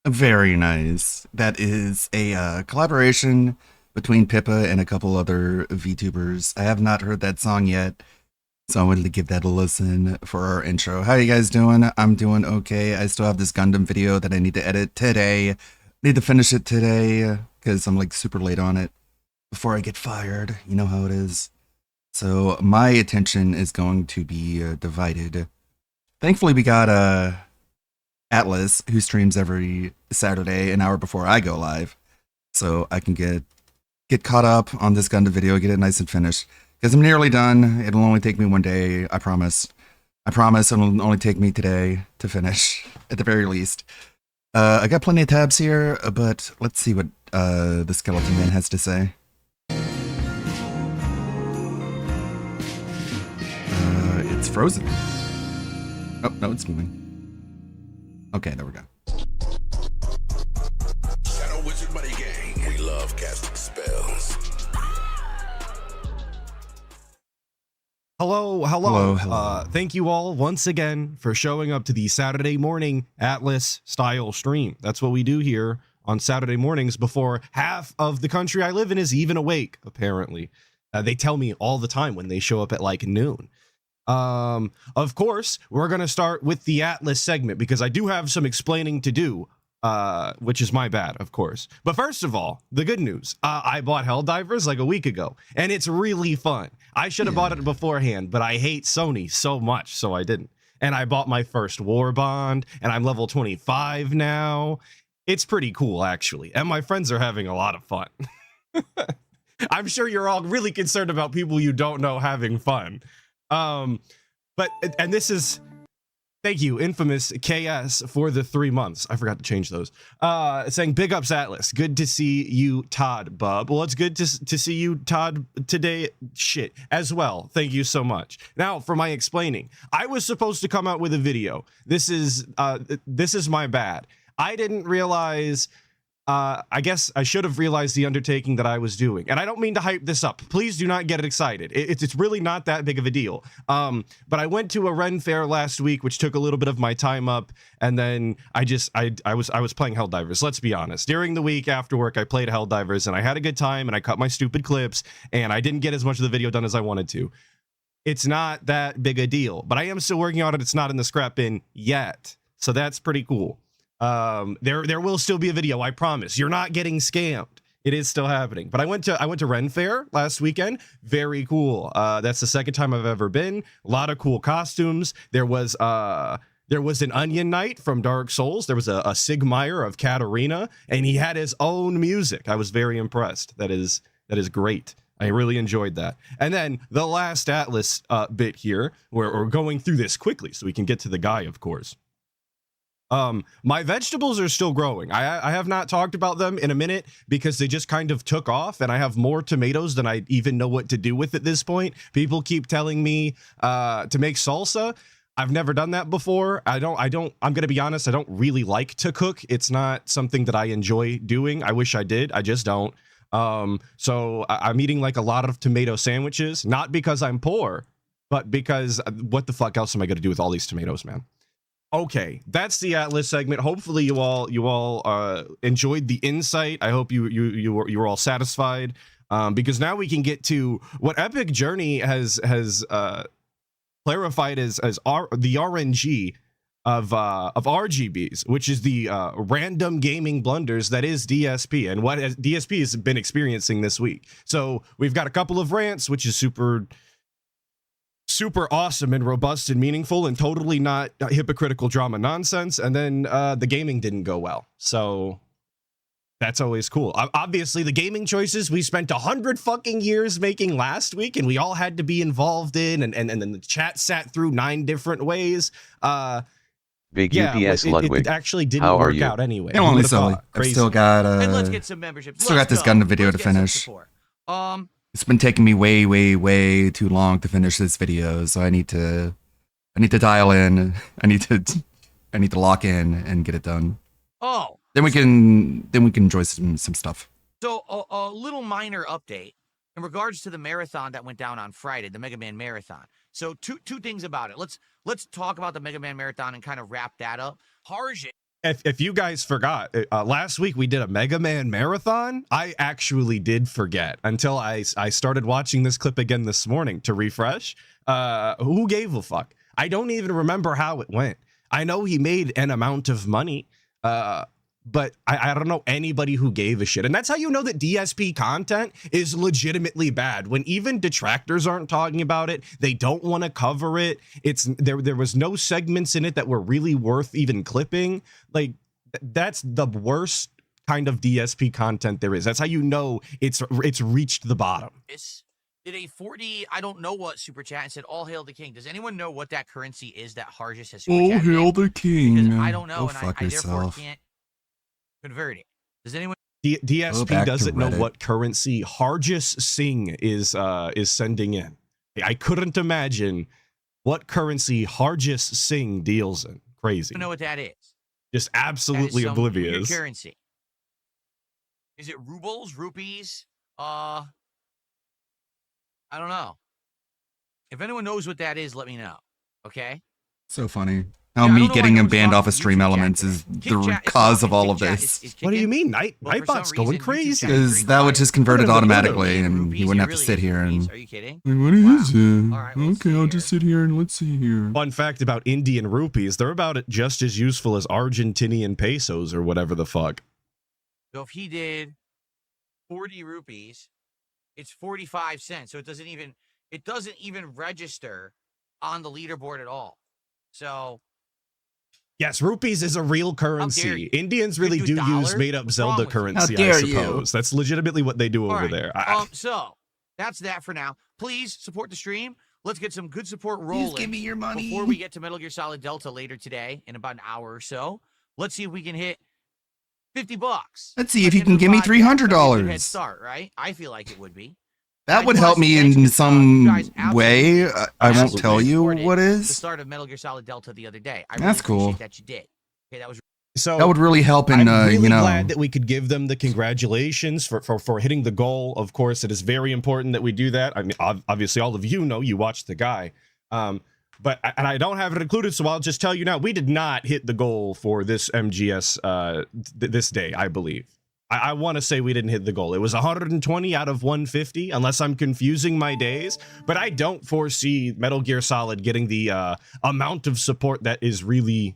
Very nice. That is a collaboration between Pippa and a couple other VTubers. I have not heard that song yet, so I wanted to give that a listen for our intro. How you guys doing? I'm doing okay. I still have this Gundam video that I need to edit today. Need to finish it today because I'm like super late on it before I get fired. You know how it is. So my attention is going to be divided. Thankfully, we got Atlas, who streams every Saturday, an hour before I go live, so I can get caught up on this Gundam video, get it nice and finished. Because I'm nearly done. It'll only take me one day. I promise. I promise it'll only take me today to finish, at the very least. I got plenty of tabs here, but let's see what the Skeleton Man has to say. It's frozen. Oh, no, it's moving. Okay, there we go. Shadow Wizard Money Gang. We love casting spells. Hello. Thank you all once again for showing up to the Saturday morning Atlas style stream. That's what we do here on Saturday mornings before half of the country I live in is even awake, apparently. They tell me all the time when they show up at like noon. Of course, we're going to start with the Atlas segment because I do have some explaining to do, which is my bad, of course. But first of all, the good news. I bought Helldivers like a week ago, and it's really fun. I should have bought it beforehand, but I hate Sony so much, so I didn't. And I bought my first War Bond, and I'm level 25 now. It's pretty cool, actually, and my friends are having a lot of fun. I'm sure you're all really concerned about people you don't know having fun. But this is, thank you, Infamous KS, for the 3 months. I forgot to change those. Saying big ups Atlas. Good to see you, Todd, bub. Well, it's good to see you, Todd, today. Shit, as well. Thank you so much. Now, for my explaining, I was supposed to come out with a video. This is my bad. I didn't realize. I guess I should have realized the undertaking that I was doing. And I don't mean to hype this up. Please do not get excited. It's really not that big of a deal. But I went to a Ren fair last week, which took a little bit of my time up. And then I was playing Helldivers. Let's be honest. During the week after work, I played Helldivers and I had a good time and I cut my stupid clips and I didn't get as much of the video done as I wanted to. It's not that big a deal, but I am still working on it. It's not in the scrap bin yet. So that's pretty cool. There will still be a video, I promise. You're not getting scammed. It is still happening. But I went to Ren Fair last weekend. Very cool. That's the second time I've ever been. A lot of cool costumes. There was an Onion Knight from Dark Souls. There was a Sigmire of Katarina, and he had his own music. I was very impressed. That is great. I really enjoyed that. And then the last Atlas bit here, where we're going through this quickly so we can get to the guy, of course. My vegetables are still growing. I have not talked about them in a minute because they just kind of took off and I have more tomatoes than I even know what to do with at this point. People keep telling me to make salsa. I've never done that before. I'm going to be honest. I don't really like to cook. It's not something that I enjoy doing. I wish I did. I just don't. So I'm eating like a lot of tomato sandwiches, not because I'm poor, but because what the fuck else am I going to do with all these tomatoes, man? Okay, that's the Atlas segment. Hopefully you all enjoyed the insight. I hope you were all satisfied, because now we can get to what Epic Journey has clarified as the RNG of RGBs, which is the random gaming blunders that is DSP and what DSP has been experiencing this week. So we've got a couple of rants, which is super awesome and robust and meaningful and totally not hypocritical drama nonsense. And then the gaming didn't go well. So that's always cool. Obviously, the gaming choices we spent 100 fucking years making last week and we all had to be involved in, and then the chat sat through 9 different ways. Big UPS Ludwig. It actually didn't work out anyway. Only so. I've still got and let's get some membership. Still got this Gundam video to finish. It's been taking me way too long to finish this video, so I need to dial in. I need to lock in and get it done. Oh. Then we can enjoy some stuff. So a little minor update in regards to the marathon that went down on Friday, the Mega Man Marathon. So two things about it. Let's talk about the Mega Man Marathon and kind of wrap that up. Harjit If you guys forgot, last week we did a Mega Man marathon. I actually did forget until I started watching this clip again this morning to refresh. Who gave a fuck? I don't even remember how it went. I know he made an amount of money, but I don't know anybody who gave a shit. And that's how you know that DSP content is legitimately bad. When even detractors aren't talking about it, they don't want to cover it. There was no segments in it that were really worth even clipping. Like, that's the worst kind of DSP content there is. That's how you know it's reached the bottom. Did a 40, I don't know what super chat, and said, all hail the king. Does anyone know what that currency is that Hargis has super Oh, hail the king. Because I don't know, Go and fuck I therefore yourself. can't convert it. Does anyone? DSP doesn't know Reddit. what currency Hargis Singh is sending in. I couldn't imagine what currency Hargis Singh deals in. Crazy. I don't know what that is. Just That is absolutely some weird oblivious. currency. Is it rubles, rupees? I don't know. If anyone knows what that is, let me know. Okay. So funny. How Yeah, I don't me know why getting no him one's banned talking off of to Stream YouTube chat Elements today. is Kick the chat is cause talking, of all Kick of chat this. is What do you kicking, mean? but for Nightbot's some going reason, YouTube crazy. chat is Because very that would quiet. just convert it Look at the automatically In and rupees, you wouldn't it have to really sit is here rupees. and... Are you kidding? Like, what Wow. is it? All right, let's Okay, see I'll here. just sit here and let's see here. Fun fact about Indian rupees, they're about just as useful as Argentinian pesos or whatever the fuck. So if he did 40 rupees, it's 45 cents. So it doesn't even register on the leaderboard at all. So Yes, rupees is a real dare currency. you? Indians You really do do use dollar? made up What's wrong Zelda with you? currency, How dare I you? suppose. That's legitimately what they do all over right. there. So that's that for now. Please support the stream. Let's get some good support Please rolling. give me your money. Before we get to Metal Gear Solid Delta later today in about an hour or so, let's see if we can hit $50. Let's see By if the you end can of the give me podcast. That'd be a good head $300. start, right? I feel like it would be. That I would do help wanna me say thanks in 'cause, you some guys way. absolutely I won't absolutely tell you supported what the is. start of Metal Gear Solid Delta the other day. I That's really cool. appreciate that you did. Okay, that was So That would really help in, I'm really you know... glad that we could give them the congratulations for hitting the goal. Of course, it is very important that we do that. I mean, obviously, all of you know you watched the guy. But I don't have it included, so I'll just tell you now, we did not hit the goal for this MGS this day, I believe. I want to say we didn't hit the goal. It was 120 out of 150, unless I'm confusing my days. But I don't foresee Metal Gear Solid getting the amount of support that is really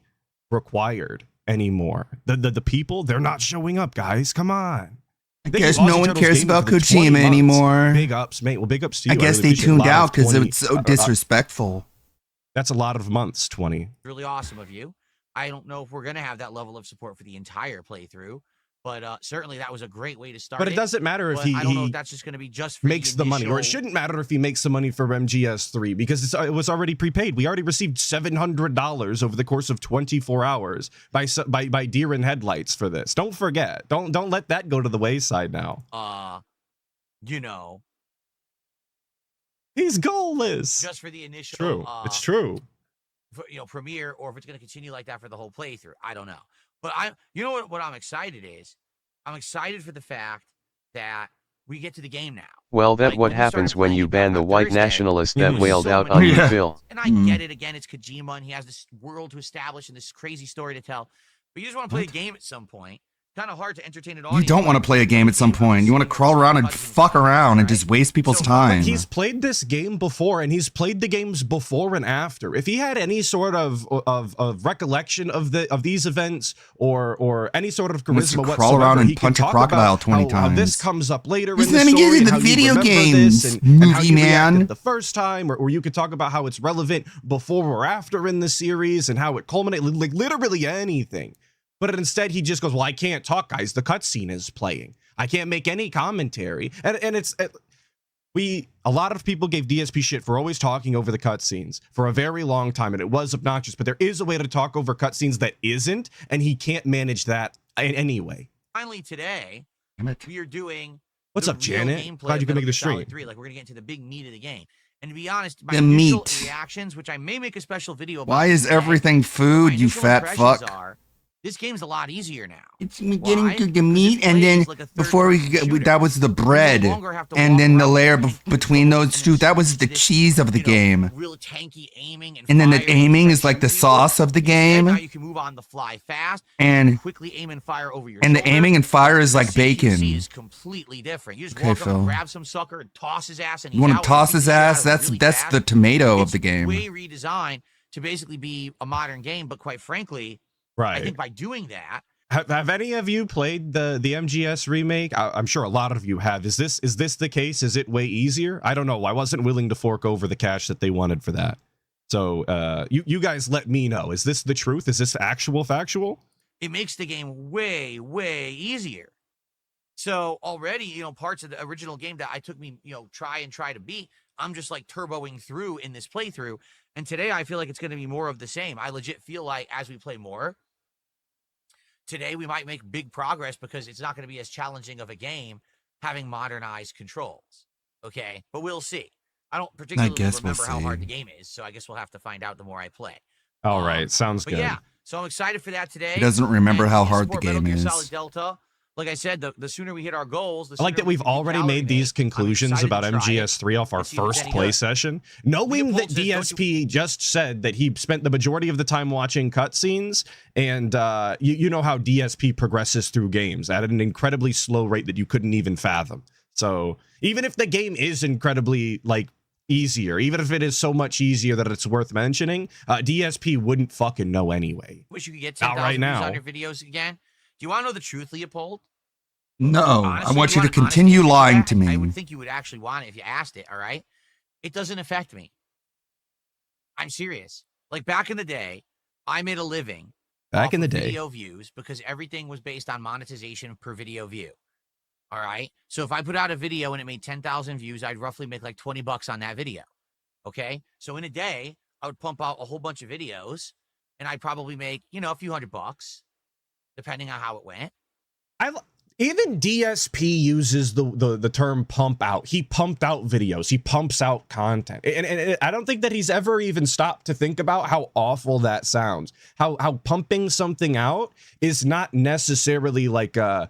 required anymore. The people, they're not showing up, guys. Come on. I Thank you, guess Aussie no one Turtles cares Gaming, about for the 20 Kojima months. anymore. Big ups, mate. Well, big ups to you. I guess really they appreciate a tuned lot out of because 20 it's so disrespectful. that's a lot of months, 20. really awesome of you. I don't know if we're going to have that level of support for the entire playthrough, but certainly that was a great way to start. But it doesn't matter if But I don't know he if that's just going to be just for makes the money, or it initial- shouldn't matter if he makes the money for MGS3 because it was already prepaid. We already received $700 over the course of 24 hours by Deer in Headlights for this. Don't forget. Don't let that go to the wayside now. You know, He's goalless. just for the initial. True. It's true. Premiere, or if it's going to continue like that for the whole playthrough. I don't know. But you know what I'm excited is? I'm excited for the fact that we get to the game now. Well, Like, that's what when we started happens when playing you it ban the on white Thursday, nationalist there that was wailed so out many on you, Yeah. Phil. And I get it. Again, it's Kojima, and he has this world to establish and this crazy story to tell. But you just want to play a game at some point. Kind of hard to entertain an audience. You don't want to play a game at some point. You want to crawl around and fuck around and just waste people's So, time. He's played this game before, and he's played the games before and after. If he had any sort of recollection of these events or any sort of wants to charisma crawl whatsoever, around and he can punch a talk crocodile about 20 how this times. comes up later He's in the not even story, getting and how the you video remember games, this, and how movie you man. reacted the first time, or you could talk about how it's relevant before or after in the series and how it culminated, like literally anything. But instead, he just goes, well, I can't talk, guys. The cutscene is playing. I can't make any commentary. And a lot of people gave DSP shit for always talking over the cutscenes for a very long time, and it was obnoxious. But there is a way to talk over cutscenes that isn't, and he can't manage that in any way. Finally, today, Damn it. we are doing. What's the up, real Janet? gameplay Glad of you could Metal make the Gear Solid stream. 3. Like, we're going to get into the big meat of the game. And to be honest, my The initial meat. reactions, which I may make a special video about Why is today, everything my food, you initial fat impressions fuck? are, This game's a lot easier now. It's getting Why? to the 'Cause meat, it and then plays like a before we third-person get, shooter. that was the You no bread, longer have to and walk then the around layer with between controls those and two. it's That was the this, cheese of the game. real tanky aiming And then the fire aiming that is like the shoots people. sauce of the Instead, now game, you can move on the fly fast. and You can quickly aim and fire over your and the shoulder. aiming and fire is The like CQC bacon. is completely different. You just Okay, walk up Phil. and grab some sucker and toss his ass, and You he's want out to and toss beats his the shit out ass? of him That's really that's fast. the tomato of It's the game. way redesigned to basically be a modern game, but quite frankly, I Right. think by doing that, Have any of you played the MGS remake? I'm sure a lot of you have. Is this the case? Is it way easier? I don't know. I wasn't willing to fork over the cash that they wanted for that. So you guys let me know. Is this the truth? Is this actual factual? it makes the game way, way easier. So already, parts of the original game that I took me, try to beat, I'm just like turboing through in this playthrough. And today I feel like it's going to be more of the same. I legit feel like as we play more, today we might make big progress because it's not going to be as challenging of a game having modernized controls. Okay, but we'll see. I don't particularly guess we'll remember how hard see. the game is, so I guess we'll have to find out the more I play. All right, sounds But good. yeah, so I'm excited for that today. He doesn't remember And how please hard the support Metal game Gear is. Solid Delta. Like I said, the sooner we hit our goals, the I like sooner that we we've can beat already Calorie made these Mate. I'm conclusions excited about to try it MGS3 off our and see if it's first any play good. session, knowing that Leopold says, "Don't DSP just said that he spent the majority of the time watching cutscenes, and you know how DSP progresses through games at an incredibly slow rate that you couldn't even fathom. So even if the game is incredibly easier, even if it is so much easier that it's worth mentioning, DSP wouldn't fucking know anyway. Wish you could get Not 10,000 right views now. on your videos again. Do you want to know the truth, Leopold? No, Honestly, I want you to want continue honesty lying feedback? to me. I would think you would actually want it if you asked it, all right? It doesn't affect me. I'm serious. Like back in the day, I made a living Back off in the of day. video views because everything was based on monetization per video view. All right. So if I put out a video and it made 10,000 views, I'd roughly make like $20 on that video. Okay. So in a day, I would pump out a whole bunch of videos and I'd probably make, a few $100, depending on how it went. Even DSP uses the term pump out. He pumped out videos. He pumps out content. And I don't think that he's ever even stopped to think about how awful that sounds. How pumping something out is not necessarily like a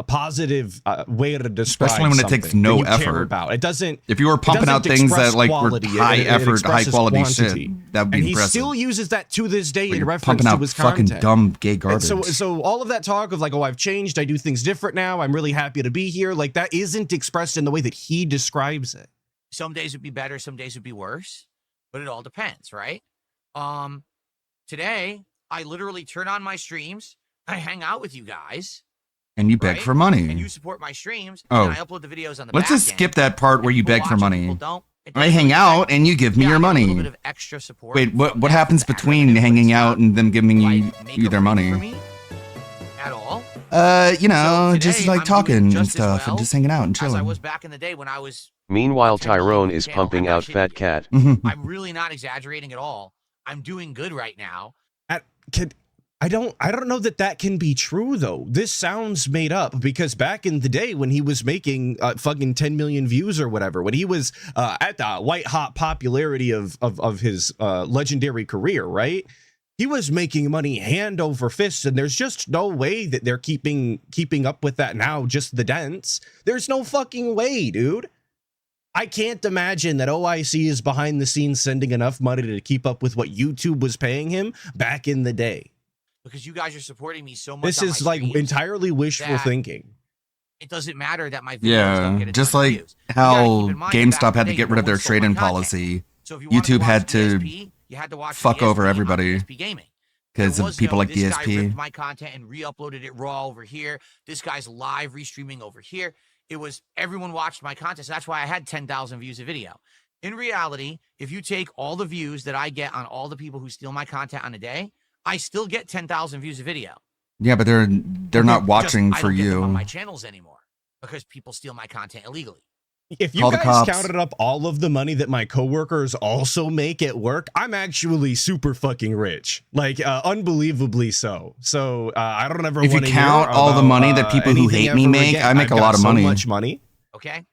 positive way to describe Especially when it takes something no that you care effort. about. It doesn't. If you were pumping out doesn't things that express were quality, high it effort, high expresses quality quantity. shit, that would be And he impressive. still uses that to this day But in you're reference pumping to out his fucking content. dumb gay And garbage. so all of that talk of I've changed, I do things different now, I'm really happy to be here, that isn't expressed in the way that he describes it. Some days would be better, some days would be worse, but it all depends, right? Today, I literally turn on my streams, I hang out with you guys, and you beg right? for money. and you support my streams, Oh. and I upload the videos on the Let's back just end. skip that part where you People beg for watch it, money. people don't. It I doesn't hang really out affect and you give me Yeah, your I get a money. little bit of extra support. Wait, what from happens that between revenue, hanging but it's out not, and them giving like, you make their a money? for me at all. So Just today, I'm talking doing and just as stuff and well just hanging out and as I chilling. was back in the day when I was. Meanwhile, 10 million Tyrone view is channel. pumping I'm not out shitting Fat you. Cat. I'm really not exaggerating at all. I'm doing good right now. I don't know that can be true though. This sounds made up because back in the day when he was making fucking 10 million views or whatever, when he was at the white hot popularity of his legendary career, right? He was making money hand over fist, and there's just no way that they're keeping up with that now. Just the dents. There's no fucking way, dude. I can't imagine that OIC is behind the scenes sending enough money to keep up with what YouTube was paying him back in the day. Because you guys are supporting me so much. This on is my streams, entirely wishful that thinking. It doesn't matter that my videos don't Yeah, get a just ton of like views. You gotta how keep in mind that GameStop back in had the to day, get no rid of their one stole my trade-in content. policy So if you wanted YouTube to had watch to DSP, you had to watch fuck DSP over on everybody DSP Gaming. because There of was people no, like this guy DSP. ripped my content and re-uploaded it raw over here. This guy's live restreaming over here. It was everyone watched my content. So that's why I had 10,000 views a video. In reality, if you take all the views that I get on all the people who steal my content on a day, I still get 10,000 views a video. Yeah, but they're not watching I for don't get them on you. my channels anymore because people steal my content illegally. If you Call the guys cops. counted up all of the money that my coworkers also make at work, I'm actually super fucking rich, unbelievably so. So I don't ever. If you wanna count hear all the about, money that people who anything hate me ever make, again. I make I've a lot got of so money. much money. Okay.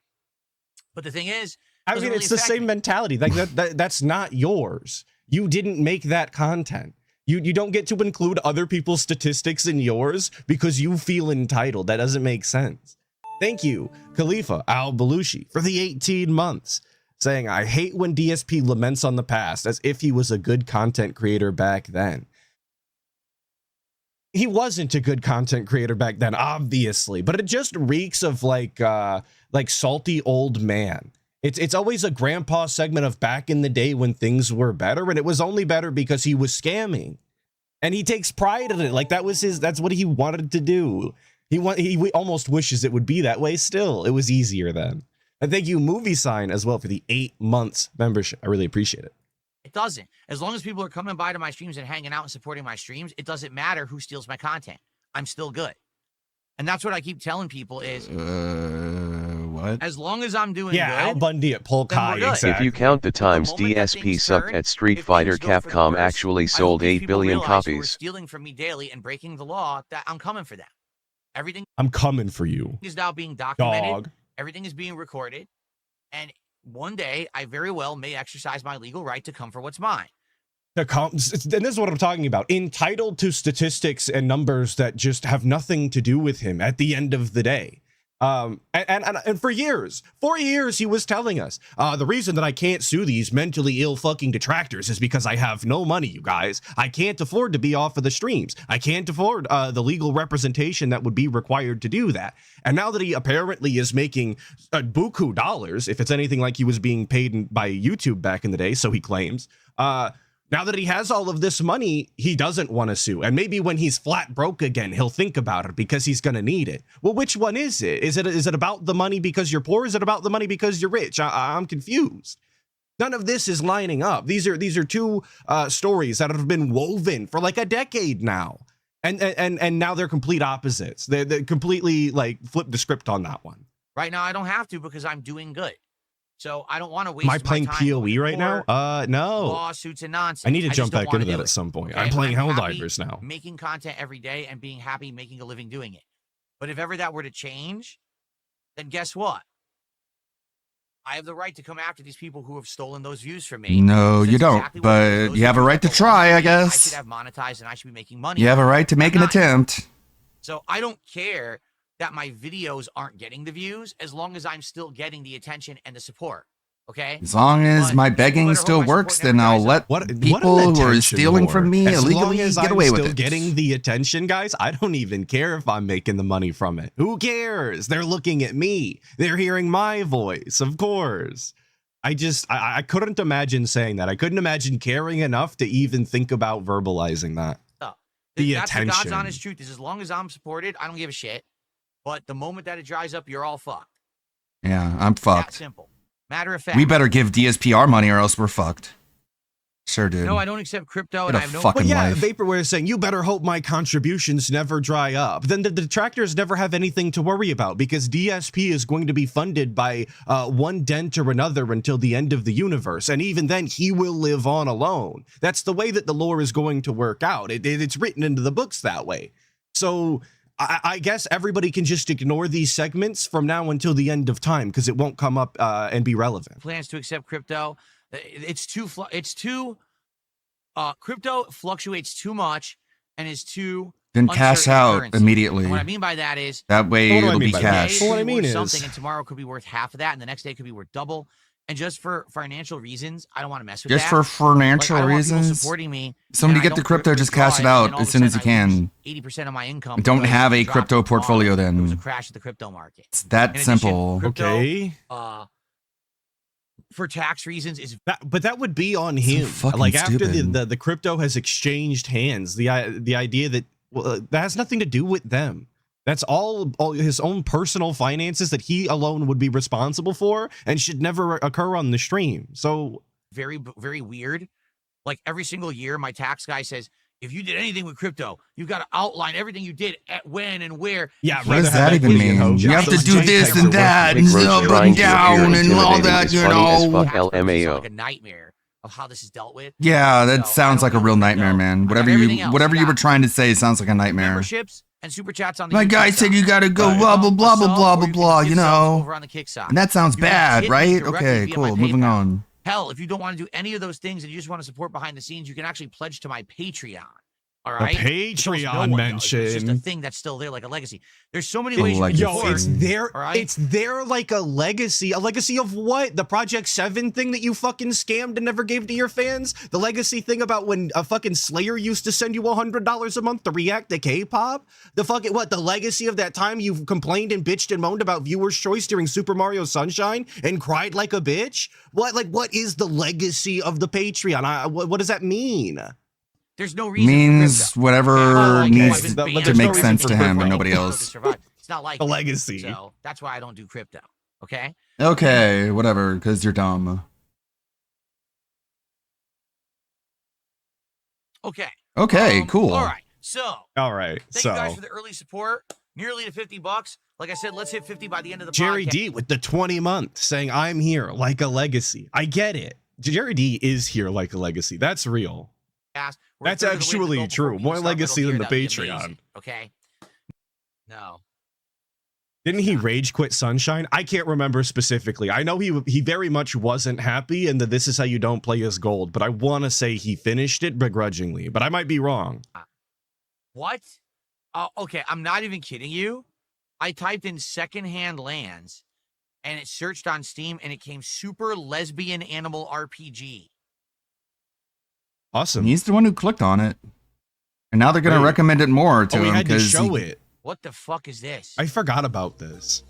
But the thing is, I doesn't mean, really it's the affect same me. mentality. That's not yours. You didn't make that content. You don't get to include other people's statistics in yours because you feel entitled. That doesn't make sense. Thank you, Khalifa Al-Balushi, for the 18 months, saying, I hate when DSP laments on the past as if he was a good content creator back then. He wasn't a good content creator back then, obviously, but it just reeks of like salty old man. It's always a grandpa segment of back in the day when things were better, and it was only better because he was scamming. And he takes pride in it. Like that's what he wanted to do. He almost wishes it would be that way still. It was easier then. And thank you, Movie Sign, as well for the 8 months membership. I really appreciate it. It doesn't. As long as people are coming by to my streams and hanging out and supporting my streams, it doesn't matter who steals my content. I'm still good. And that's what I keep telling people is, what? as long as I'm doing Yeah, good, Al Bundy at Polk then we're High. good. Exactly. If you count the times The moment that DSP things sucked turn, at Street if Fighter, things go for the Capcom worse, actually I sold hope these 8 people billion realize who are copies. stealing from me daily and breaking the law, that I'm coming for them. Everything I'm coming for you, is now being documented. dog. Everything is being recorded. And one day, I very well may exercise my legal right to come for what's mine. And this is what I'm talking about. Entitled to statistics and numbers that just have nothing to do with him at the end of the day. And for years, 4 years, he was telling us, the reason that I can't sue these mentally ill fucking detractors is because I have no money, you guys. I can't afford to be off of the streams. I can't afford the legal representation that would be required to do that. And now that he apparently is making buku dollars, if it's anything like he was being paid by YouTube back in the day, so he claims, now that he has all of this money, he doesn't want to sue. And maybe when he's flat broke again, he'll think about it because he's going to need it. Well, which one is it? Is it about the money because you're poor? Is it about the money because you're rich? I'm confused. None of this is lining up. These are two stories that have been woven for like a decade now. And now they're complete opposites. They're completely like flip the script on that one. Right now, I don't have to because I'm doing good. So I don't want to waste Am I my playing time PoE going right now? for No. lawsuits and nonsense. I need to just jump don't back wanna into do that it. at some point. Okay? I'm playing I'm happy Helldivers now. making content every day and being happy making a living doing it. But if ever that were to change, then guess what? I have the right to come after these people who have stolen those views from me. No, That's you don't. exactly what it is. But Those you have a views right to that belong try, I me. I guess. should have monetized and I should be making money. You have a right to make I'm an not. attempt. So I don't care that my videos aren't getting the views as long as I'm still getting the attention and the support. Okay? As long as But my people begging better still hope my works, support then never I'll dries let up. What people an who are attention stealing whore. from me as long illegally as get I'm away with still it. getting the attention, guys, I don't even care if I'm making the money from it. Who cares? They're looking at me. They're hearing my voice, of course. I couldn't imagine saying that. I couldn't imagine caring enough to even think about verbalizing that. The That's the God's attention. honest truth. Is as long as I'm supported, I don't give a shit. But the moment that it dries up, you're all fucked. Yeah, I'm That fucked. simple. Matter of fact. We better give DSP our money or else we're fucked. Sure, dude. No, I don't accept crypto, and Get a I have no. fucking But yeah, life. Vaporware is saying, you better hope my contributions never dry up. Then the detractors never have anything to worry about because DSP is going to be funded by one dent or another until the end of the universe. And even then, he will live on alone. That's the way that the lore is going to work out. It's written into the books that way. So I guess everybody can just ignore these segments from now until the end of time because it won't come up and be relevant. Plans to accept crypto. It's too. Crypto fluctuates too much and is too. Then cash uncertain out currency. immediately. And what I mean by that is That way What do I it'll mean be by that? cash. Well, what I could be mean worth is- something, and tomorrow could be worth half of that, and the next day could be worth double. And just for financial reasons, I don't want to mess with Just that. for Like, financial I don't want people reasons. supporting me. Somebody and I get the don't crypto, just cash it withdraw out and all as of a soon as you sudden I lose can. 80% of my income. Don't because have it a dropped crypto tomorrow. portfolio There was a then. crash at the crypto market. It's that In addition, simple. crypto, Okay. For tax reasons, is But that would be on So him. fucking Like after stupid. the crypto has exchanged hands, the idea that that has nothing to do with them. That's all his own personal finances that he alone would be responsible for and should never occur on the stream. So very, very weird. Like every single year, my tax guy says, if you did anything with crypto, you've got to outline everything you did at when and where. yeah, What does that even mean? You have to do this and that and Big Roach up trying and to appear down and all intimidating that, is you funny as know. fuck. Tax budgets are LMAO. like a nightmare of how this is dealt with. Yeah, that So, sounds I like a don't real know. nightmare, I man. got Whatever everything you else. whatever I you were got trying to say sounds like a nightmare. Memberships and super chats on the My YouTube guy said side. you gotta go Right. blah blah A blah blah sub, blah or blah you can blah, get you subs know. over on the kick side. And that sounds You can bad, hit me right? directly Okay, via my cool. Moving PayPal. on. Hell, if you don't want to do any of those things and you just want to support behind the scenes, you can actually pledge to my Patreon. All right. The Patreon mention. It's just a thing that's still there, like a legacy. There's so many ways you can Yo, support. it's there. Right? It's there like a legacy. A legacy of what? The Project 7 thing that you fucking scammed and never gave to your fans? The legacy thing about when a fucking Slayer used to send you $100 a month to react to K-pop? The fucking what? The legacy of that time you complained and bitched and moaned about viewers' choice during Super Mario Sunshine and cried like a bitch? What? Like, what is the legacy of the Patreon? What does that mean? There's no reason. Means whatever needs to make sense to him and nobody else. It's not like a legacy. So that's why I don't do crypto. Okay. Okay, whatever, because you're dumb. Okay. Okay, cool. All right. So. All right. Thank you guys for the early support. Nearly to $50. Like I said, let's hit 50 by the end of the Jerry podcast. D with the 20 month saying, I'm here like a legacy. I get it. Jerry D is here like a legacy. That's real. That's actually true. More legacy than the Patreon. Okay. No. Didn't he rage quit Sunshine? I can't remember specifically. I know he very much wasn't happy and that this is how you don't play as gold, but I want to say he finished it begrudgingly, but I might be wrong. What? Okay, I'm not even kidding you. I typed in secondhand lands and it searched on Steam and it came Super Lesbian Animal RPG. Awesome. He's the one who clicked on it. And now they're going to recommend it more to him. We had to show it. What the fuck is this? I forgot about this.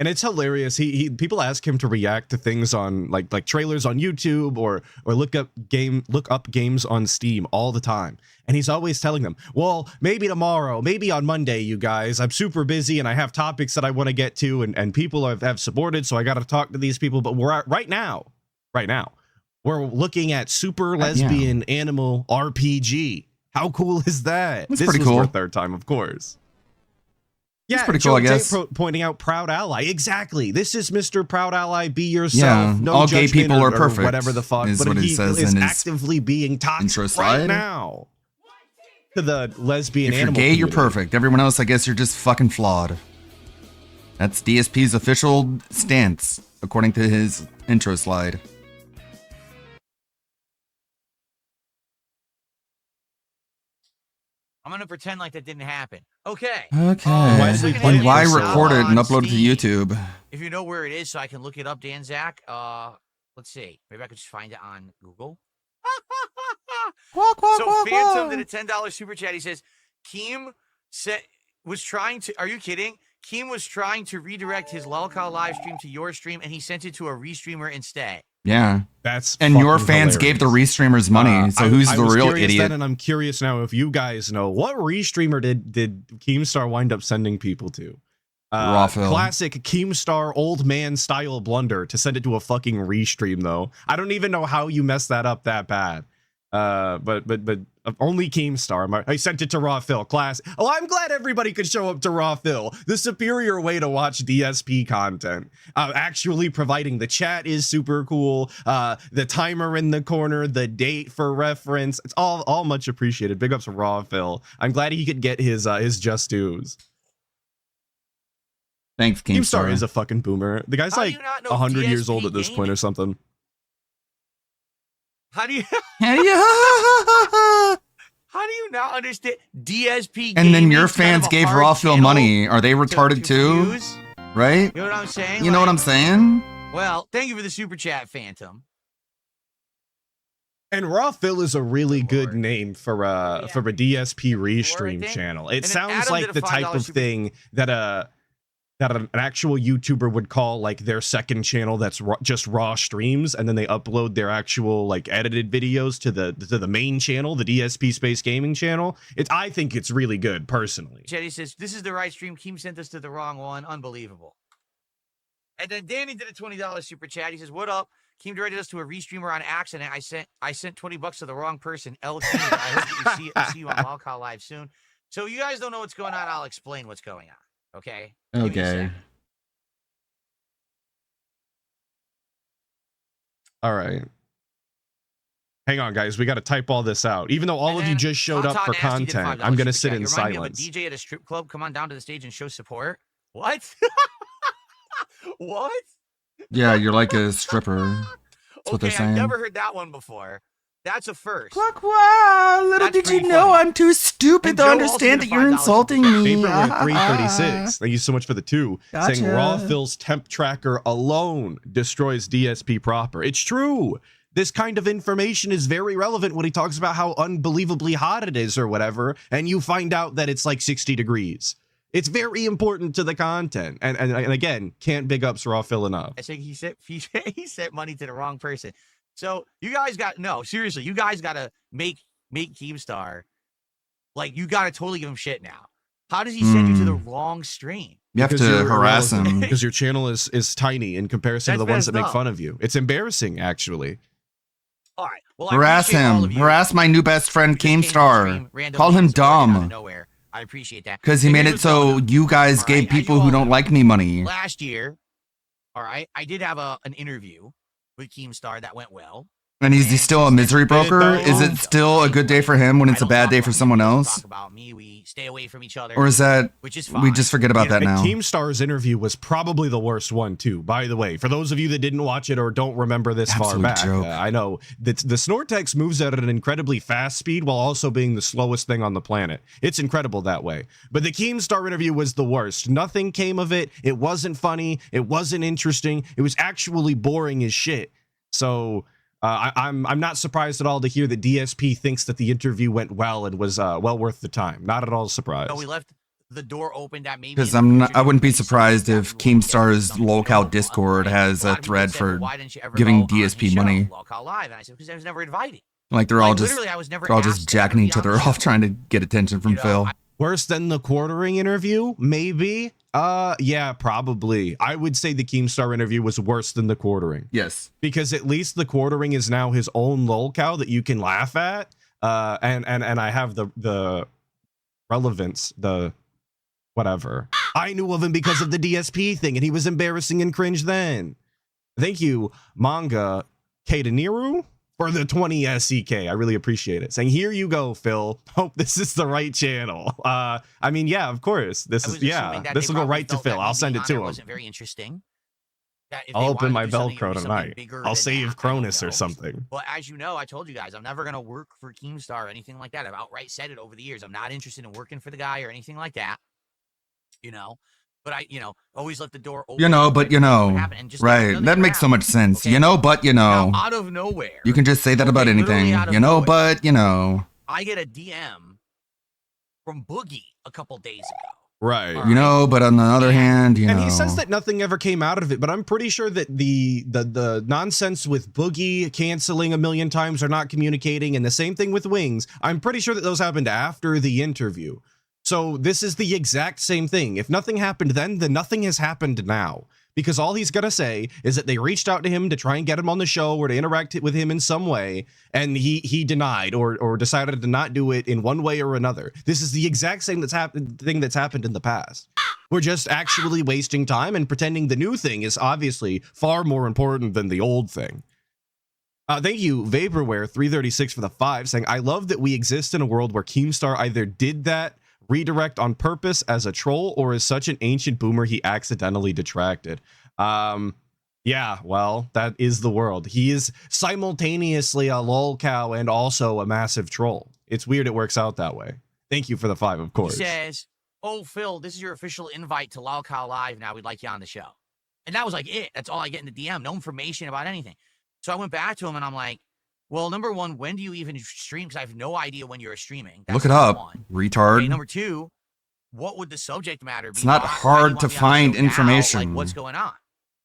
And it's hilarious. People ask him to react to things on like trailers on YouTube or look up games on Steam all the time. And he's always telling them, well, maybe tomorrow, maybe on Monday, you guys, I'm super busy and I have topics that I want to get to and people have supported. So I got to talk to these people. But we're right now, we're looking at Super Lesbian Animal RPG. How cool is that? That's pretty cool. Our third time, of course. Yeah, that's pretty cool, I guess. Pointing out Proud Ally. Exactly. This is Mr. Proud Ally. Be yourself. Yeah, no all gay people are perfect. Or whatever the fuck. Is but what he it says is in his actively being toxic right now to the lesbian animal. If you're gay, community. you're perfect. Everyone else, I guess, you're just fucking flawed. That's DSP's official stance, according to his intro slide. I'm going to pretend like that didn't happen. Okay. Okay. And why record it and upload it to YouTube? If you know where it is so I can look it up, Dan Zach, let's see. Maybe I could just find it on Google. So Phantom did a $10 super chat. He says, Keem was trying to, are you kidding? Keem was trying to redirect his Lolcow live stream to your stream and he sent it to a restreamer instead. Yeah. That's and your fans hilarious. gave the restreamers money. So who's the real idiot? Then, and I'm curious now if you guys know what restreamer did Keemstar wind up sending people to? Classic Keemstar old man style blunder to send it to a fucking restream though. I don't even know how you messed that up that bad. But only Keemstar. I sent it to Raw Phil. Class. Oh, I'm glad everybody could show up to Raw Phil. The superior way to watch DSP content. Actually providing the chat is super cool. The timer in the corner, the date for reference. It's all much appreciated. Big ups to Raw Phil. I'm glad he could get his just dues. Thanks, Keemstar is a fucking boomer. The guy's like 100 years old at this point or something. How do you not understand DSP? And then your fans gave Raw Phil money. Are they retarded too? Right? You know what I'm saying? You know what I'm saying? Well, thank you for the super chat, Phantom. And Raw Phil is a really good name for a DSP restream channel. It sounds like the type of thing that an actual YouTuber would call like their second channel that's just raw streams, and then they upload their actual like edited videos to the main channel, the DSP Space Gaming channel. I think it's really good personally. Jetty says this is the right stream. Keem sent us to the wrong one. Unbelievable. And then Danny did a $20 super chat. He says, "What up? Keem directed us to a restreamer on accident. I sent $20 to the wrong person. I hope you see you on Lolcow Live soon. So you guys don't know what's going on. I'll explain what's going on. Okay. Okay. All right. Hang on, guys. We got to type all this out. Even though all of you just showed up for content, I'm going to sit in silence. A DJ at a strip club, come on down to the stage and show support. What? What? Yeah, you're like a stripper. That's what they're saying. I've never heard that one before. That's a first. Wow, little That's did you pretty know funny. I'm too stupid And to Joe understand also that you're $5 insulting me. Vaporware 336. Thank you so much for the 2. Saying Gotcha. Raw Phil's temp tracker alone destroys DSP proper. It's true. This kind of information is very relevant when he talks about how unbelievably hot it is or whatever, and you find out that it's like 60 degrees. It's very important to the content. And again, can't big ups Raw Phil enough. I think he sent money to the wrong person. So you guys seriously, you guys got to make Keemstar, like, you got to totally give him shit now. How does he send you to the wrong stream? You have Because to you're harass irrelevant. him. Because your channel is tiny in comparison to That's the ones that messed make up. fun of you. It's embarrassing, actually. All right. Well, I Harass appreciate all him. of you Harass my new best friend, who just came to the Keemstar. stream randomly Call him and supported out of dumb. nowhere. I appreciate that. Because he And made here's it so what's going on. you guys All gave right, as you people who all don't know, like me money. Last year, all right, I did have an interview with Keemstar that went well. And is he And still a he said, misery broker? Is it still a good day for him when it's a bad day for someone else? Talk about me. We stay away from each other. Or is that which is we fine. just forget about that And now? Keemstar's interview was probably the worst one too. By the way, for those of you that didn't watch it or don't remember this far Absolute back, joke. I know that the Snortex moves at an incredibly fast speed while also being the slowest thing on the planet. It's incredible that way. But the Keemstar interview was the worst. Nothing came of it. It wasn't funny. It wasn't interesting. It was actually boring as shit. So. I'm not surprised at all to hear that DSP thinks that the interview went well and was well worth the time. Not at all surprised. So we left the door open that maybe. Because in the future I wouldn't be maybe surprised something if that will get Keemstar's something locale going Discord on. has A lot a of people thread said, for well, why didn't you ever giving go on his DSP show, money. Locale Live? And I said, because I was never invited. Like they're all Like, just literally, I was never they're all just asked to ever jacking be each on other the off show. trying to get attention from You know, Phil. Worse than the quartering interview? Maybe. Yeah, probably. I would say the Keemstar interview was worse than the quartering. Yes. Because at least the quartering is now his own lolcow that you can laugh at. And I have the relevance, the whatever. I knew of him because of the DSP thing, and he was embarrassing and cringe then. Thank you, Manga Kadaniru, for the 20 SEK. I really appreciate it. Saying, here you go, Phil. Hope this is the right channel. I mean, yeah, of course. This I is was yeah. assuming that This they will go probably right to felt that Phil. me I'll send being it on to there him. wasn't very interesting. That if I'll they open wanted my to do something, it would Velcro be something tonight. bigger I'll than save that. I don't Cronus or know. something. But as you know, I told you guys, I'm never going to work for Keemstar or anything like that. I've outright said it over the years. I'm not interested in working for the guy or anything like that. You know, but I, always left the door open. But what happened, and just right. nothing That makes so happened. much sense. Okay. But Now, out of nowhere, You can just say that about Okay, literally anything. out of nowhere. But I get a DM from Boogie a couple days ago. Right. But on the other hand, And he says that nothing ever came out of it, but I'm pretty sure that the nonsense with Boogie canceling a million times or not communicating, and the same thing with Wings, I'm pretty sure that those happened after the interview. So this is the exact same thing. If nothing happened then nothing has happened now. Because all he's going to say is that they reached out to him to try and get him on the show or to interact with him in some way, and he denied or decided to not do it in one way or another. This is the exact same thing that's happened in the past. We're just actually wasting time and pretending the new thing is obviously far more important than the old thing. Thank you, Vaporware 336 for the 5, saying, I love that we exist in a world where Keemstar either did that redirect on purpose as a troll or is such an ancient boomer he accidentally detracted. Yeah, well, that is the world. He is simultaneously a lolcow and also a massive troll. It's weird it works out that way. Thank you for the 5, of course. He says, oh, Phil, this is your official invite to Lolcow Live. Now we'd like you on the show. And that was like it. That's all I get in the DM. No information about anything. So I went back to him and I'm like, well, number one, when do you even stream? Because I have no idea when you're streaming. That's look it number up, one. retard. Okay, number two, what would the subject matter be? It's not Why hard do you to want me on the find show now? information. Like, what's going on?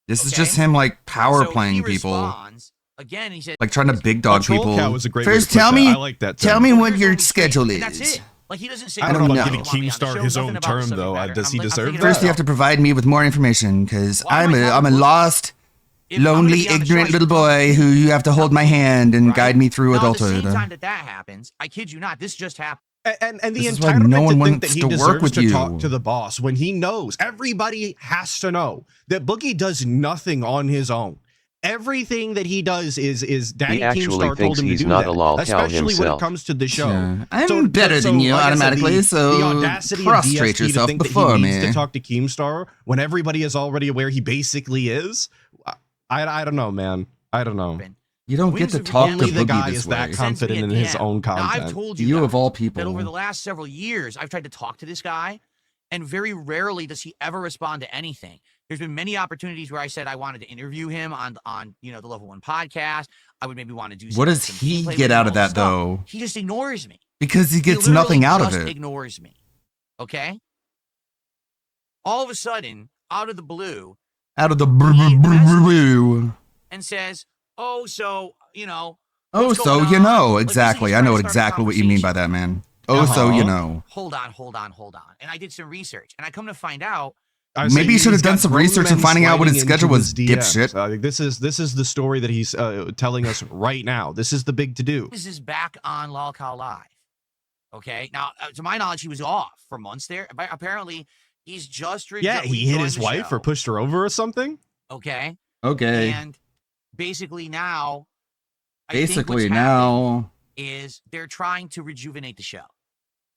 This is Okay. just him like power So playing he people, responds, again, he said, like trying to big dog troll people. cow is a great way First, to put tell that. me, I like that tell term. me what Here's your we stream, schedule and that's is. it. Like, he doesn't say, I don't know. Giving want me on the Keemstar show, his nothing own about the term, subject though. matter. Does he I'm like, I'm deserve thinking that? First, you have about to provide me with more information because Why am I I'm talking a about- lost, if I'm gonna lonely, be on the show, I ignorant should little boy who you have to hold my hand and Right? guide me through Now, adulthood. At the same time that happens, I kid you not, this just happened. And the This is why entitlement no one to think wants that he to work deserves with to you. talk to the boss when he knows, everybody has to know that Boogie does nothing on his own. everything that he does is Daddy actually Keemstar told thinks him to he's do not that, a lol cow especially when it himself. comes to the show. Yeah. I'm better than you like I said, automatically, so the audacity prostrate of DSP yourself to think before that he needs me. to talk to Keemstar when everybody is already aware he basically is. I don't know, man. I don't know. You don't get Wings to of talk to Only the Boogie guy this is that way. confident in his own Now, I've content. told you, You guys of all that over the people. last several years, I've tried to talk to this guy, and very rarely does he ever respond to anything. There's been many opportunities where I said I wanted to interview him on the Level 1 podcast. I would maybe want to do What does some he gameplay get with out him, of all that this stuff. though? He just ignores me. Because he gets literally nothing out of just it. ignores me. Okay? All of a sudden, out of the blue, Out of the and says, "Oh, so, Oh, what's so going you on?" know Like, exactly. basically I know trying to start a exactly what you mean by that, man. Oh, so you know. Hold on. And I did some research, and I come to find out, Maybe you should have done got some grown research in men finding out what his sliding schedule into was, his DMs. dipshit. This is the story that he's telling us right now. This is the big to do. this is back on Lolcow Live. Okay? Now, to my knowledge, he was off for months there. But apparently, he's just Yeah, he hit his wife or pushed her over or something. Okay? Okay. And basically now, I think Basically what's happening now. is they're trying to rejuvenate the show.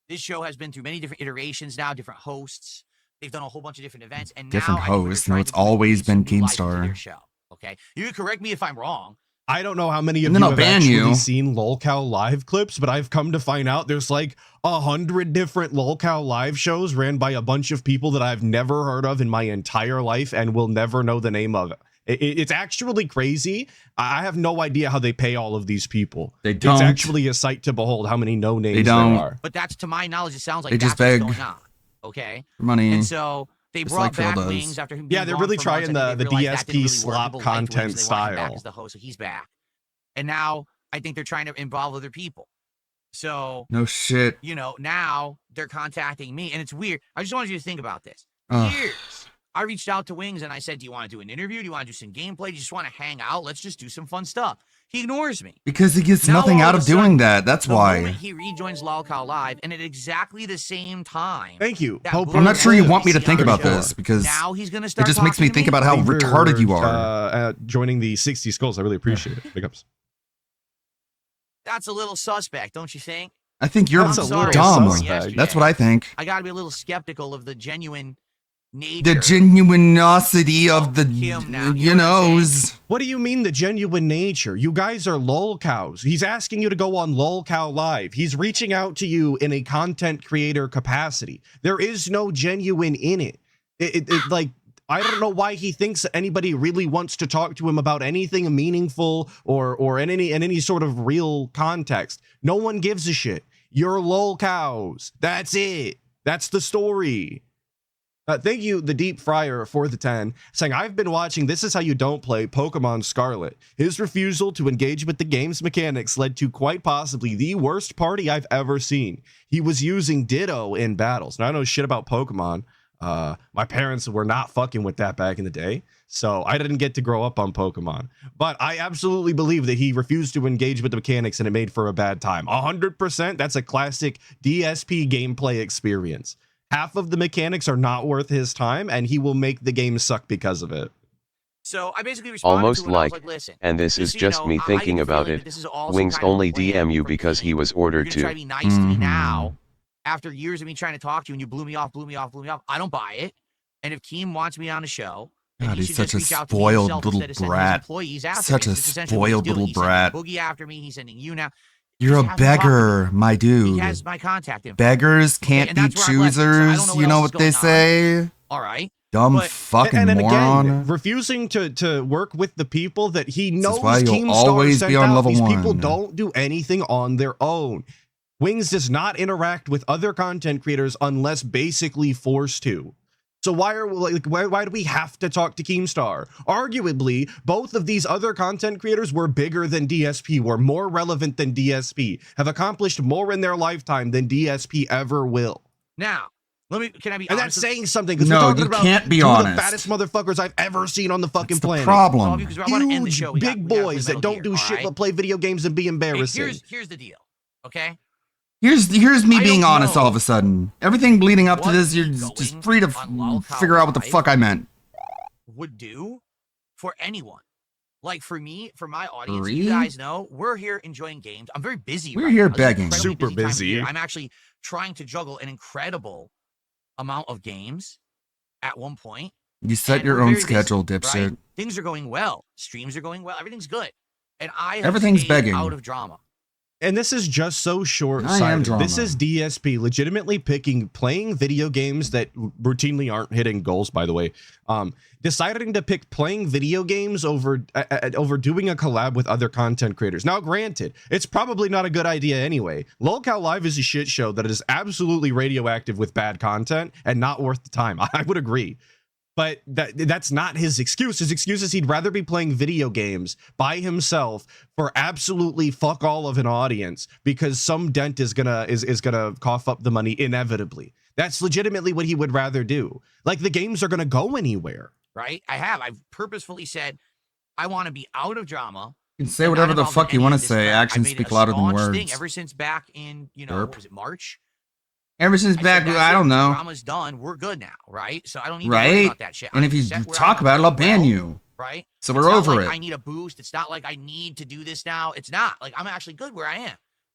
This show has been through many different iterations now, different hosts. They've done a whole bunch of different events, and Different now I think what they're hosts. No, trying it's to do is always breathe some been new life into Keemstar. their show. Okay, you can correct me if I'm wrong. I don't know how many of And then you I'll have ban actually you. seen LolCow live clips, but I've come to find out there's like 100 different LolCow live shows ran by a bunch of people that I've never heard of in my entire life and will never know the name of it. It's actually crazy. I have no idea how they pay all of these people. They don't. It's actually a sight to behold how many no names They there don't. are. But that's, to my knowledge, it sounds like They that's just beg. what's going on. Okay, For money. and so they Just brought like Phil back does. Wings after him. Yeah, being they're gone really for months. trying I think the they realized that DSP didn't really work. slop People liked Wings, content so they wanted him back style. as the host, so he's back. And now I think they're trying to involve other people. So No shit. now they're contacting me, and it's weird. I just wanted you to think about this. Ugh. Years, I reached out to Wings and I said, "Do you want to do an interview? Do you want to do some gameplay? Do you just want to hang out? Let's just do some fun stuff." He ignores me. Because he gets Now nothing all out of of a sudden, doing that. That's The why. moment he rejoins Lolcow Live, and at exactly the same time, Thank you. that Hope Blue I'm not sure you Wings want me to is think on the about show. this because Now he's gonna it start. just makes me talking to think about how Thank you for, retarded you are. joining the 60 Skulls. I really appreciate it. Big ups. That's a little suspect, don't you think? I think you're I'm sorry, dumb. yesterday. That's what I think. I got to be a little skeptical of the genuine nature. The genuinosity of the, Him now. you You know what I'm knows. What do you mean the genuine nature? You guys are LolCows. He's asking you to go on LolCow Live. He's reaching out to you in a content creator capacity. There is no genuine in it. It like, I don't know why he thinks anybody really wants to talk to him about anything meaningful or in any sort of real context. No one gives a shit. You're LolCows. That's it. That's the story. Thank you, the Deep Fryer, for the 10, saying, I've been watching This Is How You Don't Play Pokemon Scarlet. His refusal to engage with the game's mechanics led to quite possibly the worst party I've ever seen. He was using Ditto in battles. Now, I don't know shit about Pokemon. My parents were not fucking with that back in the day, so I didn't get to grow up on Pokemon. But I absolutely believe that he refused to engage with the mechanics and it made for a bad time. 100%, that's a classic DSP gameplay experience. Half of the mechanics are not worth his time, and he will make the game suck because of it. So I basically responded Almost to it, and I was like, listen, and this is so you just know, me I thinking get the about feeling it. that this is all some Wings kind of only plan DM you from because he Keem. was You're ordered gonna try to to. be nice to me Mhm. now, after years of me trying to talk to you, and you blew me off. I don't buy it. And if Keem wants me on the show, then God, he he's should such just a reach out to me spoiled himself little instead of sending his brat. employees after Such me. a That's essentially what he's spoiled doing. little He's sending brat. Boogie after me. He's sending you now. You're Just a have him talk to me. beggar, my He dude. has my contact info. Beggars can't and be that's where I'm left. So I don't choosers. know You what know else what is they going say? All right. Dumb But- fucking And moron. again, refusing to work with the people that he This is knows why you'll Keemstar always sent be on out. level These people 1. don't do anything on their own. Wings does not interact with other content creators unless basically forced to. So why do we have to talk to Keemstar? Arguably, both of these other content creators were bigger than DSP, were more relevant than DSP, have accomplished more in their lifetime than DSP ever will. Now, can I be And honest? that's with- saying something, because No, we're talking you about can't be two of the honest. fattest motherfuckers I've ever seen on the fucking That's the planet. problem. because I want to end the Huge, show. big boys that don't do shit but play video games and be embarrassing. Here's the deal. Okay. Here's me I being don't honest know all of a sudden. Everything leading up to what this, you're going just free to on Lolcow figure out what the Live. fuck I meant. Would do for anyone. Like for me, for my audience, Free? you guys know we're here enjoying games. I'm very busy. We're right here now. This is an begging. incredibly Super time of busy. year. I'm actually trying to juggle an incredible amount of games at one point. You set And your we're own very busy, schedule, right? dipshit. Things are going well. Streams are going well. Everything's good. And I have Everything's stayed begging. out of drama. And this is just so I am short-sighted. drama. This is DSP legitimately playing video games that routinely aren't hitting goals, by the way. Deciding to pick playing video games over doing a collab with other content creators. Now, granted, it's probably not a good idea anyway. Lolcow Live is a shit show that is absolutely radioactive with bad content and not worth the time. I would agree. But that's not his excuse. His excuse is he'd rather be playing video games by himself for absolutely fuck all of an audience because some dent is gonna cough up the money inevitably. That's legitimately what he would rather do. Like the games are gonna go anywhere. Right? I've purposefully said I want to be out of drama. You can say and whatever not the involved fuck in you any want to of this say. crap. I Actions made speak a louder than staunch words. thing ever since back in, what Derp. was it, March? Ever since I back, said, I don't know. Drama's done. We're good now, right? So I don't need to worry Right? about that shit. And if you talk about it, I'll ban you. Right? So It's we're not over like it. I need a boost. It's not like I need to do this now. It's not. Like I'm actually good where I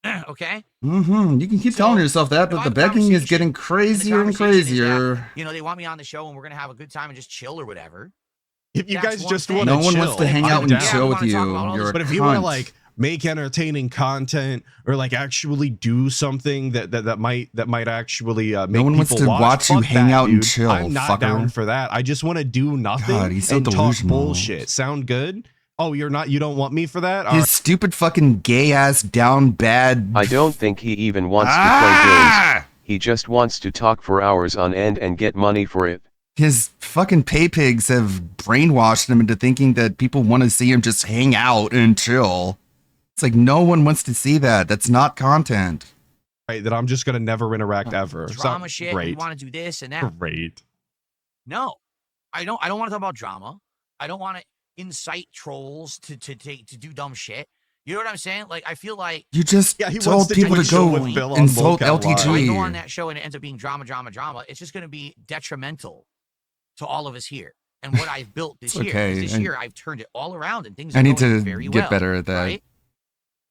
am. Okay? Mm-hmm. You can keep telling yourself that, but my the begging is conversation- getting and the crazier and conversation is crazier. You know, they want me on the show and we're gonna have a good time and just chill or whatever. If you That's guys one just thing. want to No one chill, wants to hang I'm out and down. chill with wanna talk you. about all You're this- a But if you want to cunt. like make entertaining content or like actually do something that might actually make one wants people to watch you fuck hang that, out and dude. chill, I'm not fucker. down for that. I just want to do nothing God, he's so and talk delusional. bullshit. Sound good? Oh, you don't want me for that? All His right. stupid fucking gay ass down bad. I don't think he even wants to play Ah! games. He just wants to talk for hours on end and get money for it. His fucking pay pigs have brainwashed him into thinking that people want to see him just hang out and chill. It's like no one wants to see that. That's not content. Right, that I'm just gonna never interact ever. Drama shit. We Great. want to do this and that. Great. No, I don't want to talk about drama. I don't want to incite trolls to do dumb shit. You know what I'm saying? Like I feel like You just Yeah, he told wants to people do to a show go with Bill on insult Lolcow Live. if I go on LTG. that show and it ends up being drama, it's just going to be detrimental to all of us here and what I've built this It's year. 'Cause okay, This and- year I've turned it all around and things are I need going to very get well, better at that. Right?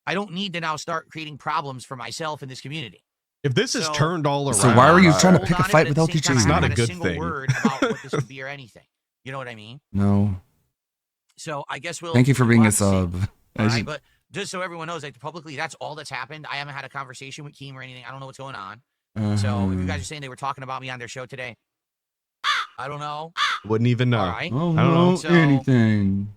I don't need to now start creating problems for myself in this community. If this is So- turned all around, So why were you trying to Hold pick a on it, fight but with at the same LTG? time, I It's not haven't a had good single thing. word about what this would be or anything. You know what I mean? No. So I guess we'll. Thank you for we'll being a have to see. sub. All As right, you- but just so everyone knows, like publicly, that's all that's happened. I haven't had a conversation with Keem or anything. I don't know what's going on. So if you guys are saying they were talking about me on their show today, I don't know. wouldn't even know. All right. I don't I don't know. know So- anything.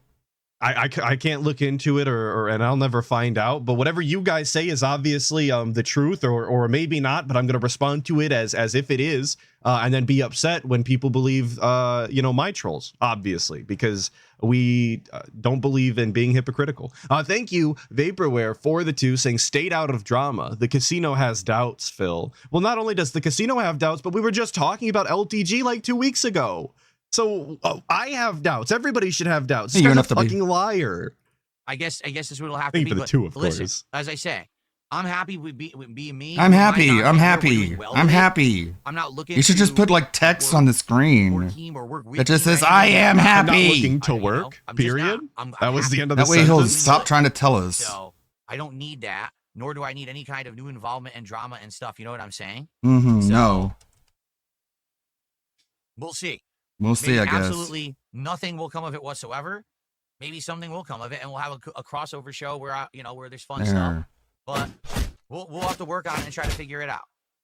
I can't look into it or and I'll never find out. But whatever you guys say is obviously the truth or maybe not. But I'm gonna respond to it as if it is, and then be upset when people believe my trolls, obviously, because we don't believe in being hypocritical. Thank you, Vaporware, for the 2 saying stayed out of drama. The casino has doubts, Phil. Well, not only does the casino have doubts, but we were just talking about LTG like 2 weeks ago. So I have doubts. Everybody should have doubts. This You guy's don't a have to be. fucking liar. I guess this is what it'll have to Thank be. you for the but 2, of listen, course. as I say, I'm happy with being me. I'm with my happy. content. I'm We're happy. doing well I'm with it. happy. I'm not looking. You should just to put like text work on the for screen. Team or work with That just Team or says, "I anything. am I'm not happy." looking to You know, work, I'm just not. period. I'm That was the happy. end of That the way he'll sentence. stop trying to tell us. So I don't need that, nor do I need any kind of new involvement and drama and stuff. You know what I'm saying? Mm-hmm. So- No. We'll see. We'll see, Maybe I guess. absolutely nothing will come of it whatsoever. Maybe something will come of it, and we'll have a crossover show where where there's fun stuff. There. But we'll have to work on it and try to figure it out.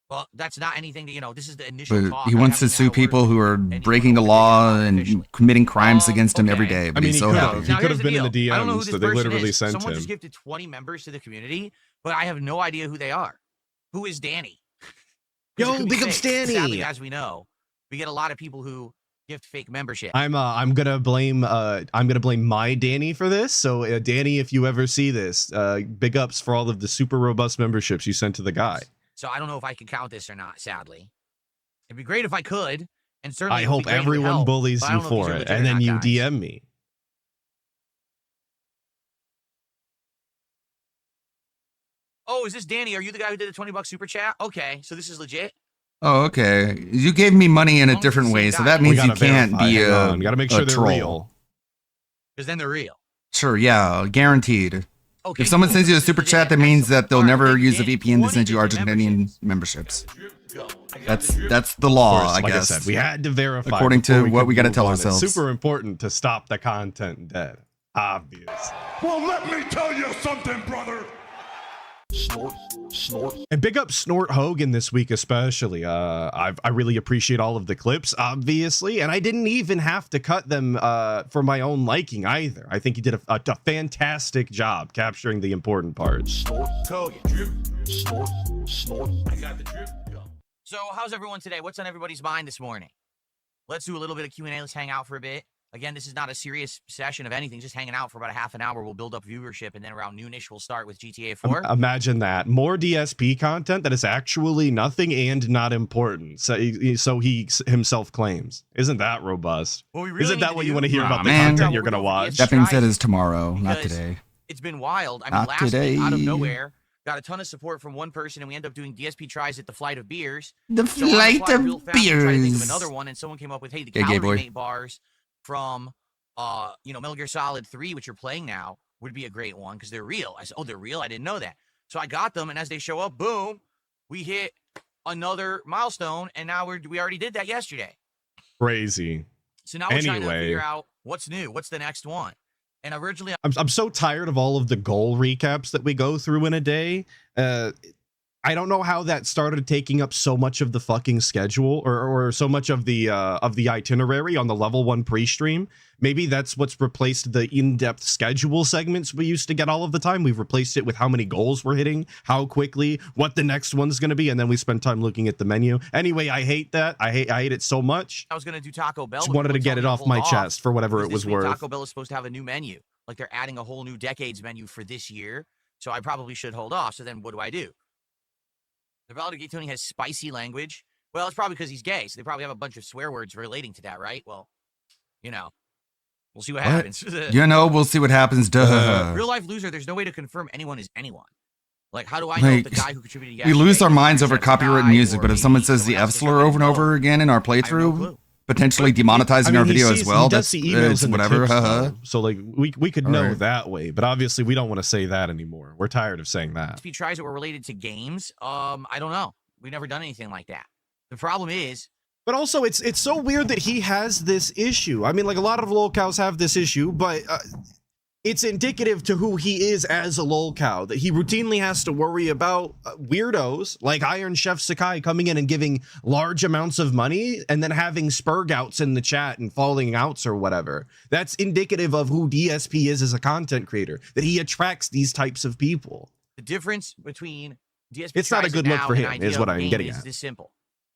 Well, that's not anything that this is the initial But talk. he I wants to haven't sue had a word people who are anyone breaking the over law there and officially. committing crimes against him every Okay. day. I But mean, he's he so could happy. have. He Now, could here's have been in the deal. I don't know who DMs this that they person literally is. sent Someone him. just gifted 20 members to the community, but I have no idea who they are. Who is Danny? 'Cause it Yo, could be big ups, fake. Danny. Sadly, as we know, we get a lot of people who gift fake membership. I'm gonna blame my Danny for this. So Danny, if you ever see this, big ups for all of the super robust memberships you sent to the guy. So I don't know if I can count this or not, sadly. It'd be great if I could, and certainly I it would hope be great if it everyone helped, bullies but I you don't know if these for are it, legit and or then not, you guys. DM me. Oh, is this Danny? Are you the guy who did the $20 super chat? Okay, so this is legit. Oh, okay. You gave me money in a Almost different the way, same so guy. that We means you gotta can't verify. be Hang a on. Gotta make sure they're troll. real. Because then they're real. Sure, yeah, guaranteed. Okay, If someone cool. sends you a This is super legit. chat, that means that they'll Alright, never thank you, use a Dan. VPN to 20 send you digit Argentinian memberships. That's the law, I Like guess. I said, we had to verify According to before what could we gotta move tell on. It's ourselves. super important to stop the content dead. Obvious. Well, let me tell you something, brother. And big up Snort Hogan this week, especially. I really appreciate all of the clips, obviously, and I didn't even have to cut them for my own liking either. I think he did a fantastic job capturing the important parts. So, how's everyone today? What's on everybody's mind this morning? Let's do a little bit of Q&A. Let's hang out for a bit. Again, this is not a serious session of anything. Just hanging out for about a half an hour. We'll build up viewership, and then around noonish, we'll start with GTA 4. Imagine that. More DSP content that is actually nothing and not important. So he himself claims. Isn't that robust? What we really Isn't need that to what you do- want to hear Nah, about the man. content Yeah, you're we're going to gonna watch? get That being Try said, it, is tomorrow, not because today. It's been wild. I mean, Not last week, out of today. nowhere, got a ton of support from one person, and we end up doing DSP tries at the Flight of Beers. The So on the flight fly, real of fast, we tried to think of beers. another one, and someone came up with, hey, the Yeah, gay calorie boy. mate bars from Metal Gear Solid 3, which you're playing now, would be a great one because they're real. I said, oh, they're real? I didn't know that. So I got them, and as they show up, boom, we hit another milestone, and now we already did that yesterday. Crazy. So now we're trying to Anyway. figure out what's new, what's the next one. And originally, I'm so tired of all of the goal recaps that we go through in a day. I don't know how that started taking up so much of the fucking schedule or so much of the itinerary on the level 1 pre-stream. Maybe that's what's replaced the in-depth schedule segments we used to get all of the time. We've replaced it with how many goals we're hitting, how quickly, what the next one's going to be, and then we spend time looking at the menu. Anyway, I hate that. I hate it so much. I was going to do Taco Bell. Just but wanted to people get told it me off hold my chest for whatever because it was this week worth. Taco Bell is supposed to have a new menu. Like they're adding a whole new decades menu for this year. So I probably should hold off. So then what do? The Valid Gay Tony has spicy language. Well, it's probably because he's gay. So they probably have a bunch of swear words relating to that, right? Well, we'll see what What? happens. We'll see what happens. Duh. Real life loser, there's no way to confirm anyone is anyone. Like, how do I know if the Like, guy who contributed We lose yesterday our minds is over copyrighted Jacksepticeye music, or but if someone maybe says the someone F else slur doesn't over and know? over again in our I have no playthrough, clue. potentially demonetizing our video as well, He does that's see emails it's in the whatever. tips, Haha. though. So like we could know Alright. that way, but obviously we don't want to say that anymore. We're tired of saying that. If he tries that were related to games, I don't know. We've never done anything like that. The problem is, But also, it's so weird that he has this issue. I mean, like a lot of lolcows have this issue, but it's indicative to who he is as a lolcow that he routinely has to worry about weirdos like Iron Chef Sakai coming in and giving large amounts of money and then having spurgouts in the chat and falling outs or whatever. That's indicative of who DSP is as a content creator, that he attracts these types of people. the difference between DSP It's not a tries good it look now for and him, idea is what of I'm game getting is at. this simple.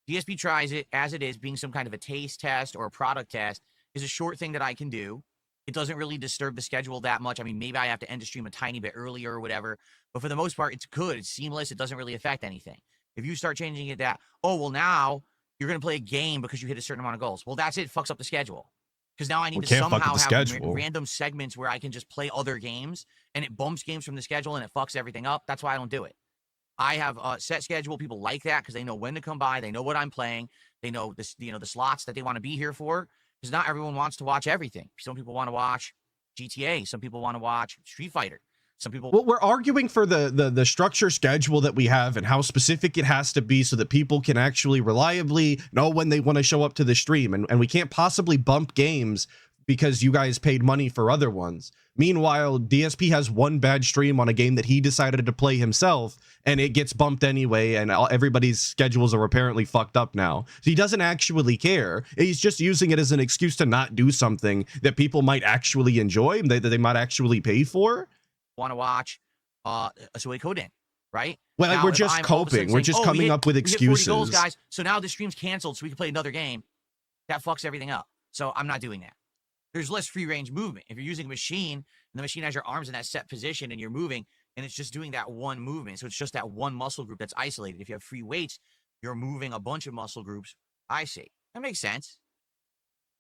DSP tries it as it is, being some kind of a taste test or a product test, is a short thing that I can do. It doesn't really disturb the schedule that much. I mean, maybe I have to end the stream a tiny bit earlier or whatever, but for the most part, it's good. It's seamless. It doesn't really affect anything. If you start changing it that, oh, well, now you're going to play a game because you hit a certain amount of goals. Well, that's it. Fucks up the schedule. Because now I need We to can't fuck up somehow the have schedule. random segments where I can just play other games, and it bumps games from the schedule and it fucks everything up. That's why I don't do it. I have a set schedule. People like that because they know when to come by. They know what I'm playing. They know this, the slots that they want to be here for. Because not everyone wants to watch everything. Some people want to watch GTA. Some people want to watch Street Fighter. Some people. Well, we're arguing for the structure schedule that we have and how specific it has to be so that people can actually reliably know when they want to show up to the stream. And we can't possibly bump games because you guys paid money for other ones. Meanwhile, DSP has one bad stream on a game that he decided to play himself, and it gets bumped anyway, and everybody's schedules are apparently fucked up now. So he doesn't actually care. He's just using it as an excuse to not do something that people might actually enjoy, that they might actually pay for. Want to watch Asui Koden, right? Well, Now, we're if just I'm all of a sudden coping. We're saying, just "Oh, we coming hit- up with we hit 40 goals, excuses. guys. So now the stream's canceled, so we can play another game. That fucks everything up. So I'm not doing that. There's less free range movement. If you're using a machine and the machine has your arms in that set position and you're moving and it's just doing that one movement. So it's just that one muscle group that's isolated. If you have free weights, you're moving a bunch of muscle groups. I see. That makes sense.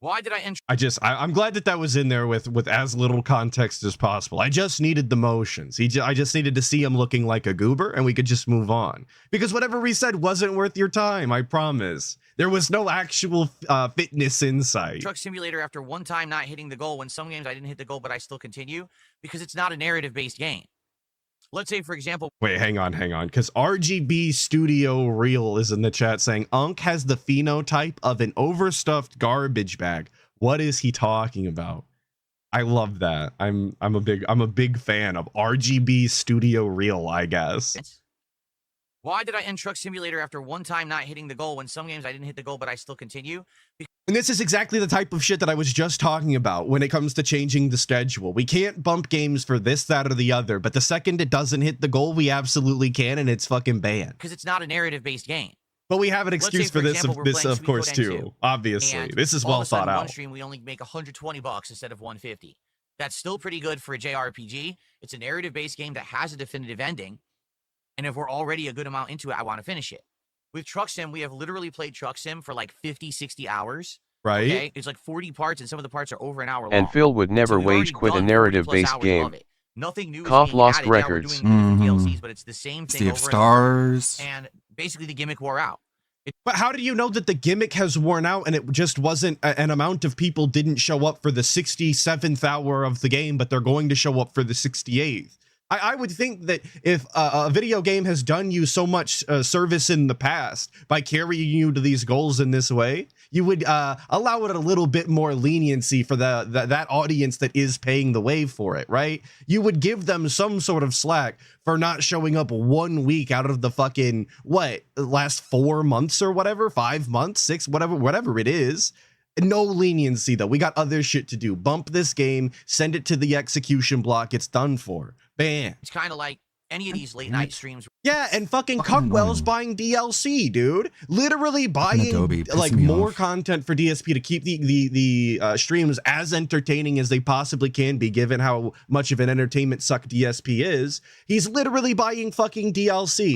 Why did I end? I'm glad that was in there with as little context as possible. I just needed the motions. I just needed to see him looking like a goober, and we could just move on. Because whatever we said wasn't worth your time, I promise. There was no actual fitness insight. Truck Simulator after one time not hitting the goal when some games I didn't hit the goal, but I still continue because it's not a narrative-based game. Let's say, for example... Wait, hang on, because RGB Studio Real is in the chat saying, Unk has the phenotype of an overstuffed garbage bag. What is he talking about? I love that. I'm a big fan of RGB Studio Real, I guess. Why did I end Truck Simulator after one time not hitting the goal when some games I didn't hit the goal, but I still continue? And this is exactly the type of shit that I was just talking about when it comes to changing the schedule. We can't bump games for this, that, or the other, but the second it doesn't hit the goal, we absolutely can, and it's fucking banned. Because it's not a narrative-based game. But we have an excuse for this, of course, too. Obviously, and this is well thought out. One stream, we only make $120 instead of $150. That's still pretty good for a JRPG. It's a narrative-based game that has a definitive ending. And if we're already a good amount into it, I want to finish it. With Truck Sim, we have literally played Truck Sim for like 50, 60 hours. Right. Okay? It's like 40 parts, and some of the parts are over an hour long. And Phil would never wage quit a narrative-based game. Nothing new. Cough lost added. records. Yeah, we're doing DLCs, but it's the same thing Sea of over Stars. and basically the gimmick wore out. But how do you know that the gimmick has worn out and it just wasn't an amount of people didn't show up for the 67th hour of the game, but they're going to show up for the 68th? I would think that if a video game has done you so much service in the past by carrying you to these goals in this way, you would allow it a little bit more leniency for that audience that is paying the way for it, right? You would give them some sort of slack for not showing up 1 week out of the fucking, last 4 months or whatever, 5 months, 6, whatever it is. No leniency, though. We got other shit to do. Bump this game, send it to the execution block. It's done for. Bam. It's kind of like any of these late night streams. Yeah, and fucking Cuckwell's buying DLC, dude. Literally buying Adobe like pissing me more off. content for DSP to keep the streams as entertaining as they possibly can be, given how much of an entertainment suck DSP is. He's literally buying fucking DLC,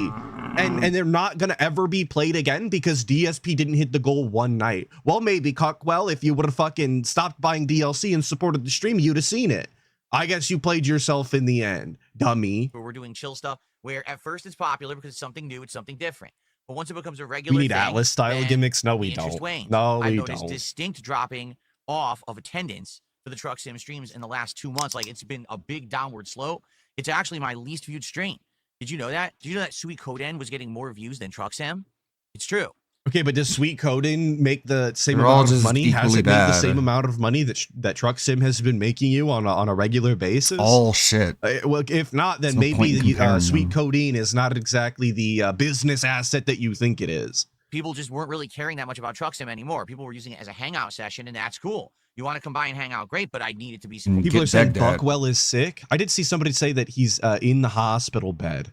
and they're not gonna ever be played again because DSP didn't hit the goal one night. Well, maybe Cuckwell, if you would have fucking stopped buying DLC and supported the stream, you'd have seen it. I guess you played yourself in the end, dummy. Where we're doing chill stuff, where at first it's popular because it's something new, it's something different. But once it becomes a regular We need thing, Atlas style then gimmicks. No, the we interest don't. wanes. No, I've we noticed don't. distinct dropping off of attendance for the Truck Sim streams in the last 2 months. Like, it's been a big downward slope. It's actually my least viewed stream. Did you know that? Did you know that Sweet Coden was getting more views than Truck Sim? It's true. Okay, but does Sweet Coden make the same They're all amount of just money? Has equally it made the bad. same amount of money that Truck Sim has been making you on a regular basis? All shit. Well, if not, then There's no point in maybe comparing Sweet them. Codeine is not exactly the business asset that you think it is. People just weren't really caring that much about Truck Sim anymore. People were using it as a hangout session, and that's cool. You want to combine hangout, great, but I need it to be some. People Get are saying Baghdad. Buckwell is sick. I did see somebody say that he's in the hospital bed.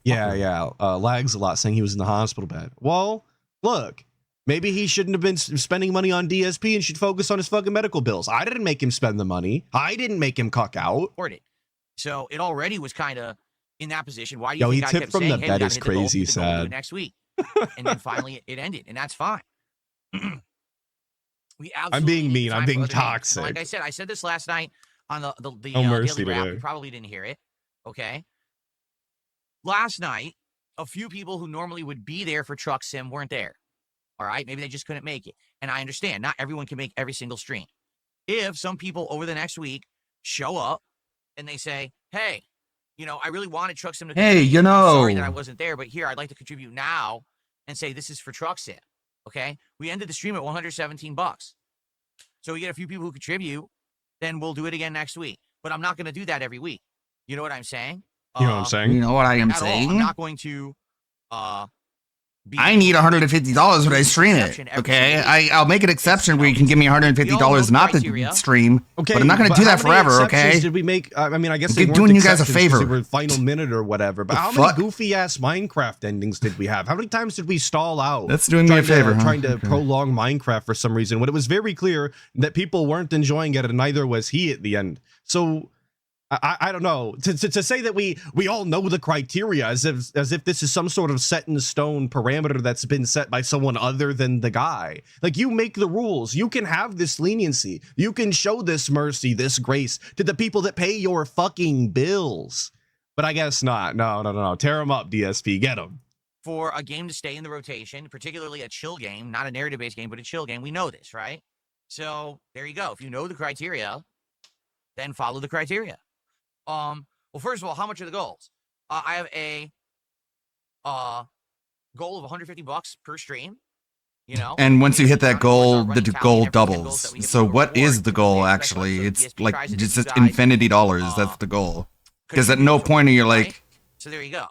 Yeah. Lags a lot saying he was in the hospital bed. Well, look. Maybe he shouldn't have been spending money on DSP and should focus on his fucking medical bills. I didn't make him spend the money. I didn't make him cuck out. Support it. So it already was kind of in that position. Why do you Yo, think he I tipped kept from saying, the hey, we bed gotta is hit the goal, crazy hit the goal, we'll do it sad. next week? And then finally it ended, and that's fine. We absolutely I'm being need mean. time I'm for being other games. toxic. Like I said this last night on the Oh, mercy Daily Wrap. today. You probably didn't hear it. Okay. Last night, a few people who normally would be there for Truck Sim weren't there. All right, maybe they just couldn't make it. And I understand, not everyone can make every single stream. If some people over the next week show up and they say, hey, I really wanted Truck Sim to Hey, contribute. I'm sorry that know. I wasn't there, but here, I'd like to contribute now and say this is for Truck Sim, okay? We ended the stream at $117. So we get a few people who contribute, then we'll do it again next week. But I'm not going to do that every week. You know what I'm saying? You know what I'm saying? You know what I am At all. I'm saying? not going to be I need $150 when I stream it. Exception every Okay, single week. I'll make an exception where you can give me $150 not criteria. to stream. Okay, But I'm not going to but do how that many forever. exceptions Okay. Did we make? I mean, I guess I'm they weren't doing you guys a exceptions 'cause favor. They were final minute or whatever. But The how fuck? many goofy ass Minecraft endings did we have? How many times did we stall out? That's doing me a favor. Huh? Trying to Okay. prolong Minecraft for some reason when it was very clear that people weren't enjoying it, and neither was he at the end. So I don't know, to say that we all know the criteria as if this is some sort of set in stone parameter that's been set by someone other than the guy. Like, you make the rules. You can have this leniency. You can show this mercy, this grace to the people that pay your fucking bills. But I guess not. No. Tear them up, DSP. Get them. For a game to stay in the rotation, particularly a chill game, not a narrative-based game, but a chill game, we know this, right? So there you go. If you know the criteria, then follow the criteria. Well, first of all, how much are the goals? I have a goal of $150 per stream. You know, And once you hit that goal, the running tally goal every 10 goals doubles. that we hit So for what reward. is the goal Okay, so actually? that's It's DSP like prizes just that you guys, infinity dollars. That's the goal. Because at no point are you right? like, So there you go.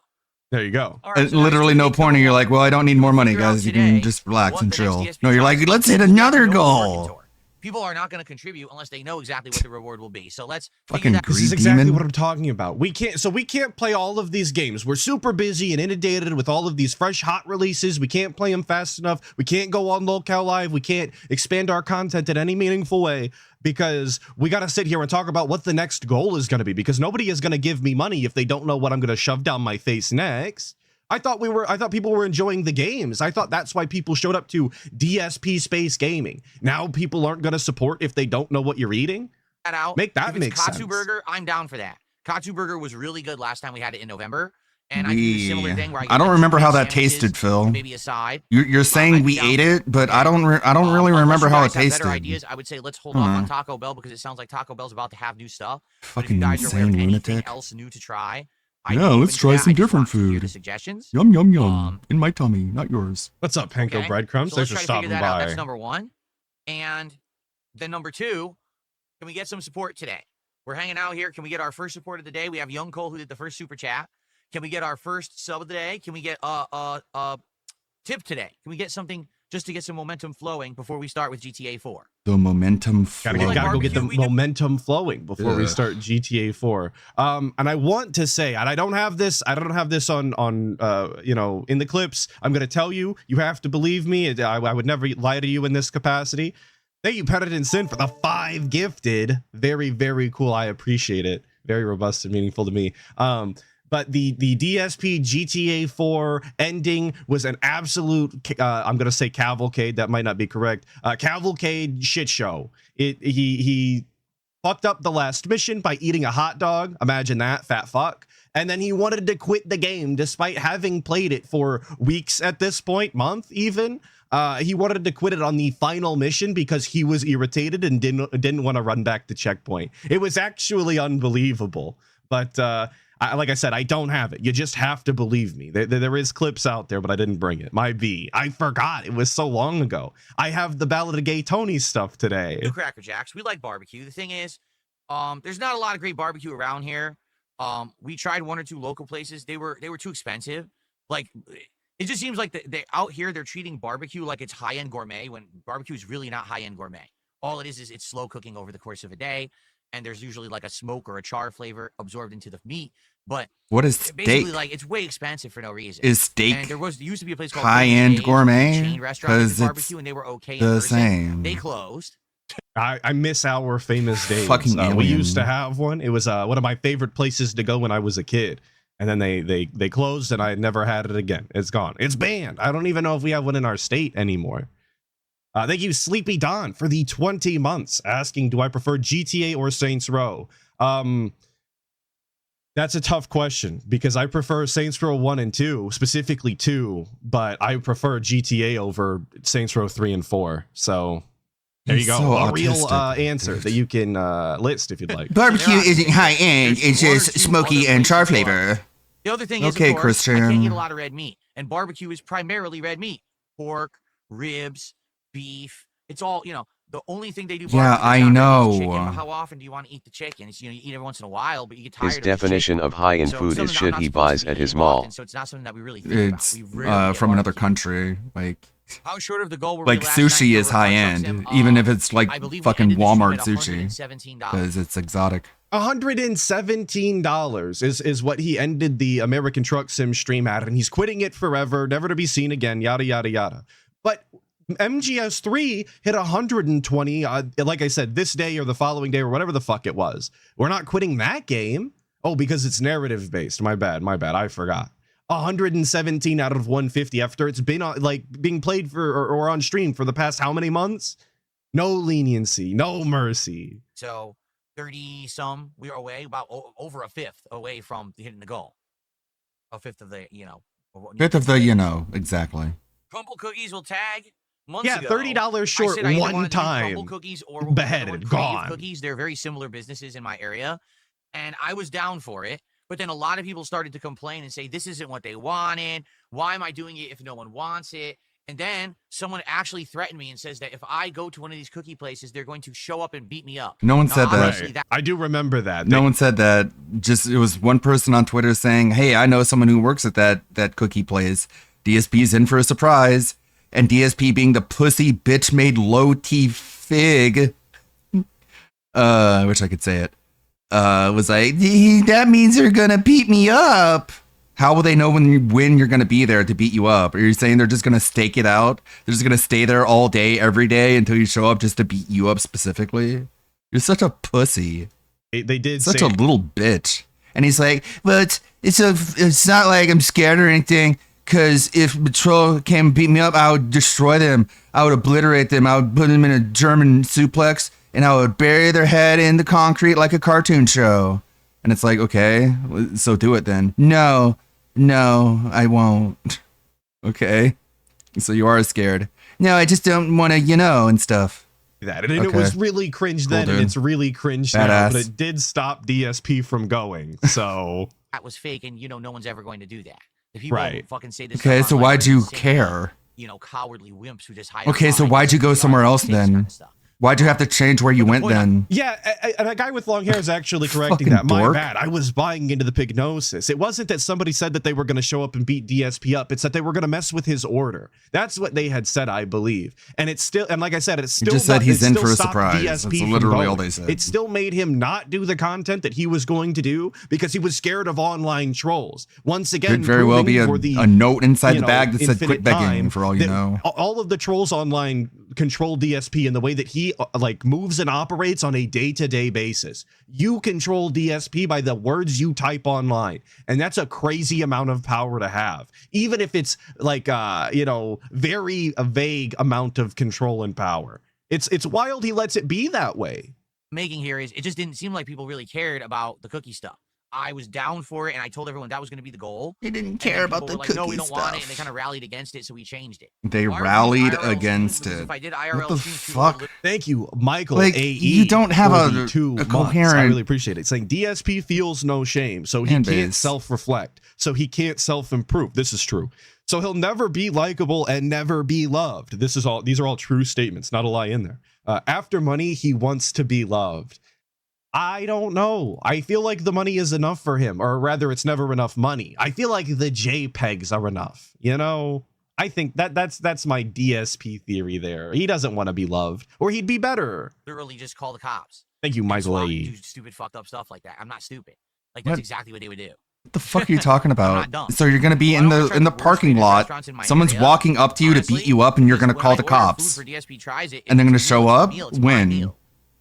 There you go. All right, so now literally let's no take point are you number like, one. well, I don't need more money, Figure out guys. You today can just relax what and the next chill. DSP No, you're like, prize let's is. hit You have another no margin goal. to it. People are not going to contribute unless they know exactly what the reward will be. So let's figure Fucking that This Greed is exactly demon. what I'm talking about. We can't play all of these games. We're super busy and inundated with all of these fresh hot releases. We can't play them fast enough. We can't go on Locale Live. We can't expand our content in any meaningful way because we got to sit here and talk about what the next goal is going to be, because nobody is going to give me money if they don't know what I'm going to shove down my face next. I thought people were enjoying the games. I thought that's why people showed up to DSP Space Gaming. Now people aren't going to support if they don't know what you're eating. that out. Make that If it's make Katsu sense. Burger, I'm down for that. Katsu Burger was really good last time we had it in November. And I do a similar thing where I don't get remember two how big that sandwiches, tasted, Phil. Maybe a side. You're saying we ate it, but I don't really Unless remember you how guys it have tasted. better ideas, I would say let's hold off on Taco Bell because it sounds like Taco Bell's about to have new stuff. But if you Fucking guys are aware of insane anything lunatic. else new to try, Yeah, I'd be let's open to try that. some I just different want to hear food. the suggestions. Yum yum yum. Um, In my tummy, not yours. What's up, Panko Okay, Breadcrumbs? So Thanks let's for try to figure stopping that out. by. That's number one. And then number two, can we get some support today? We're hanging out here. Can we get our first support of the day? We have Young Cole who did the first super chat. Can we get our first sub of the day? Can we get a tip today? Can we get something just to get some momentum flowing before we start with GTA 4? The momentum Gotta flow. Like go get the barbecue, we do- momentum flowing before we Ugh. start GTA 4. And I want to say, and I don't have this on in the clips. I'm gonna tell you, you have to believe me. I would never lie to you in this capacity. Thank you, Penitent Sin, for the 5 gifted. Very, very cool. I appreciate it. Very robust and meaningful to me. But the DSP GTA 4 ending was an absolute, I'm going to say cavalcade. That might not be correct. Cavalcade shit show. He fucked up the last mission by eating a hot dog. Imagine that, fat fuck. And then he wanted to quit the game despite having played it for weeks at this point, month even. He wanted to quit it on the final mission because he was irritated and didn't want to run back to checkpoint. It was actually unbelievable. But like I said, I don't have it. You just have to believe me. There is clips out there, but I didn't bring it. My B. I forgot. It was so long ago. I have the Ballad of Gay Tony stuff today. Do Cracker Jacks. We like barbecue. The thing is, there's not a lot of great barbecue around here. We tried 1 or 2 local places. They were too expensive. Like, it just seems like they out here they're treating barbecue like it's high-end gourmet when barbecue is really not high-end gourmet. All it is it's slow cooking over the course of a day, and there's usually like a smoke or a char flavor absorbed into the meat. But What is basically, steak? like, it's way expensive for no reason. Is steak And there used to be a place called high-end Dave's, gourmet? a chain restaurant that 'Cause did it's barbecue, and they were okay. in the person. same. They closed. I miss our famous days. Fucking we used to alien. have one. It was one of my favorite places to go when I was a kid. And then they closed, and I never had it again. It's gone. It's banned. I don't even know if we have one in our state anymore. Thank you, Sleepy Don, for the 20 months, asking, do I prefer GTA or Saints Row? That's a tough question, because I prefer Saints Row 1 and 2, specifically 2, but I prefer GTA over Saints Row 3 and 4. So there you He's go. so A real autistic, answer dude. that you can list if you'd like. Barbecue There are- isn't high end. there's It's one or just two smoky other and char places where- flavor. The other thing is, Okay, of course, I can't Christian. eat a lot of red meat, and barbecue is primarily red meat: pork, ribs, beef. It's all, the only thing they do. Yeah, barbecue is I not red meat, know. chicken, but how often do you want to eat the chicken? It's, you eat every once in a while, but you get tired. His of the definition chicken. of high-end So food something is that I'm shit not he supposed to buys be at his eating mall. often, so it's not something that we really think It's about. We rarely get from another barbecue. country. Like How short of the goal were we like last night sushi for is high Hard Truck end, Sim? even if it's like I believe we fucking ended the stream Walmart at sushi, $117. because it's exotic. $117 is what he ended the American Truck Sim stream at, and he's quitting it forever, never to be seen again, yada, yada, yada. But MGS3 hit 120, like I said, this day or the following day or whatever the fuck it was. We're not quitting that game. Oh, because it's narrative based. My bad. I forgot. 117 out of 150 after it's been like being played for or on stream for the past how many months? No leniency, no mercy. So 30 some, we are away, about over a fifth away from hitting the goal. A fifth of the, exactly. Crumble Cookies will tag. Months Yeah, ago, $30 short I said I either one wanted to do time. Crumble Cookies or Beheaded, gone. Cookies. They're very similar businesses in my area, and I was down for it. But then a lot of people started to complain and say this isn't what they wanted. Why am I doing it if no one wants it? And then someone actually threatened me and says that if I go to one of these cookie places, they're going to show up and beat me up. No one said that. obviously I do remember that. No one said that. Just it was one person on Twitter saying, "Hey, I know someone who works at that cookie place. DSP's in for a surprise." And DSP being the pussy bitch made low T fig, wish I could say it, was like, that means they're gonna beat me up. How will they know when you're gonna be there to beat you up? Are you saying they're just gonna stake it out? They're just gonna stay there all day, every day until you show up just to beat you up specifically? You're such a pussy. They did Such say a little bitch. And he's like, but it's not like I'm scared or anything. Because if Patrol came and beat me up, I would destroy them. I would obliterate them. I would put them in a German suplex, and I would bury their head in the concrete like a cartoon show. And it's like, okay, so do it then. No, I won't. Okay. So you are scared. No, I just don't want to, and stuff. that. And it was really cringe then, and it's really cringe now, but it did stop DSP from going. So that was fake, and no one's ever going to do that. The people who fucking say this. Okay, so why'd you care? Cowardly wimps who just hide. Okay, so why'd you go somewhere else then? Why'd you have to change where you went then? Yeah, and a guy with long hair is actually correcting that. My bad. I was buying into the Pignosis. It wasn't that somebody said that they were going to show up and beat DSP up. It's that they were going to mess with his order. That's what they had said, I believe. And it's still, and like I said, it's still. You just said he's in for a surprise. That's literally all they said. It still made him not do the content that he was going to do because he was scared of online trolls. Once again, could very well be a note inside the bag that said "quit begging" for all you know. All of the trolls online control DSP in the way that he moves and operates on a day-to-day basis. You control DSP by the words you type online, and that's a crazy amount of power to have, even if it's very vague amount of control and power. It's wild he lets it be that way. Making here is it just didn't seem like people really cared about the cookie stuff. I was down for it, and I told everyone that was going to be the goal. They didn't care about the cookie stuff. No, we don't want it, and they kind of rallied against it, so we changed it. They rallied against it. If I did IRL what the fuck? Thank you, Michael. AE. You don't have a coherent. I really appreciate it. Saying DSP feels no shame, so he can't self-reflect, so he can't self-improve. This is true. So he'll never be likable and never be loved. These are all true statements, not a lie in there. After money, he wants to be loved. I don't know. I feel like the money is enough for him, or rather it's never enough money. I feel like the JPEGs are enough. I think that's my DSP theory there. He doesn't want to be loved, or he'd be better. Literally just call the cops. Thank you, Michael A. Do stupid fucked up stuff like that. I'm not stupid. That's exactly what they would do. What the fuck are you talking about? So you're gonna be in the parking lot. Someone's walking up to you to beat you up, and you're gonna call the cops. And they're gonna show up when?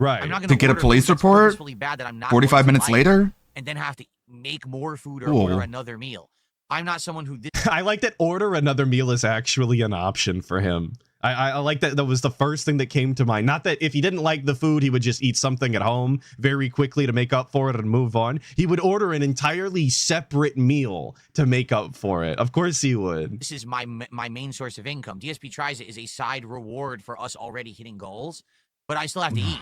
Right. I'm not to get a police report 45 minutes later and then have to make more food or order another meal. I'm not someone who I like that order another meal is actually an option for him. I like that. That was the first thing that came to mind. Not that if he didn't like the food, he would just eat something at home very quickly to make up for it and move on. He would order an entirely separate meal to make up for it. Of course he would. This is my main source of income. DSP Tries It is a side reward for us already hitting goals, but I still have to eat.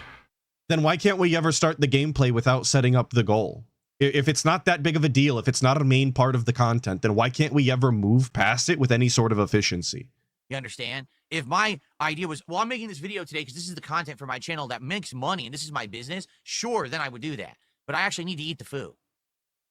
Then why can't we ever start the gameplay without setting up the goal? If it's not that big of a deal, if it's not a main part of the content, then why can't we ever move past it with any sort of efficiency? You understand? If my idea was, well, I'm making this video today because this is the content for my channel that makes money and this is my business, sure, then I would do that. But I actually need to eat the food.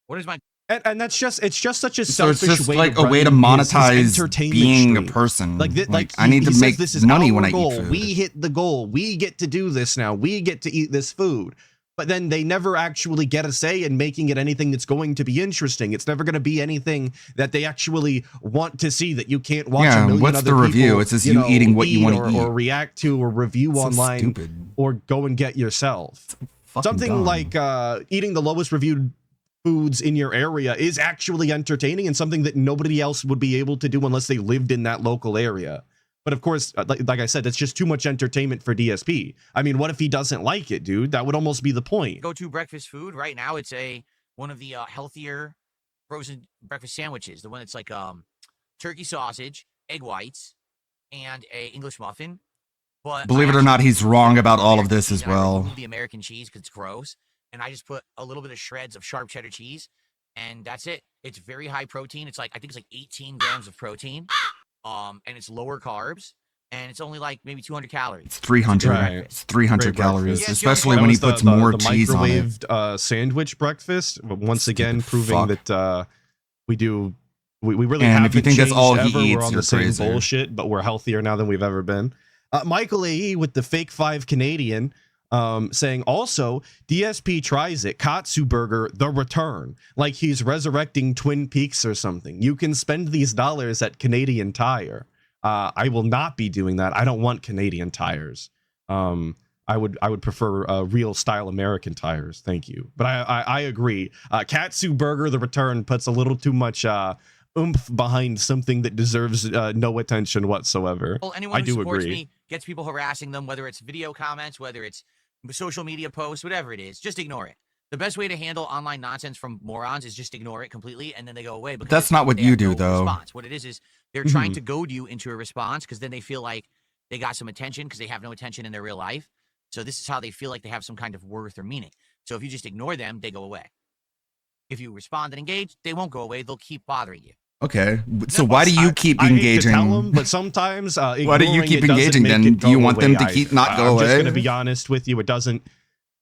What is my... And it's just such a selfish way. So it's just like a way to monetize being a person. I need to make money when I eat food. We hit the goal. We get to do this now. We get to eat this food. but then they never actually get a say in making it anything that's going to be interesting. It's never going to be anything that they actually want to see, that you can't watch a million what's other the people, review? It's just you eating what you want to eat. Or react to or review So online stupid. or go and get yourself. Fucking Something dumb. like eating the lowest reviewed foods in your area is actually entertaining and something that nobody else would be able to do unless they lived in that local area. But of course, like I said, that's just too much entertainment for DSP. I mean, what if he doesn't like it, dude? That would almost be the point. Go-to breakfast food right now, it's one of the healthier frozen breakfast sandwiches. The one that's like turkey sausage, egg whites, and a English muffin. But Believe it or not, he's wrong about all of this as well. remove the American cheese because it's gross, and I just put a little bit of shreds of sharp cheddar cheese, and that's it. It's very high protein. It's like, I think it's like 18 grams of protein. And it's lower carbs, and it's only like maybe 200 calories. It's 300. Right. It's 300 Great calories, breakfast. especially That when he was puts the more cheese on it. microwaved sandwich breakfast. Once Stupid again, proving fuck. that we really And haven't if you think that's changed all he ever. eats, We're on you're the same crazy. bullshit, but we're healthier now than we've ever been. Michael AE with the fake 5 Canadian saying also DSP tries it, Katsu Burger the return, like he's resurrecting Twin Peaks or something. You can spend these dollars at Canadian Tire. I will not be doing that. I don't want Canadian tires. I would prefer real style American tires. Thank you. But I agree. Katsu Burger the return puts a little too much oomph behind something that deserves no attention whatsoever. Well, anyone I who do supports agree. me gets people harassing them, whether it's video comments, whether it's social media posts, whatever it is, just ignore it. The best way to handle online nonsense from morons is just ignore it completely, and then they go away. Because That's not what they you have do, no though. Response. What it is they're trying to goad you into a response because then they feel like they got some attention because they have no attention in their real life. So this is how they feel like they have some kind of worth or meaning. So if you just ignore them, they go away. If you respond and engage, they won't go away. They'll keep bothering you. Okay, so why do you keep I hate to engaging? tell them, but sometimes Why do you ignoring keep it doesn't engaging make then? it Do you go want them away to keep not go I'm just away? going to be honest with you. It doesn't.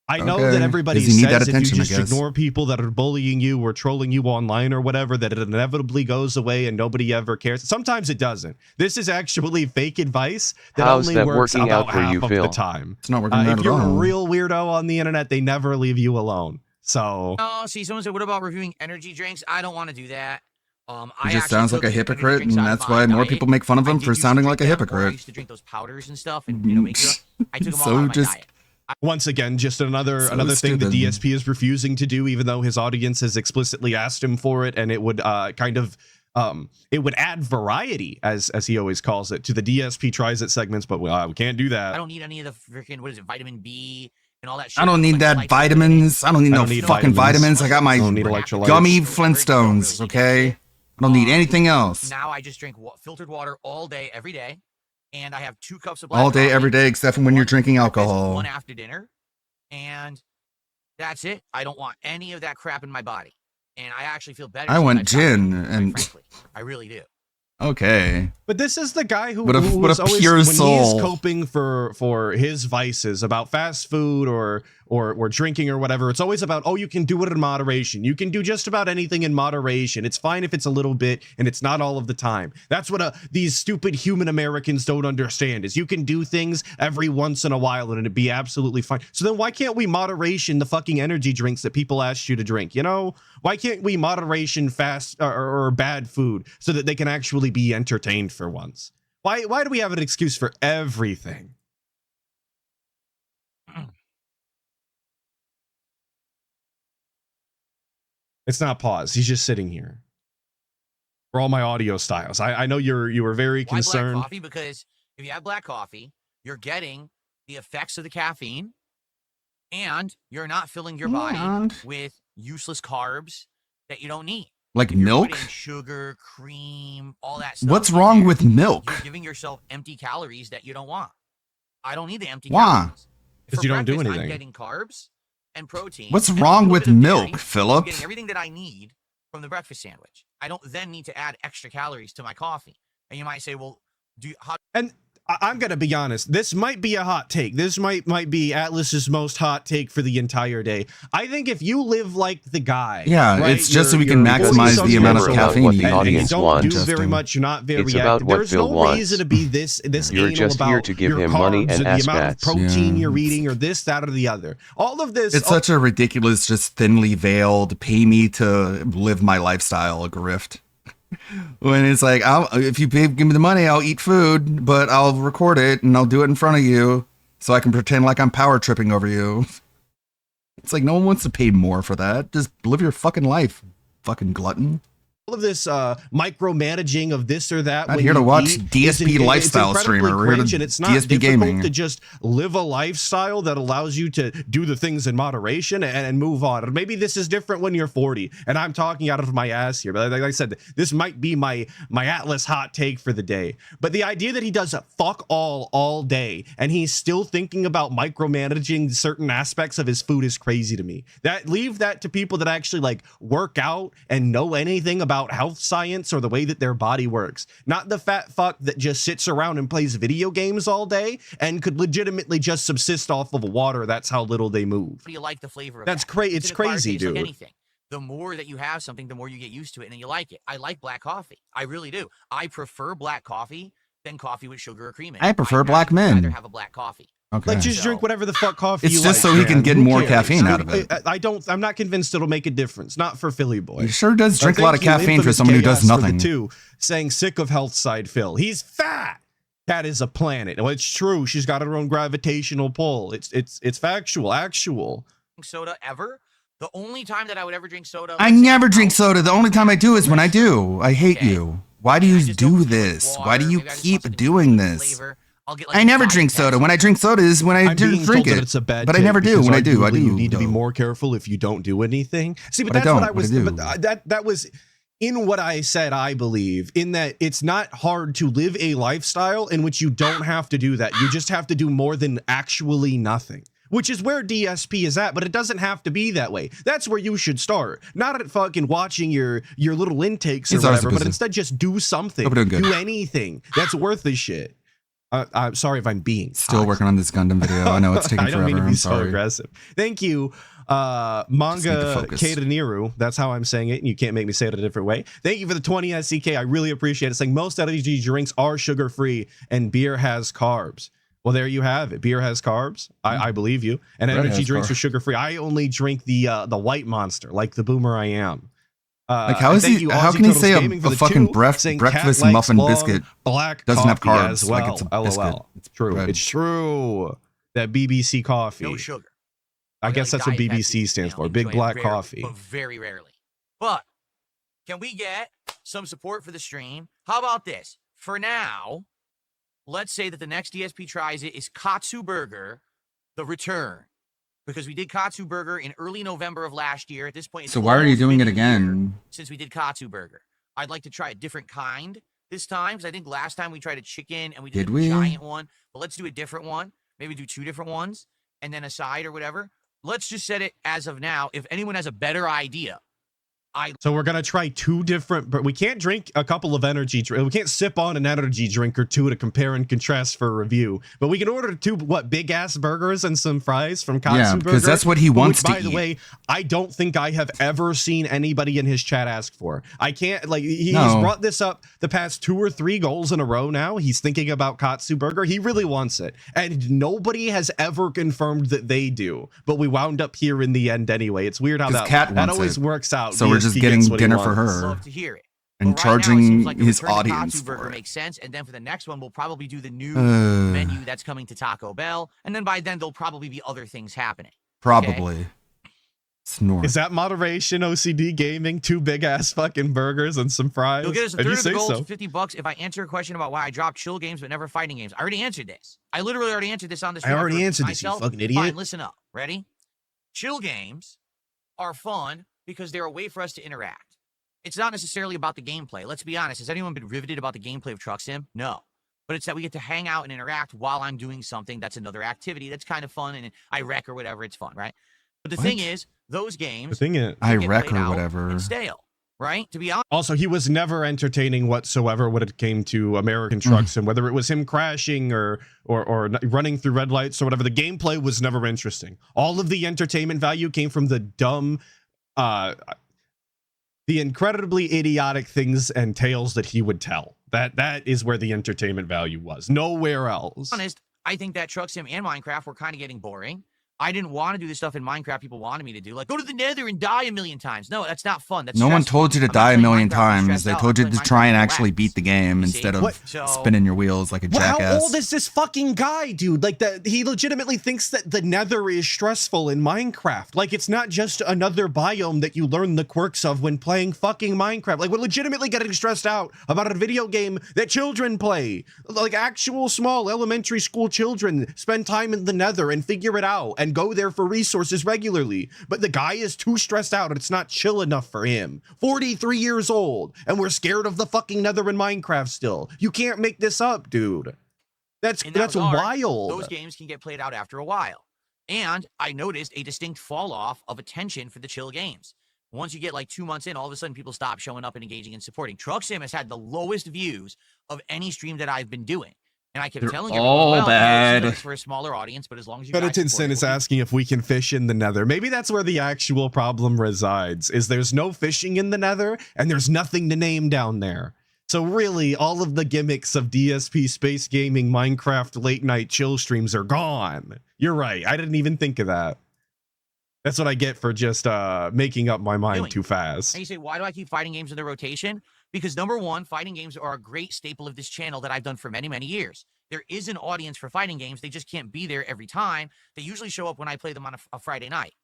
I know Okay, that everybody 'cause you need that says if attention, you I just guess. ignore people that are bullying you or trolling you online or whatever, that it inevitably goes away and nobody ever cares. Sometimes it doesn't. This is actually fake advice that How's only that works working about out for half you, of Phil? the time. It's not working out If at you're a all. real weirdo on the internet, they never leave you alone. So Oh, see, someone said, what about reviewing energy drinks? I don't want to do that. I He just actually sounds like took a energy hypocrite, drinks and out of that's my why more diet. people make fun of I him did for used to sounding like drink a them, or I hypocrite. used to drink those powders and stuff, and make sure I took them all So out of my just- diet. once again, just another So thing the stupid. DSP is refusing to do, even though his audience has explicitly asked him for it, and it would it would add variety, as he always calls it, to the DSP tries it segments, but we can't do I that. don't need any of the freaking, what is it, vitamin B and all that shit. I don't need Like, that life- vitamins. I don't need I no don't need fucking vitamins. vitamins. I got my I don't need electrolytes. gummy Whatever, you don't Flintstones. really need that Okay, shit. I don't need anything else. Now I just drink filtered water all day, every day, and I have 2 cups of black All day, coffee, every day, except for when you're one drinking breakfast, alcohol. one after dinner, and that's it. I don't want any of that crap in my body, and I actually feel better. I since want I've stopped gin, drinking, quite and frankly, I really do. okay. But this is the guy who, What a- who what a was always, pure when soul. he's coping for his vices about fast food or drinking or whatever, it's always about, oh, you can do it in moderation. You can do just about anything in moderation. It's fine if it's a little bit and it's not all of the time. That's what these stupid human Americans don't understand, is you can do things every once in a while and it'd be absolutely fine. So then why can't we moderation the fucking energy drinks that people asked you to drink? You know, why can't we moderation fast or bad food so that they can actually be entertained for once? Why do we have an excuse for everything? It's not pause. He's just sitting here. For all my audio styles. I know you were very Why concerned. black coffee? Because if you have black coffee, you're getting the effects of the caffeine, and you're not filling your body And- with useless carbs that you don't need. Like If you're milk? putting sugar, cream, all that stuff. What's in wrong there, with milk? You're giving yourself empty calories that you don't want. I don't need the empty Why? calories. 'Cause For you don't do breakfast, anything. I'm getting carbs and protein. What's and a wrong little with bit of milk, dairy. Philip? I'm getting everything that I need from the breakfast sandwich. I don't then need to add extra calories to my coffee. And you might say, well, how And I'm gonna be honest. This might be a hot take. This might be Atlas's most hot take for the entire day. I think if you live like the guy, Yeah, right, it's just so we you're can maximize 40-some the amount of years old, about caffeine what you the can and you audience don't wants. do very much. You're not very It's about active. what There's Phil no wants. reason to be this You're anal just about here to give your him carbs money and or the amount of ass-bats. protein Yeah. you're eating or this, that, or the other. All of this. It's such a ridiculous, just thinly veiled, pay me to live my lifestyle grift. When it's like, if you give me the money, I'll eat food, but I'll record it and I'll do it in front of you so I can pretend like I'm power tripping over you. It's like, no one wants to pay more for that. Just live your fucking life, fucking glutton. all of this micromanaging of this or that. Not when here to you watch eat DSP is lifestyle it's incredibly streamer. We're here cringe, to and it's not DSP difficult gaming. to just live a lifestyle that allows you to do the things in moderation and move on. And maybe this is different when you're 40, and I'm talking out of my ass here. But like I said, this might be my Atlas hot take for the day. But the idea that he does fuck all day and he's still thinking about micromanaging certain aspects of his food is crazy to me. Leave that to people that actually like work out and know anything about health science or the way that their body works, not the fat fuck that just sits around and plays video games all day and could legitimately just subsist off of water. That's how little they move. Do you like the flavor of That's that? crazy. It's It's an acquired crazy, taste, like dude. anything. The more that you have something, the more you get used to it, and then you like it. I like black coffee. I really do. I prefer black coffee than coffee with sugar or cream in it. I prefer I'd black rather men. have a black coffee. Okay. Like, just drink So- whatever the fuck coffee It's you just like, so he can man. get Who more cares? caffeine out of it. I'm not convinced it'll make a difference. Not for Philly boy. He sure does drink a lot of Thank you, caffeine for Infamous someone who does Chaos, for nothing. The two saying sick of health side Phil. He's fat. Cat is a planet. Well, it's true. She's got her own gravitational pull. It's factual, actual. Soda ever. The only time that I would ever drink soda. I let's say never I'm drink out, soda. The only time I do is when I do. I hate Okay. you. Why do I you just don't do feel like this? water, Why do you maybe I just want keep something doing with this? flavor. I'll get, like, I a never Diet drink Pepsi. soda. When I drink soda is when I I'm do being drink told that it. it's a bad But I take never do. because When I do, I arguably do. You need to be though. more careful if you don't do anything. See, but But I that's what don't, I was. but I do. But that was in what I said. I believe in that it's not hard to live a lifestyle in which you don't have to do that. You just have to do more than actually nothing. Which is where DSP is at, but it doesn't have to be that way. That's where you should start. Not at fucking watching your little intakes or He's always whatever, busy. but instead just do something. Hope we're doing good. Do anything that's worth the shit. I'm sorry if I'm being Still toxic. working on this Gundam video. I know it's taking I don't mean forever. to be I'm so sorry. aggressive. Thank you, need to Manga focus. Kadaniru. That's how I'm saying it, and you can't make me say it a different way. Thank you for the 20 SCK. I really appreciate it. Saying most energy drinks are sugar free and beer has carbs. Well, there you have it. Beer has carbs. I believe you. And Bread energy has drinks carbs. are sugar free. I only drink the white monster, like the boomer I am. Like, how and is thank he- you, how Aussie can he Turtles say a Gaming, for the fucking two, breakfast saying cat breakfast likes muffin long biscuit black doesn't have coffee carbs, as like well. it's a LOL. biscuit. It's true. bread. It's true. That BBC coffee. No sugar. I guess that's what Diet BBC Pepsi, stands you for. know, Big enjoy it black rarely, coffee. But very rarely. But can we get some support for the stream? How about this? For now, let's say that the next DSP tries it is Katsu Burger, the return. Because we did Katsu Burger in early November of last year. At this point, it's So why are you almost doing been it a year again? since we did Katsu Burger. I'd like to try a different kind this time, because I think last time we tried a chicken and we did Did a we? giant one. But let's do a different one. Maybe do 2 different ones and then a side or whatever. Let's just set it as of now. If anyone has a better idea, So we're gonna try 2 different, but we can't drink a couple of energy we can't sip on an energy drink or 2 to compare and contrast for a review. But we can order 2 big ass burgers and some fries from Katsu Yeah, Burger. because that's what he wants which, to by the eat. way, I don't think I have ever seen anybody in his chat ask for. I can't he's No. brought this up the past 2 or 3 goals in a row now. He's thinking about Katsu Burger. He really wants it. And nobody has ever confirmed that they do. But we wound up here in the end anyway. It's weird how 'Cause Kat that wants always it. works out. So we're just DSP getting gets what he dinner for wants. her. love to hear it. And But right now, it charging seems like the his return to audience Katsu Burger for it. makes sense, and then for the next one, we'll probably do the new Uh. menu that's coming to Taco Bell, and then by then there'll probably be other things happening. Probably. Snore. Is that moderation, OCD gaming? 2 big ass fucking burgers and some fries? You'll get us a If third you of the say goals so. for $50 if I answer a question about why I dropped chill games but never fighting games. I already answered this. I literally already answered this on the I stream. already for answered this, you myself. fucking idiot. Fine, listen up. Ready? Chill games are fun because they're a way for us to interact. It's not necessarily about the gameplay. Let's be honest. Has anyone been riveted about the gameplay of Truck Sim? No. But it's that we get to hang out and interact while I'm doing something that's another activity that's kind of fun, and I wreck or whatever, it's fun, right? But the thing What? is, those games The thing is, I get wreck played or out whatever. and stale, right? To be honest. Also, he was never entertaining whatsoever when it came to American Trucks, and whether it was him crashing or running through red lights or whatever, the gameplay was never interesting. All of the entertainment value came from the dumb, the incredibly idiotic things and tales that he would tell. That is where the entertainment value was. Nowhere else. Honest, I think that Truck Sim and Minecraft were kind of getting boring. I didn't want to do the stuff in Minecraft people wanted me to do, like go to the Nether and die a million times. No, that's not fun. That's No one stressful. told you to I'm not die a playing million Minecraft to be times. stressed They out. told I'm you to playing try and Minecraft to actually relax. beat the game You see? instead of What? So- spinning your wheels like a How jackass. old is this fucking guy, dude? Like, he legitimately thinks that the Nether is stressful in Minecraft. Like, it's not just another biome that you learn the quirks of when playing fucking Minecraft. Like, we're legitimately getting stressed out about a video game that children play. Like, actual small elementary school children spend time in the Nether and figure it out and go there for resources regularly. But the guy is too stressed out and it's not chill enough for him. 43 years old, and we're scared of the fucking Nether in Minecraft still. You can't make this up, dude. That's In that regard, wild. Those games can get played out after a while. And I noticed a distinct fall off of attention for the chill games. Once you get like 2 months in, all of a sudden people stop showing up and engaging and supporting. Truck Sim has had the lowest views of any stream that I've been doing. And I kept They're telling all everyone, well, bad. it's for a smaller audience, but as long as you guys Penitent support Sin it, is we'll keep asking if we can fish in the Nether. Maybe that's where the actual problem resides, is there's no fishing in the Nether, and there's nothing to name down there. So really, all of the gimmicks of DSP, Space Gaming, Minecraft, late night chill streams are gone. You're right. I didn't even think of that. That's what I get for just making up my mind too fast. And you say, why do I keep fighting games in the rotation? Because number one, fighting games are a great staple of this channel that I've done for many, many years. There is an audience for fighting games. They just can't be there every time. They usually show up when I play them on a Friday night.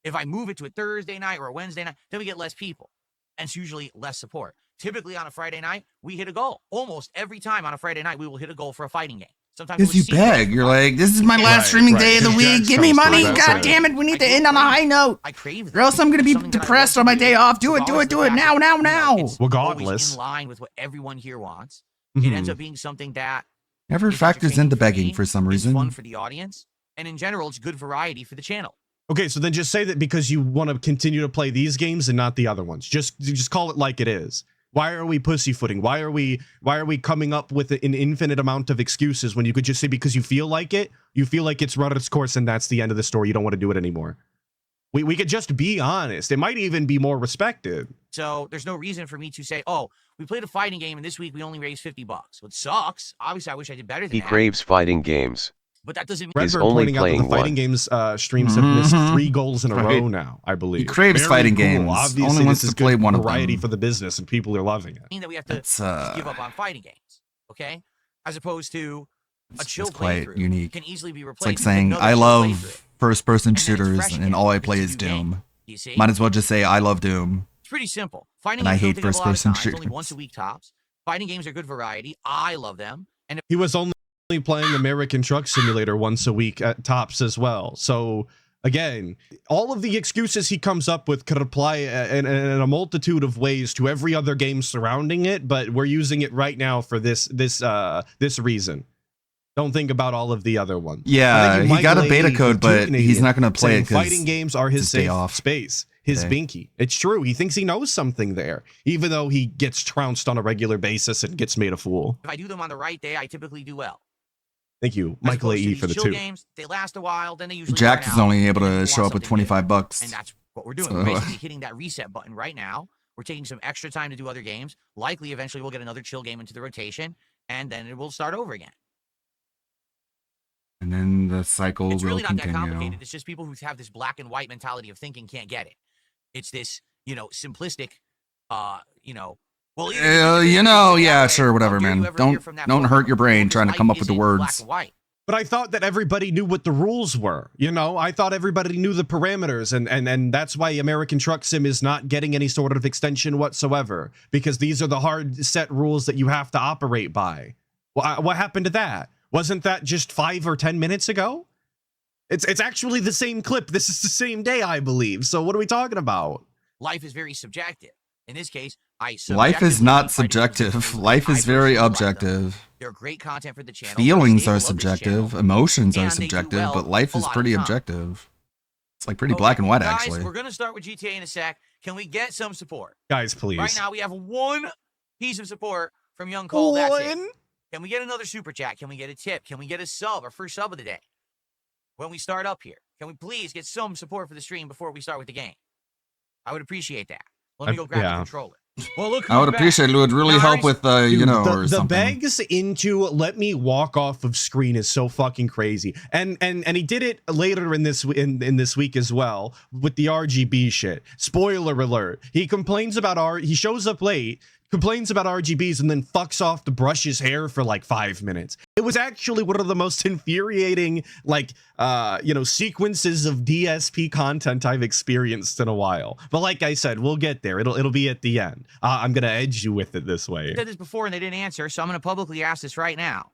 If I move it to a Thursday night or a Wednesday night, then we get less people. And it's usually less support. Typically on a Friday night, we hit a goal. Almost every time on a Friday night, we will hit a goal for a fighting game. Sometimes Because you beg. You're like, this is my last streaming day of the week. Give me money. God damn it. We need to end on a high note. I crave Or else I'm going to be depressed on my day off. Do it, do it, do it. Now, now, now. It's Regardless. always in line with what everyone here wants. Mhm. It ends up being something that Never is factors entertaining into for begging me, for some is fun reason. for the audience, and in general, it's good variety for the channel. Okay, so then just say that because you want to continue to play these games and not the other ones. Just call it like it is. Why are we pussyfooting? Why are we coming up with an infinite amount of excuses when you could just say because you feel like it's run its course and that's the end of the story. You don't want to do it anymore. We could just be honest. It might even be more respected. So there's no reason for me to say, oh, we played a fighting game and this week we only raised $50. Well, it sucks. Obviously, I wish I did better than He that. craves fighting games. But that doesn't mean Is Redbird only pointing out that the playing fighting one. games streams have missed Mhm. 3 goals in a Right. row now, I believe. He craves Very fighting cool. games. Obviously, Only this wants is to play good one of variety them. for the business, and people are loving it. that we have to That's just give up on fighting games, okay? As opposed to a chill it's quite playthrough unique. can easily be It's replaced. like with saying, another I chill love playthrough. first-person And then it's shooters, fresh and again. all I It's play a is new game. Doom. You see? Might as well just say, I love Doom. It's pretty simple. Fighting And I games don't hate take up a lot of first-person time. It's only shooters. once a week tops. Fighting games are good variety. I love them. And He was only playing American Truck Simulator once a week at tops as well. So again, all of the excuses he comes up with could apply in a multitude of ways to every other game surrounding it, but we're using it right now for this reason. Don't think about all of the other ones. Yeah, Thank you, he got a Michael beta A. code, for but 2 Canadian, he's not going to play it saying because fighting games are his it's his day safe off space. His day. binky. It's true. He thinks he knows something there, even though he gets trounced on a regular basis and gets made a fool. if I do them on the right day, I typically do well. Thank you, As Michael opposed to AE, these for the chill 2. games, they last a while, then they usually Jax burn is out, only able and then to you show want up with something new. $25. And that's what we're doing. So- We're basically hitting that reset button right now. We're taking some extra time to do other games. Likely, eventually, we'll get another chill game into the rotation, and then it will start over again. And then the cycle It's will really not that continue. complicated. It's just people who have this black and white mentality of thinking can't get it. It's this, simplistic, well, yeah, sure, whatever, man. Don't hurt your brain trying to come up with the words. But I thought that everybody knew what the rules were. I thought everybody knew the parameters, and that's why American Truck Sim is not getting any sort of extension whatsoever, because these are the hard set rules that you have to operate by. What happened to that? Wasn't that just 5 or 10 minutes ago? It's actually the same clip. This is the same day, I believe. So what are we talking about? Life is very subjective. In this case, Life is not subjective. Life is very objective. They're great content for the channel. Feelings are Staple of this channel. subjective. Emotions are and they do subjective, well but life a is lot of pretty time. objective. It's like pretty black and white, guys, actually. We're going to start with GTA in a sec. Can we get some support? Guys, please. Right now, we have one piece of support from Young Cole. That's it. Can we get another super chat? Can we get a tip? Can we get a sub, our first sub of the day? When we start up here, can we please get some support for the stream before we start with the game? I would appreciate that. Let me go grab the controller. Well, look, I would appreciate it. It would really help with, you know, or the something. begs into let me walk off of screen is so fucking crazy, and he did it later in this week as well with the RGB shit. Spoiler alert: he complains about he shows up late, complains about RGBs, and then fucks off to brush his hair for like 5 minutes. It was actually one of the most infuriating, like, sequences of DSP content I've experienced in a while. But like I said, we'll get there. It'll be at the end. I'm gonna edge you with it this way. I said this before and they didn't answer, so I'm gonna publicly ask this right now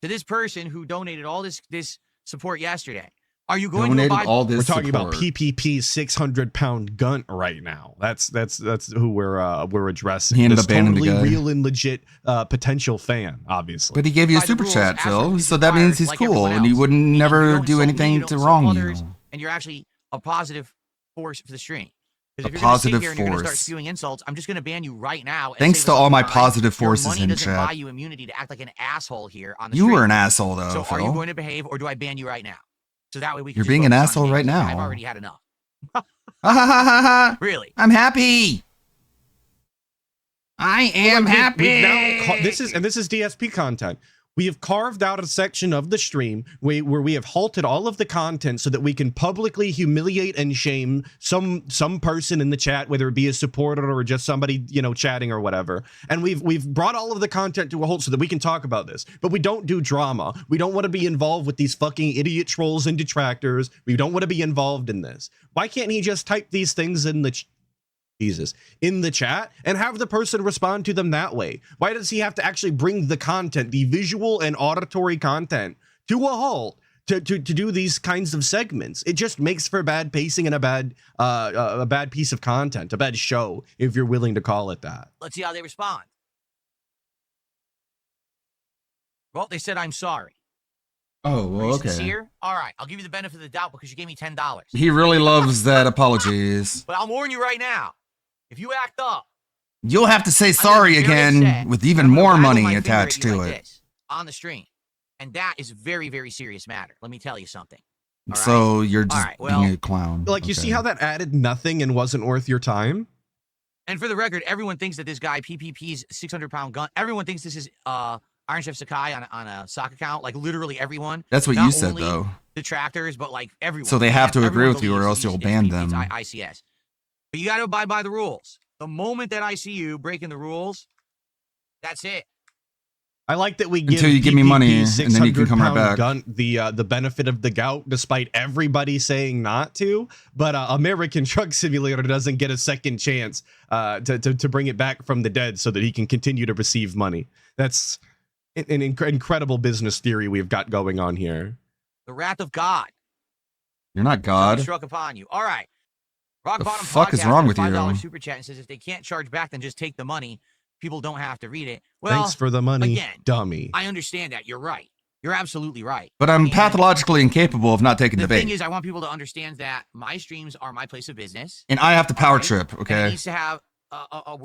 to this person who donated all this support yesterday. Are you going to buy all this? We're talking support. about PPP's 600-pound gunt right now. That's who we're addressing. He ended this up banning the totally guy. real and legit potential fan, obviously. But he gave you a by the super rules chat, as Phil, he's so that means he's like cool, everyone and he else. would Meaning you never don't do insult me, anything you to don't insult wrong others, you. and you're actually a positive force for the stream. Because A if you're going to sit positive here and you're going to start force. spewing insults, I'm just going to ban you right now. And Thanks say to what's all on my your mind. positive Your forces money in doesn't buy chat. you immunity to act like an asshole here on the You stream. were an asshole, though, So are you Phil. going to behave, or do I ban you right now? So that way we can. You're just being an focus on asshole games. right now. I've already had enough. Ha ha ha ha ha! Really? I'm happy. I am happy. This is DSP content. We have carved out a section of the stream where we have halted all of the content so that we can publicly humiliate and shame some person in the chat, whether it be a supporter or just somebody, chatting or whatever. And we've brought all of the content to a halt so that we can talk about this. But we don't do drama. We don't want to be involved with these fucking idiot trolls and detractors. We don't want to be involved in this. Why can't he just type these things in the in the chat and have the person respond to them that way? Why does he have to actually bring the content, the visual and auditory content, to a halt to do these kinds of segments? It just makes for bad pacing and a bad piece of content, a bad show, if you're willing to call it that. Let's see how they respond. Well, they said I'm sorry. Oh, Are well, you okay. sincere? All right, I'll give you the benefit of the doubt because you gave me $10. He really loves that apologies. But I'll warn you right now. If you act up, You'll have to say I'm sorry gonna be very again upset, with and even I'm gonna more waggle money my finger at attached you to like it. this on the stream. And that is a very, very serious matter. Let me tell you something. All So you're just right, well, being a clown. Like, you see Okay. how that added nothing and wasn't worth your time? And for the record, everyone thinks that this guy, PPP's 600-pound gun, everyone thinks this is Iron Chef Sakai on a sock account. Like, literally everyone. That's what Not you said, only though. Detractors, but like everyone. So they have to agree Everyone with you or believes else you'll it's ban PPP's them. ICS. But you got to abide by the rules. The moment that I see you breaking the rules, that's it. I like that we give Until you give me money, PPP and then you can come right 600-pound back. Gunt the benefit of the gout, despite everybody saying not to. But American Truck Simulator doesn't get a second chance to bring it back from the dead so that he can continue to receive money. That's an incredible business theory we've got going on here. The wrath of God You're not God. struck upon you. All right. Rock The Bottom fuck is Podcast wrong has with a you? $5 super chat and says if they can't charge back, then just take the money. People don't have to read it. Well, Thanks for the money, again, dummy. I understand that. You're right. You're absolutely right. But I'm And pathologically incapable of not taking the the thing bait. is, I want people to understand that my streams are my place of business. And I have to power Alright? trip, And it okay? needs to have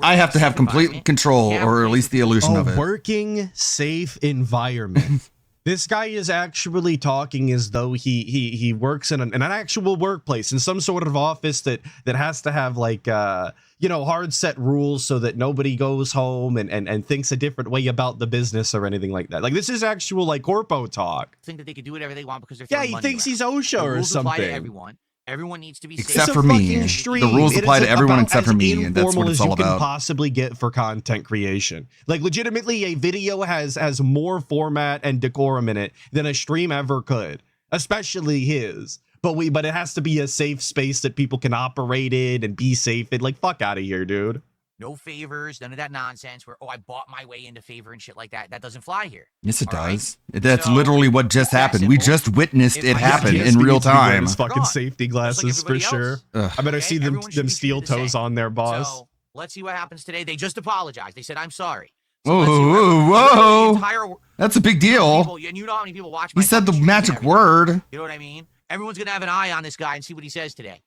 I have to have complete environment. control, Yeah, or at least the illusion of A it. working, safe environment. This guy is actually talking as though he works in an actual workplace, in some sort of office that has to have like hard set rules so that nobody goes home and thinks a different way about the business or anything like that. Like, this is actual like corpo talk. Think that they can do whatever they want because they're Yeah, throwing he money thinks around. he's OSHA The or rules apply to something. everyone. Everyone needs to be Except safe. for a me. fucking The stream. rules It apply is to everyone about except for as me, and that's what informal it's as all you can about. possibly get for content creation. Like, legitimately, a video has more format and decorum in it than a stream ever could, especially his. But it has to be a safe space that people can operate in and be safe in. Like, fuck out of here, dude. No favors, none of that nonsense where, I bought my way into favor and shit like that. That doesn't fly here. Yes, it All right? does. That's So, literally what just that's happened. We simple. just witnessed If it I happen just in DSP real needs to be wearing time. his fucking Gone. safety Just like glasses for everybody sure. else. Ugh. I better Okay? see them Everyone should be steel treated the toes same. on there, boss. So let's see what happens today. They just apologized. They said, I'm sorry. So Whoa, let's see what whoa, happens. Literally whoa. the entire That's a big people, deal. and you know how many people watch He my said the fucking streams and magic everything. word. You know what I mean? Everyone's gonna have an eye on this guy and see what he says today.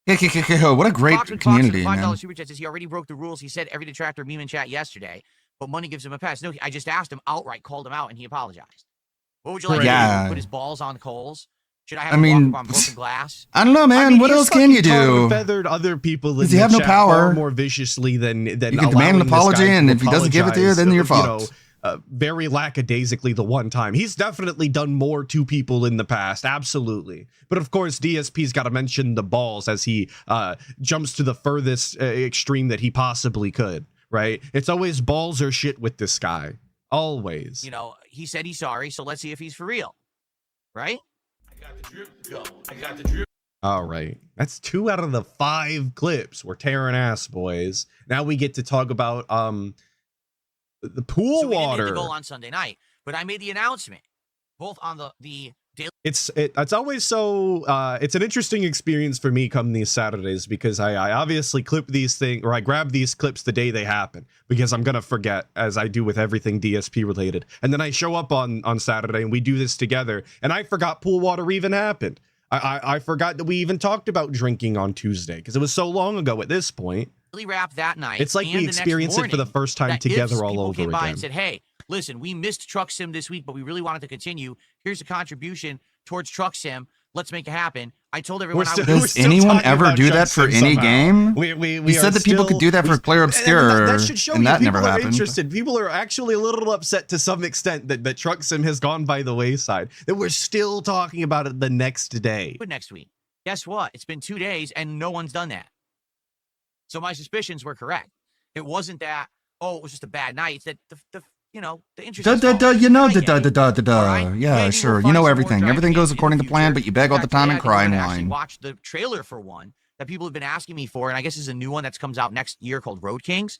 What a great Foxman community, $5 man. super chat says he already broke the rules. He said every detractor meme in chat yesterday, but money gives him a pass. No, I just asked him outright, called him out, and he apologized. What would you like to Yeah. do? Put his balls on coals? Should I have I him mean, walk up on broken glass? I don't know, man. I mean, what he's else can you fucking tongue do? feathered other people in Does he the have no chat power? far more viciously than You can demand an apology, and if he doesn't give it to you, then you're fucked. Very lackadaisically the one time. He's definitely done more to people in the past, absolutely. But of course, DSP's got to mention the balls as he jumps to the furthest extreme that he possibly could, right? It's always balls or shit with this guy. Always. You know, he said he's sorry, so let's see if he's for real. Right? All right. That's 2 out of the 5 clips. We're tearing ass, boys. Now we get to talk about the pool So we didn't hit water. the goal on Sunday night, but I made the announcement both on the daily. It's always so it's an interesting experience for me come these Saturdays because I obviously clip these things, or I grab these clips the day they happen because I'm gonna forget, as I do with everything DSP related, and then I show up on Saturday and we do this together and I forgot pool water even happened. I forgot that we even talked about drinking on Tuesday because it was so long ago at this point. Wrap that night. It's like and we the next experience it for the morning, first time that together if all people over came by again. and said, hey, listen, we missed Truck Sim this week, but we really wanted to continue. Here's a contribution towards Truck Sim. Let's make it happen. I told everyone I would Does anyone ever do that for any game? We said that people could do that for Player Obscure, that should show and you that people never are happened. interested. People are actually a little upset to some extent that Truck Sim has gone by the wayside. That we're still talking about it the next day. But next week. Guess what? It's been 2 days and no one's done that. So my suspicions were correct. It wasn't that, oh, it was just a bad night. It's that the interest. has fallen. You know, I get it. All right? yeah, Maybe sure. we'll You find know some more everything. giant Everything games goes in the according to plan, future. but you beg all In the fact, time today and I think cry I'm and gonna actually whine. watch the trailer for one that people have been asking me for, and I guess is a new one that comes out next year called Road Kings.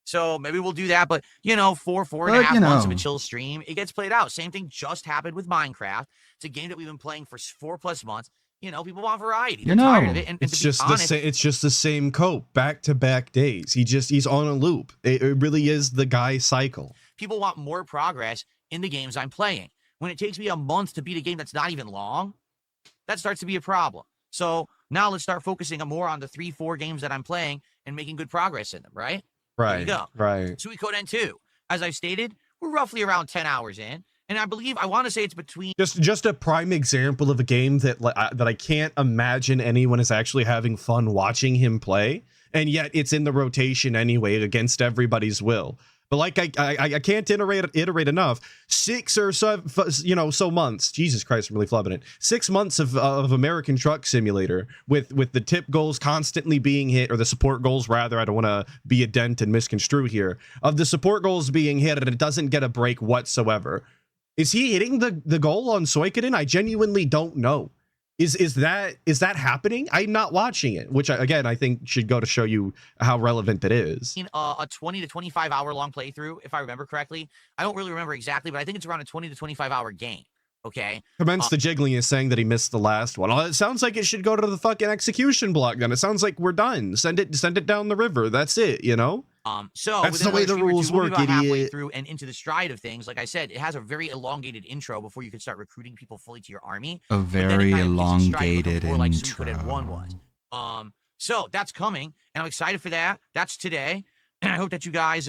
So maybe we'll do that. But 4.5 months of a chill stream, it gets played out. Same thing just happened with Minecraft. It's a game that we've been playing for 4+ months. People want variety. They're tired of it. And It's to be just honest, it's just the same cope, back-to-back days. He's on a loop. It really is the guy cycle. people want more progress in the games I'm playing. When it takes me a month to beat a game that's not even long, that starts to be a problem. So now let's start focusing more on the 3-4 games that I'm playing and making good progress in them, right? There you go. Right. Suikoden 2. As I've stated, we're roughly around 10 hours in. And I want to say it's between... Just a prime example of a game that I can't imagine anyone is actually having fun watching him play. And yet it's in the rotation anyway against everybody's will. But like I can't iterate enough. 6 or so so months. Jesus Christ, I'm really flubbing it. 6 months of American Truck Simulator with the tip goals constantly being hit, or the support goals rather. I don't want to be a dent and misconstrue here. Of the support goals being hit, and it doesn't get a break whatsoever. Is he hitting the goal on Suikoden? I genuinely don't know. Is that happening? I'm not watching it, which again I think should go to show you how relevant it is. In a 20 to 25 hour long playthrough, if I remember correctly. I don't really remember exactly, but I think it's around a 20 to 25 hour game. Okay. Commence the Jiggling is saying that he missed the last one. It sounds like it should go to the fucking execution block then. It sounds like we're done. Send it down the river. That's it, So that's the within way another the stream or rules two, we'll be work, about halfway idiot. through and into the stride of things. Like I said, it has a very elongated intro before you can start recruiting people fully to your army. A But then it very kind of gets in stride and becomes elongated more like intro. Suikoden 1 was. So that's coming, and I'm excited for that. That's today, and I hope that you guys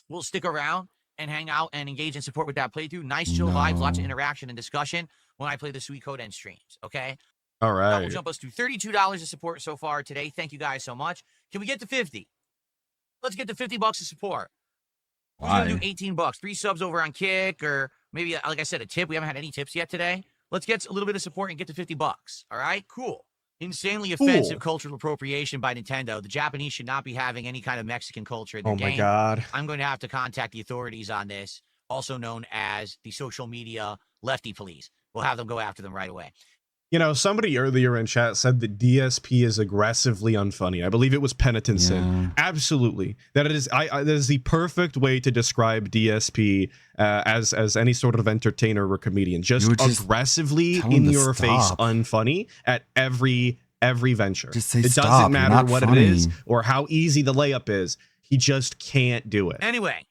will stick around and hang out and engage and support with that playthrough. Nice chill vibes, lots of No. interaction and discussion when I play the Suikoden streams. Okay. All That right. will jump us to $32 of support so far today. Thank you guys so much. Can we get to 50? Let's get to $50 of support. Who's gonna do Why? 18 bucks? 3 subs over on Kick, or maybe, like I said, a tip. We haven't had any tips yet today. Let's get a little bit of support and get to $50. All right, cool. Insanely offensive cultural appropriation by Nintendo. The Japanese should not be having any kind of Mexican culture in their Oh game. my god. I'm going to have to contact the authorities on this, also known as the social media lefty police. We'll have them go after them right away. Somebody earlier in chat said that DSP is aggressively unfunny. I believe it was Penitent Sin. Yeah. Absolutely. That it is that is the perfect way to describe DSP as any sort of entertainer or comedian. Just You would just aggressively tell him in to your face stop. unfunny at every venture. Just say it stop, doesn't you're matter not what funny. it is or how easy the layup is. He just can't do it. Anyway,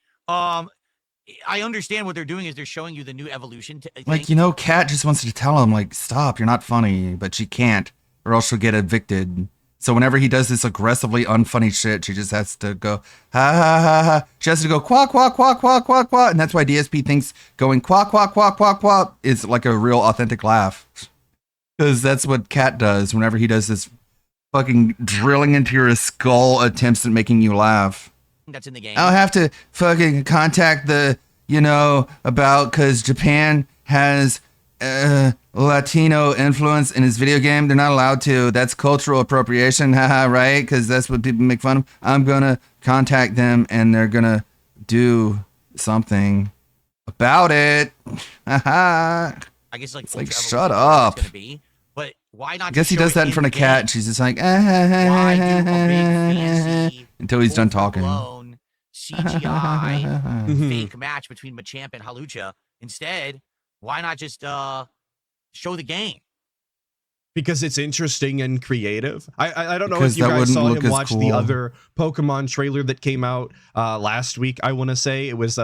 I understand what they're doing is they're showing you the new evolution. Like, you know, Kat just wants to tell him, like, stop, you're not funny, but she can't, or else she'll get evicted. So whenever he does this aggressively unfunny shit, she just has to go, ha, ha, ha, ha. She has to go, quack, quack, quack, quack, quack, quack. And that's why DSP thinks going quack, quack, quack, quack, quack is like a real authentic laugh. Because that's what Kat does whenever he does this fucking drilling into your skull attempts at making you laugh. That's in the game. I'll have to fucking contact the, you know, about, because Japan has Latino influence in his video game. They're not allowed to. That's cultural appropriation, haha, right? Because that's what people make fun of. I'm gonna contact them and they're gonna do something about it. Haha. I guess like, It's like, Ultra shut Evolution is up. gonna be, but why not? I guess just he show does it that in front of the Kat. game? She's just like, Why do a big fancy until he's done talking. overblown CGI Mhm. fake match between Machamp and Halucha? Instead, why not just show the game? Because it's interesting and creative. I don't know Because if you that guys wouldn't saw look him as watch the cool. other Pokemon trailer that came out last week. I want to say it was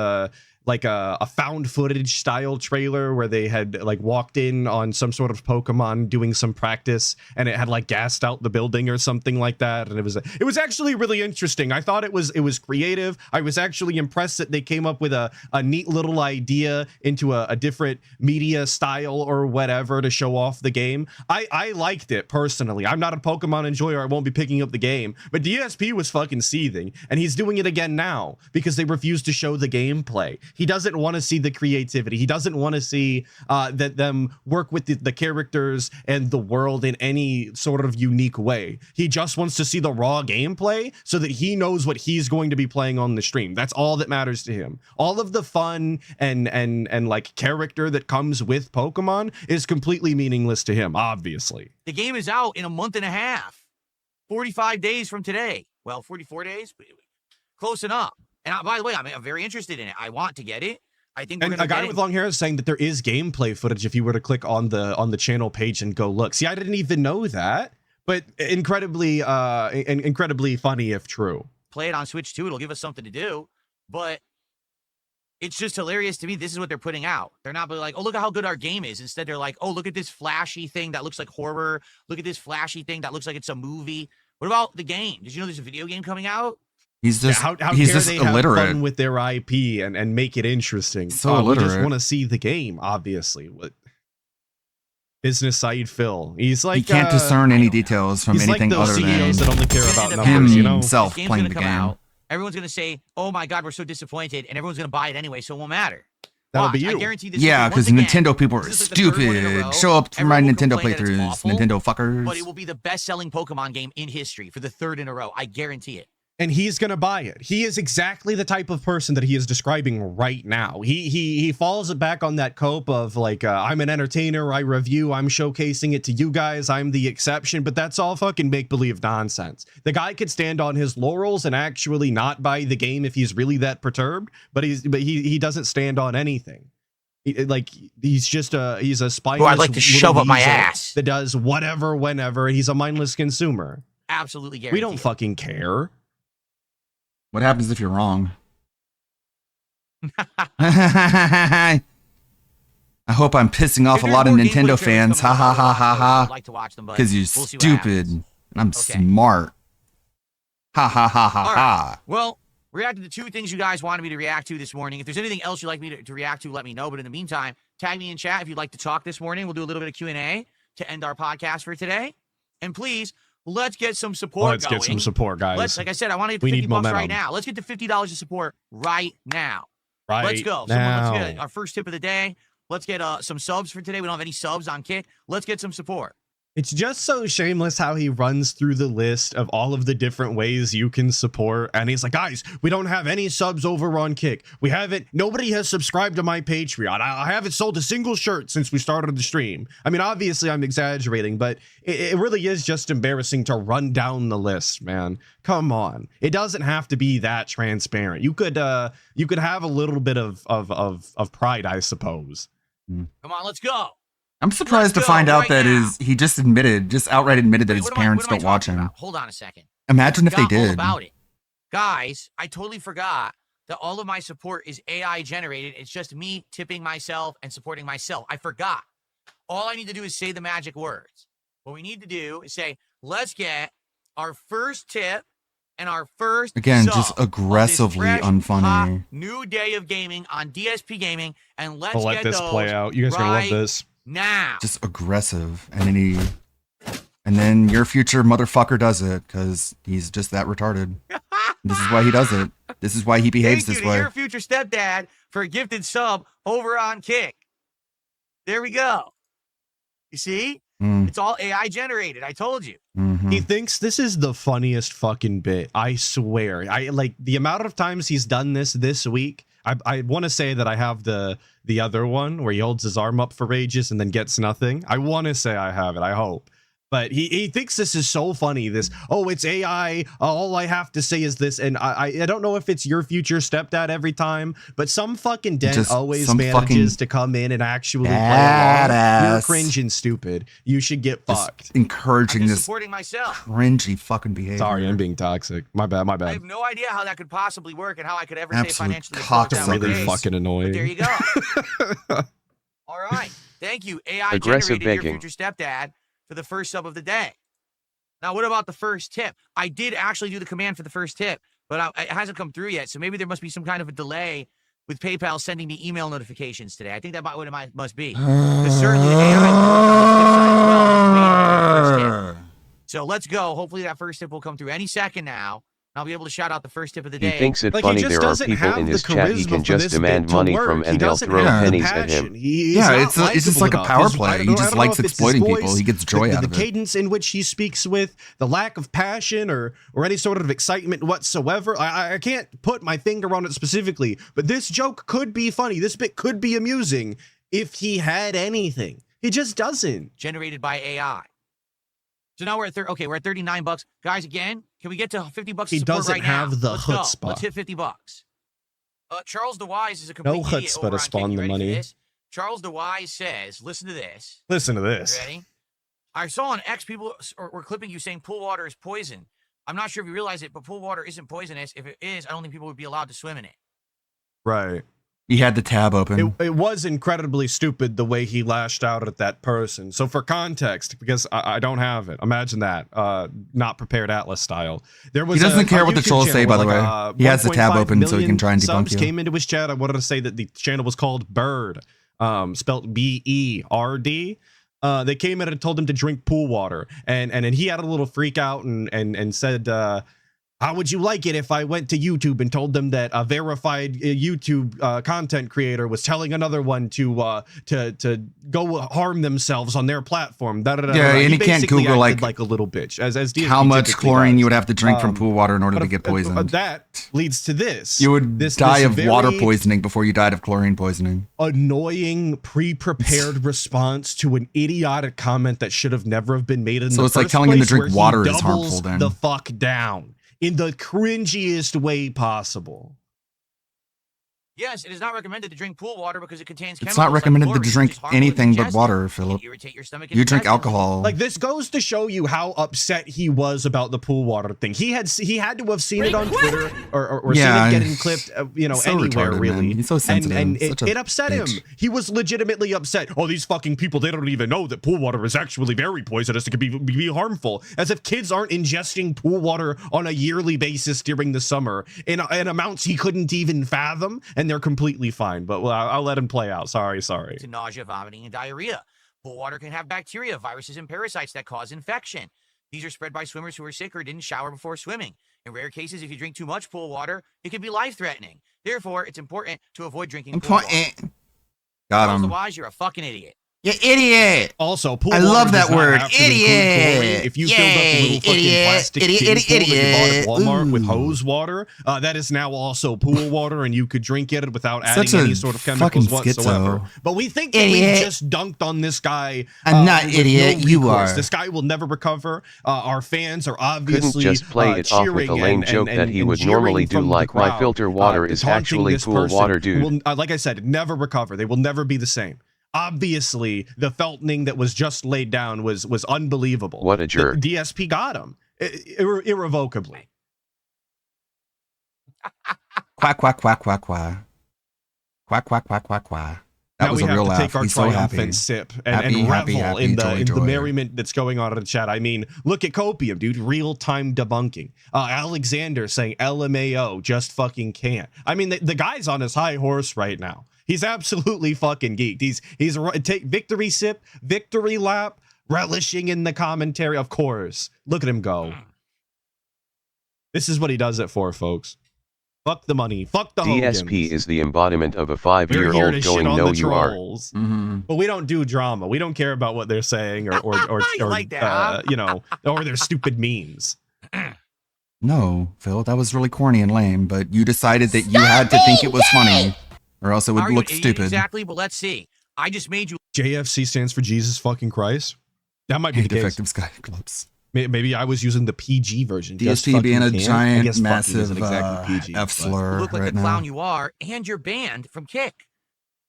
like a found footage style trailer where they had like walked in on some sort of Pokemon doing some practice, and it had like gassed out the building or something like that. And it was actually really interesting. I thought it was creative. I was actually impressed that they came up with a neat little idea into a different media style or whatever to show off the game. I liked it personally. I'm not a Pokemon enjoyer. I won't be picking up the game, but DSP was fucking seething, and he's doing it again now because they refuse to show the gameplay. He doesn't want to see the creativity. He doesn't want to see that them work with the characters and the world in any sort of unique way. He just wants to see the raw gameplay so that he knows what he's going to be playing on the stream. That's all that matters to him. All of the fun and like character that comes with Pokemon is completely meaningless to him, obviously. The game is out in a month and a half, 45 days from today. Well, 44 days, close enough. And by the way, I'm very interested in it. I want to get it. I think we're And gonna a guy get with it. long hair is saying that there is gameplay footage if you were to click on the channel page and go look. See, I didn't even know that, but incredibly funny if true. Play it on Switch too. It'll give us something to do. But it's just hilarious to me. This is what they're putting out. They're not like, oh, look at how good our game is. Instead, they're like, oh, look at this flashy thing that looks like horror. Look at this flashy thing that looks like it's a movie. What about the game? Did you know there's a video game coming out? He's just, how he's dare just they have illiterate. fun with their IP and make it interesting? So We just illiterate. want to see the game, obviously. What business side Phil? He's like He can't discern any details from he's like anything those other CEOs than that only care It's about gonna end up numbers. You know, himself This game's playing gonna the come game. out. Everyone's gonna say, "Oh my God, we're so disappointed," and everyone's gonna buy it anyway, so it won't matter. that'll Watch, be I you. guarantee this. Yeah, because because Nintendo people are this is like the third one in a stupid. row. Show up for my Everyone will Nintendo complain that it's playthroughs, awful, Nintendo fuckers. but it will be the best-selling Pokemon game in history for the third in a row. I guarantee it. And he's gonna buy it. He is exactly the type of person that he is describing right now. He falls back on that cope of like, I'm an entertainer, I review, I'm showcasing it to you guys, I'm the exception, but that's all fucking make-believe nonsense. The guy could stand on his laurels and actually not buy the game if he's really that perturbed, but he doesn't stand on anything. He's just he's a spineless I'd like to little shove up my weasel ass. that does whatever, whenever. He's a mindless consumer. Absolutely guarantee. We don't it. fucking care. What happens if you're wrong? I hope I'm pissing off If a there's lot of more gameplay Nintendo trailers fans. Ha coming ha out, ha ha I'd ha. like to watch them, but Because you're we'll see what stupid. happens. And I'm Okay. smart. Ha ha ha ha All right. ha. Well, reacted to two things you guys wanted me to react to this morning. If there's anything else you'd like me to react to, let me know. But in the meantime, tag me in chat if you'd like to talk this morning. We'll do a little bit of Q&A to end our podcast for today. And please, let's get some support Let's going. get some support, guys. Let's, like I said, I want to get We 50 need bucks momentum. right now. Let's get to $50 of support right now. right Let's go. now. Let's get our first tip of the day. Let's get some subs for today. We don't have any subs on Kick. Let's get some support. It's just so shameless how he runs through the list of all of the different ways you can support. And he's like, guys, we don't have any subs over on Kick. We haven't, nobody has subscribed to my Patreon. I haven't sold a single shirt since we started the stream. I mean, obviously I'm exaggerating, but it really is just embarrassing to run down the list, man. Come on. It doesn't have to be that transparent. You could have a little bit of pride, I suppose. Come on, let's go. I'm surprised to Let's find go out right that now. he just outright admitted that Wait, his what am I- parents what am I don't watch talking him. about? Hold on a second. Imagine if they Forgot all did. about it. Guys, I totally forgot that all of my support is AI generated. It's just me tipping myself and supporting myself. I forgot. All I need to do is say the magic words. What we need to do is say, let's get our first tip and our first Again, sub just of this aggressively fresh, unfunny. hot new day of gaming on DSP Gaming, and let's I'll let get this those play out. You guys are gonna love right this. now. Just aggressive. And then your future motherfucker does it because he's just that retarded. This is why he does it. This is why he behaves Thank this you way. to your future stepdad for a gifted sub over on Kick. There we go. You see? Mm, It's all AI generated. I told you. mhm. He thinks this is the funniest fucking bit. I swear. I like the amount of times he's done this week. I want to say that I have the other one where he holds his arm up for ages and then gets nothing. I want to say I have it. I hope. But he thinks this is so funny. This, oh, it's AI. All I have to say is this. And I don't know if it's your future stepdad every time, but some fucking dent Just always some manages fucking to come in and actually play along. You're badass. cringe and stupid. You should get Just fucked. encouraging I'm just this supporting myself. cringy fucking behavior. Sorry, I'm being toxic. My bad. My I bad. have no idea how that could possibly work and how I could ever stay Absolute financially afloat cocksucker. that way. Really Suckers. fucking annoying. But there you go. All right. Thank you, AI Aggressive generated your begging. future stepdad for the first sub of the day. Now, what about the first tip? I did actually do the command for the first tip, but it hasn't come through yet. So maybe there must be some kind of a delay with PayPal sending me email notifications today. I think that what it must be. Because certainly the AI worked on the tip side as well. It's waiting for the first tip. So let's go. Hopefully that first tip will come through any second now. I'll be able to shout out the first tip of the He day. thinks it Like, funny he just there are doesn't people have in the his chat he charisma can for just this demand bit to money work. from He and they'll doesn't throw have the pennies at passion. him. He's Yeah, not it's just likable like a enough. power His- play. I don't He know- just I don't know likes if it's his exploiting people. voice, He gets joy the out of it. cadence in which he speaks with, the lack of passion or any sort of excitement whatsoever. I can't put my finger on it specifically, but this joke could be funny. This bit could be amusing if he had anything. He just doesn't. Generated by AI. So now we're at we're at $39, guys. Again, can we get to $50 He support doesn't right now? have the Let's go. chutzpah. Let's hit $50. Charles DeWise is a complete No idiot chutzpah over to on spawn Kick. You the ready for money. this? Charles DeWise says, "Listen to this. Listen to this. Ready? I saw on X people were clipping you saying pool water is poison. I'm not sure if you realize it, but pool water isn't poisonous. If it is, I don't think people would be allowed to swim in it." Right. He had the tab open. It was incredibly stupid the way he lashed out at that person. So for context, because I don't have it, imagine that, not prepared Atlas style. There was He doesn't a care what the YouTube trolls say, channel by the with, way. He has the tab 1.5 open so he can million try and debunk subs you. came into his chat. I wanted to say that the channel was called Bird, spelled BERD. They came in and told him to drink pool water, and he had a little freak out and said, how would you like it if I went to YouTube and told them that a verified YouTube content creator was telling another one to go harm themselves on their platform? Yeah, and he can't basically Google, acted like, a little bitch, as DSP How much typically chlorine does. you would have to drink from pool water in order to get But poisoned? that leads to this. You would this die of water very poisoning before you died of chlorine poisoning. Annoying pre-prepared response to an idiotic comment that should have never have been made in So the it's like first telling him to place, drink where he water is doubles harmful then. the fuck down in the cringiest way possible. Yes, it is not recommended to drink pool water because it contains It's chemicals not like recommended chlorine, to which drink is harmful if anything but ingested. water, It Philip. can irritate your stomach and You drink intestines. alcohol. Like, this goes to show you how upset he was about the pool water thing. He had to have seen it on Twitter or Yeah, seen it getting clipped, so anywhere retarded, really. man. He's so sensitive. and Such a it upset him. bitch. He was legitimately upset. Oh, these fucking people, they don't even know that pool water is actually very poisonous. It could be harmful. As if kids aren't ingesting pool water on a yearly basis during the summer in amounts he couldn't even fathom, and they're completely fine. But I'll let him play out. Sorry. To nausea, vomiting, and diarrhea. Pool water can have bacteria, viruses, and parasites that cause infection. These are spread by swimmers who are sick or didn't shower before swimming. In rare cases, if you drink too much pool water, it can be life-threatening. Therefore, it's important to avoid drinking pool water. Got Charles him. DeWise, you're a fucking idiot. You idiot. Also, pool I water love does that not word, have to include idiot. chlorine. If you filled up a little fucking Idiot, plastic idiot, kiddie pool that you bought at idiot. Walmart with Ooh. hose water, that is now also pool water, and you could drink it without adding Such a any sort of chemicals fucking whatsoever. schizo. But we think that we Idiot. just dunked on this guy. I'm not with idiot, no you recourse. are. This guy will never recover. Our fans are Couldn't obviously just play it off with a cheering lame and- joke and- that he and would jeering normally do, from the like, my crowd, filter water is taunting actually this pool person water, who dude. will, like I said, never recover. They will never be the same. Obviously, the feltning that was just laid down was unbelievable. What a jerk. The DSP got him irrevocably. Quack, quack, quack, quack, quack. Quack, quack, quack, quack, quack. That now was we a have real to laugh. take our He's so happy. triumphant sip and Happy, revel happy, in the joy, in the joy. merriment that's going on in the chat. I mean, look at Copium, dude. Real time debunking. Alexander saying LMAO just fucking can't. I mean, the guy's on his high horse right now. He's absolutely fucking geeked. He's take victory sip, victory lap, relishing in the commentary. Of course, look at him go. This is what he does it for, folks. Fuck the money. Fuck the Hogans. DSP is the embodiment of a We're here to 5-year-old shit going, on no, the you are. trolls. Mhm. But we don't do drama. We don't care about what they're saying or You like that, huh? you know, or their stupid memes. No, Phil, that was really corny and lame, but you decided that you had to think it was funny, or else it would Are you- look stupid. Exactly, but let's see. I just made you JFC stands for Jesus fucking Christ. That might be Hey, the case. defective Sky Clubs. Maybe I was using the PG version. Just DSP being a fucking can't. I giant, guess fucking massive isn't exactly PG, F but- slur look like right the clown now. you are, and you're banned from Kick.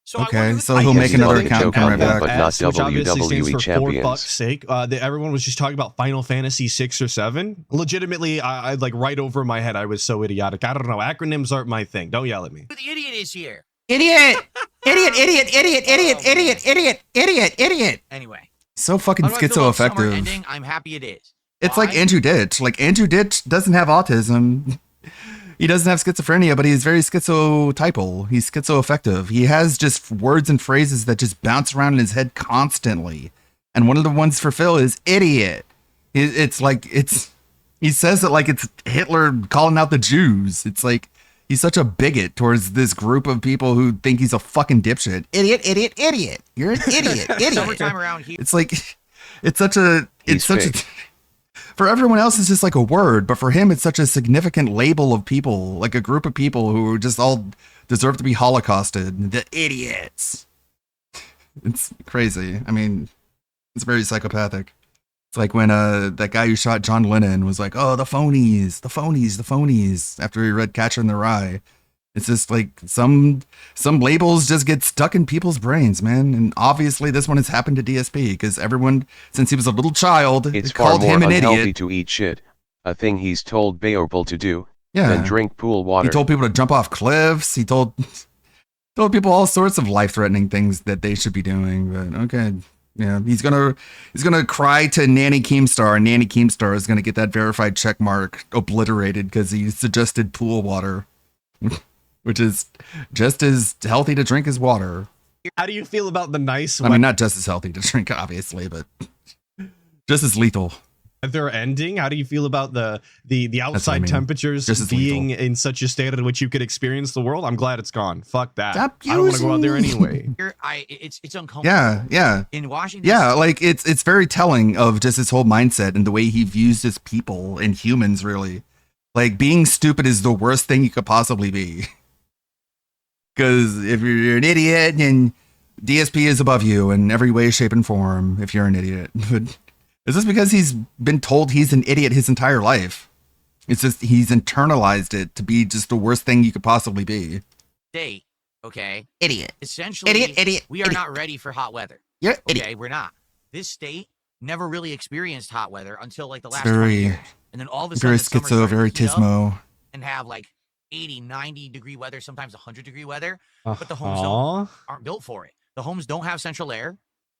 So I Okay, wonder so if he'll I make guess another you account and come right them, back. but not S, which obviously stands WWE for champions. For fuck's sake. Everyone was just talking about Final Fantasy 6 or 7. Legitimately, I like right over my head. I was so idiotic. I don't know. Acronyms aren't my thing. Don't yell at me. Who the idiot is here? Idiot! Idiot, idiot, idiot, idiot, idiot, idiot, idiot, idiot. Anyway, So fucking how do I feel about summer schizoaffective. ending? I'm happy it is. It's like Why? Andrew Ditch. Like Andrew Ditch doesn't have autism. He doesn't have schizophrenia, but he's very schizotypal. He's schizoaffective. He has just words and phrases that just bounce around in his head constantly. And one of the ones for Phil is idiot. It's like he says it like it's Hitler calling out the Jews. It's like he's such a bigot towards this group of people who think he's a fucking dipshit. Idiot, idiot, idiot. You're an idiot, idiot. Summertime around here. It's like it's such a He's a fake. for everyone else it's just like a word, but for him it's such a significant label of people, like a group of people who just all deserve to be holocausted. The idiots. It's crazy. I mean, it's very psychopathic. It's like when that guy who shot John Lennon was like, "Oh, the phonies, the phonies, the phonies," after he read Catcher in the Rye. It's just like some labels just get stuck in people's brains, man. And obviously this one has happened to DSP because everyone, since he was a little child, It's far called more him an unhealthy idiot. to eat shit, a thing he's told Beowulf to do, Yeah. than drink pool water. He told people to jump off cliffs. He told people all sorts of life-threatening things that they should be doing. But okay, yeah, he's gonna cry to Nanny Keemstar, and Nanny Keemstar is gonna get that verified check mark obliterated because he suggested pool water, which is just as healthy to drink as water. How do you feel about the nice I mean, not just as healthy to drink, obviously, but just as lethal. weather ending? How do you feel about the what I outside mean. temperatures Just as being lethal. in such a state in which you could experience the world? I'm glad it's gone. Fuck that. Stop I don't want to go out there using- anyway. It's uncomfortable. Yeah. In Washington. Yeah, like it's very telling of just his whole mindset and the way he views his people and humans, really. Like being stupid is the worst thing you could possibly be. Because if you're an idiot, and DSP is above you in every way, shape, and form. If you're an idiot, but is this because he's been told he's an idiot his entire life? It's just he's internalized it to be just the worst thing you could possibly be. State, okay. Idiot. Essentially, Idiot. we are not ready for hot weather. You're Okay, we're not. This state never really experienced hot weather until like the It's last 20 very, years. And then all of a sudden, very the summer schizo, started to very heat up tismo. and have like 80, 90 degree weather, sometimes 100-degree weather. But the homes don't, aren't built for it. The homes don't have central air.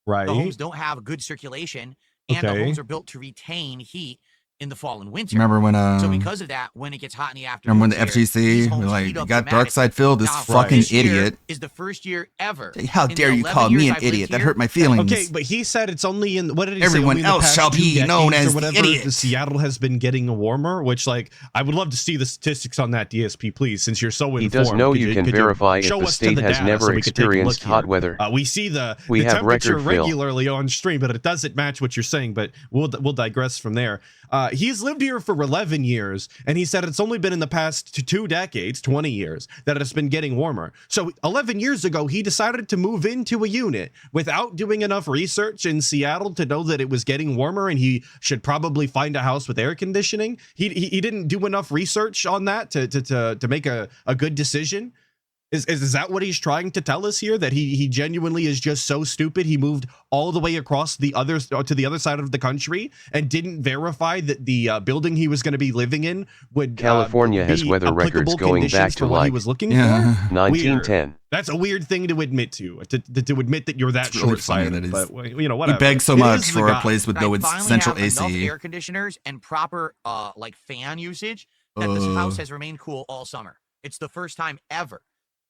Right. The homes don't have good circulation. And the Okay. homes are built to retain heat in the fall and winter. Remember when So because of that, when it gets hot in the afternoon, remember when the FGC were like, you got Darkside Phil, this fucking this year idiot. is the first year ever. How in the dare you 11 call me years an I've idiot? lived That here, hurt my feelings. Okay, but he said it's only in what did he Everyone say? Only in the else past shall 2 be known decades or as the whatever, idiot. Seattle has been getting warmer, which like I would love to see the statistics on that, DSP, please, since you're so informed. He does know Could you can could verify if show the us to state has data never so we could take a look experienced hot here? weather. We see the We have temperature record fill. regularly on stream, but it doesn't match what you're saying. But we'll digress from there. He's lived here for 11 years, and he said it's only been in the past 2 decades, 20 years, that it's been getting warmer. So 11 years ago, he decided to move into a unit without doing enough research in Seattle to know that it was getting warmer, and he should probably find a house with air conditioning. He didn't do enough research on that to make a good decision. Is that what he's trying to tell us here? That he genuinely is just so stupid he moved all the way across the other to the other side of the country and didn't verify that the building he was going to be living in would California has be weather records applicable going conditions back for to what he like was looking Yeah. for. 1910. That's a weird thing to admit to admit that you're that It's really funny short-sighted. that But you know, He whatever. begs so It much is the for a guy. place with But I no finally central have enough AC. air conditioners and proper like fan usage that this house has remained cool all summer. It's the first time ever.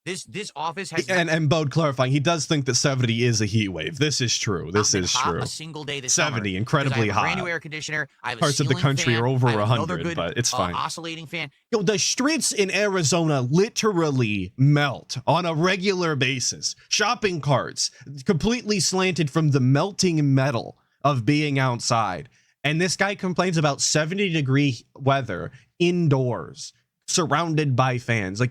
This office has And Bode clarifying, he does think that 70 is a heat wave. This is true. This been is hot true. a single day this 70, summer, 'cause incredibly I have a brand hot. new air conditioner. I have Parts a of the ceiling country fan, are over I have another 100, good, but it's fine. oscillating fan. Yo, the streets in Arizona literally melt on a regular basis. Shopping carts completely slanted from the melting metal of being outside. And this guy complains about 70-degree weather indoors, surrounded by fans.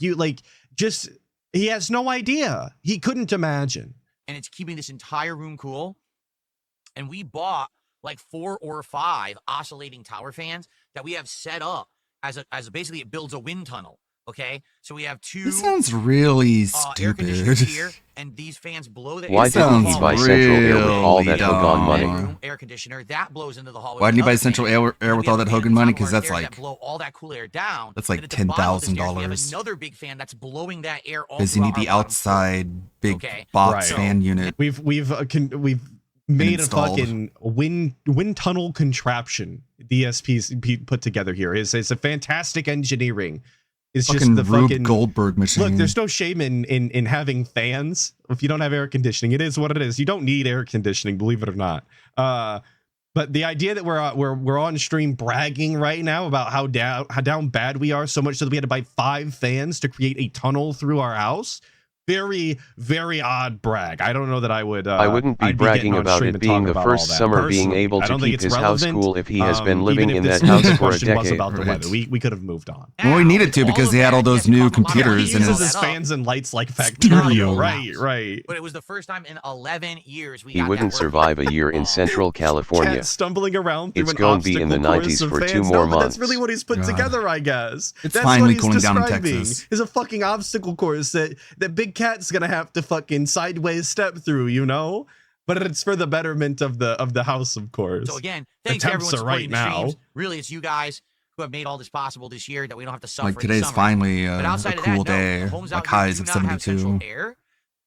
He has no idea. He couldn't imagine. And it's keeping this entire room cool. And we bought like 4 or 5 oscillating tower fans that we have set up as basically it builds a wind tunnel. Okay, so we have 2 This sounds really air conditioners stupid. here, and these fans blow the Why air didn't he into the buy hallway. Central Air with all really that dumb. Hogan money? Bedroom air conditioner that blows into the hallway. Why with didn't you buy another central fan. air And with we all have that fans Hogan on money? top of Because our that's stairs like that blow all that cool air down. that's like And at the bottom of the stairs, we have $10,000. another big fan that's blowing that air all Because you need throughout the our bottom floor. outside big Okay. box Right. fan unit. We've made a installed. fucking wind tunnel contraption DSP's put together here. It's a fantastic engineering. It's just Fucking the Rube fucking Goldberg machine. Look, there's no shame in having fans if you don't have air conditioning. It is what it is. You don't need air conditioning, believe it or not. But the idea that we're on stream bragging right now about how down bad we are, so much so that we had to buy 5 fans to create a tunnel through our house. Very, very odd brag. I don't know that I would. I wouldn't be I'd bragging getting on about stream it to being talk the about first all that. summer being Personally, able I to don't think keep it's his house relevant. cool if he has been living Even in if that this house for a question was decade. about the Right. weather, we could have moved on. Well, we needed to All because of they had that, all those he new has to talk about computers how in he Uses his. uses his fans and lights like Studio Factorio. house. Right. But it was the first time in 11 years we He got wouldn't that survive a year in Oh. Central California. Cat stumbling around through It's an gonna be in the obstacle course 90s of for 2 fans. more No, but that's months. really what he's put God. together, I guess. It's That's finally what he's cooling down in describing, Texas. is a fucking obstacle course that Big Cat's gonna have to fucking sideways step through, you know? But it's for the betterment of the house, of course. So again, The thanks to temps everyone are supporting right the now. streams. Really, it's you guys who have made all this possible this year that we don't have to suffer. Like in today's summer. finally But a outside of cool that, no, day. the homes Like out here highs do of not have central 72. air,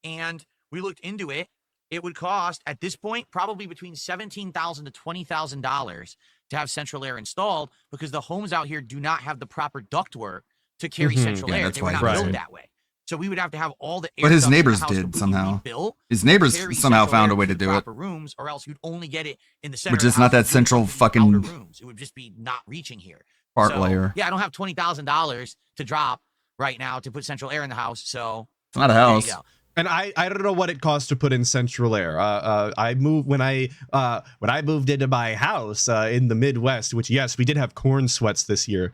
and we looked into it. It would cost at this point probably between $17,000 to $20,000 to have central air installed because the homes out here do not have the proper ductwork to carry Mhm. central Yeah, air. that's They were why not he does built it. that way. So we would have to have all the air But his ducts in the neighbors house did completely somehow. rebuilt His to neighbors carry somehow central found air a way to the do it. proper rooms, or else you'd only get it in the center. Which of is the not house, that and you central wouldn't get the outer fucking rooms. It would just be not reaching here. part So, layer. Yeah, I don't have $20,000 to drop right now to put central air in the house. So It's not a there you house. go. And I don't know what it costs to put in central air. I moved when I moved into my house in the Midwest, which yes, we did have corn sweats this year.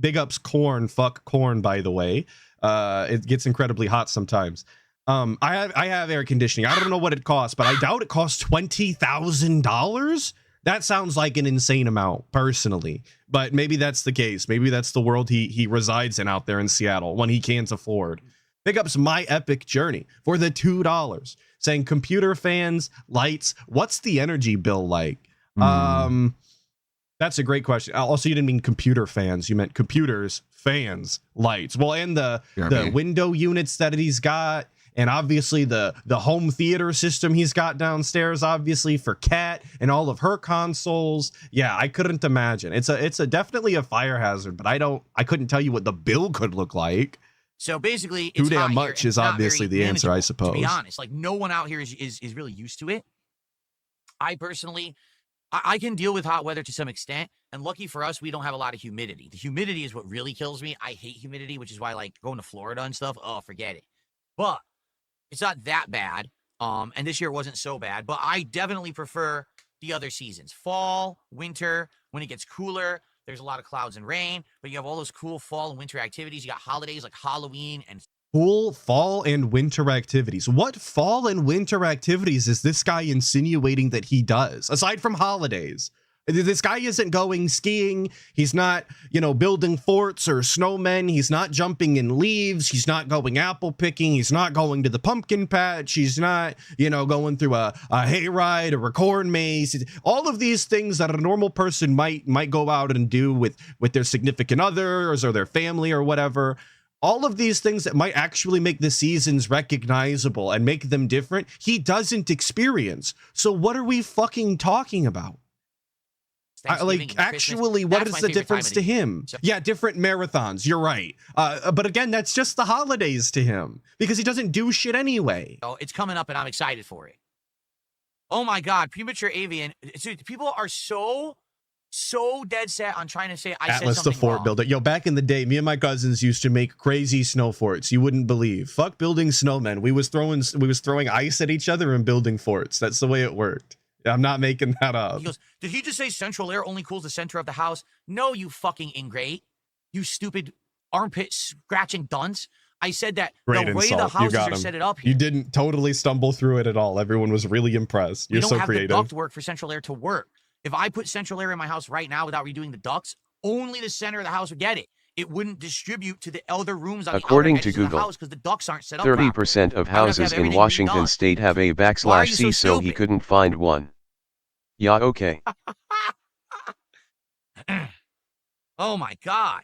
Big ups corn, fuck corn, by the way. It gets incredibly hot sometimes. I have air conditioning. I don't know what it costs, but I doubt it costs $20,000. That sounds like an insane amount, personally. But maybe that's the case. Maybe that's the world he resides in out there in Seattle, one he can't afford. Big ups My Epic Journey for the $2, saying computer fans, lights. What's the energy bill like? That's a great question. Also, you didn't mean computer fans. You meant computers, fans, lights. Well, and the BRB. window units that he's got, and obviously the home theater system he's got downstairs, obviously for Kat and all of her consoles. Yeah, I couldn't imagine. It's a definitely a fire hazard, but I couldn't tell you what the bill could look like. So basically, it's Too damn hot here, much and is it's not obviously very the answer, I manageable, To be suppose. honest, like no one out here is really used to it. I personally, I can deal with hot weather to some extent, and lucky for us, we don't have a lot of humidity. The humidity is what really kills me. I hate humidity, which is why like going to Florida and stuff. Oh, forget it. But it's not that bad. And this year wasn't so bad. But I definitely prefer the other seasons: fall, winter. When it gets cooler, there's a lot of clouds and rain, but you have all those cool fall and winter activities. You got holidays like Halloween and Cool fall and winter activities. What fall and winter activities is this guy insinuating that he does? Aside from holidays, This guy isn't going skiing. He's not, building forts or snowmen. He's not jumping in leaves. He's not going apple picking. He's not going to the pumpkin patch. He's not, going through a hayride or a corn maze. All of these things that a normal person might go out and do with their significant others or their family or whatever. All of these things that might actually make the seasons recognizable and make them different, he doesn't experience. So what are we fucking talking about? Actually, what is the difference to him? Yeah, different marathons. You're right. But again, that's just the holidays to him because he doesn't do shit anyway. Oh, it's coming up and I'm excited for it. Oh my God, premature avian. So people are so dead set on trying to say I Atlas said the something fort wrong. builder. Yo, back in the day, me and my cousins used to make crazy snow forts. You wouldn't believe. Fuck building snowmen. We was throwing ice at each other and building forts. That's the way it worked. I'm not making that up. He goes, did he just say central air only cools the center of the house? No, you fucking ingrate. You stupid armpit scratching dunce. I said that Great the way insult. the You houses got are him. set it up here. You didn't totally stumble through it at all. Everyone was really impressed. We You're don't so have creative. the duct work for central air to work. If I put central air in my house right now without redoing the ducts, only the center of the house would get it. It wouldn't distribute to the other rooms on According the other edges to of the Google, house because the ducts aren't set up properly. 30% of I would have to houses have in everything Washington redone. state have a Why are you /C, so so he stupid? couldn't find one. Yeah, okay. Oh my God.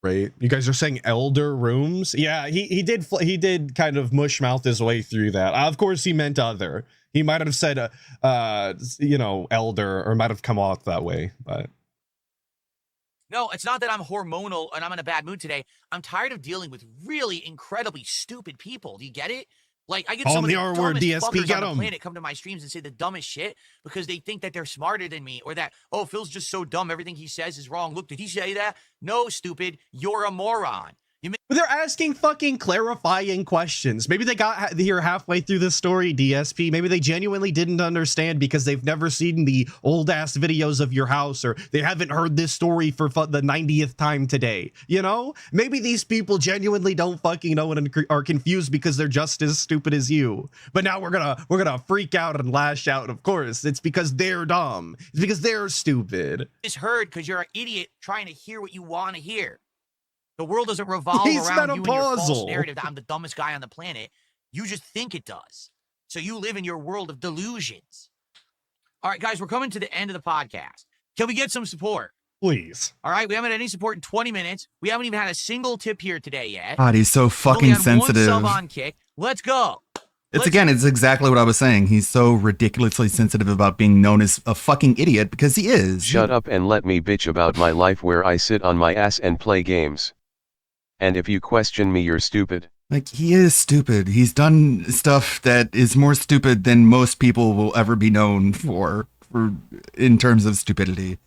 Right? You guys are saying elder rooms? Yeah, he did kind of mush mouth his way through that. Of course, he meant other. He might have said, elder, or might have come off that way, but. No, it's not that I'm hormonal and I'm in a bad mood today. I'm tired of dealing with really incredibly stupid people. Do you get it? Like, I get Call some of him the the R word, dumbest DSP, fuckers get on the 'em. planet come to my streams and say the dumbest shit because they think that they're smarter than me or that, oh, Phil's just so dumb. Everything he says is wrong. Look, did he say that? No, stupid. You're a moron. But they're asking fucking clarifying questions. Maybe they got here halfway through the story, DSP. Maybe they genuinely didn't understand because they've never seen the old ass videos of your house, or they haven't heard this story for the 90th time today. Maybe these people genuinely don't fucking know and are confused because they're just as stupid as you. But now we're gonna freak out and lash out. Of course, it's because they're dumb. It's because they're stupid. Misheard because you're an idiot trying to hear what you want to hear. The world doesn't revolve He's around you and your false menopausal. narrative that I'm the dumbest guy on the planet. You just think it does. So you live in your world of delusions. All right, guys, we're coming to the end of the podcast. Can we get some support? Please. All right, we haven't had any support in 20 minutes. We haven't even had a single tip here today yet. God, he's so Only fucking had sensitive. One sub on Kick. Let's go. It's exactly what I was saying. He's so ridiculously sensitive about being known as a fucking idiot because he is. Shut up and let me bitch about my life where I sit on my ass and play games. And if you question me, you're stupid. Like, he is stupid. He's done stuff that is more stupid than most people will ever be known for in terms of stupidity.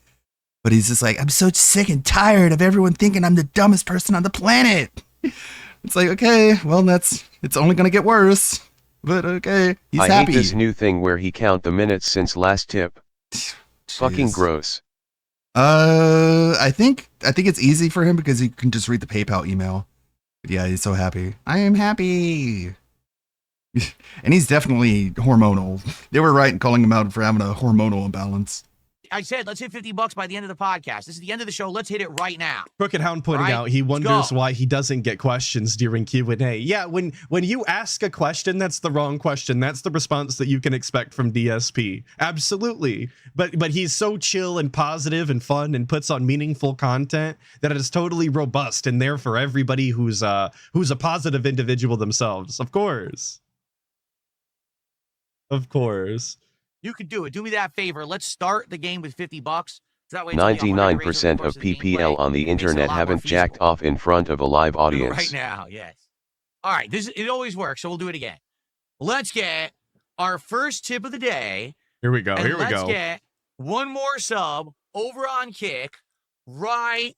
But he's just like, I'm so sick and tired of everyone thinking I'm the dumbest person on the planet. It's like, okay, well, it's only going to get worse. But okay, he's I happy. hate this new thing where he count the minutes since last tip. Fucking Jeez. gross. I think it's easy for him because he can just read the PayPal email. But yeah, he's so happy. I am happy. And he's definitely hormonal. They were right in calling him out for having a hormonal imbalance. I said, let's hit $50 by the end of the podcast. This is the end of the show. Let's hit it right now. Crooked Hound pointing Right, out he let's wonders go. why he doesn't get questions during Q&A. Yeah, when you ask a question, that's the wrong question. That's the response that you can expect from DSP. Absolutely. But he's so chill and positive and fun and puts on meaningful content that it is totally robust and there for everybody who's a positive individual themselves. Of course. Of course. You could do it. Do me that favor. Let's start the game with $50. So that way it's only 100 raises over 99% the course of the gameplay. PPL on the Makes it a internet lot more haven't jacked feasible. off in front of a live Do it audience. right now, yes. All right, it always works, so we'll do it again. Let's get our first tip of the day. Here we go. And Here we let's go. get one more sub over on Kick right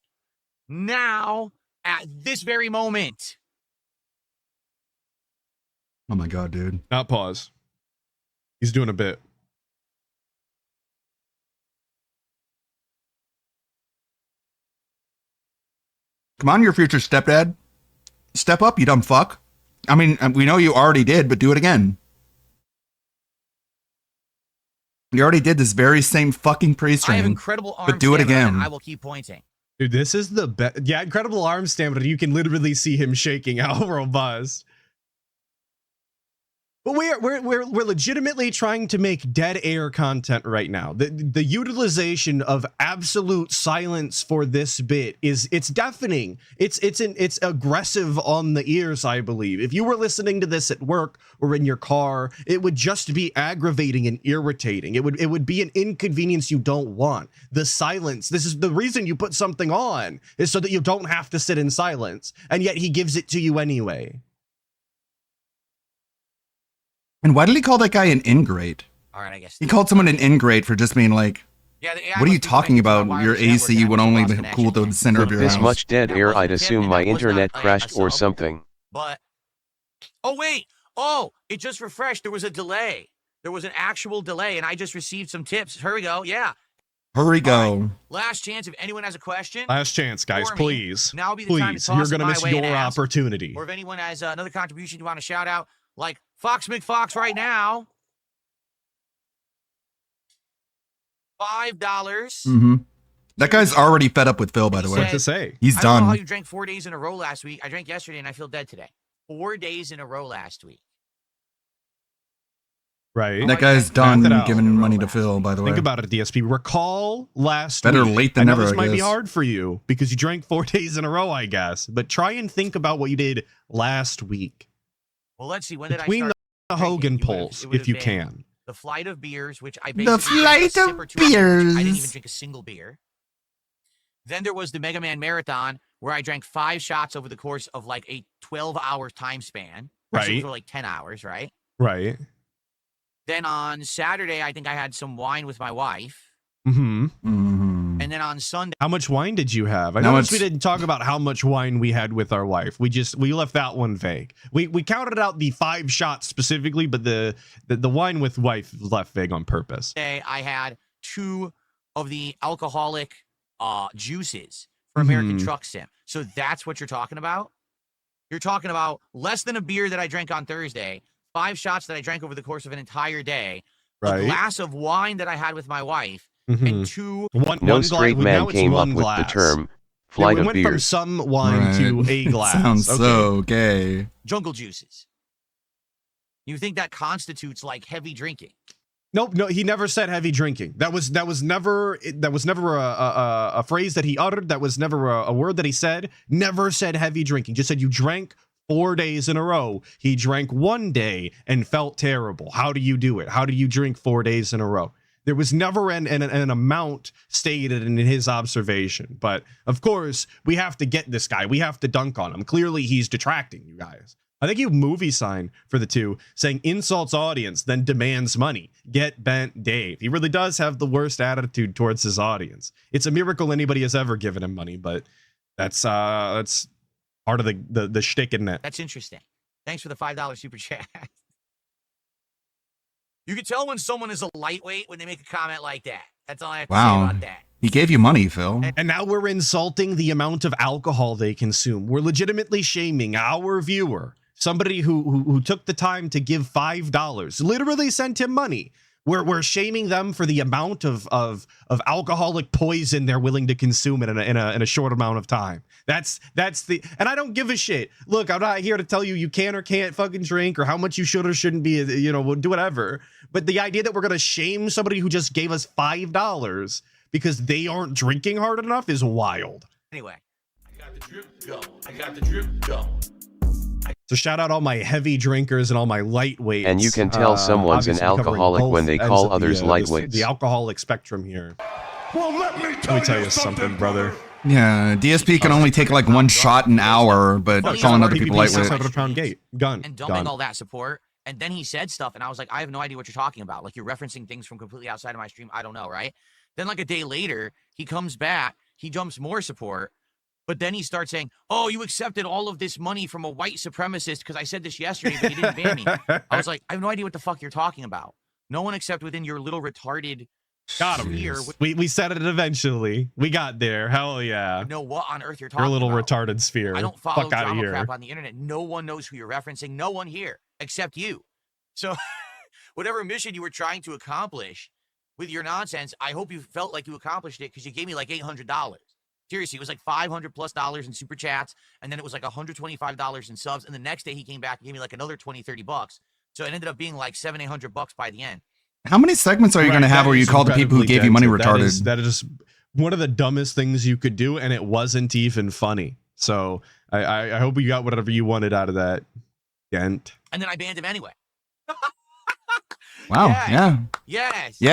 now at this very moment. Oh my god, dude. Not pause. He's doing a bit. Come on, your future stepdad. Step up, you dumb fuck. I mean, we know you already did, but do it again. You already did this very same fucking I have pre-stream. incredible arm but do it stamina, and again. I will keep pointing. Dude, this is the best. Yeah, incredible arm stamina. You can literally see him shaking how robust. But we're legitimately trying to make dead air content right now. The utilization of absolute silence for this bit it's deafening. It's aggressive on the ears, I believe. If you were listening to this at work or in your car, it would just be aggravating and irritating. It would be an inconvenience you don't want. The silence. This is the reason you put something on, is so that you don't have to sit in silence. And yet he gives it to you anyway. And why did he call that guy an ingrate? All right, I guess. He called someone an ingrate for just being like, Yeah, the AI what are you must be talking connected to about? my Your wireless network AC and would I only lost be connection. cool to the center With of your this house. much dead That air, wasn't I'd him, assume and my that was not internet a crashed or sub. something. But oh wait, it just refreshed. There was a delay. There was an actual delay, and I just received some tips. Here we go. Yeah. Hurry, go. All right. Last chance. If anyone has a question, Last chance, guys, for me, please. now would be the time to Please, toss you're it gonna my miss way and your ask. opportunity. Or if anyone has another contribution you want to shout out, like Fox McFox right now, $5. Mm-hmm. That guy's already fed up with Phil, by the He way. What to say? He's I don't know how done. you drank 4 days in a row last week. I drank yesterday and I feel dead today. 4 days in a row last week. Right. That guy's Math it done out. giving money to Phil, by the way. Think about it, DSP. Recall last Better week. late than I know never, this I might be guess. hard for you because you drank 4 days in a row, I guess. But try and think about what you did last week. Well, let's see. When did Between I start? the drinking? Hogan It would've- polls, it would've if you been can. The flight of beers, which I The basically drank a flight of sip or two of each. I didn't even beers. drink a single beer. Then there was the Mega Man Marathon, where I drank 5 shots over the course of like a 12-hour time span. Actually, it was Right. like 10 hours, right? Right. Then on Saturday, I think I had some wine with my wife. Mm-hmm. Mm-hmm. And then on Sunday, How much wine did you have? I Now noticed we it's- didn't talk about how much wine we had with our wife. We left that one vague. We counted out the 5 shots specifically, but the wine with wife was left vague on purpose. I had 2 of the alcoholic juices for American Mhm. Truck Sim. So that's what you're talking about? You're talking about less than a beer that I drank on Thursday, 5 shots that I drank over the course of an entire day, a Right. glass of wine that I had with my wife, Mhm. and 2. No one straight now man it's came up one with glass. the term Yeah, flight we of went from beers. some wine to Right. a glass. Sounds Okay. so gay. Jungle juices. You think that constitutes like heavy drinking? Nope, no, he never said heavy drinking. That was never a phrase that he uttered. That was never a word that he said. Never said heavy drinking. Just said you drank 4 days in a row. He drank one day and felt terrible. How do you do it? How do you drink 4 days in a row? There was never an amount stated in his observation. But of course, we have to get this guy. We have to dunk on him. Clearly, he's detracting, you guys. I think you movie sign for the 2 saying insults audience, then demands money. Get bent Dave. He really does have the worst attitude towards his audience. It's a miracle anybody has ever given him money, but that's part of the shtick in it. That's interesting. Thanks for the $5 super chat. You can tell when someone is a lightweight when they make a comment like that. That's all I have to say Wow. about that. He gave you money, Phil. And now we're insulting the amount of alcohol they consume. We're legitimately shaming our viewer, somebody who took the time to give $5, literally sent him money. We're shaming them for the amount of alcoholic poison they're willing to consume in a short amount of time. That's the, and I don't give a shit. Look, I'm not here to tell you can or can't fucking drink or how much you should or shouldn't be, we'll do whatever. But the idea that we're gonna shame somebody who just gave us $5 because they aren't drinking hard enough is wild. Anyway, I got the drip go. I got the drip go. So shout out all my heavy drinkers and all my lightweights. And you can tell someone's an obviously covering alcoholic both when they ends call of others the lightweights. alcoholic spectrum here. Well, let me tell you something, brother. Yeah, DSP can only take like 1 shot an hour, but Funny calling how other people PPP lightweight. 600-pound gate gun. and dumping Done. all that support. And then he said stuff, and I was like, I have no idea what you're talking about. Like, you're referencing things from completely outside of my stream. I don't know, right? Then, like, a day later, he comes back. He dumps more support. But then he starts saying, oh, you accepted all of this money from a white supremacist because I said this yesterday, but you didn't ban me. I was like, I have no idea what the fuck you're talking about. No one except within your little retarded Got him. sphere Jeez. would We said it eventually. We got there. Hell yeah. know what on earth you're You're talking a little about. retarded sphere. I don't follow Fuck out of drama here. crap on the internet. No one knows who you're referencing. No one here except you. So whatever mission you were trying to accomplish with your nonsense. I hope you felt like you accomplished it because you gave me like $800. Seriously, it was like $500+ in super chats, and then it was like $125 in subs. And the next day he came back and gave me like another $20-$30. So it ended up being like $700-$800 by the end. How many segments are you going to have where you call the people who gave you money retarded? That is one of the dumbest things you could do, and it wasn't even funny. So I hope you got whatever you wanted out of that, Gent. And then I banned him anyway. Wow. Yes. Yeah. Yes. Yeah.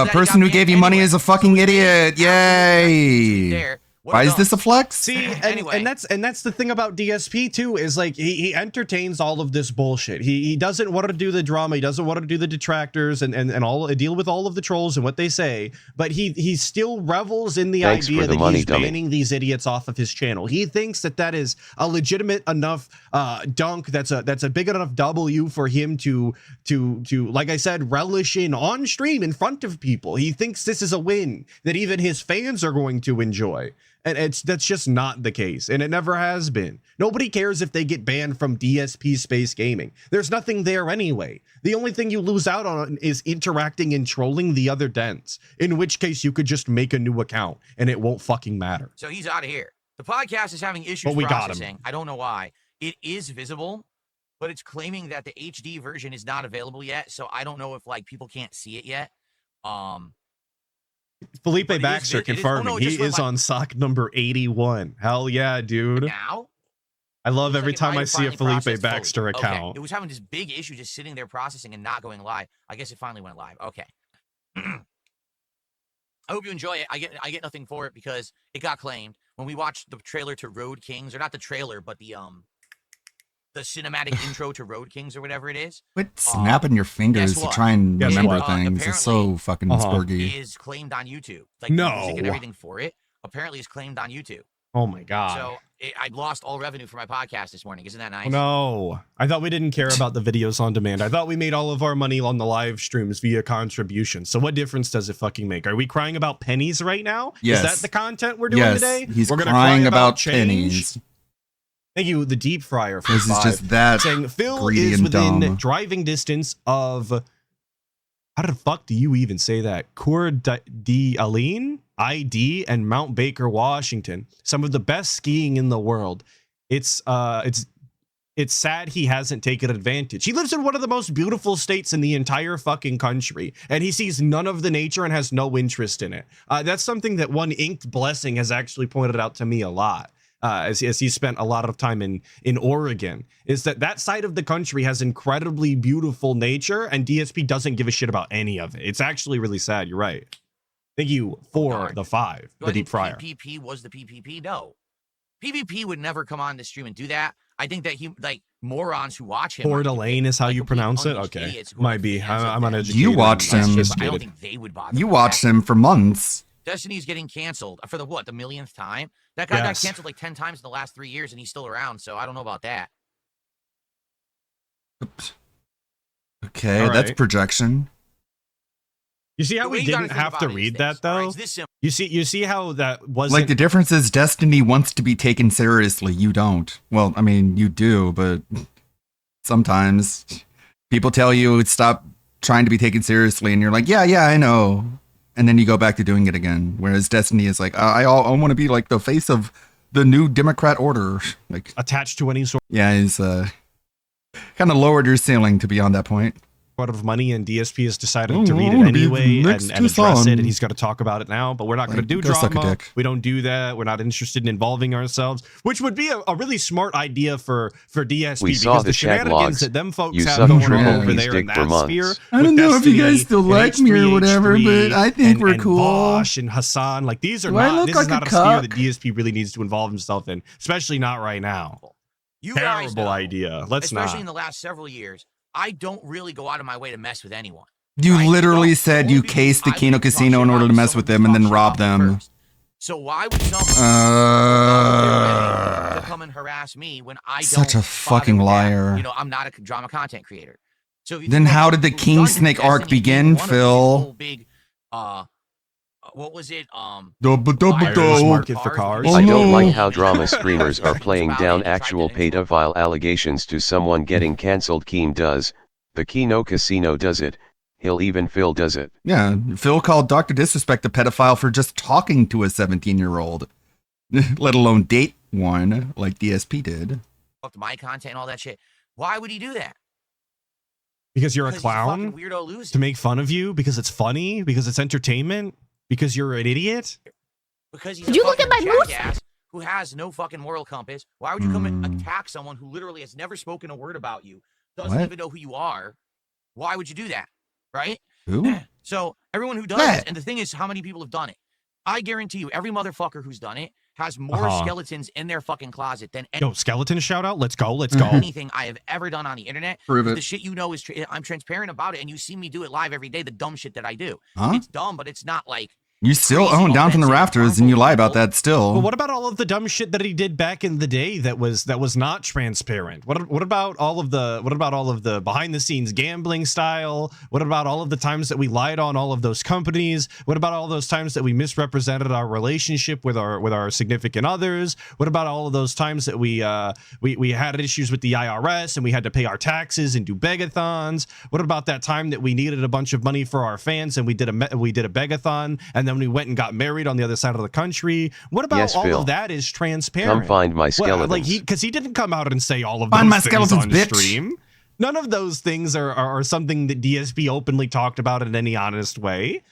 That he Person got who gave banned you money anyway. is a fucking idiot. Yay. There. What Why a is this a dump. flex? See, Anyway. and that's the thing about DSP too, is like he entertains all of this bullshit. He doesn't want to do the drama, he doesn't want to do the detractors and all deal with all of the trolls and what they say, but he still revels in the Thanks idea for the that money, he's dummy. banning these idiots off of his channel. He thinks that is a legitimate enough dunk, that's a big enough W for him to like I said, relish in on stream in front of people. He thinks this is a win that even his fans are going to enjoy. And that's just not the case, and it never has been. Nobody cares if they get banned from DSP Space Gaming. There's nothing there anyway. The only thing you lose out on is interacting and trolling the other dens, in which case you could just make a new account, and it won't fucking matter. So he's out of here. The podcast is having issues But we got him. processing. I don't know why. It is visible, but it's claiming that the HD version is not available yet. So I don't know if like people can't see it yet. Felipe But it is Baxter vid- it is- oh, confirming no, it he just went is live. on sock number 81. Hell yeah, dude. Now, I love looks every like it time might I have see a finally Felipe processed fully. Baxter Okay, account. it was having this big issue just sitting there processing and not going live. I guess it finally went live. Okay. I hope you enjoy it. I get nothing for it because it got claimed when we watched the trailer to Road Kings, or not the trailer, but the cinematic intro to Road Kings or whatever it is. Quit snapping your fingers guess to what? try and Guess remember what? things. It's so fucking spurgy. Is claimed on YouTube. Like No. the music and everything for it apparently is claimed on YouTube. Oh my god. So I lost all revenue for my podcast this morning. Isn't that nice? Oh, no, I thought we didn't care about the videos on demand. I thought we made all of our money on the live streams via contribution. So what difference does it fucking make? Are we crying about pennies right now? Yes. Is that the content we're doing Yes, today? he's We're gonna crying cry about change? pennies. Thank you, the Deep Fryer. For This is 5, just that saying Phil greedy is and within dumb. driving distance of. How the fuck do you even say that? Coeur d'Alene, ID, and Mount Baker, Washington. Some of the best skiing in the world. It's sad he hasn't taken advantage. He lives in one of the most beautiful states in the entire fucking country, and he sees none of the nature and has no interest in it. That's something that one Inked Blessing has actually pointed out to me a lot. As he spent a lot of time in Oregon, is that side of the country has incredibly beautiful nature, and DSP doesn't give a shit about any of it. It's actually really sad. You're right. Thank you for the 5, Do the I Deep think Fryer. PvP was the PvP? No. PvP would never come on the stream and do that. I think that morons who watch him. Coeur are d'Alene is how like you complete pronounce it? unhinged Okay. idiots who are Might be. fans of I'm that. uneducated. You watched I'm him. But I don't unsophisticated. think they would bother. You with watched that. him for months. Destiny's getting canceled for the what? The millionth time? That guy got Yes. canceled like 10 times in the last 3 years, and he's still around. So I don't know about that. Oops. Okay, All that's right. projection. You see how The way we you gotta didn't think have about to it is read this, that all right? though? It's this simple. You see how that wasn't Like, the difference is Destiny wants to be taken seriously. You don't. Well, I mean, you do, but sometimes people tell you stop trying to be taken seriously, and you're like, yeah, I know. And then you go back to doing it again. Whereas Destiny is like, I want to be like the face of the new Democrat order. Like, attached to any sort yeah, he's kind of lowered your ceiling to beyond that point. of money, and DSP has decided Oh, to I read it wanna be the anyway and next address Tucson. it, and he's got to talk about it now, but we're not going to Like, do go suck a drama. dick. We don't do that. We're not interested in involving ourselves, which would be a really smart idea for DSP, We because saw the the chat shenanigans logs. that them folks You have suck going triple on over P's there in dick for that months. sphere. I don't with know if you Destiny guys still and like me or H3H3 whatever, but I think we're and cool. Bosch and Hassan, like these are Do I not. look This like is not a a sphere that cock? DSP really needs to involve himself in, especially not right now. You guys Terrible know, idea. Let's especially not. in the last several years, I don't really go out of my way to mess with anyone. You Right? literally No, said only you because cased the I Kino wouldn't talk Casino shit in order about to mess someone with who them and then talks shit rob about me them. first. So why would someone go out of their way to come and harass me when I don't? Such a bother fucking with that? liar. You know, I'm not a drama content creator. So if you Then think how about did the who's King done Snake Destiny arc being begin, one of these Phil? whole big, what was it? Buyer's market for Cars, cars. Oh, I don't no. like how drama streamers are playing About down it, tried actual to influence- pedophile allegations to someone getting cancelled. Keem does. The Kino Casino does it. He'll even Phil does it. Yeah, Phil called Dr. Disrespect a pedophile for just talking to a 17-year-old, let alone date one like DSP did. Fucked my content and all that shit. Why would he do that? Because you're Because a he's clown? fucking weirdo loser. To make fun of you? Because it's funny? Because it's entertainment? Because you're an idiot? Because he's Did a you look at fucking my moose? jackass who has no fucking moral compass. Why would you come and attack someone who literally has never spoken a word about you, doesn't What? even know who you are? Why would you do that? Right? Who? So everyone who does Yeah. this, and the thing is, how many people have done it? I guarantee you, every motherfucker who's done it has more Uh-huh. skeletons in their fucking closet than Yo, skeleton shout out? Let's go. Let's go. anything I have ever done on the internet. Prove The it. shit you know is I'm transparent about it, and you see me do it live every day. The dumb shit that I do. Huh? It's dumb, but it's not like You still crazy own Down from the offensive, Rafters and you lie about harmful that still. But what about all of the dumb shit that he did back in the day that was not transparent? What about all of the behind the scenes gambling style? What about all of the times that we lied on all of those companies? What about all those times that we misrepresented our relationship with our significant others? What about all of those times that we had issues with the IRS and we had to pay our taxes and do begathons? What about that time that we needed a bunch of money for our fans and we did a begathon and then we went and got married on the other side of the country? What about Yes, all Phil. of that is transparent? Come find my skeletons. Like because he didn't come out and say all of Find those my things skeletons, on bitch. stream. None of those things are something that DSP openly talked about in any honest way,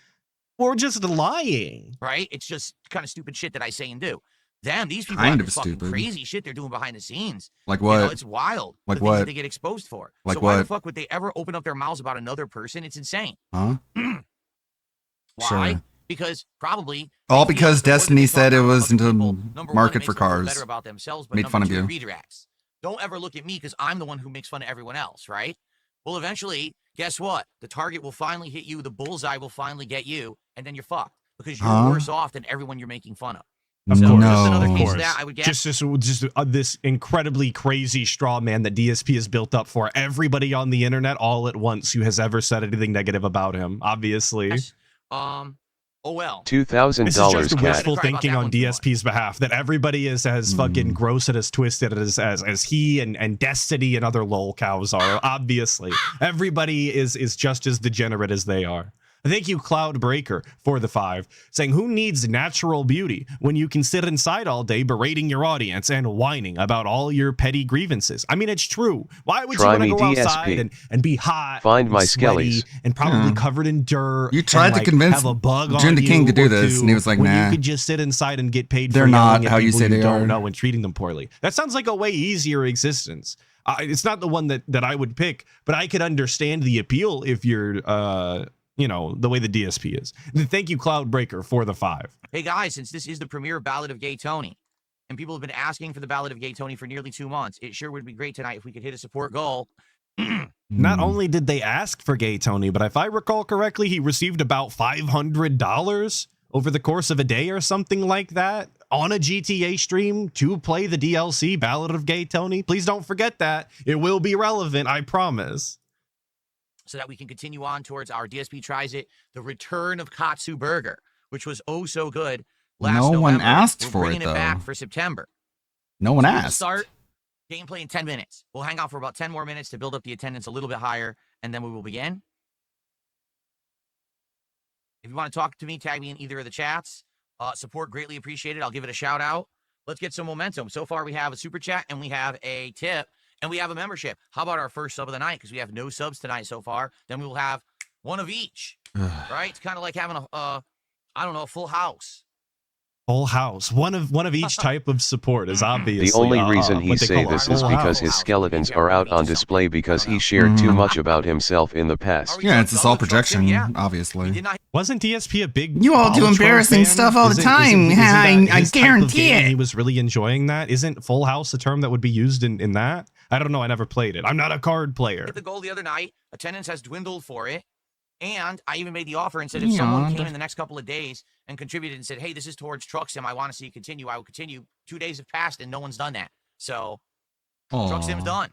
or just lying. right? It's just kind of stupid shit that I say and do. These people Kind have of this fucking stupid. crazy shit they're doing behind the scenes. Like You know, what? it's wild. Like the things that what? they get exposed for. Like so why the what? fuck would they ever open up their mouths about another person? It's insane. Huh? Why? Sure. Because probably All they feel because that the more that Destiny they talk said it about was other into people, number one, market it for makes them feel cars. better about themselves, but Made number fun of two, you. redirects. Don't ever look at me because I'm the one who makes fun of everyone else, right? Well, eventually, guess what? The target will finally hit you. The bullseye will finally get you, and then you're fucked because you're Huh? worse off than everyone you're making fun of. Of So, course, just another of case of course. that, I would guess. Just this incredibly crazy straw man that DSP has built up for everybody on the internet all at once who has ever said anything negative about him. Obviously, Yes. Oh well. $2,000 this is just cat. wishful Cry about thinking that on one too much. DSP's behalf. That everybody is as fucking gross and as twisted as he and Destiny and other lol cows are. Obviously, everybody is just as degenerate as they are. Thank you, Cloudbreaker, for the 5, saying, who needs natural beauty when you can sit inside all day berating your audience and whining about all your petty grievances? I mean, it's true. Why would Try you me, want to go DSP. outside and be hot, Find and my sweaty, skellies. and probably Yeah. covered in dirt? You tried and, to like, convince have a bug on Jim the King you to do or this, two and he was like, when nah. you could just sit inside and get paid They're for not yelling at how you people say they don't are. know and treating them poorly. That sounds like a way easier existence. It's not the one that I would pick, but I could understand the appeal if you're the way the DSP is. And thank you, Cloudbreaker, for the 5. Hey guys, since this is the premiere Ballad of Gay Tony, and people have been asking for the Ballad of Gay Tony for nearly 2 months, it sure would be great tonight if we could hit a support goal. Not only did they ask for Gay Tony, but if I recall correctly, he received about $500 over the course of a day or something like that on a GTA stream to play the DLC Ballad of Gay Tony. Please don't forget that. It will be relevant, I promise. So that we can continue on towards our DSP Tries It, the return of Katsu Burger, which was oh so good last No November. one asked We're for it, bringing it back though. for September. No one So we'll asked. start gameplay in 10 minutes. We'll hang out for about 10 more minutes to build up the attendance a little bit higher, and then we will begin. If you want to talk to me, tag me in either of the chats. Support greatly appreciated. I'll give it a shout out. Let's get some momentum. So far, we have a super chat and we have a tip and we have a membership. How about our first sub of the night? Because we have no subs tonight so far. Then we will have one of each. Right? It's kind of like having a full house. Full house. One of each type of support is obviously The only reason he what they say call this a is full because house. his skeletons are out on display because he shared too much about himself in the past. Yeah, it's all Done with trucks, projection, Yeah. We obviously. did not Wasn't DSP a big You all do Voltron embarrassing fan? stuff all the time. I his type of guarantee game and it. He was really enjoying that. Isn't Full House a term that would be used in that? I don't know. I never played it. I'm not a card player. hit the goal the other night. Attendance has dwindled for it. And I even made the offer and said if someone came in the next couple of days and contributed and said, hey, this is towards Truck Sim, I want to see you continue, I will continue. 2 days have passed and no one's done that. So Truck Sim's done.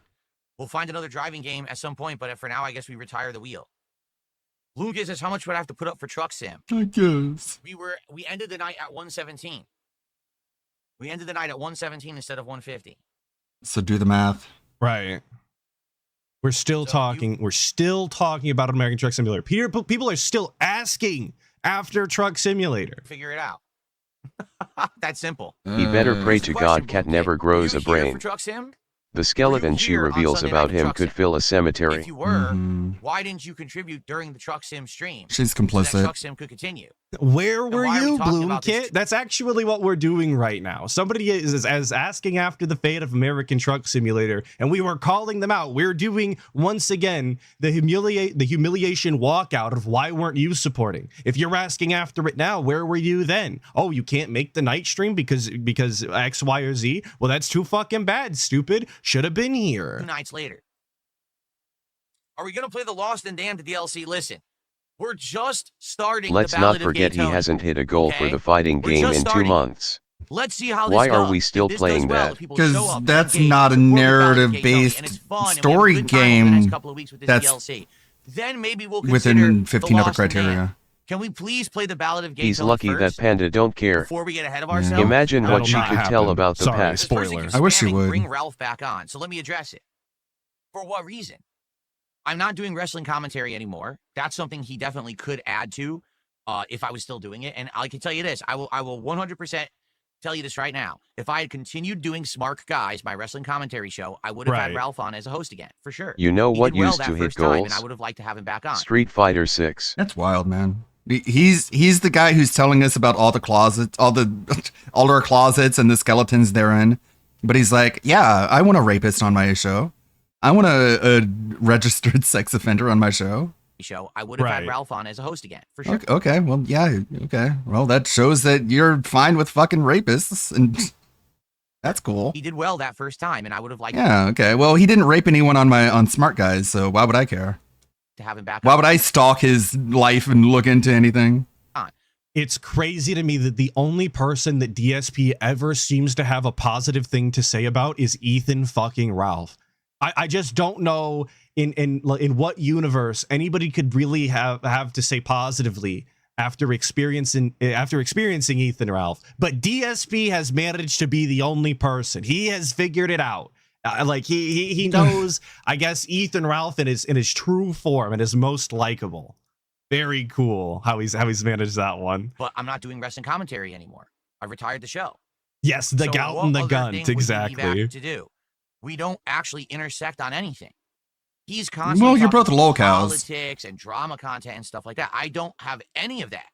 We'll find another driving game at some point, but for now, I guess we retire the wheel. Lucas says, how much would I have to put up for Truck Sim? I guess. We ended the night at 117. We ended the night at 117 instead of 150. So do the math. Right. We're still So talking. We're still talking about American Truck Simulator. People are still asking after Truck Simulator. Figure it out. That's simple. He better pray Here's the to question, God Cat Blue never Kid. grows Were a you here brain. for Truck Sim? The skeleton she here on reveals Sunday about Night him Truck could Sim? fill a cemetery. If you were, Mhm. why didn't you contribute during the Truck Sim stream? She's So that complicit. Truck Sim could continue. Where were why are we you, talking Bloom about this? Kit? That's actually what we're doing right now. Somebody is asking after the fate of American Truck Simulator, and we were calling them out. We're doing, once again, the humiliation walkout of why weren't you supporting? If you're asking after it now, where were you then? Oh, you can't make the night stream because X, Y, or Z? Well, that's too fucking bad, stupid. Should have been 2 here. nights later. Are we going to play the Lost and Damned DLC? Listen, we're just starting Let's the not Ballad forget of he Daytona. hasn't hit a goal for okay? the fighting We're game just in 2 starting. months. Let's see how Why this are goes. we still If this playing does well, that? if people Because show up and that's engage, not a support the Ballad of narrative-based Daytona, and it's fun, and we have a story good time over the next game couple of weeks with this that's DLC, then maybe we'll consider within the 15 other Lost and Damned. criteria. Can we please play the Ballad of Daytona He's lucky first that Panda don't care. before we get ahead of Yeah. ourselves? Imagine That'll what she not could tell happen. about the Sorry, past. This person keeps I wish you spamming, would. bring Ralph back on. So let me address it. For what reason? I'm not doing wrestling commentary anymore. That's something he definitely could add to if I was still doing it. And I can tell you this. I will 100% tell you this right now. If I had continued doing Smart Guys, my wrestling commentary show, I would have had Right. Ralph on as a host again, for sure. You know He what did well used that to hit first time, and I goals? would have liked to have him back on. Street Fighter 6. That's wild, man. He's the guy who's telling us about all the closets, all our closets and the skeletons therein. But he's like, yeah, I want a rapist on my show. I want a registered sex offender on my show. Show, I would have had Right. Ralph on as a host again, for sure. Okay, well, yeah, okay. Well, that shows that you're fine with fucking rapists, and that's cool. He did well that first time, and I would have liked Yeah, okay. Well, he didn't rape anyone on Smart Guys, so why would I care? to have him back Why on. would I stalk his life and look into anything? It's crazy to me that the only person that DSP ever seems to have a positive thing to say about is Ethan fucking Ralph. I just don't know in what universe anybody could really have to say positively after experiencing Ethan Ralph. But DSP has managed to be the only person. He has figured it out. Like he knows, I guess, Ethan Ralph in his true form and his most likable. Very cool how he's managed that one. But I'm not doing wrestling commentary anymore. I retired the show. Yes, the So gout what and the other gun, thing would he be back exactly. to do? We don't actually intersect on anything. He's constantly Well, you're talking both locals. politics and drama content and stuff like that. I don't have any of that.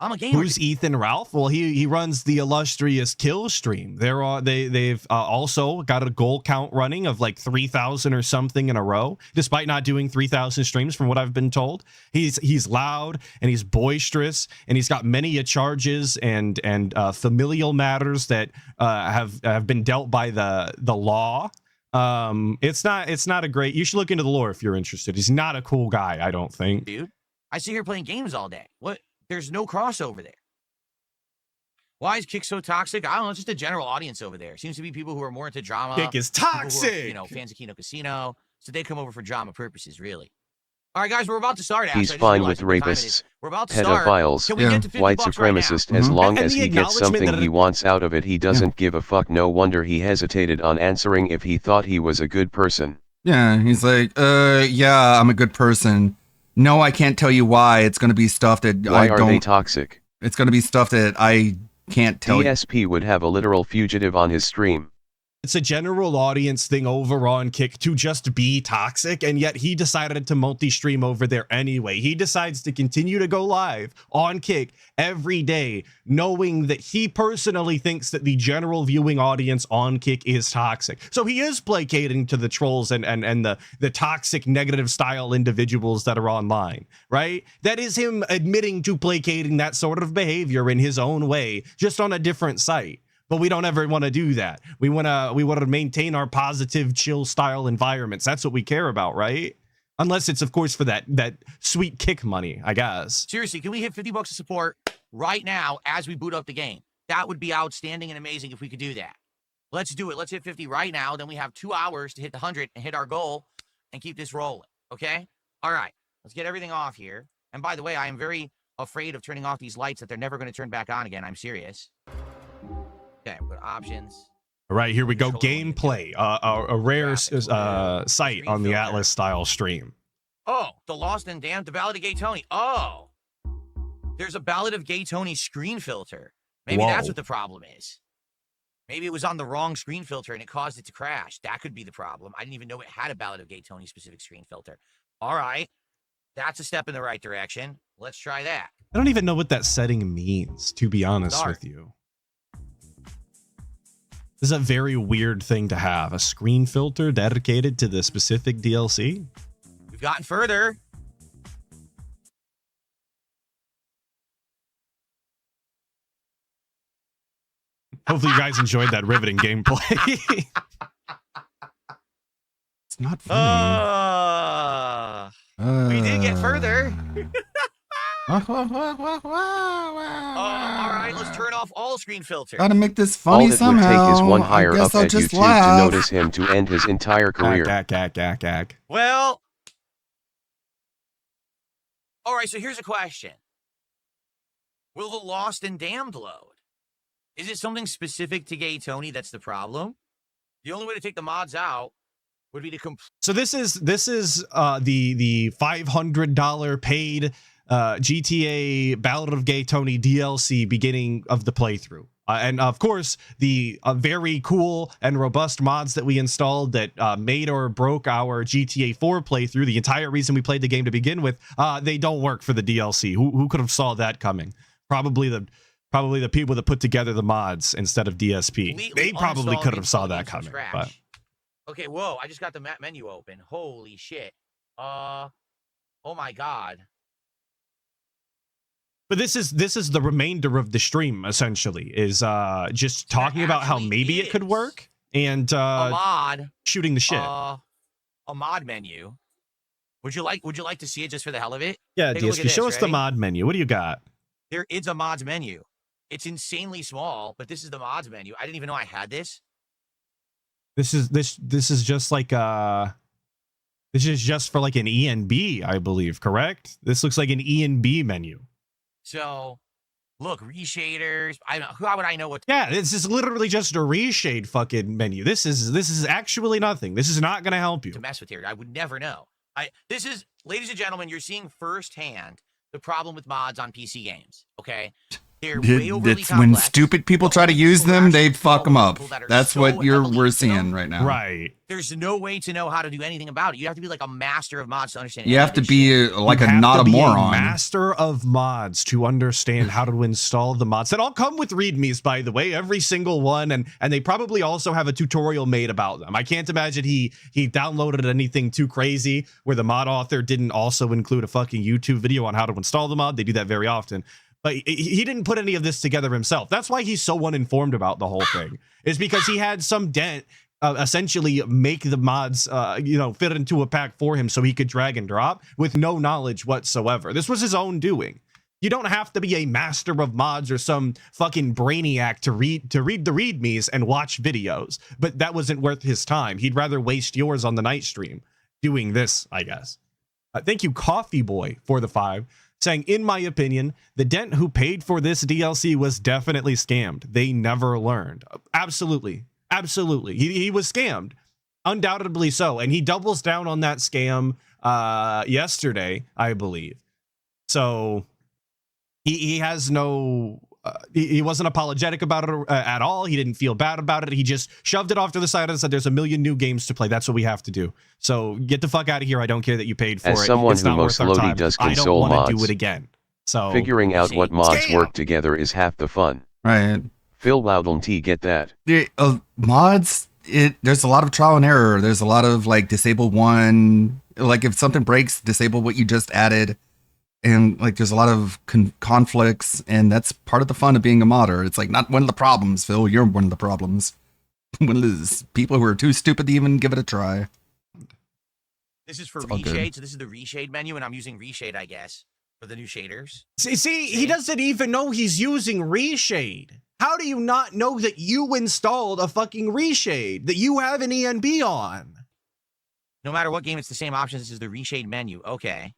I'm a gamer. Who's Ethan Ralph? Well, he runs the illustrious Kill Stream. They've also got a goal count running of like 3,000 or something in a row, despite not doing 3,000 streams from what I've been told. He's loud and he's boisterous and he's got many charges and familial matters that have been dealt by the law. It's not a great. You should look into the lore if you're interested. He's not a cool guy, I don't think. dude? I sit here playing games all day. What? There's no crossover there. Why is Kick so toxic? I don't know. It's just a general audience over there. Seems to be people who are more into drama. Kick is people who are, toxic. fans of Kino Casino. So they come over for drama purposes, really. All right, guys, we're about to start. He's I just fine realized with what time it is. rapists, We're about to start. pedophiles, Can we Yeah. get to 50 white bucks right now? supremacist. As Mhm. long And as the he gets acknowledgement something that he it- wants out of it, he doesn't give a fuck. No wonder he hesitated on answering if he thought he was a good person. Yeah, he's like, yeah, I'm a good person. No, I can't tell you why. It's going to be stuff that Why I are don't. they toxic? It's going to be stuff that I can't tell you. DSP would have a literal fugitive on his stream. It's a general audience thing over on Kick to just be toxic, and yet he decided to multi-stream over there anyway. He decides to continue to go live on Kick every day, knowing that he personally thinks that the general viewing audience on Kick is toxic. So he is placating to the trolls and the toxic negative style individuals that are online, right? That is him admitting to placating that sort of behavior in his own way, just on a different site. But we don't ever want to do that. We want to maintain our positive, chill style environments. That's what we care about, right? Unless it's, of course, for that sweet Kick money, I guess. Seriously, can we hit 50 bucks of support right now as we boot up the game? That would be outstanding and amazing if we could do that. Let's do it. Let's hit 50 right now. Then we have 2 hours to hit the 100 and hit our goal and keep this rolling. Okay? All right. Let's get everything off here. And by the way, I am very afraid of turning off these lights that they're never going to turn back on again. I'm serious. Okay, we'll go to options. All right, here we go. Totally gonna do Gameplay, a rare Graphics, site screen on the graphics, site screen on the filter. Atlas style stream. Oh, the Lost and Damned, the Ballad of Gay Tony. Oh, there's a Ballad of Gay Tony screen filter. Maybe that's Whoa. what the problem is. Maybe it was on the wrong screen filter and it caused it to crash. That could be the problem. I didn't even know it had a Ballad of Gay Tony specific screen filter. All right, that's a step in the right direction. Let's try that. I don't even know what that setting means, to be honest Start. with you. This is a very weird thing to have, a screen filter dedicated to the specific DLC. We've gotten further. Hopefully you guys enjoyed that riveting gameplay. It's not funny. We did get further. All All right, let's turn off all screen filters. Gotta make this All funny it would somehow. take is one I higher guess up I'll at just YouTube laugh. to notice him to end his entire career. Gag. Well, all right, so here's a question. Will the Lost and Damned load? Is it something specific to Gay Tony that's the problem? The only way to take the mods out would be to So this is the $500 paid GTA Ballad of Gay Tony DLC beginning of the playthrough. And of course, the very cool and robust mods that we installed that made or broke our GTA 4 playthrough, the entire reason we played the game to begin with, they don't work for the DLC. Who could have saw that coming? Probably the people that put together the mods instead of DSP. They probably could have saw that coming. But okay, whoa, I just got the map menu open. Holy shit. Oh my god. But this is the remainder of the stream, essentially, is just talking about how actually maybe it could is. work and A mod. shooting the shit. A mod menu. Would you like to see it just for the hell of it? Yeah, take a look DSP, at show this, us the ready? mod menu. What do you got? It's a mods menu. It's insanely small, but this is the mods menu. I didn't even know I had this. This is just like this is just for like an ENB, I believe, correct? This looks like an ENB menu. So, look, reshaders. How would I know what? Yeah, this is literally just a reshade fucking menu. This is actually nothing. This is not gonna help you. To mess with here. I would never know. This is, ladies and gentlemen, you're seeing firsthand the problem with mods on PC games. Okay, they're way overly It's when complex. stupid people try to Only use people them, actually they fuck them know up. people that are That's so what we're heavily seeing into them. right now. Right. There's no way to know how to do anything about it. You have to be like a master of mods to understand. You any have of to this be shit. like You a have not to a be moron. master of mods to understand how to install the mods that all come with readmes, by the way, every single one, and they probably also have a tutorial made about them. I can't imagine he downloaded anything too crazy where the mod author didn't also include a fucking YouTube video on how to install the mod. They do that very often. But he didn't put any of this together himself. That's why he's so uninformed about the whole thing, is because he had some dent essentially make the mods, fit into a pack for him so he could drag and drop with no knowledge whatsoever. This was his own doing. You don't have to be a master of mods or some fucking brainiac to read the readmes and watch videos. But that wasn't worth his time. He'd rather waste yours on the night stream doing this, I guess. Thank you, Coffee Boy, for the 5. Saying, in my opinion, the Dent who paid for this DLC was definitely scammed. They never learned. Absolutely. He was scammed. Undoubtedly so. And he doubles down on that scam yesterday, I believe. So he has no... he wasn't apologetic about it at all. He didn't feel bad about it. He just shoved it off to the side and said, there's a million new games to play. That's what we have to do. So get the fuck out of here. I don't care that you paid for it. As someone It's who not most worth our loady time. does I don't console want to do mods. it again. So Figuring out what mods Scam! work together is half the fun. Right. Phil Loudon get that. Mods, there's a lot of trial and error. There's a lot of like disable one, like if something breaks, disable what you just added. And like there's a lot of conflicts, and that's part of the fun of being a modder. It's like not one of the problems, Phil. You're one of the problems. One of those people who are too stupid to even give it a try. This is for It's all good. reshade. So this is the reshade menu, and I'm using reshade, I guess, for the new shaders. See, he doesn't even know he's using reshade. How do you not know that you installed a fucking reshade, that you have an ENB on? No matter what game, it's the same options. This is the reshade menu. Okay.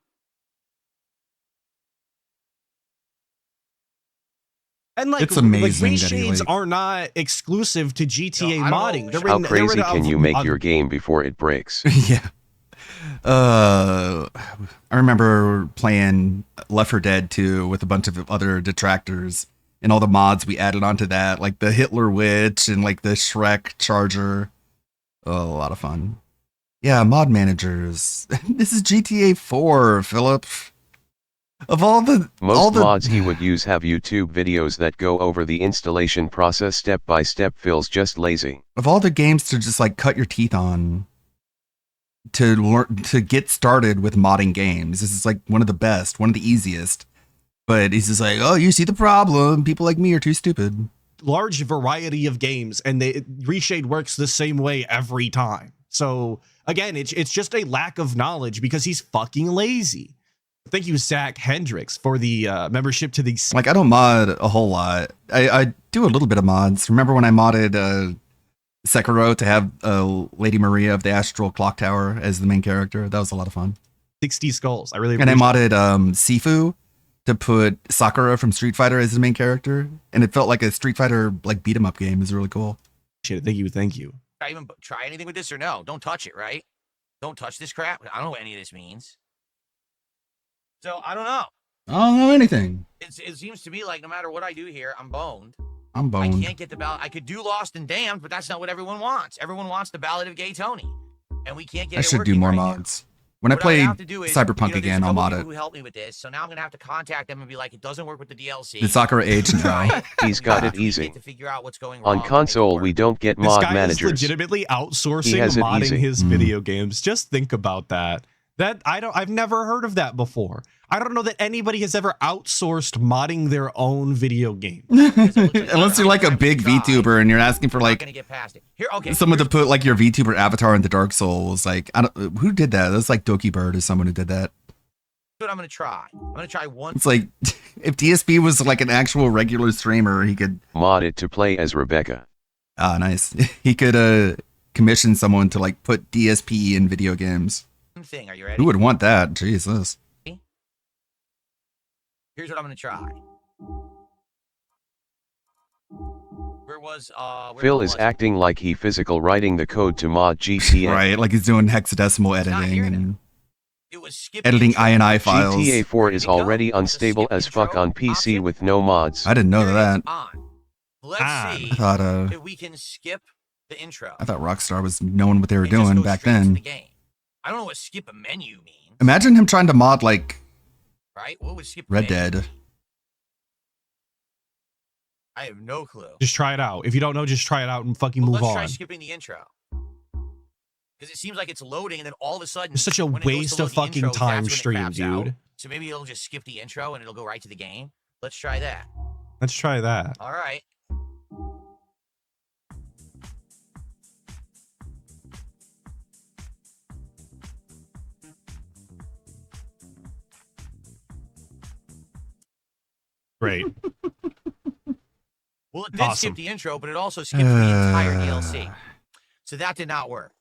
And like, It's amazing like that he, reshades like- are not exclusive to GTA No, I don't modding. know. They're How in, they're crazy in can you make your game before it breaks? Yeah. I remember playing Left 4 Dead 2 with a bunch of other detractors and all the mods we added onto that, like the Hitler Witch and like the Shrek Charger. Oh, a lot of fun. Yeah, mod managers. This is GTA 4, Philip. Of all the Most mods he would use have YouTube videos that go over the installation process step by step. Feels just lazy. of all the games to just like cut your teeth on to learn to get started with modding games, this is like one of the best, one of the easiest. But he's just like, oh, you see the problem. People like me are too stupid. large variety of games, and Reshade works the same way every time. So again, it's just a lack of knowledge because he's fucking lazy. Thank you, Zach Hendricks, for the membership to the. Like, I don't mod a whole lot. I do a little bit of mods. Remember when I modded Sekiro to have Lady Maria of the Astral Clock Tower as the main character? That was a lot of fun. 60 skulls. I really And I appreciate modded Sifu to put Sakura from Street Fighter as the main character, and it felt like a Street Fighter like beat 'em up game. It was really cool. it. Thank you. Thank you. Should I even try anything with this or no? Don't touch it, right? Don't touch this crap. I don't know what any of this means. So I don't know. I don't know anything. It seems to me like no matter what I do here, I'm boned. I'm I boned. can't get the ballot. I could do Lost and Damned, but that's not what everyone wants. Everyone wants the Ballad of Gay Tony, and we can't get. I it should do working more right now. mods. When I What I would play have to do is, Cyberpunk there's again, a I'll couple mod people it. who helped me with this, so now I'm gonna have to contact them and be like, it doesn't work with the DLC. Did Sakura age now? Try it. He's got it We easy. get to figure out what's going On wrong and make it console, work. we don't get This mod guy managers. is legitimately outsourcing He has it modding easy. his Mm. video games. Just think about that. I've never heard of that before. I don't know that anybody has ever outsourced modding their own video game. Unless you're like a big VTuber and you're asking for I'm not like gonna get past it. Here, okay. someone to here's- put like your VTuber avatar into Dark Souls. Like, I don't, who did that? That's like Doki Bird or someone who did that. what I'm gonna try. I'm gonna try one. It's like if DSP was like an actual regular streamer, he could. Mod it to play as Rebecca. Ah, nice. He could commission someone to like put DSP in video games. Thing. Are you ready? Who would want that? Jesus. Here's what I'm gonna try. Where Phil is was it? acting like he physical writing the code to mod GTA. Right, like he's doing hexadecimal It's not editing here and It was skip editing intro. INI files. GTA 4 is There you go. already Just unstable skip as fuck intro, on PC option. with no mods. I didn't know Here that. it's on. Let's Ah. see I thought if we can skip the intro. Rockstar was knowing what they were and just doing go back straight to then. the game. I don't know what skip a menu means. Imagine him trying to mod like Right? What would skip a Red menu Dead. mean? I have no clue. Just try it out. If you don't know, just try it out and fucking Well, move let's try on. skipping the intro. Because it seems like it's loading, and then all of a sudden, It's such a when it goes to waste load of the fucking intro, time that's when it stream, craps out. dude. So maybe it'll just skip the intro and it'll go right to the game. Let's try that. Let's try that. All right. Great. Well, it did Awesome. skip the intro, but it also skipped the entire DLC. So that did not work.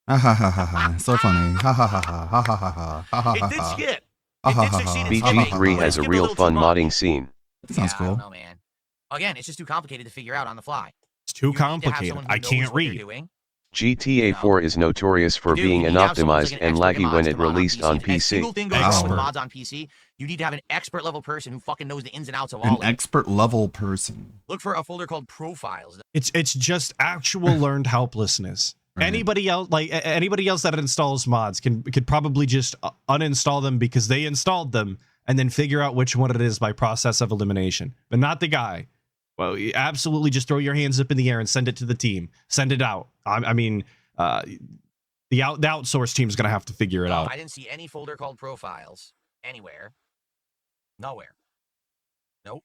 Ha ha ha ha ha. So funny. Ha ha ha ha ha ha ha ha ha ha It did ha. skip. Ha, It ha, did ha, succeed ha. in skipping, BG3 but it has a skipped real little fun too much. modding scene. That sounds I cool. don't know, man. Again, it's just too complicated to figure out on the fly. It's too You need to have complicated. someone who I knows can't what they're read. doing. GTA 4 is notorious for You do. being You need to have someone who's inoptimized like and an expert in laggy when mods it to mod released on If a single PC. thing goes wrong with Expert. mods on PC, you need to have an expert level person who fucking knows the ins and outs of all An of it. expert level person. Look for a folder called profiles. It's just actual learned helplessness. Right. Anybody else that installs mods could probably just uninstall them because they installed them and then figure out which one it is by process of elimination. But not the guy. Well, you absolutely just throw your hands up in the air and send it to the team. Send it out. I mean, the outsource team is going to have to figure it No, out. I didn't see any folder called profiles anywhere. Nowhere. Nope.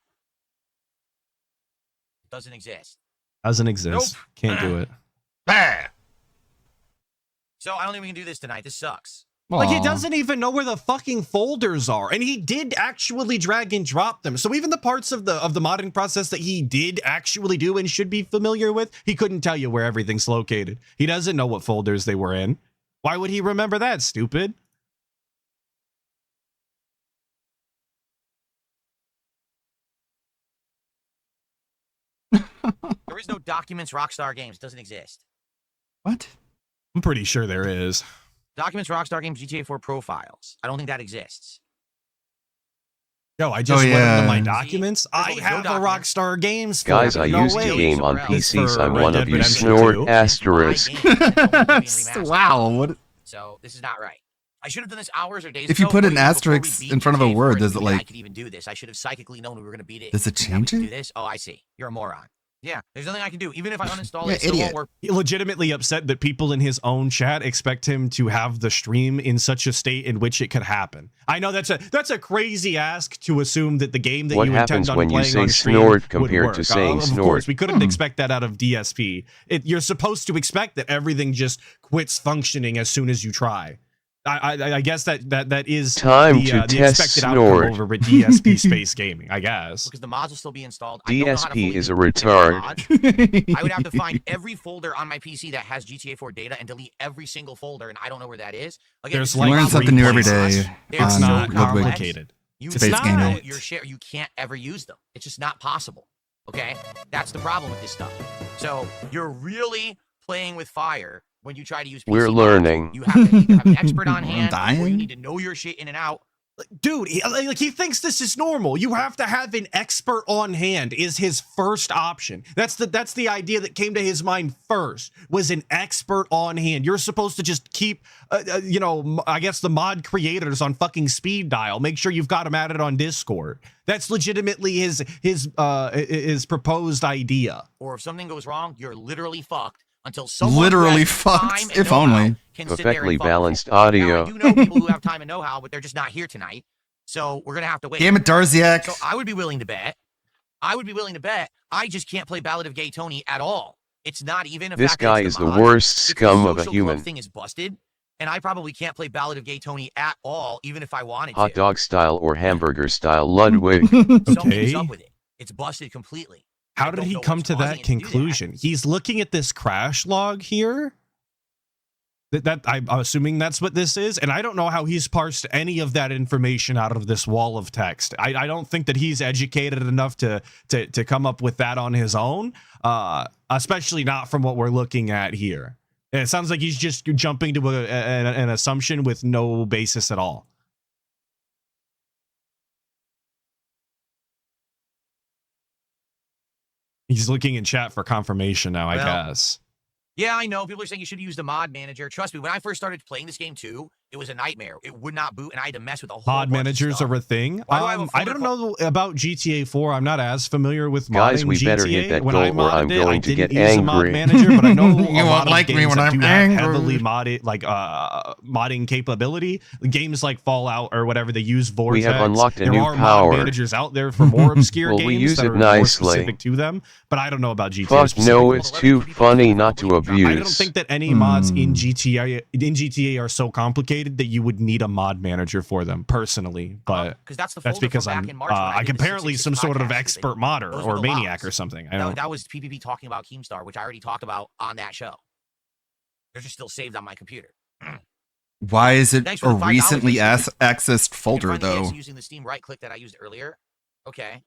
Doesn't exist. Doesn't exist. Nope. Can't do it. So I don't think we can do this tonight. This sucks. Like, he Aw. doesn't even know where the fucking folders are, and he did actually drag and drop them. So even the parts of the modding process that he did actually do and should be familiar with, he couldn't tell you where everything's located. He doesn't know what folders they were in. Why would he remember that, stupid? There is no Documents Rockstar Games. It doesn't exist. What? I'm pretty sure there is. Documents Rockstar Games GTA 4 profiles. I don't think that exists. Yo, I just went yeah. into my See? documents. There's I only no have a documents. Rockstar Games. Guys, folder. I No used way. to game on It's PC, so I'm for one Red of Dead you Redemption snort 2. asterisk. It's my game, and it's only gonna be remastered. Wow. What? So this is not right. I should have done this hours or days If you ago, put or an even before we asterisk beat in front of a GTA 4 word, and does it, knew that I like- could even do this? I should have psychically known we were going to beat it. Does it Now we change can it? Do this? Oh, I see. You're a moron. Yeah, there's nothing I can do. Even if I uninstall Yeah, it, it still idiot. won't work. He legitimately upset that people in his own chat expect him to have the stream in such a state in which it could happen. I know that's a crazy ask to assume that the game that What you happens intend on when you playing say on stream snort would compared to work. saying Of snort? course, we couldn't expect that out of DSP. You're supposed to expect that everything just quits functioning as soon as you try. I guess that is Time to the test expected snort. outcome over at DSP Space Gaming, I guess. Because the mods will still be installed. I don't know how to DSP fully is a delete the retard. mods. I would have to find every folder on my PC that has GTA 4 data and delete every single folder, and I don't know where that is. Again, There's this is like You learn not something new every places. day. They're It's on so not Ludwig. complex. complicated. You Space don't Gaming. know your share. You can't ever use them. It's just not possible. Okay, that's the problem with this stuff. So you're really playing with fire when you try to use PC We're mods. learning. You have to either have an expert on I'm hand, or you dying. need to know your shit in and out. Dude, he thinks this is normal. You have to have an expert on hand is his first option. That's the idea that came to his mind first, was an expert on hand. You're supposed to just keep I guess the mod creators on fucking speed dial. Make sure you've got them added on Discord. That's legitimately his proposed idea. Or if something goes wrong, you're literally fucked until someone Literally who has fucked, time and if know-how only. can sit there Perfectly and fuck with balanced it. Now, audio. I do know people who have time and know-how, but they're just not here tonight. So we're gonna have to wait. Damn it, Darziak. So I would be willing to bet. I just can't play Ballad of Gay Tony at all. It's not even a This fact that guy it's is the mod. worst It's the scum of a social club human. thing is busted, and I probably can't play Ballad of Gay Tony at all, even if I wanted Hot to. dog style or hamburger style Ludwig. Something's Okay. up with it. It's busted completely. How I did don't he know come what's to causing that it to do that. conclusion? He's looking at this crash log here. That I'm assuming that's what this is, and I don't know how he's parsed any of that information out of this wall of text. I don't think that he's educated enough to come up with that on his own, especially not from what we're looking at here. And it sounds like he's just jumping to an assumption with no basis at all. He's looking in chat for confirmation now, I Well, guess. Yeah, I know. People are saying you should use the mod manager. Trust me, when I first started playing this game too, it was a nightmare. It would not boot, and I had to mess with a whole Mod bunch of managers stuff. are a thing. Why do I have a I folder don't know about GTA 4. I'm not as familiar with modding Guys, we GTA. better hit that When goal I or modded I'm it, I going to didn't get use a mod angry. manager, but I know You a won't lot of like me games when that I'm do have angry. heavily modded, like modding capability. Games like Fallout or whatever, they use Vortex. We have unlocked a there new are power. mod managers out there for more obscure Well, games we use that it are more nicely. specific to them, but I don't know about GTA. Fuck no, specifically. it's too funny not to abuse. I don't think that any mods in GTA are so complicated that you would need a mod manager for them personally, but because that's the that's folder because from back I'm in March when I did the apparently 666 some sort of podcast expert thing. modder Those were or the maniac logs. or something. I don't. That was PPP talking about Keemstar, which I already talked about on that show. They're just still saved on my computer. Why is it Thanks for a the $5 recently extra. accessed You can folder, find the though? EXE using the Steam right click that I used earlier. Okay.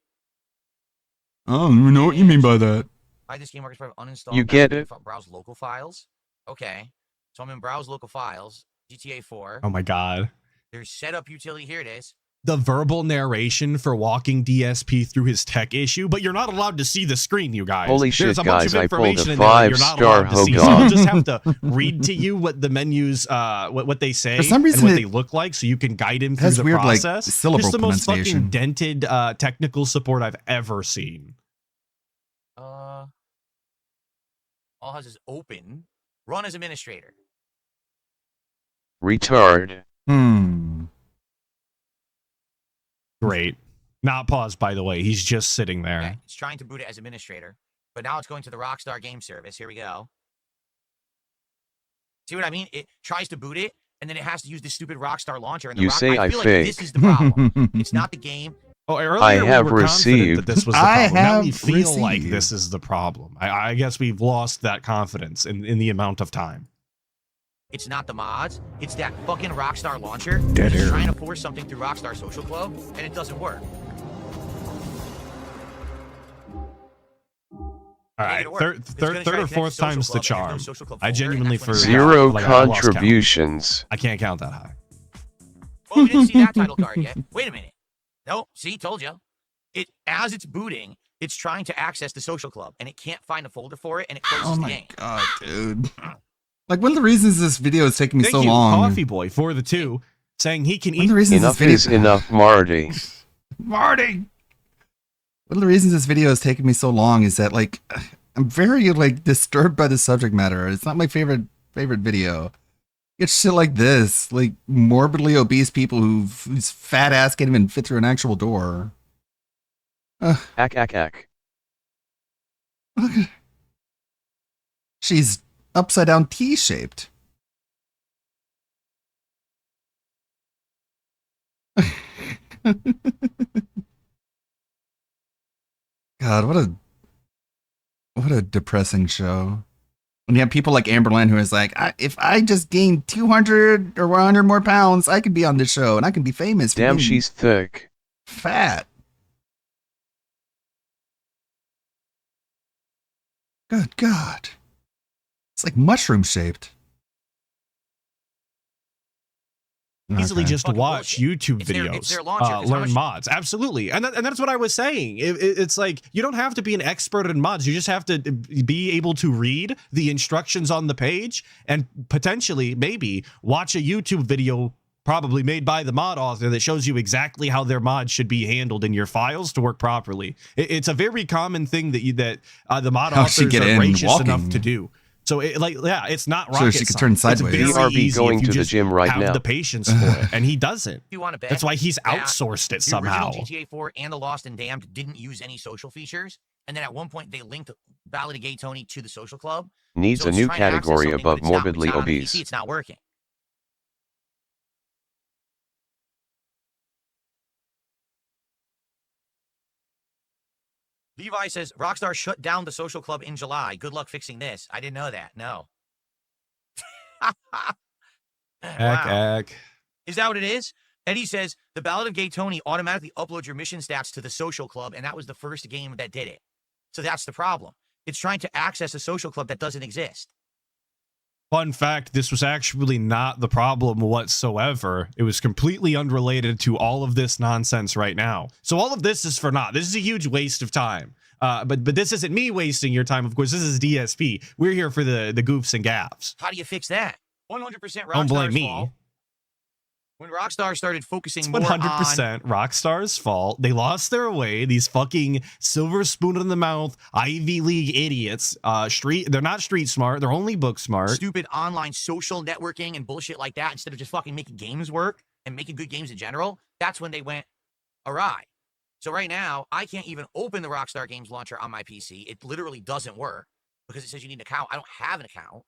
I don't even know what you mean by that. I this game works for uninstall. You get it? Browse local files. Okay. So I'm in browse local files. GTA 4. Oh my god. There's setup utility. Here it is. The verbal narration for walking DSP through his tech issue, but you're not allowed to see the screen, you guys. Holy There's shit, a bunch guys, of I pulled a information in there that you're not 5-star allowed to see. So Hogan. I'll just have to read to you what the menus, what they say, For some reason and what it they look like, so you can guide him through has the weird, like, process. syllable Just the most fucking pronunciation. dented technical support I've ever seen. All has is open. Run as administrator. Retard. Great. Not paused, by the way. He's just sitting there. Okay. It's trying to boot it as administrator, but now it's going to the Rockstar game service. Here we go. See what I mean? It tries to boot it, and then it has to use this stupid Rockstar launcher. And the You say I I feel like fake. this is the problem. It's not the game. Oh, earlier I we have were confident received- that this was the I problem. Now we have feel like received. this is the problem. I guess we've lost that confidence in the amount of time. It's not the mods. It's that fucking Rockstar launcher. Dead It's air. trying to force something through Rockstar Social Club, and it doesn't work. All It ain't right, gonna work. It's gonna third try to or connect fourth to social time's the club, and there's no charm. social club I folder, genuinely and that's when forgot. it's Zero Like, I lost count. contributions. I can't count that high. Well, we didn't see that title card yet. Wait a minute. No, see, told you. As it's booting, it's trying to access the social club, and it can't find a folder for it, and it closes Oh the my game. god, dude. Like, one of the reasons this video is taking me Thank so you, long. Coffee Boy, for the 2, saying he can One of eat. the reasons Enough this is video enough, Marty. Marty. One of the reasons this video is taking me so long is that, like, I'm very, like, disturbed by the subject matter. It's not my favorite video. It's shit like this, like morbidly obese people whose fat ass can't even fit through an actual door. Ack. She's upside down T-shaped. God, what a depressing show. When you have people like Amberlynn who is like, if I just gained 200 or 100 more pounds, I could be on this show and I can be famous. For Damn, being she's thick. fat. Good God. It's like mushroom shaped. Easily Okay. just Fucking watch bullshit. YouTube It's their videos, launcher, 'cause how learn much- mods. Absolutely, and that's what I was saying. It's like you don't have to be an expert in mods. You just have to be able to read the instructions on the page and potentially, maybe, watch a YouTube video probably made by the mod author that shows you exactly how their mod should be handled in your files to work properly. It's a very common thing that the mod How'd she authors get are in gracious walking? enough to do. So, it's not So rocket she could science. turn It's sideways. very BRB easy going if you to the just gym right have now. the patience for it, and he doesn't. You want to bet? That's why he's that outsourced it the somehow. original GTA 4 and the Lost and Damned didn't use any social features, and then at one point they linked Ballad of Gay Tony to the social club. Needs So a it's new trying to access category something, above but it's not morbidly on the obese. PC, it's not working. Levi says Rockstar shut down the social club in July. Good luck fixing this. I didn't know that. No. Wow. Is that what it is? Eddie says the Ballad of Gay Tony automatically uploads your mission stats to the social club, and that was the first game that did it. So that's the problem. It's trying to access a social club that doesn't exist. Fun fact, this was actually not the problem whatsoever. It was completely unrelated to all of this nonsense right now. So all of this is for naught. This is a huge waste of time. But this isn't me wasting your time, of course. This is DSP. We're here for the goofs and gaffs. How do you fix that? 100% Rockstar's Don't blame me. fault. When Rockstar started focusing It's more 100% Rockstar's fault. They lost their way. These fucking silver spoon in the mouth Ivy League idiots. They're not street smart. They're only book on smart. stupid online social networking and bullshit like that, instead of just fucking making games work and making good games in general, that's when they went awry. So right now, I can't even open the Rockstar Games launcher on my PC. It literally doesn't work because it says you need an account. I don't have an account.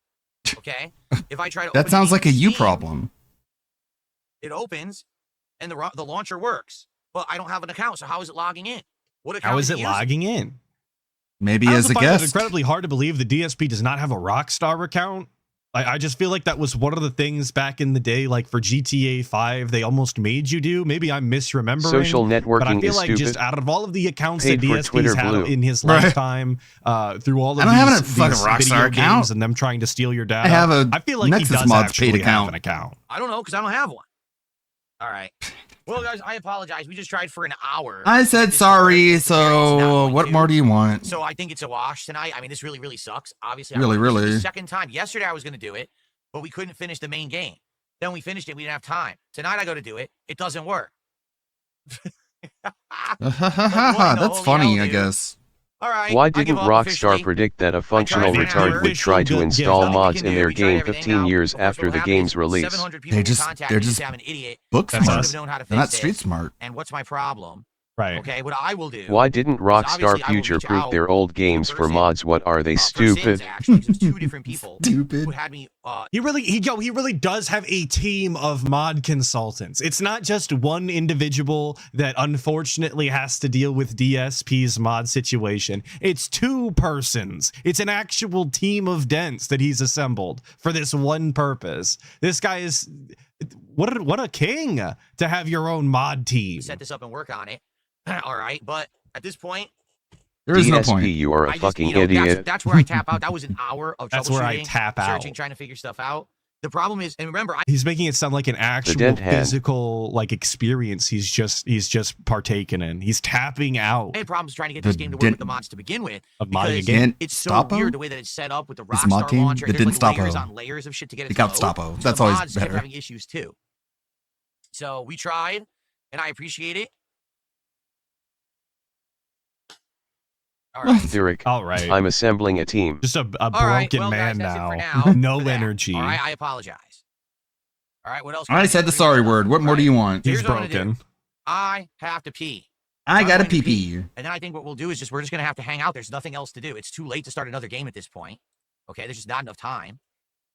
Okay? If I try to open That sounds game like a in you Steam, problem. It opens and the launcher works. But I don't have an account, so how is it logging in? What account How is it using? logging in? Maybe I as also a find it guest. incredibly hard to believe the DSP does not have a Rockstar account. I just feel like that was one of the things back in the day, like for GTA 5, they almost made you do. Maybe I'm misremembering. Social but I networking feel is like stupid. just out of all of the accounts Paid that for DSP's Twitter had Blue. in his Right. lifetime, through all of I don't have a these fucking Rockstar video account. games and them trying to steal your data. I have a I feel like Nexus he does Mods actually paid have account. an account. I don't know, because I don't have one. All right. Well, guys, I apologize. We just tried for an hour. I to said get this sorry, sorted, and it's not so going what to. more do you want? So I think it's a wash tonight. I mean, this really, really sucks. Obviously, Really, this is really. the second time. Yesterday, I was going to do it, but we couldn't finish the main game. Then we finished it. We didn't have time. Tonight, I go to do it. It doesn't work. That's funny, I dude. guess. All right. Why I give didn't up Rockstar officially. predict that a functional for an hour. retard would try to Official install good- mods Nothing we in can their do. We tried game everything 15 out. years Of course, after what'll the happen game's is release? 700 people They will just- contact they're me and just say I'm an idiot. Book That's smart. I us. should have known how to They're not fix street this. smart. And what's my problem? Right. Okay, what I will do. Why didn't obviously Rockstar I will reach future-proof out their old to the games for person, mods? What are they, for stupid? Sins, actually, 'cause it was two different people Stupid. who had me. He really does have a team of mod consultants. It's not just one individual that unfortunately has to deal with DSP's mod situation. It's two persons. It's an actual team of dents that he's assembled for this one purpose. This guy is what a king to have your own mod team. set this up and work on it. All right, but at this point, There is no DSP, point. you are a I just, fucking you know, idiot. That's where I tap out. That was an hour of That's where I troubleshooting, tap out. searching, trying to figure stuff out. The problem is, and remember, He's making it sound like an actual dent hand. physical like experience he's just partaken in. He's tapping out I had problems trying to get The this game to work dent- with the mods to begin with. of modding a because game. Didn't It's so Stoppo? weird the way that it's set up with the Is the mod Rockstar team? launcher. It There's didn't like layers Stoppo. on layers of shit to get it It to got load. Stoppo. So That's the always mods kept better. having issues too. So we tried, and I appreciate it. All right. Theric, All right. I'm assembling a team. Just a All right, broken well, man guys, that's it now. for now. No For that. energy. All right, I apologize. All right, what else? can I do? said the Pretty sorry much word. nothing, What more do right? you want? He's Here's what I'm gonna broken. do. I have to pee. I I'm gotta going to pee. And then I think what we'll do is we're just gonna have to hang out. There's nothing else to do. It's too late to start another game at this point. Okay, there's just not enough time.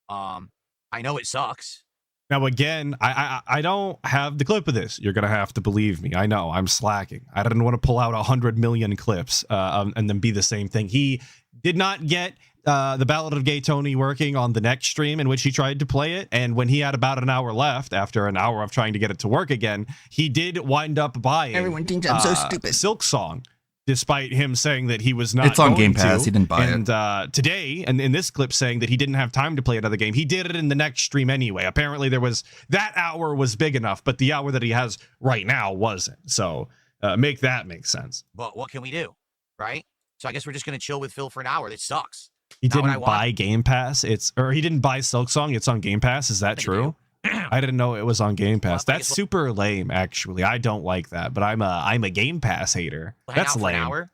I know it sucks. Now again, I don't have the clip of this. You're gonna have to believe me. I know I'm slacking. I didn't want to pull out 100 million clips and then be the same thing. He did not get the Ballad of Gay Tony working on the next stream in which he tried to play it, and when he had about an hour left after an hour of trying to get it to work again, he did wind up buying Everyone thinks I'm so stupid. Silk Song, despite him saying that he was not It's on going Game Pass. to. He didn't buy it. And today, and in this clip saying that he didn't have time to play another game, he did it in the next stream anyway. Apparently there was, that hour was big enough, but the hour that he has right now wasn't. So make that make sense. But what can we do, right? So I guess we're just gonna chill with Phil for an hour. That sucks. He Not what I didn't want. buy Game Pass. Or he didn't buy Silk Song. It's on Game Pass. Is that think I true? I didn't know it was on Game Pass. Well, I That's guess super lame, actually. I don't like that, but I'm a Game Pass hater. We'll hang That's out for an lame. hour,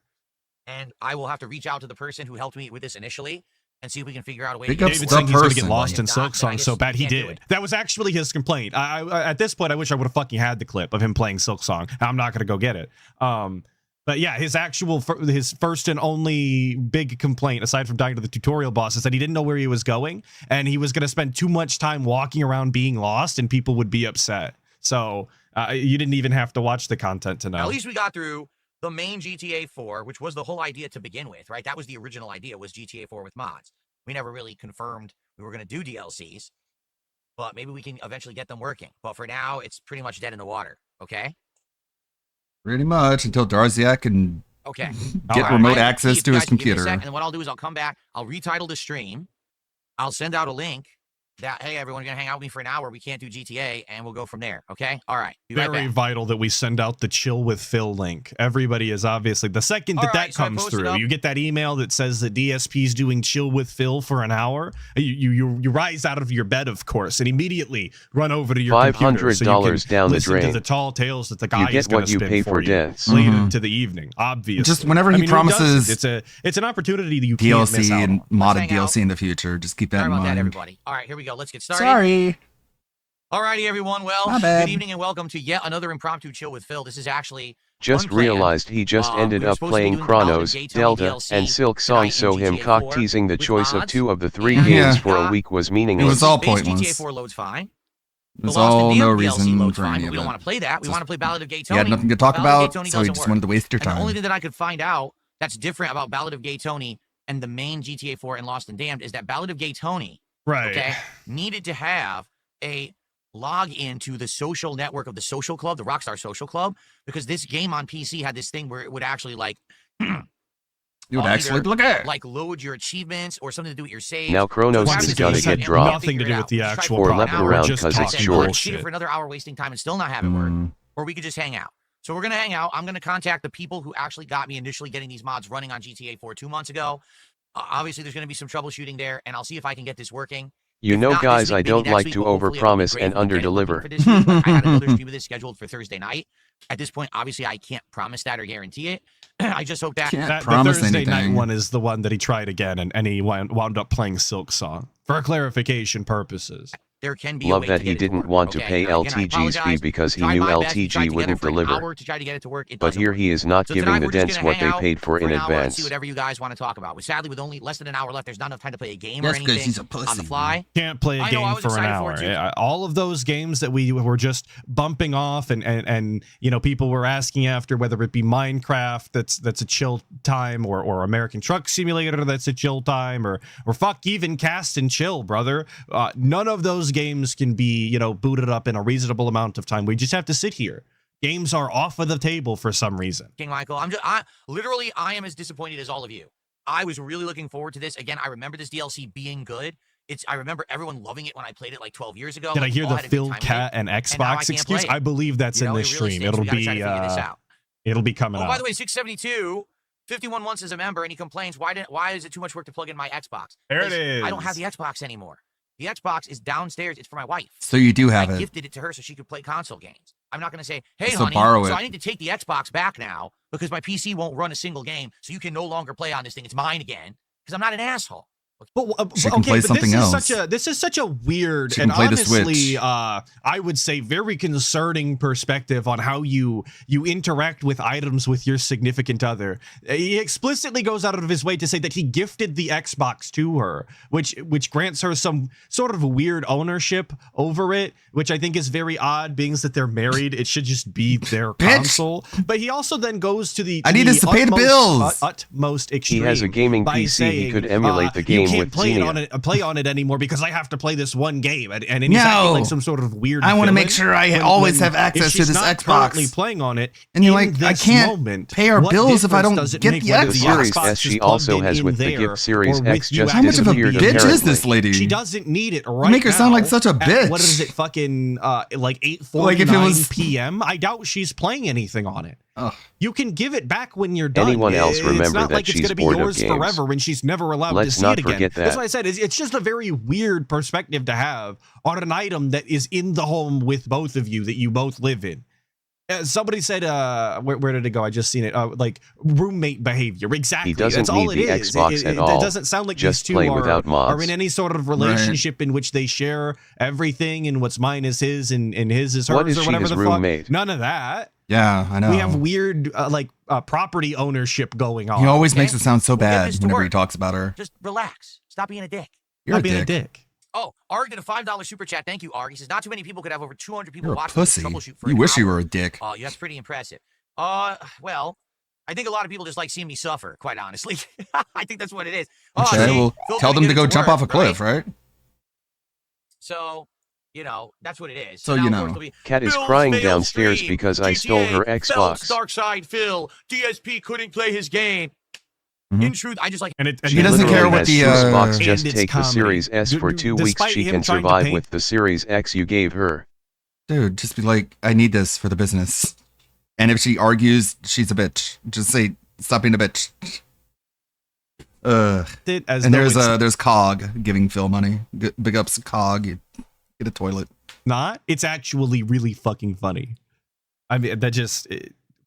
and I will have to reach out to the person who helped me with this initially and see if we can figure out a way Big to ups get David the saying he's going to get person. lost in If Silk not, then I Song so guess bad he you can't do did. it. That was actually his complaint. I at this point, I wish I would have fucking had the clip of him playing Silk Song. I'm not going to go get it. But yeah, his first and only big complaint, aside from dying to the tutorial boss, is that he didn't know where he was going, and he was going to spend too much time walking around being lost, and people would be upset. So you didn't even have to watch the content to know. At least we got through the main GTA 4, which was the whole idea to begin with, right? That was the original idea, was GTA 4 with mods. We never really confirmed we were going to do DLCs, but maybe we can eventually get them working. But for now, it's pretty much dead in the water, okay? Pretty much until Darziak can Okay. get All right, remote I have to access leave, to his guys. Give me a computer. sec, and what I'll do is I'll come back, I'll retitle the stream, I'll send out a link that, hey, everyone, you're going to hang out with me for an hour. We can't do GTA, and we'll go from there, okay? All right. Be right Very back. vital that we send out the Chill with Phil link. Everybody is obviously, the second that All right, that so I comes posted through, up- you get that email that says that DSP's doing Chill with Phil for an hour. You rise out of your bed, of course, and immediately run over to your computer so you can $500 down the listen drain. to the tall tales that the guy You is get going what to you spin pay for for you dents. later Mhm. to the evening. Obviously, Just whenever he who doesn't? promises it's an opportunity that you can't miss DLC out and on. modded hang out. DLC in the future. Just keep that Sorry in about that, mind. everybody. All right, here we go. Let's get started. Sorry. Alrighty, everyone. Well, My bad. good evening and welcome to yet another impromptu chill with Phil. This is actually Just unplanned. realized he just ended we were up supposed to be playing doing the Ballad of Chronos, Gay Tony Delta, DLC and Silk Song, tonight in so him GTA 4 cock teasing the with choice of mods. 2 of the 3 And games Yeah. for a week was It meaningless. was all Base pointless. GTA 4 loads fine. The There's Lost and all Damned no DLC reason loads for fine, any but of we don't it. want to play that. We Just- want to play Ballad of Gay He Tony. had nothing to talk Ballad of Gay about, Tony so he doesn't just work. wanted to waste your And the only time. thing that I could find out that's different about Ballad of Gay Tony and the main GTA 4 and Lost and Damned is that Ballad of Gay Tony, Right. okay, needed to have a log into the social network of the social club, the Rockstar Social Club, because this game on PC had this thing where it would actually like You would I'll actually either, look at. like load your achievements or something to do with your saves. Now Chronos So Once is it's again, gonna this just had get can't dropped. nothing to figure do it with the out. Just actual try Or for an left problem. hour. We're around just 'cause it's talking short. Cheat it for bullshit. another hour wasting time and still not have it work. Mm. Or we could just hang out. So we're going to hang out. I'm going to contact the people who actually got me initially getting these mods running on GTA 4 2 months ago. Obviously, there's going to be some troubleshooting there, and I'll see if I can get this working. You If know, not this guys, week, I maybe don't next like week, to but hopefully it would be overpromise great and if we can get it working underdeliver. for this week. Like, I had another stream of this scheduled for Thursday night. At this point, obviously, I can't promise that or guarantee it. I just hope that Can't The promise Thursday night anything. one is the one that he tried again, and he wound up playing Silk Song for clarification purposes. there can be a Love way that to he get it to didn't work, want to okay? pay Now, again, I LTG's fee apologize. because he Tried knew my best. We tried LTG together wouldn't for an deliver. hour to try to get it to work. It But doesn't here work. he is not So giving tonight the we're just dents gonna what hang they out paid for in an hour and see advance. whatever you guys want to talk about. But sadly, with only less than an hour left, there's not enough time to play a game That's or 'cause anything he's a pussy, on the fly. Can't play a I know, I game was for an excited for hour. it too. Yeah, all of those games that we were just bumping off, and you know, people were asking after, whether it be Minecraft that's a chill time, or American Truck Simulator that's a chill time, or fuck even Cast and Chill, brother. None of those games can be, you know, booted up in a reasonable amount of time. We just have to sit here Games are off of the table for some reason. King Michael, I am as disappointed as all of you. I was really looking forward to this. Again, I remember this DLC being good. I remember everyone loving it when I played it like 12 years ago. Did I Like, hear all the had a good Phil time with Cat it, and now I Xbox can't excuse? play it. I believe that's You in know, this it really stream. stinks. We gotta try to figure this out. It'll be coming Oh, up. by the way, 672, 51 months as a member, and he complains, why is it too much work to plug in my Xbox? There it 'Cause I don't is. have the Xbox anymore. The Xbox is downstairs. It's for my wife. So you do have I it. gifted it to her so she could play console games. I'm not going to say, hey, So honey, borrow so it. I need to take the Xbox back now because my PC won't run a single game, so you can no longer play on this thing. It's mine again because I'm not an asshole. She can play something else. This is such a weird She and can play the honestly, Switch. I would say very concerning perspective on how you interact with items with your significant other. He explicitly goes out of his way to say that he gifted the Xbox to her, which grants her some sort of weird ownership over it, which I think is very odd, being that they're married. It should just be their Bitch. console. But he also then goes to the I need us to pay the bills. Utmost He extreme. has a gaming by PC. He saying, could emulate the you game can't with play Xenia. play on it anymore because I have to play this one game, and he's acting No. like some sort of weird. I want to villain make sure I always have access if to she's this not Xbox. currently playing on it, And you're in like, I this can't moment, pay our what bills if I difference don't does it get make the whether The Xbox? Series Xbox S is she plugged also in has in with the there, gift Series or X with you just How much of a activating disappeared it bitch is this apparently. lady? She doesn't need it right make her sound like now such a at, bitch. what is it, fucking like 8:49 Like if it was- p.m.? I doubt she's playing anything on it. Ugh. You can give it back when you're done. Anyone else It's remember not that like it's she's going to be bored of yours games? forever and she's never allowed Let's to see not it again. forget That's that. why I said it's just a very weird perspective to have on an item that is in the home with both of you that you both live in. Somebody said, where did it go? I just seen it. Like roommate behavior. Exactly. He doesn't That's all need it the is. Xbox at all. It doesn't sound like Just these two play are, without mods. are in any sort of relationship in which they share everything and what's mine is his and his is hers What is or she, whatever his the roommate? fuck. None of that. Yeah, I know. We have weird property ownership going on. He always Okay. makes it sound so We'll get bad this to whenever he work. talks about her. Just relax. Stop being a dick. You're Not being a dick. Oh, Arg did a $5 super chat. Thank you, Arg. He says, not too many people could have over 200 people You're a watching this pussy. troubleshoot for You an wish you hour. were a dick. Oh, yeah, that's pretty impressive. Well, I think a lot of people just like seeing me suffer, quite honestly. I think that's what it is. Oh, Okay, see, well, Phil tell couldn't them to get go it jump work, off a cliff, right? So, that's what it is. So, now, you of course, know. it'll be, Cat is Phil's crying failed downstairs stream. because I stole her GTA, Xbox. Phelps, Darkside Phil. DSP couldn't play his game. Mhm. In truth, I just like... And it, He doesn't Literally care what has the, Fuse box. and Just it's take the comedy. Series S for 2 weeks. Despite She him can trying to survive paint- with the Series X you gave her. Dude, just be like, I need this for the business. And if she argues, she's a bitch. Just say, stop being a bitch. it as And though it's there's Cog giving Phil money. Big ups Cog. You get a toilet. not. It's actually really fucking funny. I mean, that just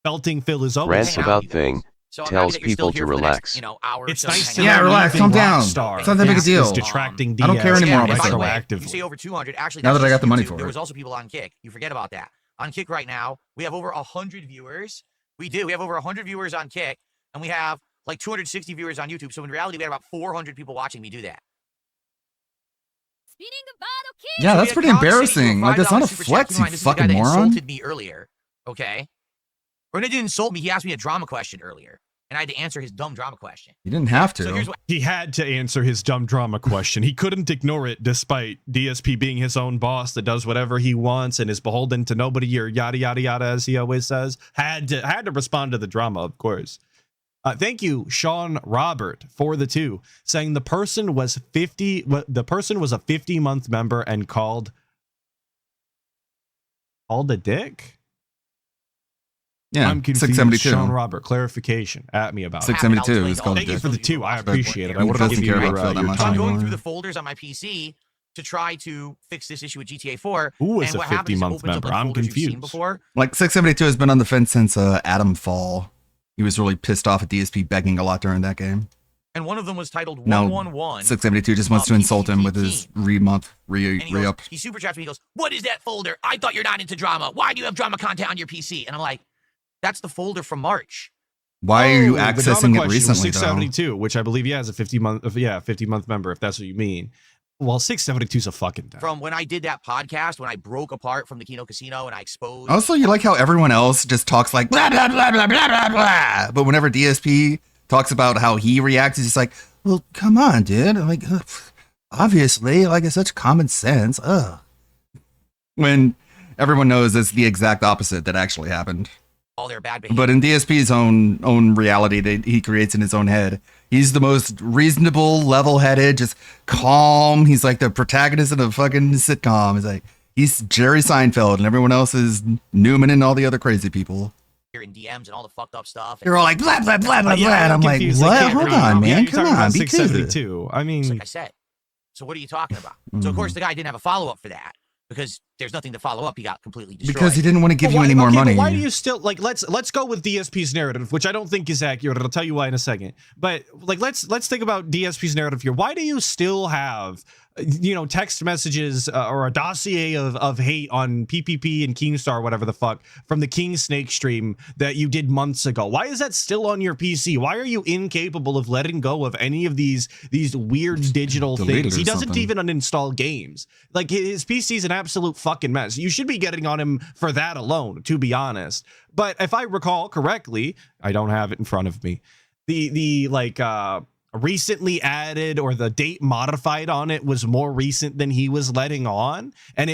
belting Phil is always Rants hang out about with you thing. guys. So I'm tells happy that you're still people to here for the relax. Next, hour or It's so nice to hanging Yeah, out. know relax, even calm down. Rockstar It's not that big a is deal. detracting I don't Diaz care anymore and about by the Rockstar. way, retroactively. you say over 200. Actually, Now that's that I got just the money YouTube. for There it. was also people on Kick. You forget about that. On Kick right now, we have over 100 viewers. We do. We have over 100 viewers on Kick, and we have like 260 viewers on YouTube. So in reality, we had about 400 people watching me do that. Yeah, So that's we pretty had Cox City embarrassing. do Like, that's not a $5 super chat. flex, Keep in you mind, this is the guy fucking that moron. insulted me earlier. Okay, or he didn't insult me. He asked me a drama question earlier, and I had to answer his dumb drama question. You didn't have So here's to. what. He had to answer his dumb drama question. He couldn't ignore it despite DSP being his own boss that does whatever he wants and is beholden to nobody or yada yada yada as he always says. Had to respond to the drama, of course. Thank you, Sean Robert, for the 2, saying the person was a 50-month member and called a dick. Yeah, I'm confused. 672. Sean Robert, clarification at me about it. 672 is called a Thank you dick. for the 2. I appreciate it. I He wanted to doesn't give you care your, about Phil that your much So I'm time. going anymore. through the folders on my PC to try to fix this issue with GTA 4. Who is and a what happens is it 50-month opens up, member? like, I'm folders you've seen confused. Before. Like 672 has been on the fence since Adam Fall. He was really pissed off at DSP begging a lot during that game. And one of them was titled No, 111. 672 just wants to insult him with his And he goes, re-up. he super chats me. He goes, "What is that folder? I thought you're not into drama. Why do you have drama content on your PC?" And I'm like, "That's the folder from March." Why are you the drama accessing it question was recently, though? 672, which I believe he has a 50-month member, if that's what you mean. Well, 672 is a fucking dumb. From when I did that podcast, when I broke apart from the Kino Casino and I exposed. Also, you like how everyone else just talks like blah, blah, blah, blah, blah, blah, blah. But whenever DSP talks about how he reacts, he's just like, well, come on, dude. Like, obviously, like, it's such common sense. When everyone knows it's the exact opposite that actually happened. all their bad behavior. But in DSP's own reality that he creates in his own head, he's the most reasonable, level-headed, just calm. He's like the protagonist of a fucking sitcom. He's Jerry Seinfeld, and everyone else is Newman and all the other crazy people. In DMs and all the fucked up stuff. They're all like blah blah blah blah blah. And I'm like, confused. what? Hold on, man. You're Come talking on, about be cool. 672. I mean, like I said. So what are you talking about? So of course the guy didn't have a follow-up for that because there's nothing to follow up. He got completely destroyed. Because he didn't want to give But you any more money. But why do you still like? Let's go with DSP's narrative, which I don't think is accurate. I'll tell you why in a second. But like, let's think about DSP's narrative here. Why do you still have, text messages or a dossier of hate on PPP and Keemstar, whatever the fuck, from the King Snake stream that you did months ago? Why is that still on your PC? Why are you incapable of letting go of any of these weird digital things? He doesn't something. even uninstall games. Like, his PC's an absolute fucking mess. You should be getting on him for that alone, to be honest. But if I recall correctly, I don't have it in front of me. The recently added or the date modified on it was more recent than he was letting on. And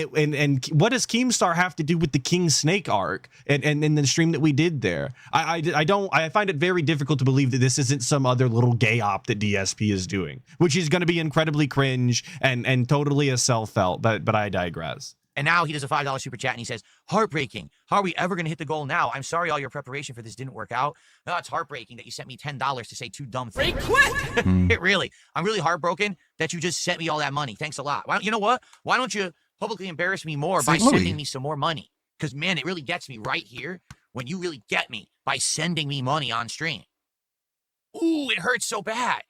what does Keemstar have to do with the King Snake arc and the stream that we did there? I find it very difficult to believe that this isn't some other little gay op that DSP is doing, which is going to be incredibly cringe and totally a self-felt, but I digress. And now he does a $5 super chat and he says, heartbreaking. How are we ever going to hit the goal now? I'm sorry all your preparation for this didn't work out. No, it's heartbreaking that you sent me $10 to say two dumb things. I'm really heartbroken that you just sent me all that money. Thanks a lot. You know what? Why don't you publicly embarrass me more by sending me some more money? Because, man, it really gets me right here when you really get me by sending me money on stream. Ooh, it hurts so bad.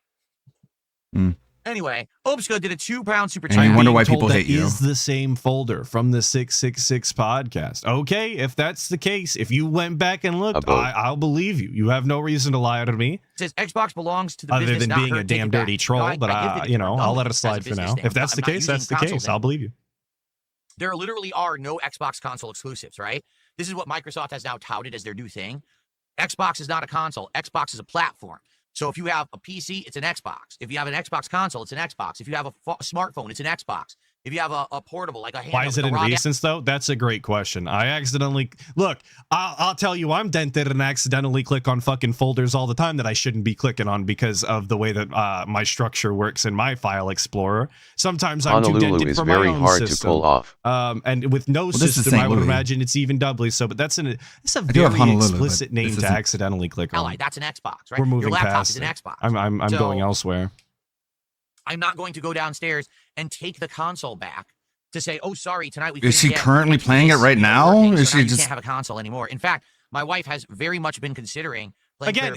Anyway, Obska did a £2 super chat. And you wonder why Told people that hate you. is the same folder from the 666 podcast. Okay, if that's the case, if you went back and looked, I'll believe you. You have no reason to lie to me. It says Xbox belongs to the Other business, than not being her. a damn Take it dirty back. troll, No, but I give the I'll let it as a slide for business now. thing. If that's I'm the not case, using that's the console case. thing. I'll believe you. There literally are no Xbox console exclusives, right? This is what Microsoft has now touted as their new thing. Xbox is not a console. Xbox is a platform. So if you have a PC, it's an Xbox. If you have an Xbox console, it's an Xbox. If you have a smartphone, it's an Xbox. If you have a portable, like a handheld. Why is it in recents, though? That's a great question. I accidentally... Look, I'll tell you, I'm dented and accidentally click on fucking folders all the time that I shouldn't be clicking on because of the way that my structure works in my file explorer. Sometimes I'm too Honolulu dented is for my very own hard system. to pull off. And with no this is system, St. I would Louis. imagine it's even doubly so. But it's a do have very Honolulu, explicit but name this to isn't- accidentally click Ally, on. that's an Xbox, right? We're moving Your laptop past is an it. Xbox. I'm So, going elsewhere. I'm not going to go downstairs and take the console back to say, oh, sorry, tonight we Is she couldn't get currently playing it this right now? working, Is so now she you just can't have a console anymore. In fact, my wife has very much been considering playing Again,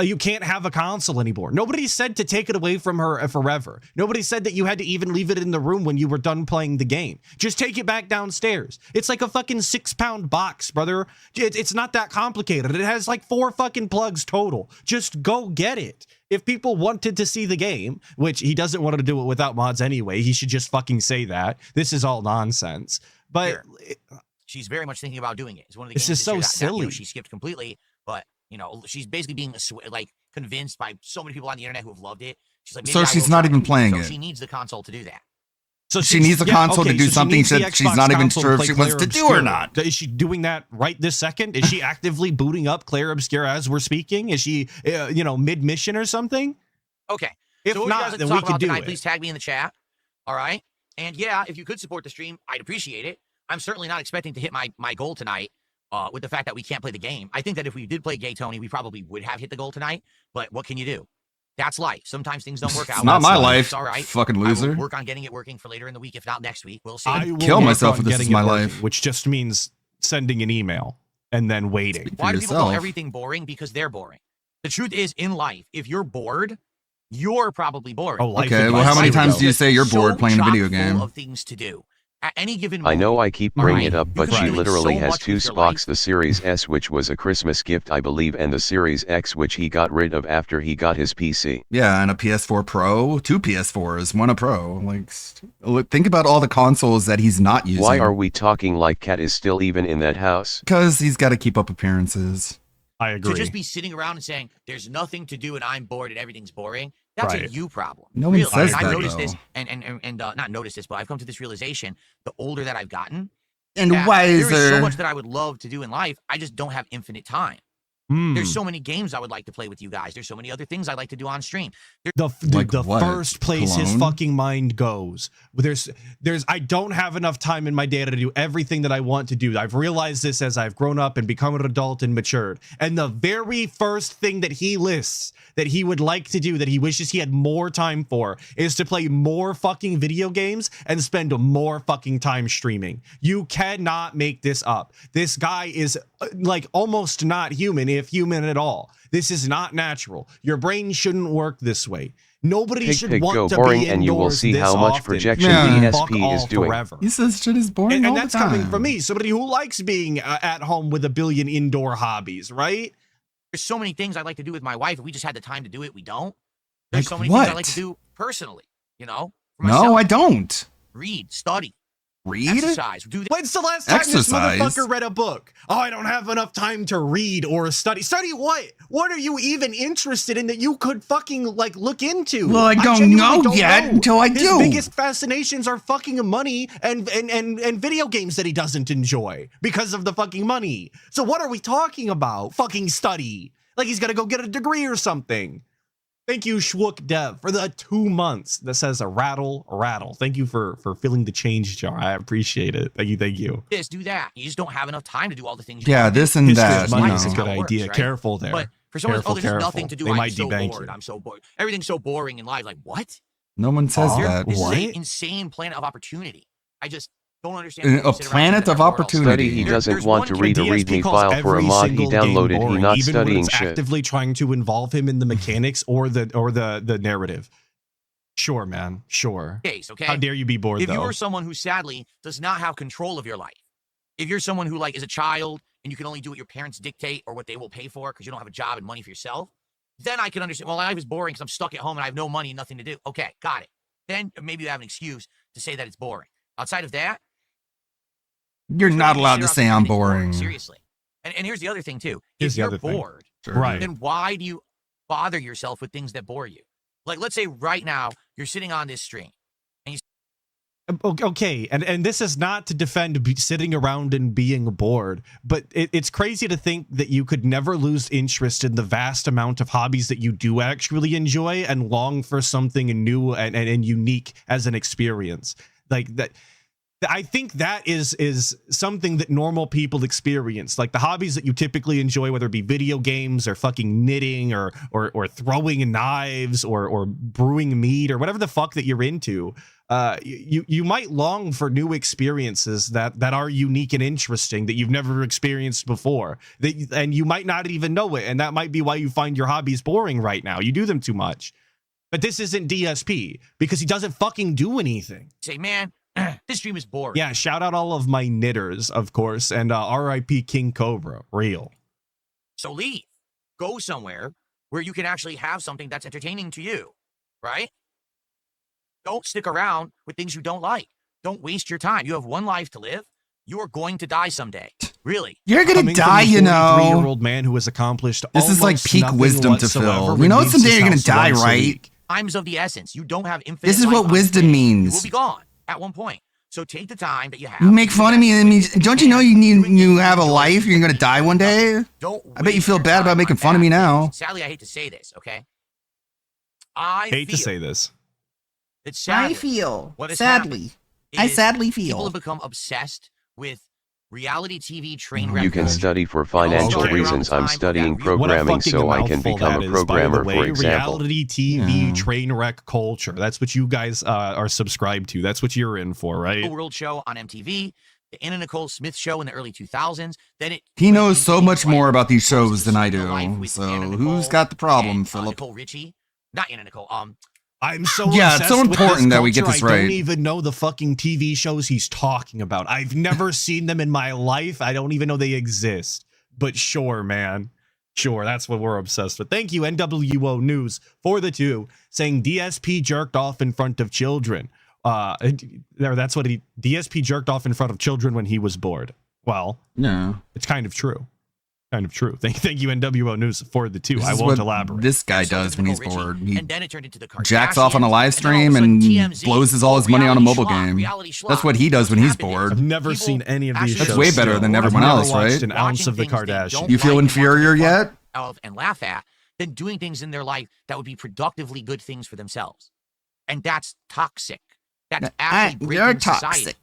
you can't have a console anymore. Nobody said to take it away from her forever. Nobody said that you had to even leave it in the room when you were done playing the game. Just take it back downstairs. It's like a fucking 6-pound box, brother. It's not that complicated. It has like 4 fucking plugs total. Just go get it. If people wanted to see the game, which he doesn't want to do it without mods anyway, he should just fucking say that. This is all nonsense. But she's very much thinking about doing it. It's one of the This games is this year so that, silly. she skipped completely, but she's basically being convinced by so many people on the internet who have loved it. She's like, maybe So I she's will not try even it. playing so it. She needs the console to do that. so she needs the console to do she something needs the that she's Xbox not even console sure to if she play wants to Claire do or Obscura. not. Is she doing that right this second? Is she actively booting up Claire Obscura as we're speaking? Is she, mid-mission or something? Okay. If so what not, you guys then like to we talk can about do tonight, it. please tag me in the chat. All right. And yeah, if you could support the stream, I'd appreciate it. I'm certainly not expecting to hit my goal tonight with the fact that we can't play the game. I think that if we did play Gay Tony, we probably would have hit the goal tonight. But what can you do? That's life. Sometimes things don't work out. It's not my It's life, all right. fucking I will loser. work on getting it working for later in the week, if not next week. We'll see. I will kill work myself on if this getting is my it working, life. which just means sending an email and then waiting. Speak for Why do people call yourself. everything boring? Because they're boring. The truth is, in life, if you're bored, you're probably boring. Oh, life Okay, advice. well, how many Here we times go. do you say you're bored playing a video chock game? full of things to do at any given I moment. know I keep bringing it Right. up, You but could she be doing literally so has much 2 with your life. Xbox, the Series S, which was a Christmas gift, I believe, and the Series X, which he got rid of after he got his PC. Yeah, and a PS4 Pro, 2 PS4s, 1 a Pro. Like, think about all the consoles that he's not using. Why are we talking like Cat is still even in that house? Because he's got to keep up appearances. I agree. To just be sitting around and saying, there's nothing to do and I'm bored and everything's boring, that's a Right. you problem. No one Really. says And I've that, noticed though. this, and not noticed this, but I've come to this realization, the older that I've gotten, And that wiser. there is so much that I would love to do in life. I just don't have infinite time. There's so many games I would like to play with you guys. There's so many other things I'd like to do on stream. Like what? First place his Cologne? fucking mind goes. There's I don't have enough time in my day to do everything that I want to do. I've realized this as I've grown up and become an adult and matured. And the very first thing that he lists that he would like to do, that he wishes he had more time for, is to play more fucking video games and spend more fucking time streaming. You cannot make this up. This guy is like almost not human, if human at all. This is not natural. Your brain shouldn't work this way. Nobody should Pig want go to boring, be and you will indoors see this how much often. projection Yeah. Fuck DSP is off doing. forever. He says shit is boring And all that's the time. coming from me, somebody who likes being at home with a billion indoor hobbies, right? There's so many things I'd like to do with my wife. If we just had the time to do it, we don't. There's Like so many what? things I'd like to do personally, for No, myself. I don't. Read, study, Read? exercise. Do that. When's the last time Exercise? this motherfucker read a book? Oh, I don't have enough time to read or study. Study what? What are you even interested in that you could fucking like look into? Well, I don't genuinely know don't yet know. until I His do. biggest fascinations are fucking money and video games that he doesn't enjoy because of the fucking money. So what are we talking about? Fucking study. Like he's gonna go get a degree or something. Thank you, Schwook Dev, for the 2 months that says a rattle. Thank you for filling the change jar. I appreciate it. Thank you. This, do that. You just don't have enough time to do all the things. Yeah, wanna do. this and History that. of You money is a know. good How it works, idea. right? Careful there. But for someone, Careful, there's nothing to do. They I'm might so debank bored. you. I'm so bored. Everything's so boring in life. Like what? No one says Oh, that. This What? is an insane planet of opportunity. I just don't understand. A people sit around planet and sit of there and bored all the time. opportunity. Study, he There- doesn't there's want one to kid- read a DSP README calls file for a every mod he single game downloaded. He boring, not even when studying it's shit. actively trying to involve him in the mechanics or the narrative. Sure, man. Sure. Case, okay? How dare you be bored If though? you are someone who sadly does not have control of your life, if you're someone who like is a child and you can only do what your parents dictate or what they will pay for because you don't have a job and money for yourself, then I can understand. Well, life is boring because I'm stuck at home and I have no money and nothing to do. Okay, got it. Then maybe you have an excuse to say that it's boring. Outside of that, You're so not you allowed sit to around say and I'm it's boring. Seriously. And here's the other thing too. Here's If the you're other thing. bored, Sure. Right. then why do you bother yourself with things that bore you? Like, let's say right now you're sitting on this stream. Okay, and this is not to defend sitting around and being bored, but it's crazy to think that you could never lose interest in the vast amount of hobbies that you do actually enjoy and long for something new and unique as an experience. Like that, I think that is something that normal people experience. Like the hobbies that you typically enjoy, whether it be video games or fucking knitting or throwing knives or brewing meat or whatever the fuck that you're into. You might long for new experiences that are unique and interesting that you've never experienced before, and you might not even know it, and that might be why you find your hobbies boring right now. You do them too much. But this isn't DSP because he doesn't fucking do anything. Say, man, this stream is boring. Yeah, shout out all of my knitters, of course, and RIP King Cobra, real. So leave. Go somewhere where you can actually have something that's entertaining to you, right? Don't stick around with things you don't like. Don't waste your time. You have one life to live. You are going to die someday. Really. You're gonna Coming from die, the you know. 43-year-old man who has accomplished This is like almost peak nothing wisdom to whatsoever, fill. You know leaves someday his you're gonna house die, once a right? week. Times of the essence. You don't have infinite This is life what on wisdom today. means. You will be gone at one point. So take the time that you have. You make fun of me, and Invest don't in you know you doing need things you that have a enjoy. life? You're gonna die one day. Don't I bet you waste feel your bad about time making on fun of me bad now. things. Sadly, I hate to say this, okay? I Hate feel to say this. that sadly, I feel, what has sadly, I is sadly people feel. have become obsessed with reality TV train wreck You can culture. study for It all financial started around reasons. the I'm time of studying that real- What a programming fucking so I can mouthful become that a is, programmer, by the way. for example. Reality TV Yeah. train wreck culture. That's what you guys are subscribed to. That's what you're in for, right? World show on MTV, the Anna Nicole Smith show in the early 2000s. Then it He went knows into so his much life, more about these of course, shows than I the life do. with So Anna who's Nicole got the problem, and, Philip? Nicole Richie, not Anna Nicole. I'm so Yeah, it's obsessed so with this important that we get culture, this I right. don't even know the fucking TV shows he's talking about. I've never seen them in my life. I don't even know they exist. But sure, man. Sure, that's what we're obsessed with. Thank you, NWO News, for the 2, saying DSP jerked off in front of children. That's what DSP jerked off in front of children when he was bored. Well, Yeah. it's kind of true. Kind of true. Thank you, NWO News, for the two. This I is won't what elaborate. This guy And so does did when he's Nicole Richie, bored. He and then it turned into the jacks off on a Kardashians, live and then all of a stream sudden and TMZ, blows all his money on a mobile reality game. reality schlock. That's what he does when What's he's happening is bored. I've never people seen any of these actually shows. That's way better than still. everyone I've never else, watched right? an ounce of the watching things they Kardashians. don't You like feel and want to inferior make fun yet? of and laugh at than doing things in their life that would be productively good things for themselves. And that's toxic. That's actually breaking society.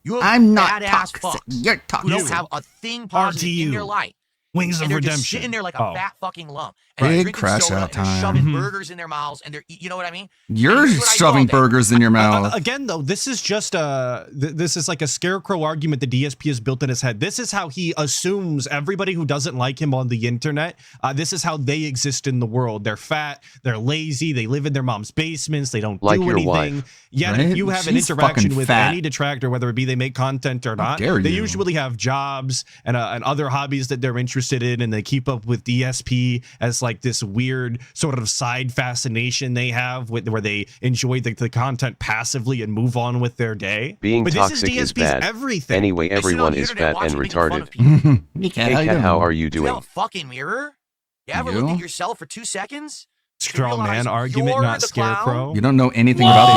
You have I'm not badass toxic. fucks You're who toxic. don't have a thing positive in their RTU. life. Wings And of they're Redemption. just sitting there like a fat fucking lump. And Big they're drinking crash soda, out and they're time. shoving Mhm. burgers in their mouths, and they're, you know what I mean? You're Here's what I do shoving all day. burgers in your mouth. Again, though, this is just this is like a scarecrow argument that DSP has built in his head. This is how he assumes everybody who doesn't like him on the internet. This is how they exist in the world. They're fat, they're lazy, they live in their mom's basements, they don't Like do your anything. wife. Yet, Right? if you have an She's interaction fucking with fat. any detractor, whether it be they make content or not, dare they you. usually have jobs and other hobbies that they're interested in, and they keep up with DSP as like this weird sort of side fascination they have where they enjoy the content passively and move on with their day. Being But toxic this is is DSP's bad. everything. Anyway, They sit on everyone the is internet fat and watching, making fun retarded. of people. Hey, cat, Hey how you cat, doing? how are you Do you have doing? a fucking mirror? You ever You? look at yourself for 2 seconds? Straw realize man argument, you're not the clown? scarecrow. You don't know anything about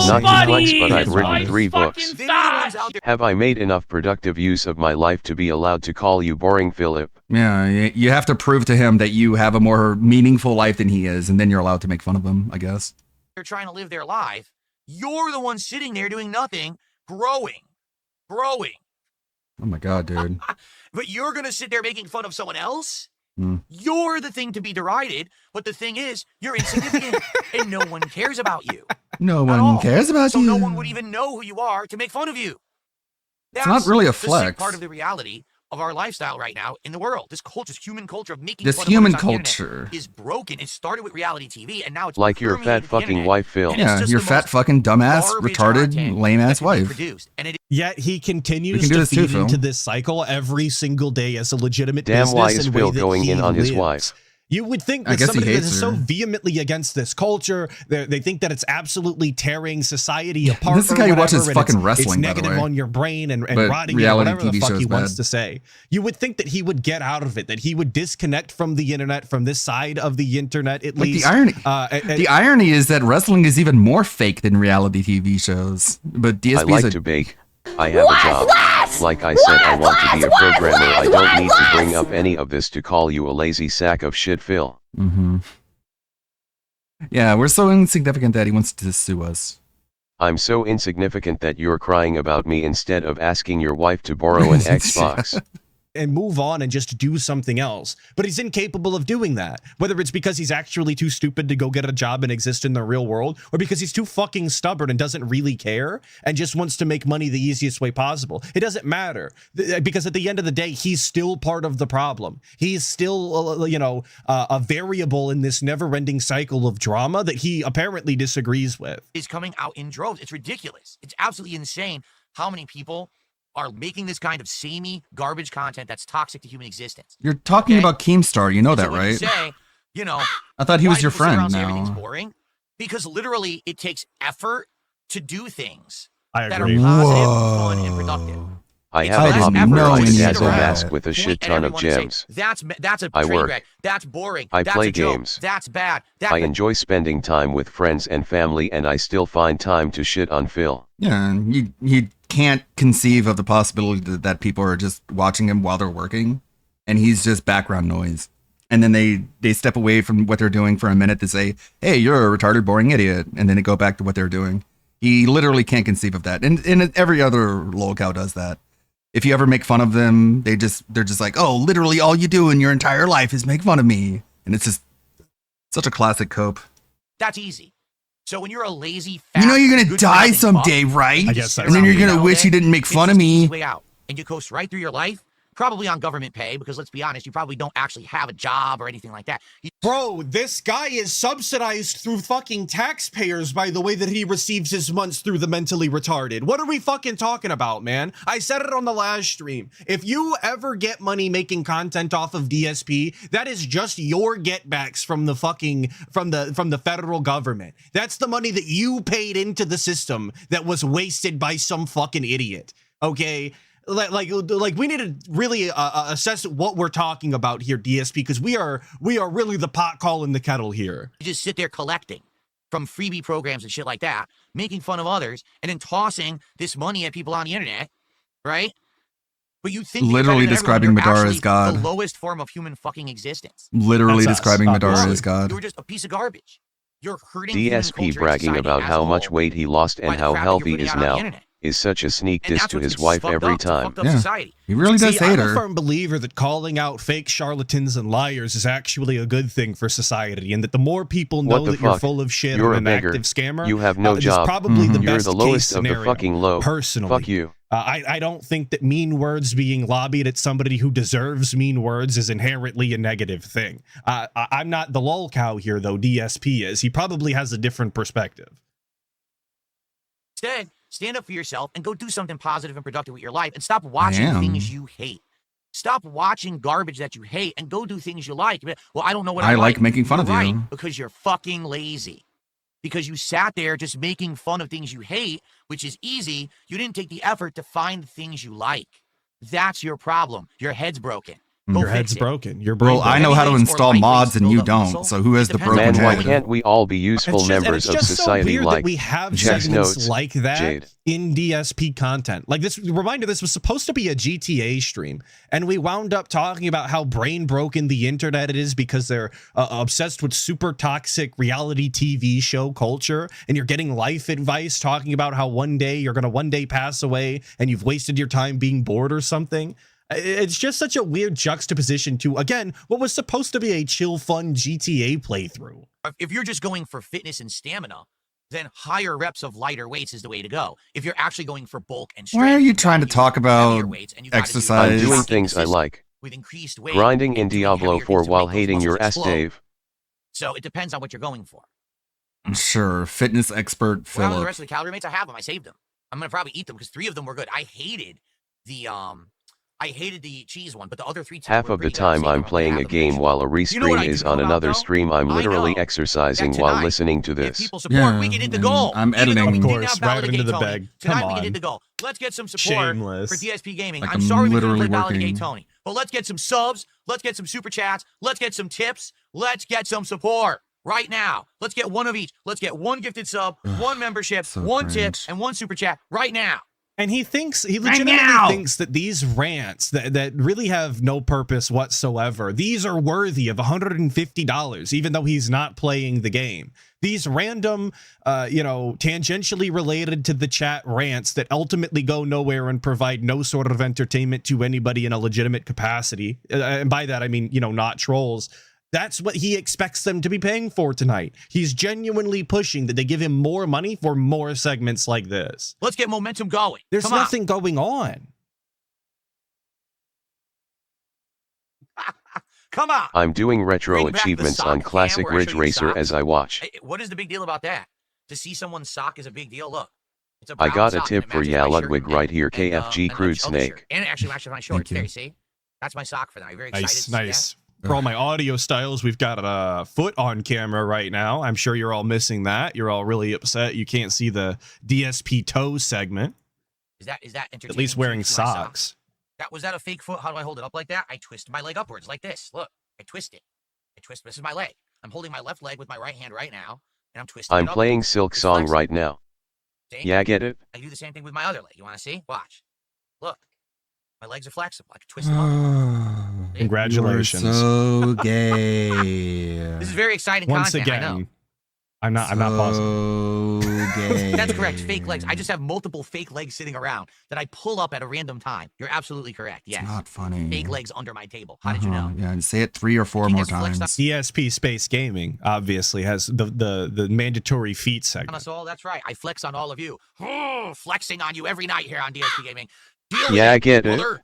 these Not people. to flex, but I've written Buddy, 3 fucking books. They're the ones out there. Have I made enough productive use of my life to be allowed to call you boring, Philip? Yeah, you have to prove to him that you have a more meaningful life than he is, and then you're allowed to make fun of him, I guess. They're trying to live their life. You're the one sitting there doing nothing, growing. Oh my god, dude. But you're going to sit there making fun of someone else? Hmm. You're the thing to be derided, but the thing is, you're insignificant, and no one cares about you. No At one all. cares about So you. no one would even know who you are to make fun of you. It's not really a the sick flex. part of the reality of our lifestyle right now in the world. This culture, this human culture of making This fun human of others on the internet culture. is broken. It started with reality TV, and now it's Like your permeated fat the fucking internet. wife, Phil. And it's Yeah, just your the fat most fucking dumbass, garbage retarded, content lame ass that can be wife. produced. And it Yet he continues We can do to this too, feed Phil. into this cycle every single day as a legitimate Damn, business why is and Phil way that going he in on his lives. wife? You would think I that guess he somebody that hates is so her. vehemently against this culture, they think that it's absolutely tearing society apart. This is or how he whatever, watches and fucking it's wrestling, by the negative way. on your brain and But rotting you, reality whatever the TV fuck shows he wants bad. to say. You would think that he would get out of it, that he would disconnect from the internet, from this side of the internet at Like least. the irony. and- The irony is that wrestling is even more fake than reality TV shows. But I DSP like is to bake. I have a job. Like I said, I want to be a programmer. I don't need to bring up any of this to call you a lazy sack of shit, Phil. Mm-hmm. Yeah, we're so insignificant that he wants to sue us. I'm so insignificant that you're crying about me instead of asking your wife to borrow an Xbox. and move on and just do something else. But he's incapable of doing that. Whether it's because he's actually too stupid to go get a job and exist in the real world, or because he's too fucking stubborn and doesn't really care and just wants to make money the easiest way possible. It doesn't matter, because at the end of the day, he's still part of the problem. He's still, a variable in this never-ending cycle of drama that he apparently disagrees with. is coming out in droves. It's ridiculous. It's absolutely insane how many people are making this kind of samey garbage content that's toxic to human existence. You're talking Okay. about Keemstar, you know that, So when you right? say, I thought he why was do your people sit around friend and say everything's now. boring? Because literally it takes effort to do things I that agree. are positive, fun, and productive. I It's have less a hobby effort where to I sit dazzle around, mask with a point shit at ton of everyone and say, gems. That's a I train work. wreck. That's boring. I That's play a joke. games. That's bad. That's I enjoy spending time with friends and family, and I still find time to shit on Phil. Yeah, you can't conceive of the possibility that people are just watching him while they're working, and he's just background noise. And then they step away from what they're doing for a minute to say, "Hey, you're a retarded, boring idiot," and then they go back to what they're doing. He literally can't conceive of that, and every other lolcow does that. If you ever make fun of them, they're just like, "Oh, literally all you do in your entire life is make fun of me," and it's just such a classic cope. That's easy. So when you're a lazy, fat, You know you're gonna good die nothing someday, fuck, right? I guess And then you're gonna all wish day, you didn't make it's fun just of the easy me. way out, and you coast right through your life, probably on government pay, because let's be honest, you probably don't actually have a job or anything like that. Bro, this guy is subsidized through fucking taxpayers by the way that he receives his months through the mentally retarded. What are we fucking talking about, man? I said it on the last stream. If you ever get money making content off of DSP, that is just your getbacks from the fucking from the federal government. That's the money that you paid into the system that was wasted by some fucking idiot. Okay? like we need to really assess what we're talking about here, DSP, because we are really the pot calling the kettle here. You just sit there collecting from freebie programs and shit like that, making fun of others, and then tossing this money at people on the internet, right? But you think Literally describing Madara as God. The lowest form of human fucking existence. Literally That's describing us, Madara obviously. as God. You were just a piece of garbage. You're hurting human culture DSP and bragging society about as how a much whole weight he lost by and the how crap that healthy you're he is putting out on the now internet. is such a sneak And diss that's to what his gets wife fucked every up. It's a time. fucked up Yeah. society. He really does See, hate I'm a her. firm believer that calling out fake charlatans and liars is actually a good thing for society, and that the more people know What the that you're fuck? full of shit You're and a an beggar. active scammer, You have no is job. probably the Mhm. You're best the lowest case of the scenario. fucking low. Personally, Fuck you. I don't think that mean words being lobbied at somebody who deserves mean words is inherently a negative thing. I'm not the lol cow here, though. DSP is. He probably has a different perspective. Instead, stand up for yourself and go do something positive and productive with your life and stop watching things you hate. Stop watching garbage that you hate and go do things you like. Well, I don't know what I I like making fun You're of right, you. because you're fucking lazy. Because you sat there just making fun of things you hate, which is easy. You didn't take the effort to find things you like. That's your problem. Your head's broken. Go Your fix head's it. broken. Your brain Well, I broken. know how to Heavyweights or install lightweights mods and build you up don't. muscle. So who has It the depends broken Man, why head? can't we all be useful members of society weird like that we have Checks segments Notes, like that Jade? in DSP content. Like this reminder, this was supposed to be a GTA stream, and we wound up talking about how brain broken the internet is because they're obsessed with super toxic reality TV show culture, and you're getting life advice talking about how one day you're gonna pass away and you've wasted your time being bored or something. It's just such a weird juxtaposition to, again, what was supposed to be a chill, fun GTA playthrough. If you're just going for fitness and stamina, then higher reps of lighter weights is the way to go. If you're actually going for bulk and strength, Why are you you trying to gotta talk use heavier about weights, and you gotta do exercise? I'm doing Guys. things I like. with increased weight, Grinding in and doing Diablo heavier 4 things to while make those hating your muscles ass, explode. Dave. So it depends on what you're going for. Sure, fitness expert What happened to the Philip. rest of the calorie mates? I have them. I saved them. I'm gonna probably eat them because 3 of them were good. I hated the cheese one, but the other 3 Half were of the pretty good. I time saved I'm them. I'm gonna playing have a them game eventually. while a You know what restream I is do on know about, another though? stream. I'm I literally know exercising that while tonight, listening to If this. people support, Yeah, we can hit the and goal. I'm Even though we editing. did Of course, not right validate into the Tony, bag. Tonight Come we can on. hit the goal. Let's get some support Shameless. for DSP Gaming. Like I'm I'm sorry we couldn't literally validate working. Tony, but let's get some subs. Let's get some super chats. Let's get some tips. Let's get some support right now. Let's get one of each. Let's get 1 gifted sub, 1 membership, so 1 tip, cringe. and 1 super chat right now. And he legitimately now. thinks that these rants that really have no purpose whatsoever, these are worthy of $150, even though he's not playing the game. These random, tangentially related to the chat rants that ultimately go nowhere and provide no sort of entertainment to anybody in a legitimate capacity. And by that, I mean, not trolls. That's what he expects them to be paying for tonight. He's genuinely pushing that they give him more money for more segments like this. Let's get momentum going. There's Come on. nothing going on. Come on. I'm doing retro Bring back the achievements sock on cam Classic where I Ridge show you Racer socks. as I watch. What is the big deal about that? To see someone's sock is a big deal. Look, it's a I brown got a sock, tip and it for matches Ya my shirt Ludwig and- right here, and, KFG and Crude the other shirt. Snake. And it actually matches my shorts. you. There, you see? That's my sock for them. I'm very excited. to see Nice. that. For all my audio styles, we've got a foot on camera right now. I'm sure you're all missing that. You're all really upset. You can't see the DSP toe segment, Is that entertaining? at least to wearing see my sock? socks. Was that a fake foot? How do I hold it up like that? I twist my leg upwards like this. Look, I twist it. This is my leg. I'm holding my left leg with my right hand right now, and I'm twisting I'm it up. playing Silk It's Song flexible. right now. See? Yeah, get it? I do the same thing with my other leg. You want to see? Watch. Look. My legs are flexible. I can twist them up. Congratulations. You are so gay. This is very exciting Once content. I know. again, I'm not pausing. So gay. That's correct. Fake legs. I just have multiple fake legs sitting around that I pull up at a random time. You're absolutely correct. Yes. It's not funny. Fake legs under my table. How did you know? Yeah, and say it 3 or 4 He more just flexed times. DSP Space Gaming obviously has the mandatory feet On segment. us all. That's right. I flex on all of you. Flexing on you every night here on DSP Gaming. Deal with Yeah, it, get it? brother.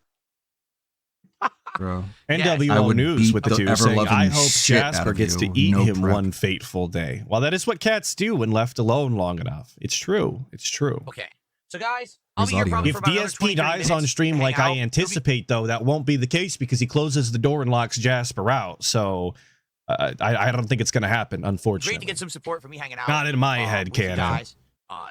Bro. NWO I would News beat with the the two saying, ever-loving I hope shit out Jasper of gets to you. eat No him prep. one fateful day. Well, that is what cats do when left alone long enough. It's true. It's true. Okay. So, guys, I'll Where's be here audio? probably If for about another 20, DSP 30 dies on minutes stream to like hang I out. anticipate, though, that won't be the case because he closes the door and locks Jasper out. So I don't think it's going to happen, Great unfortunately. to get some support for me hanging out. Not in my head, with you Cannon. guys.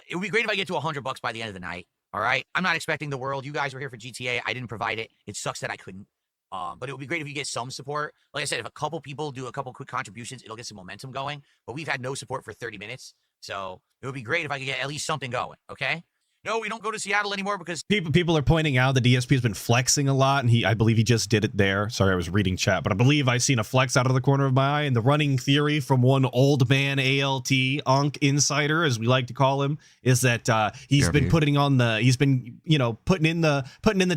It would be great if I get to $100 by the end of the night. All right. I'm not expecting the world. You guys were here for GTA. I didn't provide it. It sucks that I couldn't. But it would be great if you get some support. Like I said, if a couple people do a couple quick contributions, it'll get some momentum going. But we've had no support for 30 minutes. So it would be great if I could get at least something going. Okay. No, we don't go to Seattle anymore because People are pointing out that DSP has been flexing a lot, and I believe he just did it there. Sorry, I was reading chat, but I believe I seen a flex out of the corner of my eye. And the running theory from one old man ALT Onk Insider, as we like to call him, is that he's been putting in the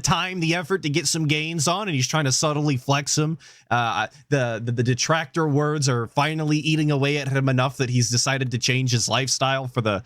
time, the effort to get some gains on, and he's trying to subtly flex him. The detractor words are finally eating away at him enough that he's decided to change his lifestyle for the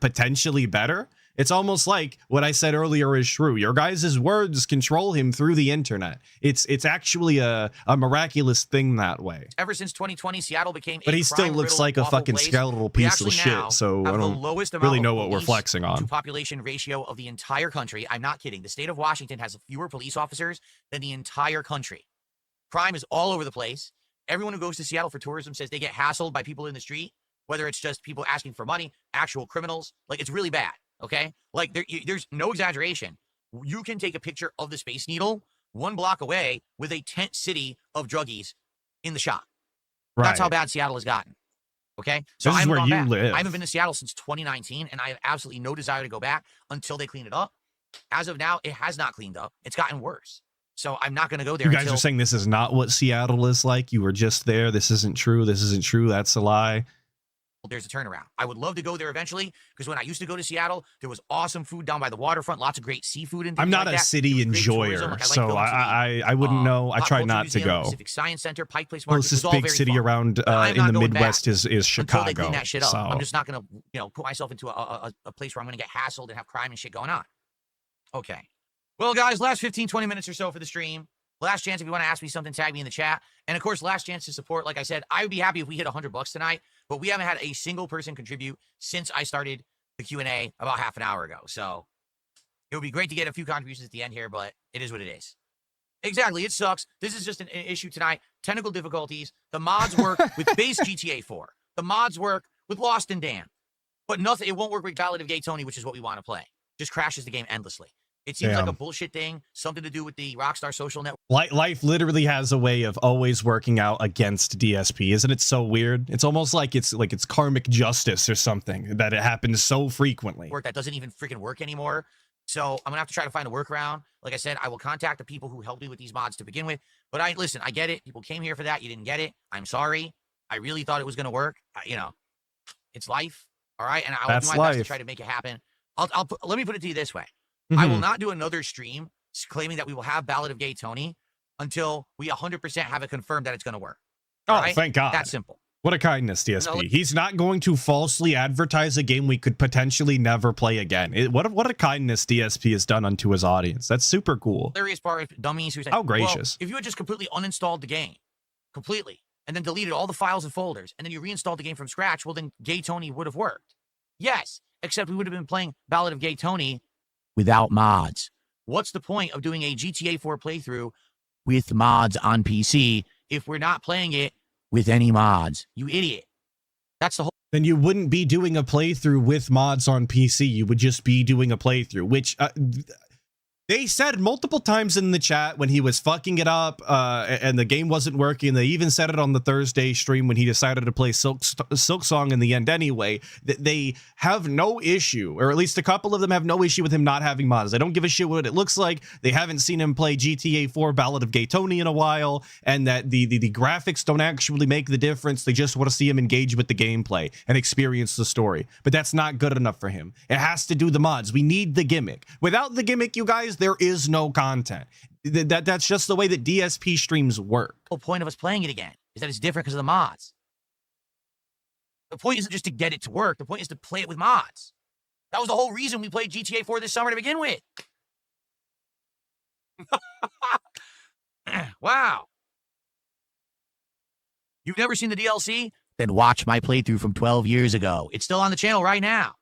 potentially better. It's almost like what I said earlier is true. Your guys' words control him through the internet. It's actually a miraculous thing that way. ever since 2020, Seattle became But he still looks like a fucking skeletal piece of shit, so I don't really know what we're flexing on. To population ratio of the entire country. I'm not kidding. The state of Washington has fewer police officers than the entire country. Crime is all over the place. Everyone who goes to Seattle for tourism says they get hassled by people in the street, whether it's just people asking for money, actual criminals. Like, it's really bad. Okay, like there's no exaggeration. You can take a picture of the Space Needle 1 block away with a tent city of druggies in the shop. Right. That's how bad Seattle has gotten. Okay, so this is where you live. I haven't been to Seattle since 2019, and I have absolutely no desire to go back until they clean it up. As of now, it has not cleaned up. It's gotten worse. So I'm not going to go there. You guys are saying this is not what Seattle is like. You were just there. This isn't true. This isn't true. That's a lie. There's a turnaround. I would love to go there eventually, because when I used to go to Seattle, there was awesome food down by the waterfront, lots of great seafood and things. I'm not like a city enjoyer, like so I wouldn't know. I try not to go. Pacific Science Center, Pike Place Market. Closest big city fun. Around in the Midwest is Chicago. Until they clean that shit up. So. I'm just not gonna put myself into a place where I'm gonna get hassled and have crime and shit going on. Okay. Well, guys, last 15-20 minutes or so for the stream. Last chance, if you want to ask me something, tag me in the chat. And of course, last chance to support. Like I said, I would be happy if we hit $100 tonight, but we haven't had a single person contribute since I started the Q&A about half an hour ago. So it would be great to get a few contributions at the end here, but it is what it is. Exactly, it sucks. This is just an issue tonight. Technical difficulties. The mods work with base GTA 4. The mods work with Lost and Damned. But nothing. It won't work with Ballad of Gay Tony, which is what we want to play. Just crashes the game endlessly. It seems like a bullshit thing, something to do with the Rockstar Social Network. Life literally has a way of always working out against DSP. Isn't it so weird? It's almost like it's karmic justice or something, that it happens so frequently. That doesn't even freaking work anymore. So I'm going to have to try to find a workaround. Like I said, I will contact the people who helped me with these mods to begin with. But listen, I get it. People came here for that. You didn't get it. I'm sorry. I really thought it was going to work. It's life. All right. And I'll do my best to try to make it happen. Let me put it to you this way. Mm-hmm. I will not do another stream claiming that we will have Ballad of Gay Tony until we 100% have it confirmed that it's going to work. All right? Thank God. That's simple. What a kindness, DSP. He's not going to falsely advertise a game we could potentially never play again. What a kindness DSP has done unto his audience. That's super cool. Hilarious part of dummies who say, how gracious. Well, if you had just completely uninstalled the game, completely, and then deleted all the files and folders, and then you reinstalled the game from scratch, well, then Gay Tony would have worked. Yes, except we would have been playing Ballad of Gay Tony without mods. What's the point of doing a GTA 4 playthrough with mods on PC if we're not playing it with any mods? You idiot. That's the whole... Then you wouldn't be doing a playthrough with mods on PC. You would just be doing a playthrough, which... they said multiple times in the chat when he was fucking it up and the game wasn't working. They even said it on the Thursday stream when he decided to play Silksong in the end anyway, that they have no issue, or at least a couple of them have no issue with him not having mods. They don't give a shit what it looks like. They haven't seen him play GTA 4 Ballad of Gay Tony in a while, and that the graphics don't actually make the difference. They just want to see him engage with the gameplay and experience the story. But that's not good enough for him. It has to do the mods. We need the gimmick. Without the gimmick, you guys, there is no content. That's just the way that DSP streams work. The whole point of us playing it again is that it's different because of the mods. The point isn't just to get it to work. The point is to play it with mods. That was the whole reason we played GTA 4 this summer to begin with. Wow. You've never seen the DLC? Then watch my playthrough from 12 years ago. It's still on the channel right now.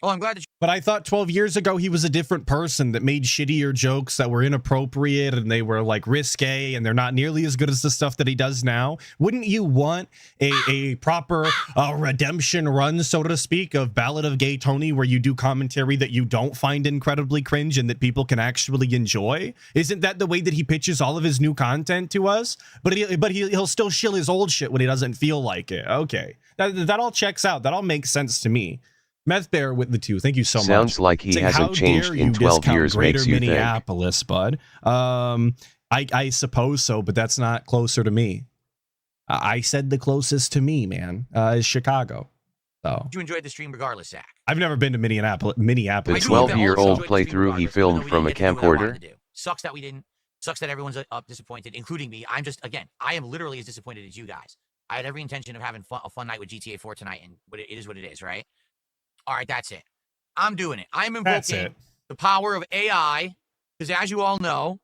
Oh, I'm glad that But I thought 12 years ago he was a different person that made shittier jokes that were inappropriate and they were like risque and they're not nearly as good as the stuff that he does now. Wouldn't you want a proper redemption run, so to speak, of Ballad of Gay Tony, where you do commentary that you don't find incredibly cringe and that people can actually enjoy? Isn't that the way that he pitches all of his new content to us? But he'll still shill his old shit when he doesn't feel like it. Okay, that all checks out. That all makes sense to me. Meth Bear with the 2. Thank you so much. Sounds like he Saying, hasn't "How changed dare in you 12 discount years Greater makes you think." Minneapolis, bud. I suppose so, but that's not closer to me. I said the closest to me, man, is Chicago. So you enjoyed the stream regardless, Zach. I've never been to Minneapolis. The I do hope that all of you 12-year-old enjoyed the stream playthrough he regardless, even filmed though we from a didn't get to do what I wanted camcorder. to do. Sucks that we didn't. Sucks that everyone's disappointed, including me. I'm just, again, I am literally as disappointed as you guys. I had every intention of having a fun night with GTA 4 tonight, and it is what it is, right? All right, that's it. I'm doing it. I'm invoking the power of AI, because as you all know,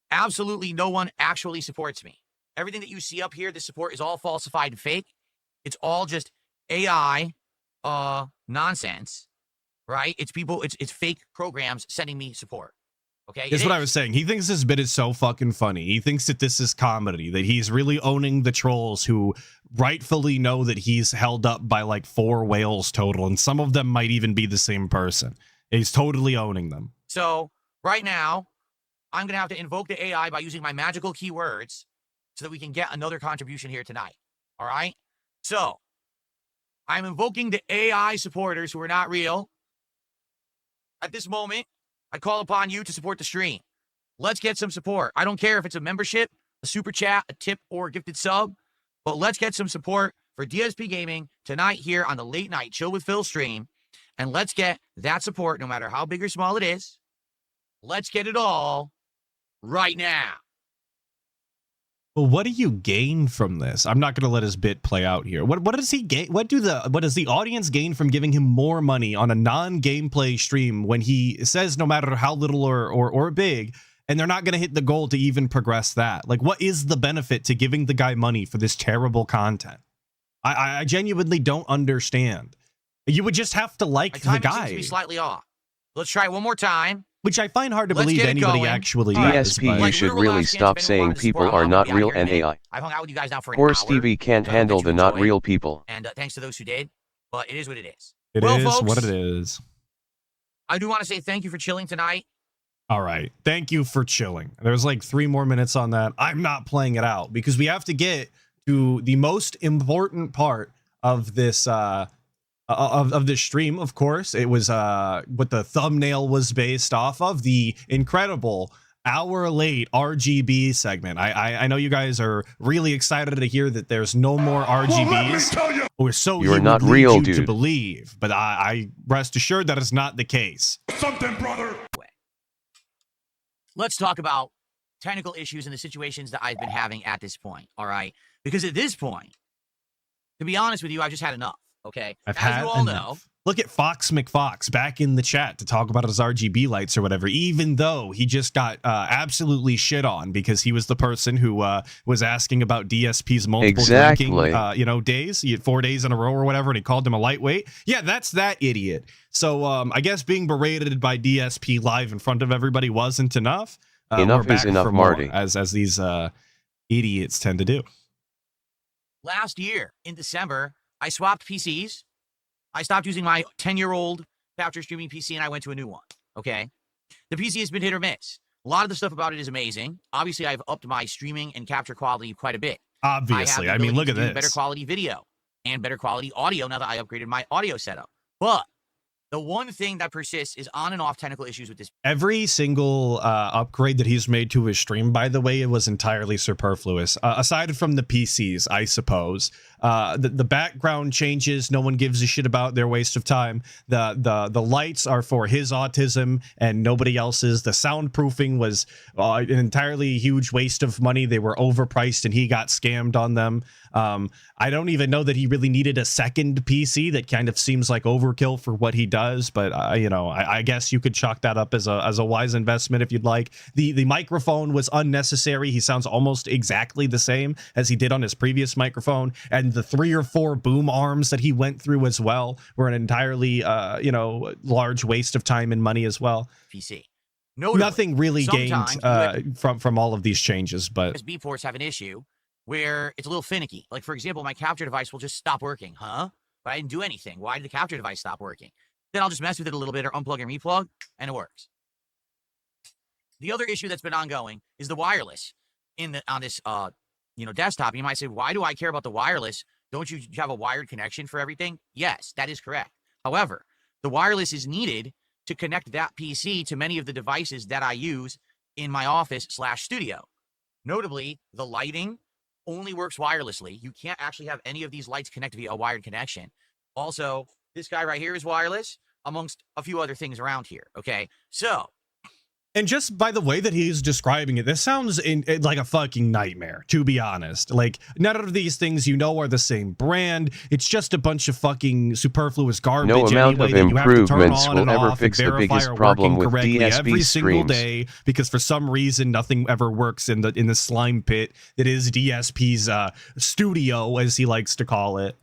absolutely no one actually supports me. Everything that you see up here, the support is all falsified and fake. It's all just AI nonsense, right? It's people, it's fake programs sending me support. Okay. That's what I was saying. He thinks this bit is so fucking funny. He thinks that this is comedy, that he's really owning the trolls who rightfully know that he's held up by like 4 whales total, and some of them might even be the same person. He's totally owning them. So right now, I'm going to have to invoke the AI by using my magical keywords so that we can get another contribution here tonight. All right. So I'm invoking the AI supporters who are not real. At this moment, I call upon you to support the stream. Let's get some support. I don't care if it's a membership, a super chat, a tip, or a gifted sub, but let's get some support for DSP Gaming tonight here on the Late Night Chill with Phil stream. And let's get that support, no matter how big or small it is. Let's get it all right now. Well, what do you gain from this? I'm not going to let his bit play out here. What does he gain? What does the audience gain from giving him more money on a non-gameplay stream when he says no matter how little or big, and they're not going to hit the goal to even progress that? Like, what is the benefit to giving the guy money for this terrible content? I genuinely don't understand. You would just have to like the guy. Seems to be slightly off. Let's try it one more time. Which I find hard to Let's believe get it anybody going. actually does. DSP, you Like, should literal really last stop chance if anyone saying wanted to people support, are I'll not be out real here in a and minute. AI. I've hung out with you guys now for an Poor hour. Stevie can't So I hope handle that the you not enjoyed. real people. And thanks to those who did. But it is what it is. It Well, is folks, what it is. I do want to say thank you for chilling tonight. All right. Thank you for chilling. There's like 3 more minutes on that. I'm not playing it out because we have to get to the most important part of this of this stream. Of course, it was what the thumbnail was based off of, the incredible hour late RGB segment. I know you guys are really excited to hear that there's no more RGBs. Or so You're he not would lead real, you to dude. believe, but I rest assured that is not the case. Let's talk about technical issues and the situations that I've been having at this point. All right. Because at this point, to be honest with you, I've just had enough. Okay. I've As had you all enough. know, Look at Fox McFox back in the chat to talk about his RGB lights or whatever, even though he just got absolutely shit on because he was the person who was asking about DSP's multiple drinking, days. He had 4 days in a row or whatever, and he called him a lightweight. Yeah, that's that idiot. So I guess being berated by DSP live in front of everybody wasn't enough. Enough we're is back enough, for more, Marty. as these idiots tend to do. last year in December, I swapped PCs. I stopped using my 10-year-old capture streaming PC and I went to a new one. Okay. The PC has been hit or miss. A lot of the stuff about it is amazing. Obviously, I've upped my streaming and capture quality quite a bit. Obviously. I mean, look at this. Better quality video and better quality audio now that I upgraded my audio setup. But the one thing that persists is on and off technical issues with this. Every single upgrade that he's made to his stream, by the way, it was entirely superfluous. Aside from the PCs, I suppose. The background changes, no one gives a shit about. They're a waste of time. The lights are for his autism and nobody else's. The soundproofing was an entirely huge waste of money. They were overpriced and he got scammed on them. I don't even know that he really needed a second PC. That kind of seems like overkill for what he does. does, but I guess you could chalk that up as a wise investment if you'd like. The microphone was unnecessary. He sounds almost exactly the same as he did on his previous microphone, and the 3 or 4 boom arms that he went through as well were an entirely large waste of time and money as well. PC. Notably, nothing really gained sometimes from all of these changes, but USB ports have an issue where it's a little finicky. Like, for example, my capture device will just stop working. Huh? But I didn't do anything. Why did the capture device stop working? Then I'll just mess with it a little bit or unplug and replug, and it works. The other issue that's been ongoing is the wireless on this desktop. You might say, why do I care about the wireless? Don't you have a wired connection for everything? Yes, that is correct. However, the wireless is needed to connect that PC to many of the devices that I use in my office/studio. Notably, the lighting only works wirelessly. You can't actually have any of these lights connect via a wired connection. Also, this guy right here is wireless, amongst a few other things around here. Okay, so. And just by the way that he's describing it, this sounds like a fucking nightmare, to be honest. Like, none of these things are the same brand. It's just a bunch of fucking superfluous garbage. No amount anyway, of that you have to turn improvements on will and ever off fix and the biggest verify are problem working with correctly DSP every single streams. day, because for some reason nothing ever works in the slime pit that is DSP's studio, as he likes to call it.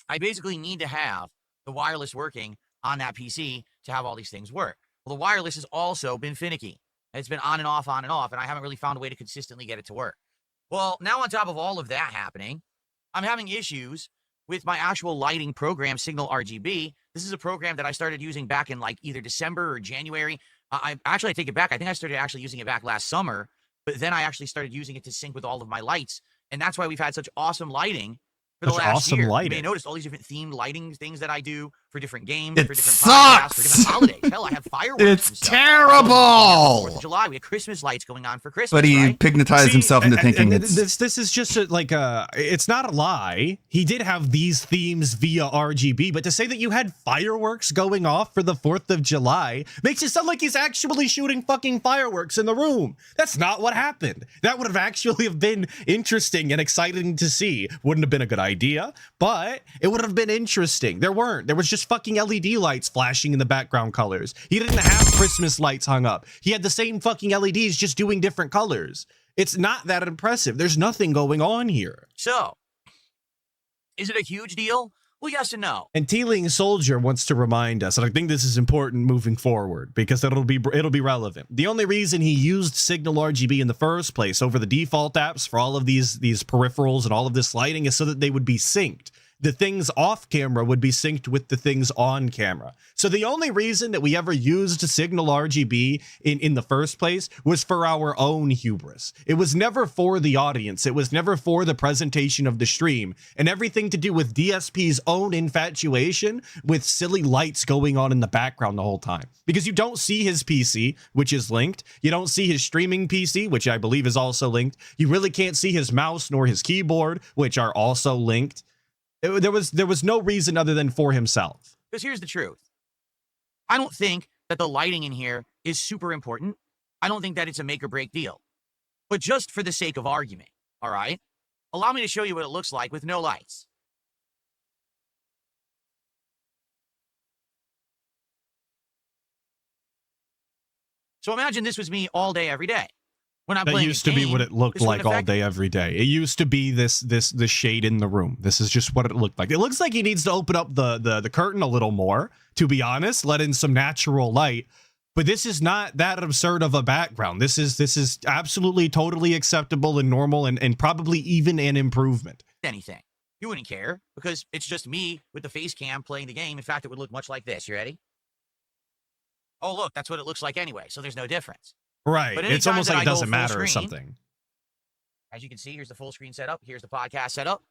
I basically need to have the wireless working on that PC to have all these things work. Well, the wireless has also been finicky. It's been on and off, and I haven't really found a way to consistently get it to work. Well, now on top of all of that happening, I'm having issues with my actual lighting program, Signal RGB. This is a program that I started using back in like either December or January. I take it back. I think I started actually using it back last summer, but then I actually started using it to sync with all of my lights. And that's why we've had such awesome lighting for the last year. You may notice all these different themed lighting things that I do for different games, for different podcasts, for different holidays. Hell, I have fireworks. It's terrible. 4th of July, we have Christmas lights going on for Christmas. But he right? hypnotized himself into thinking this is just it's not a lie. He did have these themes via RGB, but to say that you had fireworks going off for the 4th of July makes it sound like he's actually shooting fucking fireworks in the room. That's not what happened. That would have actually have been interesting and exciting to see. Wouldn't have been a good idea, but it would have been interesting. There was just fucking LED lights flashing in the background colors. He didn't have Christmas lights hung up. He had the same fucking LEDs, just doing different colors. It's not that impressive. There's nothing going on here. So, is it a huge deal? Well, yes and no. And Teeling Soldier wants to remind us, and I think this is important moving forward because it'll be relevant. The only reason he used Signal RGB in the first place over the default apps for all of these peripherals and all of this lighting is so that they would be synced. The things off camera would be synced with the things on camera. So the only reason that we ever used Signal RGB in the first place was for our own hubris. It was never for the audience. It was never for the presentation of the stream, and everything to do with DSP's own infatuation with silly lights going on in the background the whole time. Because you don't see his PC, which is linked. You don't see his streaming PC, which I believe is also linked. You really can't see his mouse nor his keyboard, which are also linked. There was no reason other than for himself. Because here's the truth. I don't think that the lighting in here is super important. I don't think that it's a make or break deal. But just for the sake of argument, all right? Allow me to show you what it looks like with no lights. So imagine this was me all day, every day. When I'm that playing used to be what it looked like all day, every day. It used to be this shade in the room. This is just what it looked like. It looks like he needs to open up the curtain a little more, to be honest, let in some natural light. But this is not that absurd of a background. This is absolutely totally acceptable and normal and probably even an improvement. Anything. You wouldn't care because it's just me with the face cam playing the game. In fact, it would look much like this. You ready? Oh, look, that's what it looks like anyway. So there's no difference. Right. But it's almost like it doesn't matter or something. As you can see, here's the full screen setup. Here's the podcast setup.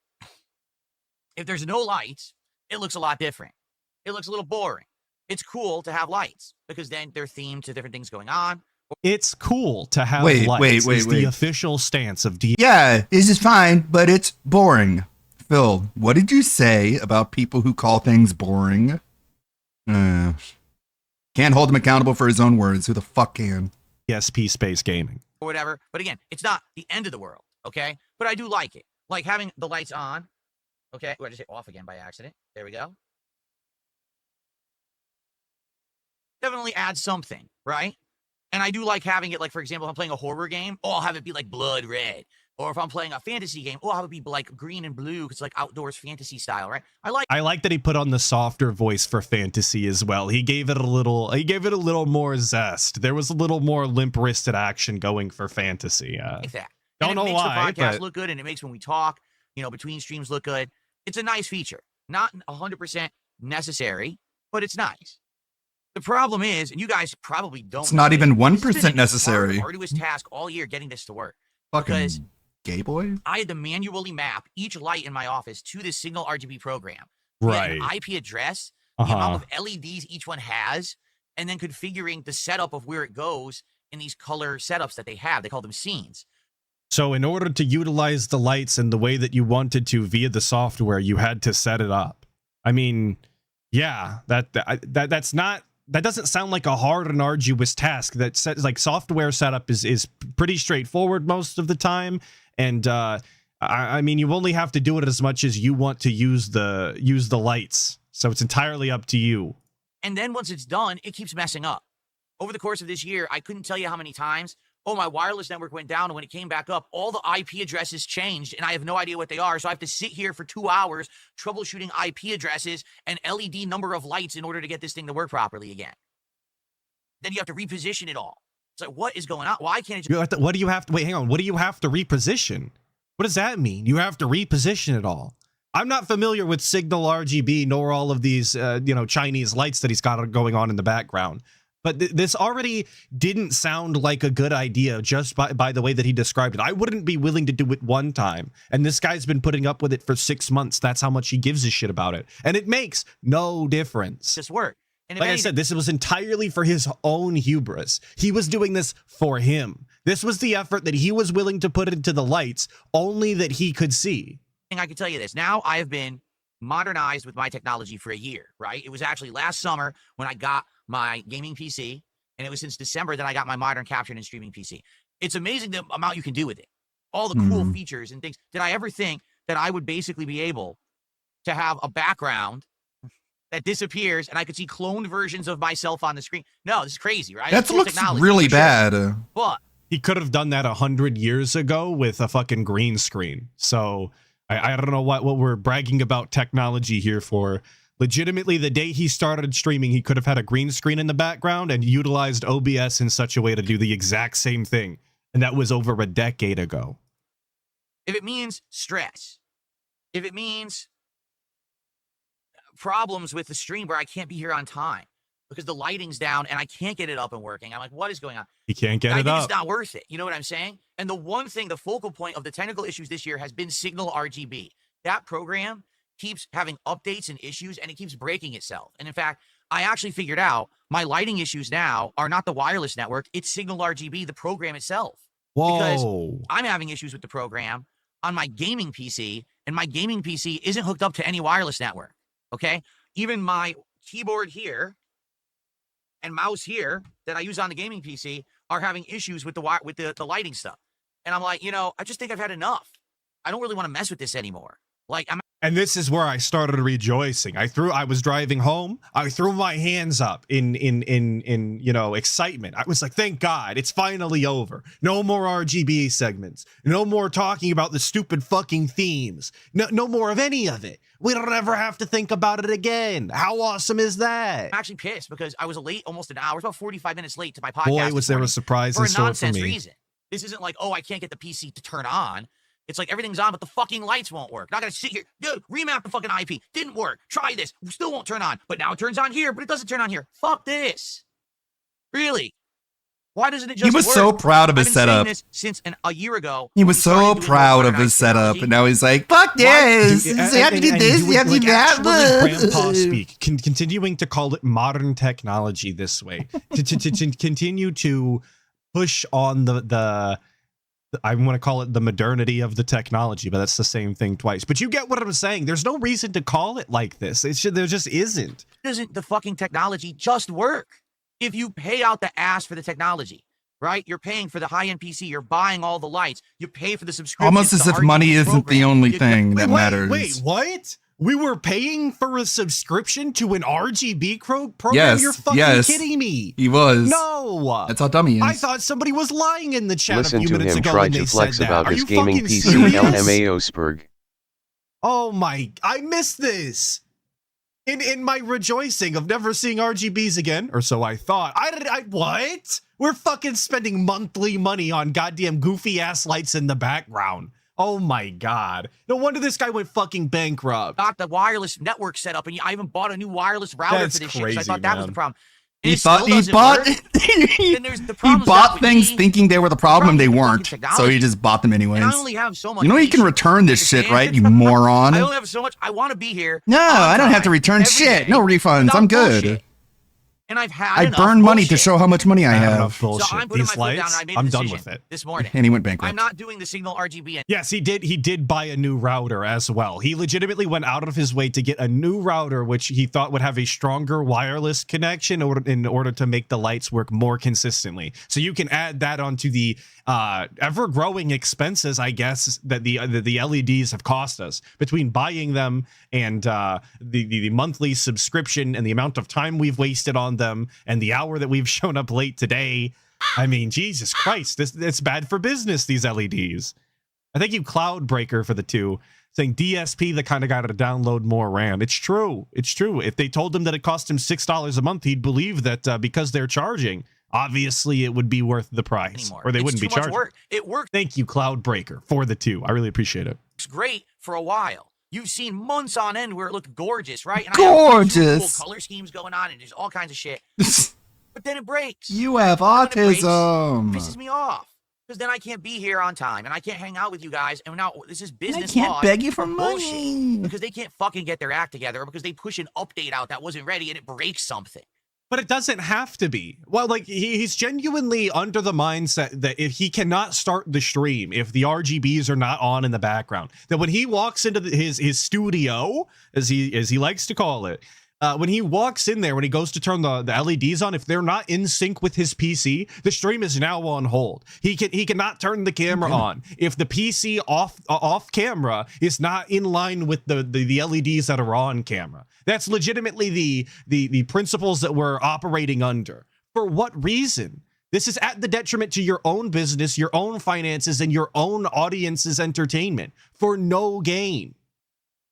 If there's no lights, it looks a lot different. It looks a little boring. It's cool to have lights because then they're themed to different things going on. It's cool to have lights. Wait. The official stance of D. Yeah, this is fine, but it's boring. Phil, what did you say about people who call things boring? Can't hold him accountable for his own words. Who the fuck can? DSP Space Gaming. Or whatever. But again, it's not the end of the world, okay? But I do like it. Like having the lights on. Okay, I just hit off again by accident. There we go. definitely adds something, right? And I do like having it, like, for example, if I'm playing a horror game, I'll have it be like blood red. Or if I'm playing a fantasy game, I'll have it be like green and blue because it's like outdoors fantasy style, right? I like that he put on the softer voice for fantasy as well. He gave it a little more zest. There was a little more limp-wristed action going for fantasy. like that. Don't And know it makes why, the podcast but- look good, and it makes when we talk, between streams look good. It's a nice feature. Not 100% necessary, but it's nice. The problem is, and you guys probably don't. It's not know even this, 1% this has been a necessary. hard, arduous task all year getting this to work. Fucking Because gay boy. I had to manually map each light in my office to this single RGB program. We had Right. an IP address, the Uh-huh. amount of LEDs each one has, and then configuring the setup of where it goes in these color setups that they have. They call them scenes. So in order to utilize the lights in the way that you wanted to via the software, you had to set it up. I mean, yeah, that doesn't sound like a hard and arduous task. That says like software setup is pretty straightforward most of the time, and I mean you only have to do it as much as you want to use the lights. So it's entirely up to you. And then once it's done, it keeps messing up. Over the course of this year, I couldn't tell you how many times, my wireless network went down, and when it came back up, all the IP addresses changed, and I have no idea what they are. So I have to sit here for 2 hours troubleshooting IP addresses and LED number of lights in order to get this thing to work properly again. Then you have to reposition it all. It's like, what is going on? Why can't it just... What do you have to wait? Hang on. What do you have to reposition? What does that mean? You have to reposition it all. I'm not familiar with Signal RGB nor all of these, Chinese lights that he's got going on in the background. But this already didn't sound like a good idea just by the way that he described it. I wouldn't be willing to do it one time. And this guy's been putting up with it for 6 months. That's how much he gives a shit about it. And it makes no difference. Just work? And if Like I anything, said, this was entirely for his own hubris. He was doing this for him. This was the effort that he was willing to put into the lights, only that he could see. I can tell you this. Now I have been modernized with my technology for a year, right? It was actually last summer when I got my gaming PC, and it was since December that I got my modern capturing and streaming PC. It's amazing the amount you can do with it. All the cool features and things. Did I ever think that I would basically be able to have a background that disappears and I could see cloned versions of myself on the screen? No, this is crazy, right? That Cool looks technology, really for sure. bad. But He could have done that 100 years ago with a fucking green screen. So I don't know what we're bragging about technology here for. Legitimately, the day he started streaming, he could have had a green screen in the background and utilized OBS in such a way to do the exact same thing. And that was over a decade ago. if it means stress, if it means problems with the stream where I can't be here on time because the lighting's down and I can't get it up and working, I'm like, what is going on? He can't get I it think up. it's not worth it. You know what I'm saying? And the one thing, the focal point of the technical issues this year has been Signal RGB. That program keeps having updates and issues, and it keeps breaking itself. And in fact, I actually figured out my lighting issues now are not the wireless network, it's Signal RGB, the program itself. Because Whoa. I'm having issues with the program on my gaming PC, and my gaming PC isn't hooked up to any wireless network. Okay? Even my keyboard here and mouse here that I use on the gaming PC are having issues with the lighting stuff. And I'm like, I just think I've had enough. I don't really want to mess with this anymore. Like, And this is where I started rejoicing. I was driving home. I threw my hands up in excitement. I was like, thank God, it's finally over. No more RGB segments. No more talking about the stupid fucking themes. No more of any of it. We don't ever have to think about it again. How awesome is that? I'm actually pissed because I was late almost an hour. I was about 45 minutes late to my podcast. Boy, was this there a morning surprise for in a store for nonsense me. reason. This isn't like, I can't get the PC to turn on. It's like everything's on, but the fucking lights won't work. Not gonna sit here, dude, remap the fucking IP. Didn't work. Try this. Still won't turn on. But now it turns on here, but it doesn't turn on here. Fuck this. Really? Why doesn't it just He was work? so proud of I've his been saying setup. this since a year ago. He when was started so doing proud of modernized his setup, technology. and now he's like, "Fuck Why- this! You have to do this. You have to do Grandpa that." speak, continuing to call it modern technology this way, to continue to push on the I want to call it the modernity of the technology, but that's the same thing twice. But you get what I'm saying. There's no reason to call it like this. There just isn't. Doesn't the fucking technology just work? If you pay out the ass for the technology, right? You're paying for the high-end PC. You're buying all the lights. You pay for the subscription. Almost as if money isn't the only thing that matters. Wait, what? We were paying for a subscription to an RGB program? Yes, You're fucking yes. kidding me. He was. No. That's how dumb he is. I thought somebody was lying in the chat Listen a few to minutes him ago try when they to said flex that. about Are his you gaming fucking PC serious? LMAO Oh my, I missed this. In my rejoicing of never seeing RGBs again, or so I thought. What? We're fucking spending monthly money on goddamn goofy ass lights in the background. Oh my god. No wonder this guy went fucking bankrupt. Got the wireless network set up, and I even bought a new wireless router That's for this shit. 'Cause I crazy, thought that was the man. problem. And He it still thought he doesn't bought work. he Then there's the problems bought with things me. thinking they were the problem. They Problem with weren't. fucking So he technology. just bought them anyways. And I only have so much. You know you can patience. return this shit, right? You Understand? moron. I only have so much. I want to be here. No, on I don't have to time, return every shit. day No refunds. without I'm good. bullshit. And I've had I enough burn money to bullshit. show how much money I I have have. enough bullshit. So I'm putting These my foot down. lights, And I made a I'm done decision with it. this morning. And he went bankrupt. I'm not doing the Signal RGB. Yes, he did buy a new router as well. He legitimately went out of his way to get a new router, which he thought would have a stronger wireless connection in order to make the lights work more consistently. So you can add that onto the ever-growing expenses, I guess, that the LEDs have cost us between buying them and the monthly subscription and the amount of time we've wasted on them and the hour that we've shown up late today. I mean, Jesus Christ, it's bad for business, these LEDs. I thank you, Cloudbreaker, for the 2, saying DSP, the kind of guy to download more RAM. It's true. It's true. If they told him that it cost him $6 a month, he'd believe that because they're charging, obviously it would be worth the price. Anymore. Or they It's wouldn't too be much charging. work. It works Thank you, Cloudbreaker, for the 2. I really appreciate it. great for a while. You've seen months on end where it looked gorgeous, right? And I have Gorgeous. cool color schemes going on, and there's all kinds of shit. But then it breaks. You have When it breaks, autism. pisses me off because then I can't be here on time and I can't hang out with you guys. And now this is I business. can't laws beg you for bullshit money. because they can't fucking get their act together or because they push an update out that wasn't ready and it breaks something. But it doesn't have to be. Well, like he's genuinely under the mindset that if he cannot start the stream, if the RGBs are not on in the background, that when he walks into his studio, as he likes to call it, when he walks in there, when he goes to turn the LEDs on, if they're not in sync with his PC, the stream is now on hold. He cannot turn the camera on if the PC off camera is not in line with the LEDs that are on camera. That's legitimately the principles that we're operating under. For what reason? This is at the detriment to your own business, your own finances, and your own audience's entertainment for no gain.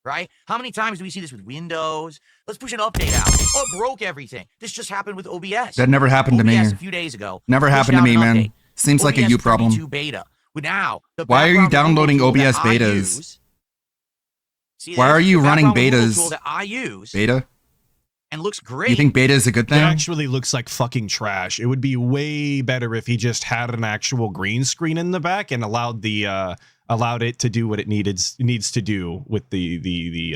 Right? How many times do we see this with Windows? Let's push an update out. Oh, it broke everything. This just happened with OBS. That never happened to me. OBS a few days ago. Never pushed happened to out me, an man. update. Seems like a OBS you problem. 32 beta. But now, the Why are you background downloading removal tool OBS that I betas? use- See Why this? are you The running background removal betas? tool that I use Beta? and looks great. You think beta is a good It thing? actually looks like fucking trash. It would be way better if he just had an actual green screen in the back and allowed it to do what it needs to do with the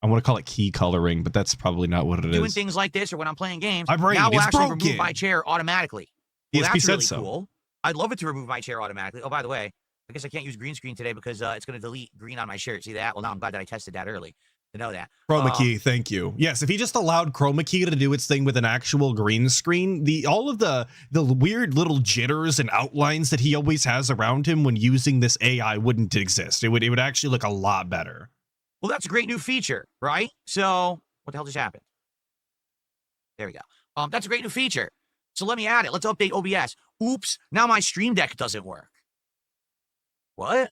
I want to call it key coloring, but that's probably not what it doing is. things like this or when I'm playing games, My brain now we'll is actually broken. remove my chair automatically. Well, ESP that's said really so. cool. I'd love it to remove my chair automatically. Oh, by the way, I guess I can't use green screen today because it's going to delete green on my shirt. See that? Well, now I'm glad that I tested that early to know that. Chroma key, thank you. Yes, if he just allowed Chroma key to do its thing with an actual green screen, all of the weird little jitters and outlines that he always has around him when using this AI wouldn't exist. It would actually look a lot better. Well, that's a great new feature, right? So what the hell just happened? There we go. That's a great new feature. So let me add it. Let's update OBS. Oops, now my Stream Deck doesn't work. What?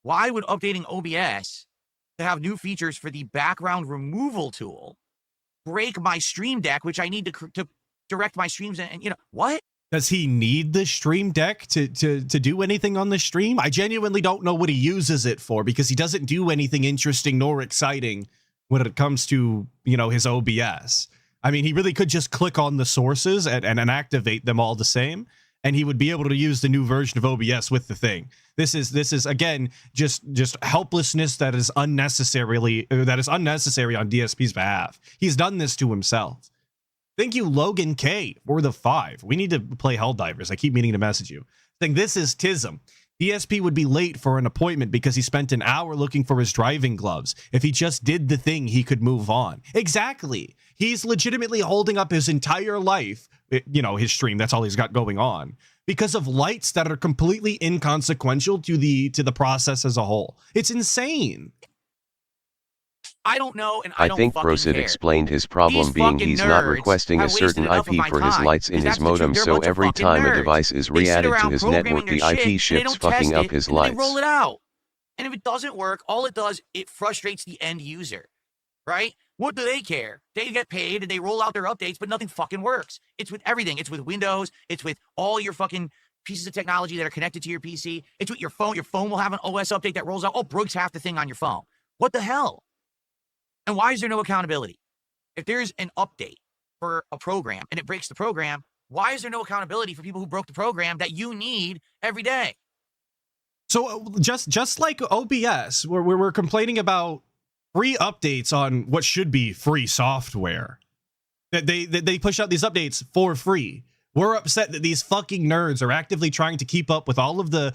Why would updating OBS to have new features for the background removal tool break my Stream Deck, which I need to direct my streams and what? Does he need the Stream Deck to do anything on the stream? I genuinely don't know what he uses it for because he doesn't do anything interesting nor exciting when it comes to, his OBS. I mean, he really could just click on the sources and activate them all the same, and he would be able to use the new version of OBS with the thing. This is again just helplessness that is unnecessary on DSP's behalf. He's done this to himself. Thank you, Logan K, for the 5. We need to play Helldivers. I keep meaning to message you. Saying this is Tism. DSP would be late for an appointment because he spent an hour looking for his driving gloves. If he just did the thing, he could move on. Exactly. He's legitimately holding up his entire life, his stream, that's all he's got going on, because of lights that are completely inconsequential to the process as a whole. It's insane. I don't know, and I don't think fucking Brosid care. explained his problem These being fucking he's not nerds requesting a have certain wasted enough of IP my for his time, lights in 'cause his that's the truth. modem, They're a so bunch of every fucking time a nerds. device is They sit re-added to around his programming network, their the IP shit, and they ships don't fucking test up it, his and then they roll lights. it out. And if it doesn't work, all it does, it frustrates the end user, right? What do they care? They get paid and they roll out their updates, but nothing fucking works. It's with everything. It's with Windows. It's with all your fucking pieces of technology that are connected to your PC. It's with your phone. Your phone will have an OS update that rolls out. Oh, breaks half the thing on your phone. What the hell? And why is there no accountability? If there's an update for a program and it breaks the program, why is there no accountability for people who broke the program that you need every day? So just like OBS, where we're complaining about free updates on what should be free software, that they push out these updates for free. We're upset that these fucking nerds are actively trying to keep up with all of the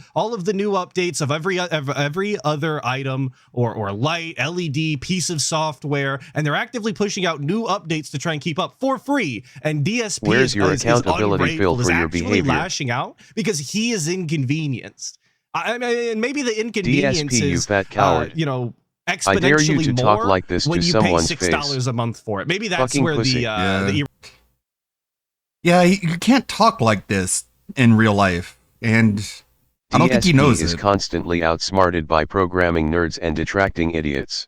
new updates of every other item or light, LED, piece of software, and they're actively pushing out new updates to try and keep up for free. And DSP Where's your accountability, Phil, for your actually behavior? lashing out because he is inconvenienced. I mean, maybe the inconvenience DSP, you is, fat coward. exponentially I dare you to more talk like this when to you pay someone's $6 face. a month for it. Maybe that's Fucking where pussy. Yeah, you can't talk like this in real life, and I don't think he knows is it. constantly outsmarted by programming nerds and detracting idiots.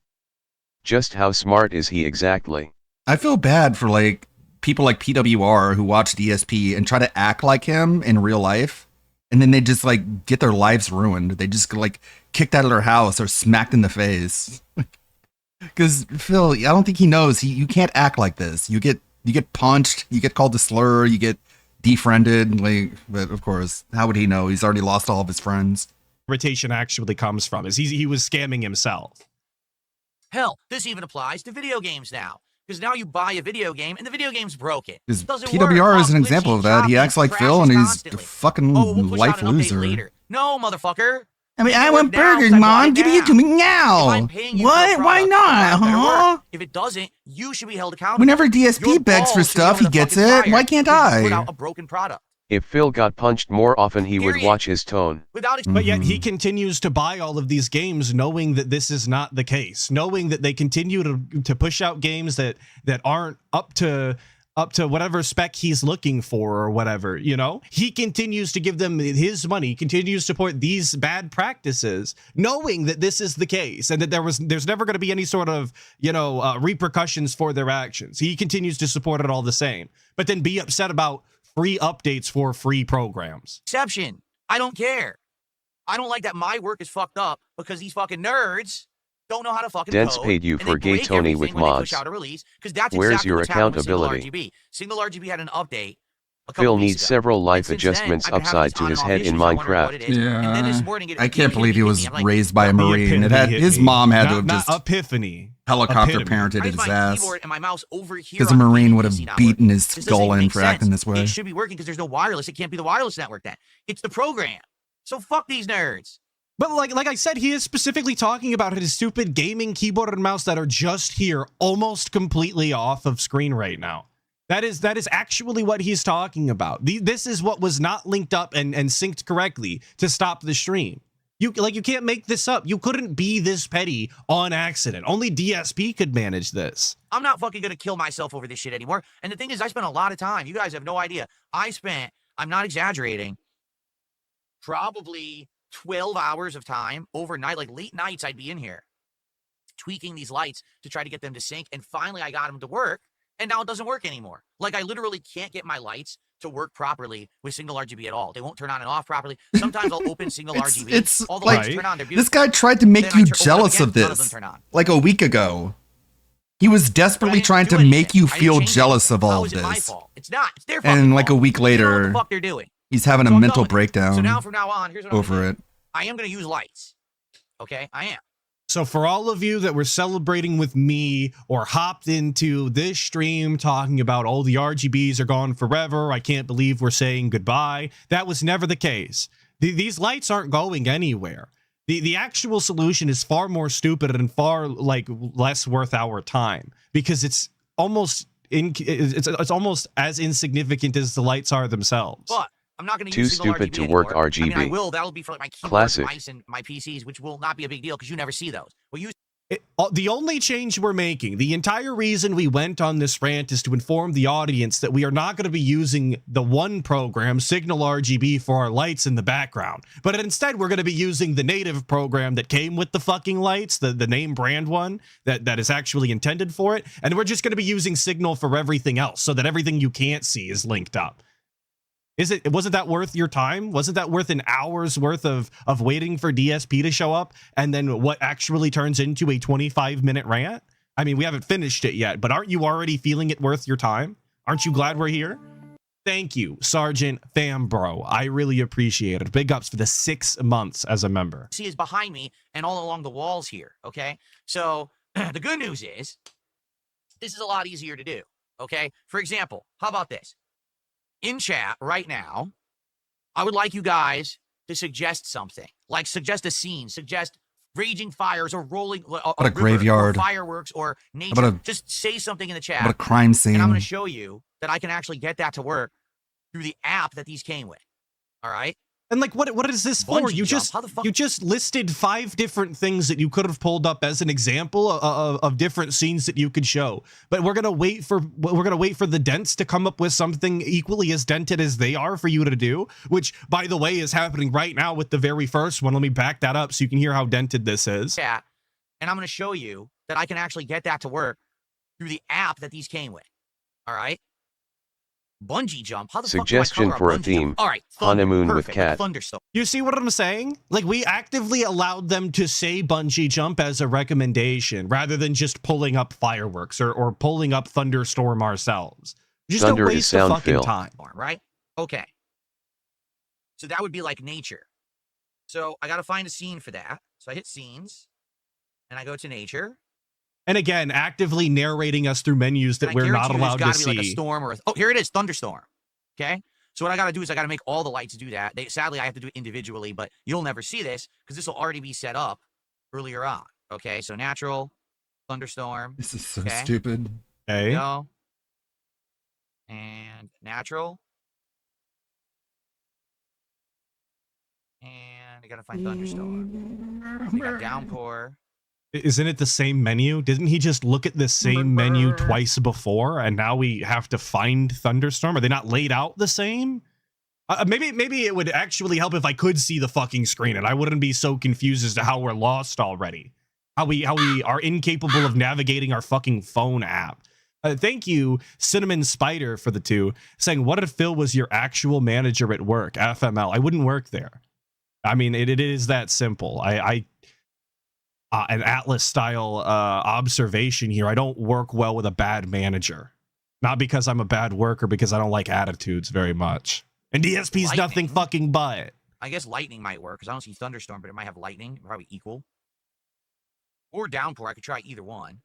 Just how smart is he exactly? I feel bad for like people like PWR who watch DSP and try to act like him in real life, and then they just like get their lives ruined. They just get, like kicked out of their house or smacked in the face. Because Phil, I don't think he knows. You can't act like this. You get punched. You get called a slur. You get defriended. Like, but of course, how would he know? He's already lost all of his friends. irritation actually comes from is he was scamming himself. Hell, this even applies to video games now. Because now you buy a video game and the video game's broken. Because Doesn't PWR work. is an Oh, example glitchy, of that. He choppy, acts like Phil, crashes and he's constantly. a fucking Oh, we'll push life out an update loser. later. No, motherfucker. I mean, Make I it want work now, burgers, so I Mom. want it Give it to now. me If now. I'm paying you for a What? Why product, not? it better Huh? work. If it doesn't, you should be held accountable. Whenever Your DSP begs for balls should be stuff, over he the gets fucking it. fire Why can't because you put I? out a broken product. If Phil got punched more often, he would Period. watch his tone. Without But yet he continues to buy all of these games knowing that this is not the case, knowing that they continue to push out games that aren't up to whatever spec he's looking for or whatever, he continues to give them his money, continues to support these bad practices, knowing that this is the case and that there's never going to be any sort of, repercussions for their actions. He continues to support it all the same, but then be upset about free updates for free programs. exception. I don't care. I don't like that my work is fucked up because these fucking nerds don't know how to fucking Dents code, paid you and for they Gay break Tony everything with when they mods. push out a release, because that's Where's exactly your what's happened with accountability? SingleRGB. SingleRGB had an update a couple Phil weeks needs ago. several life And since then, adjustments I've been having upside these to on his and off head issues. in I wonder what Minecraft. it is. And then this morning I can't believe he was I'm like, raised by a The Marine. It had epiphany his hit me. mom had to have Not just epiphany. helicopter Epitome. parented why is his my ass. keyboard and my mouse over here Because a on the Marine would PC have not beaten working? his This doesn't skull even in make for acting sense. this way. It should be working because there's no wireless. It can't be the wireless network then. It's the program. So fuck these nerds. But like I said, he is specifically talking about his stupid gaming keyboard and mouse that are just here, almost completely off of screen right now. That is actually what he's talking about. This is what was not linked up and synced correctly to stop the stream. You can't make this up. You couldn't be this petty on accident. Only DSP could manage this. I'm not fucking gonna kill myself over this shit anymore. And the thing is, I spent a lot of time. You guys have no idea. I'm not exaggerating, probably 12 hours of time overnight, like late nights I'd be in here tweaking these lights to try to get them to sync. And finally I got them to work, and now it doesn't work anymore. Like I literally can't get my lights to work properly with SingleRGB at all. They won't turn on and off properly. Sometimes I'll open SingleRGB. It's all the like- lights turn on. They're This beautiful. guy tried to make Then I you open up jealous again, of none of them this turn on. like a week ago. He was desperately But I trying didn't to do make you anything. I didn't feel change jealous anything. of all How of is it my this. fault? It's not. It's their fucking And like a fault. week They don't know what later, the fuck they're doing. he's having So a I'm mental done with it. breakdown So now from now on, here's what I'm over gonna it. do. I am going to use lights. Okay, I am. So for all of you that were celebrating with me or hopped into this stream talking about, oh, the RGBs are gone forever, I can't believe we're saying goodbye, that was never the case. These lights aren't going anywhere. The actual solution is far more stupid and far less worth our time, because it's almost it's almost as insignificant as the lights are themselves. But I'm not going to Too use single stupid RGB to anymore. work I mean, I RGB. will. That'll be for like my keyboard, Classic. mice, and my PCs, which will not be a big deal because you never see those. What you The only change we're making, the entire reason we went on this rant is to inform the audience that we are not going to be using the one program, Signal RGB, for our lights in the background. But instead, we're going to be using the native program that came with the fucking lights, the name brand one that is actually intended for it. And we're just going to be using Signal for everything else so that everything you can't see is linked up. Wasn't that worth your time? Wasn't that worth an hour's worth of waiting for DSP to show up and then what actually turns into a 25-minute rant? I mean, we haven't finished it yet, but aren't you already feeling it worth your time? Aren't you glad we're here? Thank you, Sergeant Fambro. I really appreciate it. Big ups for the 6 months as a member. See is behind me and all along the walls here, okay? So the good news is this is a lot easier to do, okay? For example, how about this? In chat right now, I would like you guys to suggest something, like suggest a scene, suggest raging fires or rolling a graveyard, or fireworks or nature. Just say something in the chat. What a crime scene. And I'm going to show you that I can actually get that to work through the app that these came with. All right. And like, what is this for? You just listed 5 different things that you could have pulled up as an example of different scenes that you could show. But we're gonna wait for the dents to come up with something equally as dented as they are for you to do. Which, by the way, is happening right now with the very first one. Let me back that up so you can hear how dented this is. Yeah, and I'm gonna show you that I can actually get that to work through the app that these came with. All right. Bungee jump. How the Suggestion fuck for a theme. All right, honeymoon perfect, with cat. Thunderstorm. You see what I'm saying? Like, we actively allowed them to say bungee jump as a recommendation rather than just pulling up fireworks or pulling up thunderstorm ourselves. Just Thunder a waste of fucking time. Right? Okay. So that would be like nature. So I got to find a scene for that. So I hit scenes and I go to nature. And again, actively narrating us through menus that we're not allowed to see. Like a storm or oh, here it is, thunderstorm. Okay. So what I got to do is I got to make all the lights do that. Sadly, I have to do it individually, but you'll never see this because this will already be set up earlier on. Okay. So natural, thunderstorm. This is so stupid. Okay. Go. And natural. And I got to find thunderstorm. We got downpour. Isn't it the same menu? Didn't he just look at the same menu twice before and now we have to find thunderstorm? Are they not laid out the same? Maybe it would actually help if I could see the fucking screen and I wouldn't be so confused as to how we're lost already. How we are incapable of navigating our fucking phone app. Thank you, Cinnamon Spider, for the 2, saying, what if Phil was your actual manager at work? FML. I wouldn't work there. I mean, it is that simple. An Atlas style observation here. I don't work well with a bad manager. Not because I'm a bad worker, because I don't like attitudes very much. And DSP's nothing fucking but. I guess lightning might work because I don't see thunderstorm, but it might have lightning. Probably equal. Or downpour. I could try either one.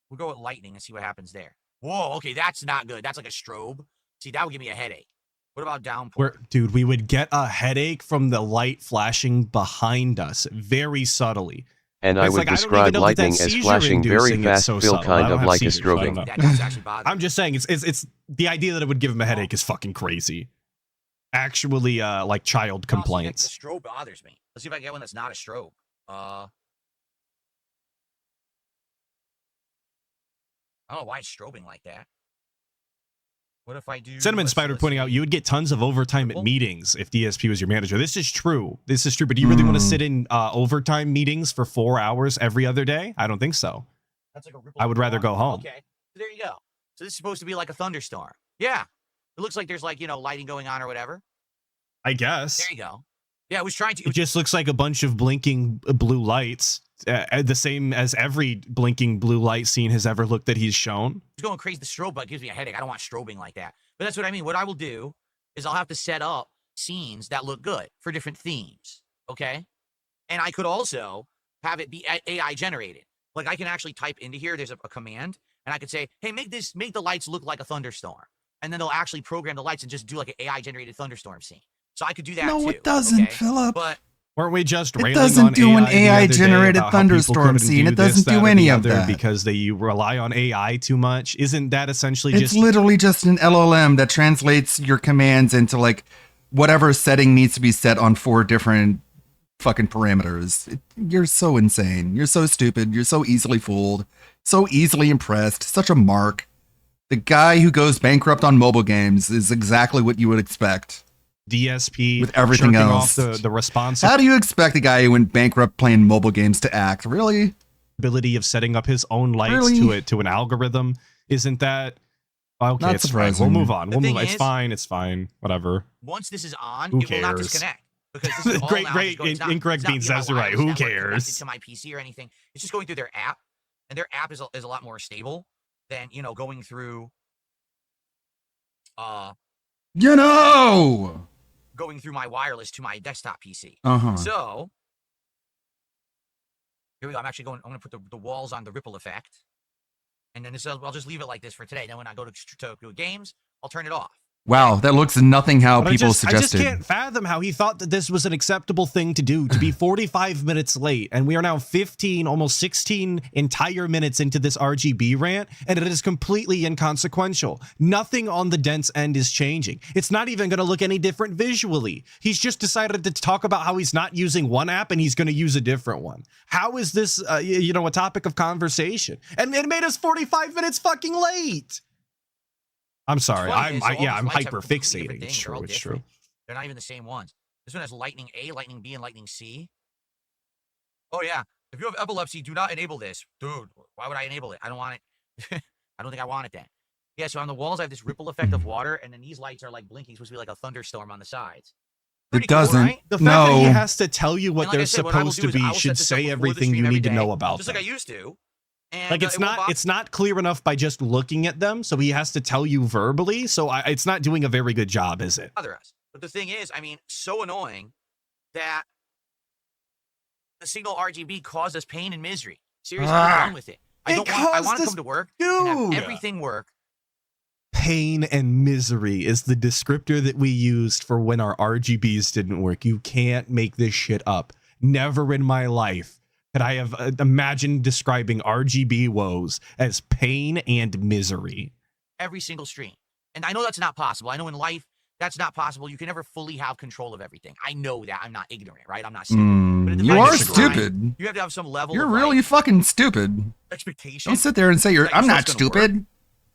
We'll go with lightning and see what happens there. Whoa, okay, that's not good. That's like a strobe. See, that would give me a headache. What about downpour? Dude, we would get a headache from the light flashing behind us very subtly. And I would describe lightning as flashing very fast, Phil, kind of like a strobing. I'm just saying, it's the idea that it would give him a headache is fucking crazy. Actually, like child complaints. The strobe bothers me. Let's see if I can get one that's not a strobe. I don't know why it's strobing like that. What if I do... Cinnamon Spider pointing out, you would get tons of overtime at meetings if DSP was your manager. This is true. This is true. But do you really want to sit in overtime meetings for 4 hours every other day? I don't think so. That's like a ripple. I would rather go home. Okay. So there you go. So this is supposed to be like a thunderstorm. Yeah. It looks like there's like, lighting going on or whatever. I guess. There you go. Yeah, I was trying to... It just looks like a bunch of blinking blue lights. The same as every blinking blue light scene has ever looked that he's shown. It's going crazy. The strobe, but it gives me a headache. I don't want strobing like that. But that's what I mean. What I will do is I'll have to set up scenes that look good for different themes. Okay. And I could also have it be AI generated. Like I can actually type into here. There's a command and I could say, hey, make the lights look like a thunderstorm. And then they'll actually program the lights and just do like an AI generated thunderstorm scene. So I could do that too. No, it doesn't, okay? Philip. But weren't we just railing on AI? It doesn't do an AI-generated thunderstorm scene. It doesn't do any of that. Because they rely on AI too much. Isn't that essentially just... It's literally just an LLM that translates your commands into like whatever setting needs to be set on 4 different fucking parameters. You're so insane. You're so stupid. You're so easily fooled. So easily impressed. Such a mark. The guy who goes bankrupt on mobile games is exactly what you would expect. DSP With everything jerking else. off the responsibility How do you expect a guy who went bankrupt playing mobile games to act? Really? of setting up his own lights Really? to an algorithm? Isn't that okay? Not It's fine. surprising. We'll move on. The We'll thing move. It's is- fine. It's fine. Whatever. Once this is on, Who it will not cares? disconnect. Because this is all Great, now great. just going- it's not- Incorrect it's not Beans via my says you're right. wireless Who network connected cares? to my PC or anything. It's just going through their app, and their app is a lot more stable than going through You know! going through my wireless to my desktop PC. Uh-huh. So here we go. I'm going to put the walls on the ripple effect, and then I'll just leave it like this for today. Then when I go to games, I'll turn it off. Wow, that looks nothing how But people I suggested. just can't fathom how he thought that this was an acceptable thing to do, to be 45 minutes late. And we are now 15, almost 16 entire minutes into this RGB rant, and it is completely inconsequential. Nothing on the dense end is changing. It's not even going to look any different visually. He's just decided to talk about how he's not using one app and he's going to use a different one. How is this, a topic of conversation? And it made us 45 minutes fucking late. I'm sorry. Funny is, all these I'm lights have hyper completely fixating. different It's things. They're all true. It's different. true. They're not even the same ones. This one has lightning A, lightning B, and lightning C. Oh yeah. If you have epilepsy, do not enable this. Dude, why would I enable it? I don't want it. I don't think I want it then. Yeah, so on the walls I have this ripple effect of water, and then these lights are like blinking, supposed to be like a thunderstorm on the sides. Pretty It doesn't. Cool, right? The fact that he No. has to tell you what And like I they're said, what I will supposed do to is I be will should set this up say before the everything stream you every need to day, know about just them. like I used to. And Like it's not clear enough by just looking at them, so he has to tell you verbally. So it's not doing a very good job, is it? bother us. But the thing is, I mean, so annoying that the signal RGB caused us pain and misery. Seriously, I'm done with it. I It don't want. I caused want to us- come to work and Dude, have everything work. pain and misery is the descriptor that we used for when our RGBs didn't work. You can't make this shit up. Never in my life could I have imagined describing RGB woes as pain and misery. Every single stream. And I know that's not possible. I know in life that's not possible. You can never fully have control of everything. I know that. I'm not ignorant, right? I'm not stupid. But at the You very are same time, stupid. You have to have some level You're of really fucking stupid. expectation. Don't sit there and say that I'm your not show's gonna work. stupid.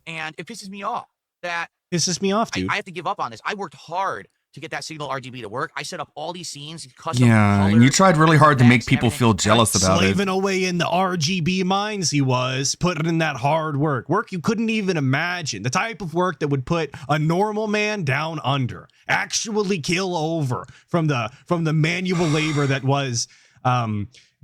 And it pisses me off that Pisses me off, dude. I have to give up on this. I worked hard to get that signal RGB to work. I set up all these scenes, custom Yeah, and you colors, tried really hard to make effects, people everything. feel And I jealous about it. Slaving away in the RGB mines he was, putting in that hard work you couldn't even imagine, the type of work that would put a normal man down under, actually kill over from the manual labor that was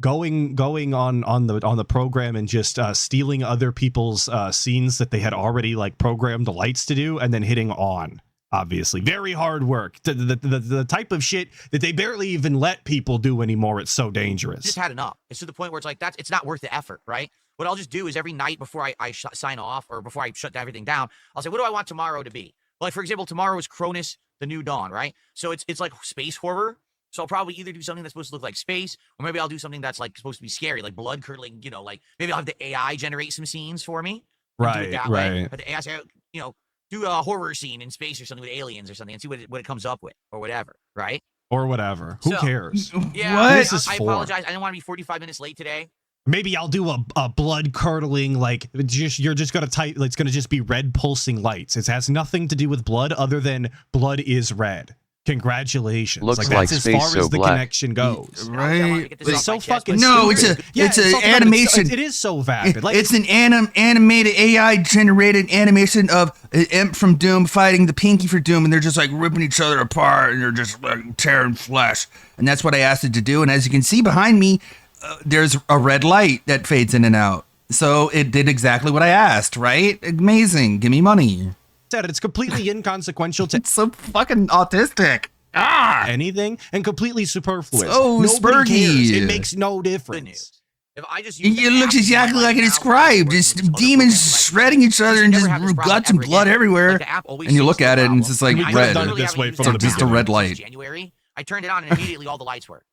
going on the program and just stealing other people's scenes that they had already like programmed the lights to do and then hitting on. Obviously, very hard work. The type of shit that they barely even let people do anymore. It's so dangerous. just had enough. It's to the point where it's like it's not worth the effort, right? What I'll just do is every night before I sign off or before I shut everything down, I'll say, what do I want tomorrow to be? Like, for example, tomorrow is Cronus, the New Dawn, right? So it's like space horror. So I'll probably either do something that's supposed to look like space, or maybe I'll do something that's like supposed to be scary, like blood curdling, like maybe I'll have the AI generate some scenes for me. And do it that way. But the AI say, do a horror scene in space or something with aliens or something and see what it comes up with or whatever, right? Or whatever. Who So- cares? Yeah, What? This is I for? apologize. I didn't want to be 45 minutes late today. Maybe I'll do a blood curdling, like you're just gonna type, it's gonna just be red pulsing lights. It has nothing to do with blood other than blood is red. Congratulations. Looks that's like as space far so as the black. connection goes. And I wanted to get this It's off so my chest, but fucking No, stupid. it's an talk about animation. It is so vapid. Like It's an animated AI generated animation of an Imp from Doom fighting the Pinky for Doom, and they're just like ripping each other apart, and they're just like tearing flesh. And that's what I asked it to do. And as you can see behind me, there's a red light that fades in and out. So it did exactly what I asked, right? Amazing. Give me money. said, it's completely inconsequential to It's so fucking autistic. anything and completely superfluous. So Nobody spurgy. cares. It makes no Good difference. news. If I just use It the looks app exactly like I now, described. working Just with this other demons program, like, shredding each other you and never just have this problem guts and ever blood again. everywhere. Like, the app always And you seems look to at it and problem. it's just like We could've red. done it literally this haven't way used from it the since just a red light. January. I turned it on and immediately all the lights work.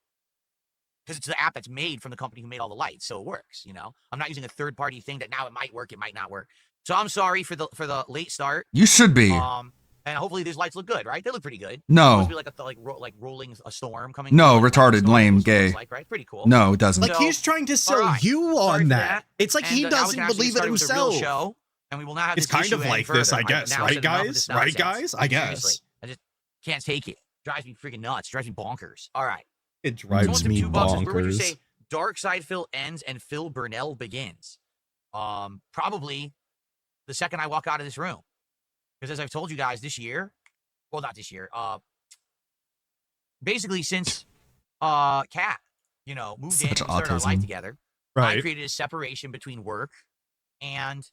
Because it's the app that's made from the company who made all the lights, so it works. I'm not using a third-party thing that now it might work, it might not work. So I'm sorry for the late start. You should be. And hopefully these lights look good, right? They look pretty good. No. It must be like rolling a storm coming. No, through, like, retarded, storm lame, looks gay. Like, right? Pretty cool. No, it doesn't. Like So, he's trying to sell alright. you Sorry on for that. It's like And, he now we doesn't can actually believe it start with the real himself. show, and we will not have It's this kind issue of any like this, further. I guess, Now right, said enough of guys? this Right, nonsense. guys? I Seriously. guess. I just can't take it. Drives me freaking nuts. Drives me bonkers. All right. It So drives onto me two boxes. Where would you bonkers. say Dark Side Phil ends and Phil Burnell begins? Probably the second I walk out of this room. Because as I've told you guys this year, well, not this year, basically since Kat, moved in and Such started our life autism. together, I Right. created a separation between work and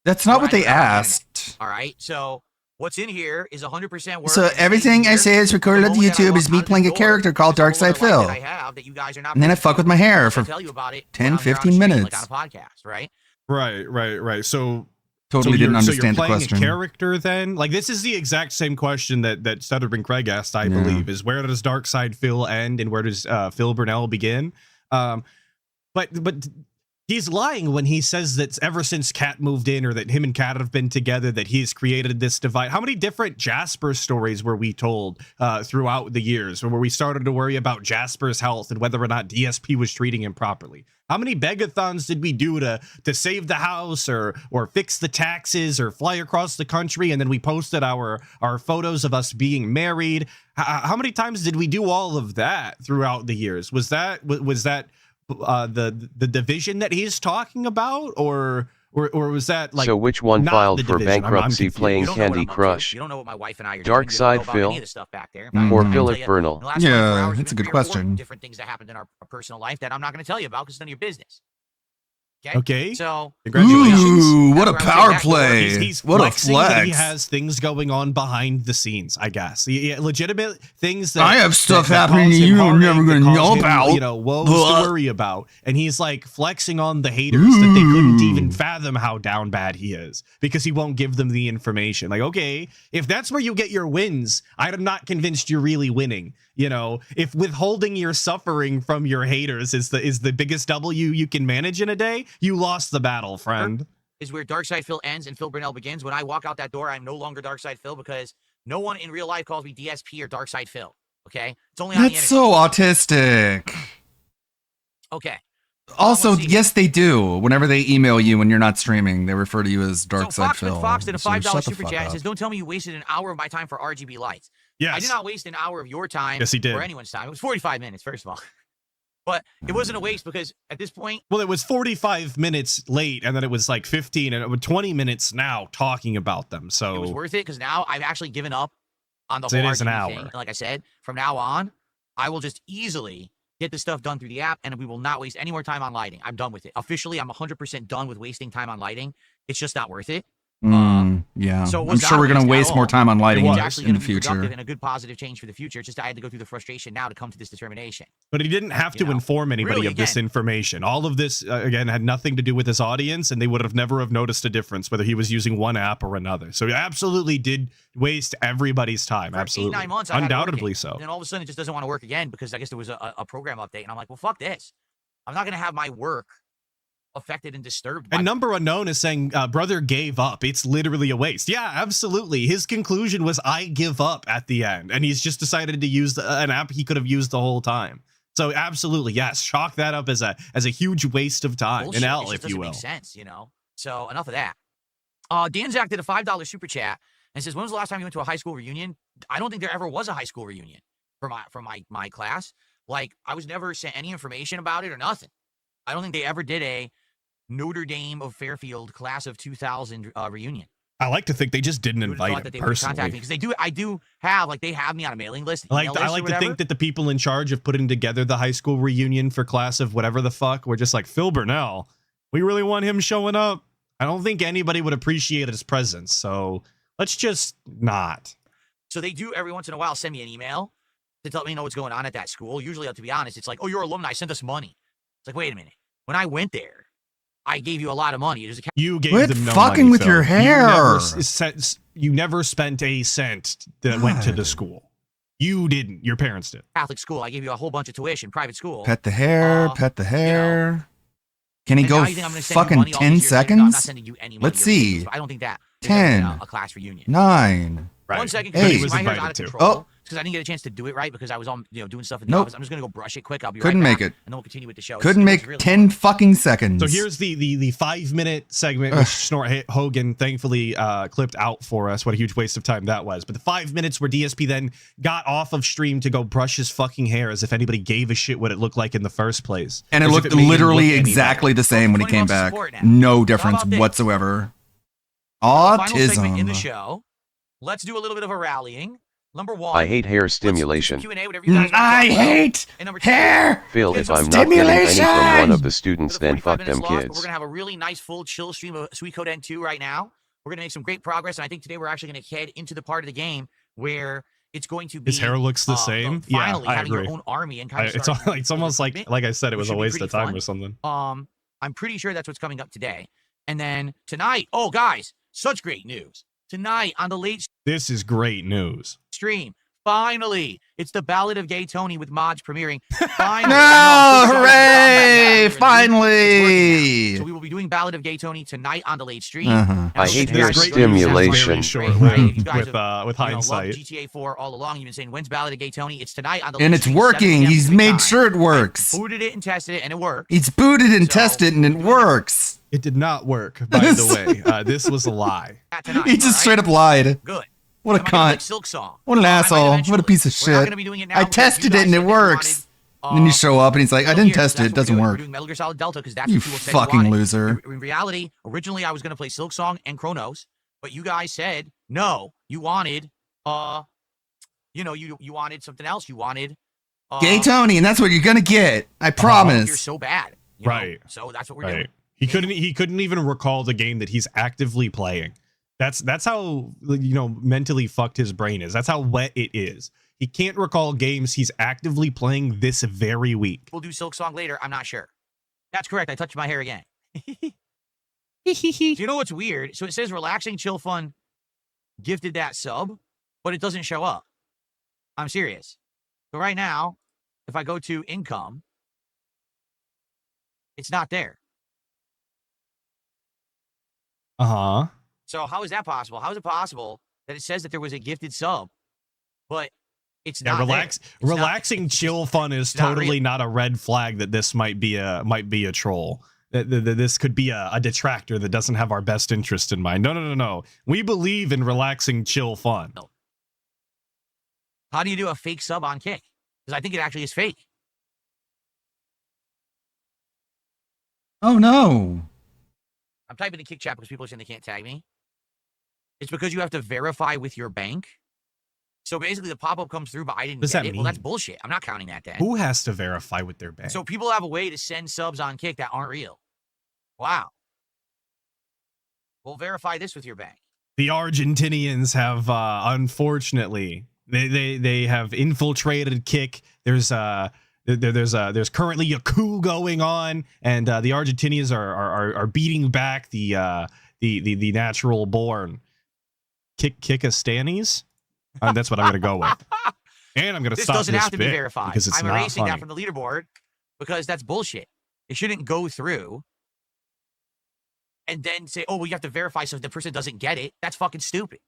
That's not what Right, they right, asked. all right. So what's in here is 100% work. So and everything I here, say is the recorded on moment that I YouTube walk is me out of playing this a character door, called there's a whole Darkside other life Phil. that I have that you guys are not And then I privy fuck to. with my hair I'll for tell you about it 10, when I'm here on 15 stream, minutes. like on a podcast, right? Right. So Totally so didn't you're understand the playing question. a character then? Like this is the exact same question that Stutterbin Craig asked, I Yeah. believe, is where does Darkside Phil end and where does Phil Burnell begin? But he's lying when he says that ever since Kat moved in or that him and Kat have been together, that he's created this divide. How many different Jasper stories were we told throughout the years where we started to worry about Jasper's health and whether or not DSP was treating him properly? How many begathons did we do to save the house or fix the taxes or fly across the country? And then we posted our photos of us being married. How many times did we do all of that throughout the years? Was that the division that he's talking about, or was that like? So which one not filed the for division? I'm bankruptcy confused. playing You don't know what Candy I'm up to. Crush? You don't know what my wife and I are Dark doing. You don't Side know about Phil? any of the stuff back there. Mm. Or I can tell Philip you, Burnell? in the last Yeah, 24 hours, that's a there's good 3 or 4 question. different things that happened in our personal life that I'm not going to tell you about because it's none of your business. Okay. So Congratulations. Ooh, what a That's where I would say power back door. play. He's What a flexing that he flex. has things going on behind the scenes, I guess. Legitimate things that I have stuff that happening cause to him you I'm heartache, never that gonna cause know him, about. woes Blah. to worry about. And he's like flexing on the haters that they couldn't even fathom how down bad he is because he won't give them the information. Like, okay, if that's where you get your wins, I'm not convinced you're really winning. If withholding your suffering from your haters is the biggest W you can manage in a day, you lost the battle, friend. is where Darkside Phil ends and Phil Burnell begins. When I walk out that door, I'm no longer Darkside Phil because no one in real life calls me DSP or Darkside Phil. Okay, it's only on the That's internet. so autistic. Okay. Also, let's see. yes, they do. Whenever they email you when you're not streaming, they refer to you as So Darkside Phil. Fox did a So $5 shut the super fuck chat and up. says, "Don't tell me you wasted an hour of my time for RGB lights. Yes. I did not waste an hour of your time Yes, he did. or anyone's time. It was 45 minutes, first of all. But it wasn't a waste because at this point, Well, it was 45 minutes late, and then it was like 15, and it was 20 minutes now talking about them. it was So worth it because now I've actually given up on the So whole it is an RGB hour. thing. And like I said, from now on, I will just easily get this stuff done through the app, and we will not waste any more time on lighting. I'm done with it. Officially, I'm 100% done with wasting time on lighting. It's just not worth it. Yeah, so it I'm was sure not we're a gonna waste at waste more all. time on lighting was. It's actually in going the to be productive future. and a good positive change for the future. It's just I had to go through the frustration now to come to this determination. but he didn't have to You know, inform anybody really, of this again- information. All of this, again, had nothing to do with his audience, and they would have never have noticed a difference whether he was using one app or another. So he absolutely did waste everybody's time. For Absolutely. 8-9 months, I had it Undoubtedly working. so. And then all of a sudden, it just doesn't want to work again because I guess there was a program update, and I'm like, well, fuck this. I'm not going to have my work affected and disturbed. By And Number Unknown is saying, brother gave up. It's literally a waste. Yeah, absolutely. His conclusion was, I give up at the end. And he's just decided to use an app he could have used the whole time. So absolutely, yes. Chalk that up as a huge waste of time. bullshit. An It L, just if you doesn't will. make sense, So enough of that. Dan Zach did a $5 super chat and says, when was the last time you went to a high school reunion? I don't think there ever was a high school reunion for my class. Like, I was never sent any information about it or nothing. I don't think they ever did a Notre Dame of Fairfield class of 2000 reunion. I like to think they just didn't You would've thought invite that they him would contact me personally. because they do. I do have they have me on a mailing list. I email like list or to whatever. think that the people in charge of putting together the high school reunion for class of whatever the fuck were just like, Phil Burnell, we really want him showing up. I don't think anybody would appreciate his presence. So let's just not. So they do every once in a while send me an email to tell me what's going on at that school. Usually, to be honest, it's like, oh, your alumni sent us money. It's like, wait a minute. When I went there, I gave you a lot of money. There's a You gave Quit them no fucking money, with Phil. your hair. You never spent a cent that went to the God. school. You didn't. Your parents did. Catholic school. I gave you a whole bunch of tuition, private school. Pet the hair, Uh, pet the hair. Can he And go now you think I'm gonna send you fucking money all 10 these years later? No, I'm not seconds? sending you any money. Let's or anything, see. so I don't think that there's ever been 10, a class reunion. 9, Right. 1 second. Hey. He was my hair's out invited of to. control because I didn't get a chance to do it right because I was on doing stuff in the Nope. office. I'm just gonna go brush it quick. I'll be Couldn't right make back, it. and then we'll continue with the show. Couldn't It's make really 10 fucking seconds. So here's the 5-minute segment, which Snort Hogan thankfully clipped out for us. What a huge waste of time that was. But the 5 minutes where DSP then got off of stream to go brush his fucking hair as if anybody gave a shit what it looked like in the first place. and it As if looked made him literally look any exactly the same when he 20 came bucks of back. support now. No How difference about this? whatsoever. Final segment in the Autism. show. Let's do a little bit of a rallying. Number one. I hate hair let's do stimulation. Q&A, whatever you guys wanna I talk about. hate And number two, hair. Phil, Get if some I'm not getting any from one stimulation. of the students, Another then 45 fuck them minutes lost, but we're kids. gonna have a really nice full chill stream of Suikoden End 2 right now. We're gonna make some great progress, and I think today we're actually gonna head into the part of the game where it's going to be His hair looks the same. Finally, Yeah, I having agree. your own army and kind of It's starting it's almost like I said, it which was a should be waste pretty of time fun. or something. I'm pretty sure that's what's coming up today. And then tonight, oh guys, such great news. Tonight on the late This is great news. stream, finally, it's the Ballad of Gay Tony with mods premiering. Finally, No, I'm so sorry for hooray! the combat. It's working Finally. now. So we will be doing Ballad of Gay Tony tonight on the late stream. Uh-huh. I hate This hair great news is stimulation. very short-lived You guys with have, with you know, loved hindsight. GTA 4 all along. You've been saying, when's Ballad of Gay Tony? It's tonight on the And late it's stream, 7 working. p.m. He's Pacific made time. sure it works. Booted it and tested it, and it worked. It's booted and So, tested and it works. It did not work, by the way. This was a lie. Tonight, He just all right? straight up lied. Good. What a Am I gonna play cunt. Silk Song? What an I might asshole. eventually. What a piece of We're not shit. gonna be doing it now I because you tested guys it and it said that you works. wanted, And then you show up and he's like, I Metal didn't Gear, test so it. that's It what we're doesn't doing. work. We're doing Metal Gear Solid Delta because that's You what people said you fucking wanted. loser. In reality, originally I was going to play Silk Song and Chronos, but you guys said no. You wanted, you wanted something else. You wanted Gay Tony, and that's what you're gonna get. I You're promise. so bad, you know? Right. So that's what we're doing. Right. He couldn't even recall the game that he's actively playing. That's how mentally fucked his brain is. That's how wet it is. He can't recall games he's actively playing this very week. We'll do Silk Song later. I'm not sure. That's correct. I touched my hair again. Do you know what's weird? So it says relaxing, chill, fun, gifted that sub, but it doesn't show up. I'm serious. So right now, if I go to income, it's not there. Uh-huh. So how is that possible? How is it possible that it says that there was a gifted sub, but it's Yeah, not there? It's not- relaxing chill fun is not totally real. not a red flag that this might be a troll. That this could be a detractor that doesn't have our best interest in mind. No. We believe in relaxing chill fun. How do you do a fake sub on Kick? Because I think it actually is fake. Oh no. I'm typing the Kick chat because people are saying they can't tag me. It's because you have to verify with your bank. So basically, the pop-up comes through, but I didn't What does get that it. Well, that's mean? bullshit. I'm not counting that then. Who has to verify with their bank? So people have a way to send subs on Kick that aren't real. Wow. Well, verify this with your bank. The Argentinians have unfortunately they have infiltrated Kick. There's currently a coup going on, and the Argentinians are beating back the natural born Kikastanis. That's what I'm gonna go with. And I'm gonna This stop doesn't this have to be bit verified. because it's I'm not erasing funny. that from the leaderboard because that's bullshit. It shouldn't go through and then say, oh, well, you have to verify so the person doesn't get it. That's fucking stupid.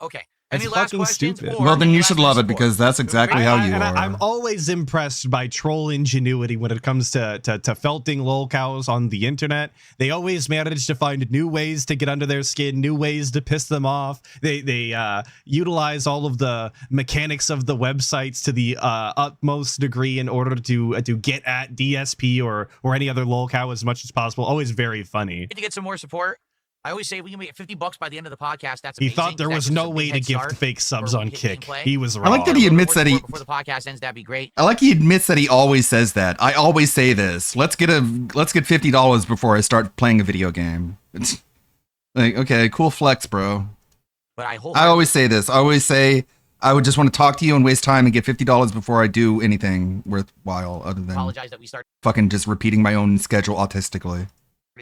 Okay. That's Any last fucking questions? stupid. or Well, then any you last should love it message? because that's exactly how you are. I'm always impressed by troll ingenuity when it comes to felting lolcows on the internet. They always manage to find new ways to get under their skin, new ways to piss them off. They utilize all of the mechanics of the websites to the utmost degree in order to get at DSP or any other lolcow as much as possible. Always very funny. To get some more support. I always say we can make $50 by the end of the podcast. That's He amazing. thought there That was gives us no a way big to head gift start fake subs for on hitting Kick. gameplay. He was I wrong. like that he admits that he. Before the podcast ends, that'd be great. I like he admits that he always says that. I always say this. Let's get $50 before I start playing a video game. It's like, okay, cool flex, bro. But I always say this. I always say I would just want to talk to you and waste time and get $50 before I do anything worthwhile other than apologize that we started fucking just repeating my own schedule autistically.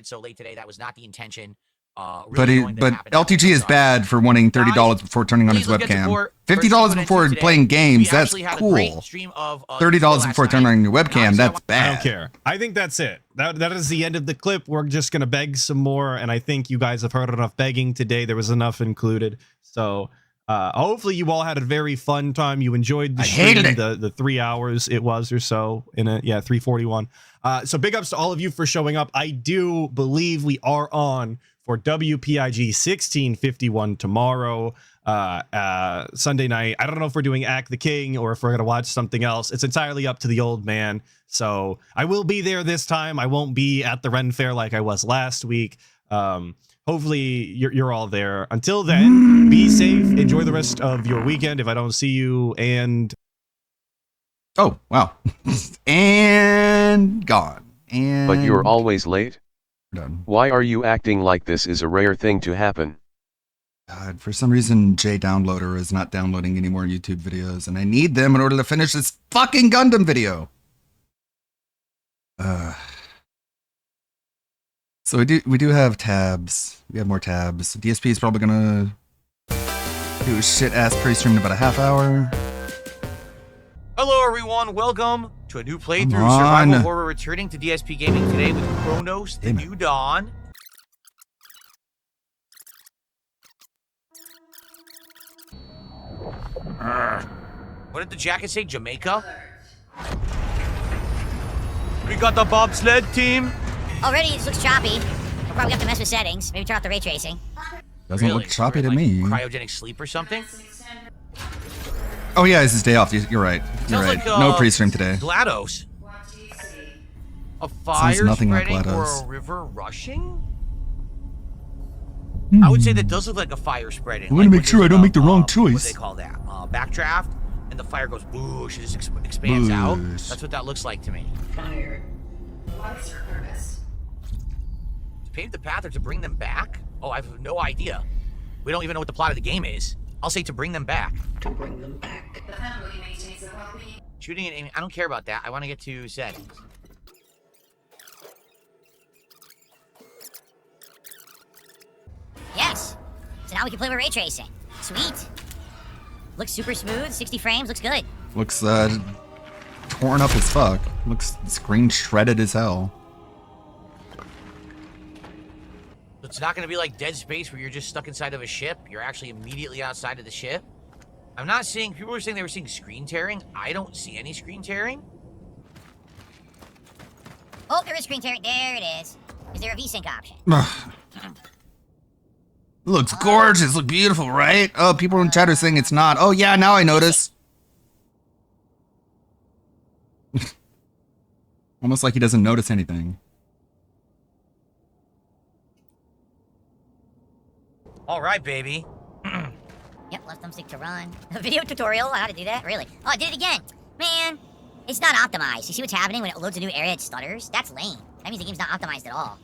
so late today. That was not the intention. But LTG is bad for wanting $30 before turning on his webcam. $50 before playing games, that's cool. $30 before turning on your webcam, that's I bad. don't care. I think that's it. That is the end of the clip. We're just gonna beg some more, and I think you guys have heard enough begging today. There was enough included. So Hopefully you all had a very fun time. You enjoyed the I hated stream, it. the 3 hours it was or so in it. Yeah, 341. So big ups to all of you for showing up. I do believe we are on for WPIG 1651 tomorrow, Sunday night. I don't know if we're doing Act the King or if we're going to watch something else. It's entirely up to the old man. So I will be there this time. I won't be at the Ren Fair like I was last week. Hopefully you're all there. Until then, be safe. Enjoy the rest of your weekend if I don't see you. And Oh, wow. And gone. And But you're always late? done. Why are you acting like this is a rare thing to happen? God, for some reason, J Downloader is not downloading any more YouTube videos, and I need them in order to finish this fucking Gundam video. So we do have tabs. We have more tabs. DSP is probably gonna do a shit ass pre-stream in about a half hour. Hello, everyone. Welcome to a new playthrough. Come on. Survival Horror returning to DSP Gaming today with Chronos, the Damn it. New Dawn. What did the jacket say? Jamaica? We got the bobsled team. Already, it looks choppy. We'll probably have to mess with settings. Maybe turn off the ray tracing. Doesn't Really? look choppy to Like me. Cryogenic sleep or something? Oh yeah, it's his day off. You're right. You're Sounds right. like, No pre-stream today. GLaDOS. A fire nothing like spreading or GLaDOS. a river rushing? I would say that does look like a fire spreading. I wanna like make when sure there's I don't a, make the wrong What choice. do they call that? Backdraft, and the fire goes boosh, it just expands out. Boosh. That's what that looks like to me. Fired. What's your purpose? To pave the path or to bring them back? Oh, I have no idea. We don't even know what the plot of the game is. I'll say to bring them back. To bring them back. The family maintains their well-being. Shooting and aiming, I don't care about that. I want to get to settings. Yes. So now we can play with ray tracing. Sweet. Looks super smooth. 60 frames. Looks good. Looks torn up as fuck. Looks screen shredded as hell. It's not going to be like Dead Space where you're just stuck inside of a ship. You're actually immediately outside of the ship. I'm not seeing... People were saying they were seeing screen tearing. I don't see any screen tearing. Oh, there is screen tearing. There it is. Is there a VSync option? Looks gorgeous. Look beautiful, right? Oh, people in chat are saying it's not. Oh yeah, now I notice. Almost like he doesn't notice anything. All right, baby. Yep, left thumbstick to run. A video tutorial on how to do that? Really? Oh, I did it again. Man, it's not optimized. You see what's happening when it loads a new area, it stutters? That's lame. That means the game's not optimized at all.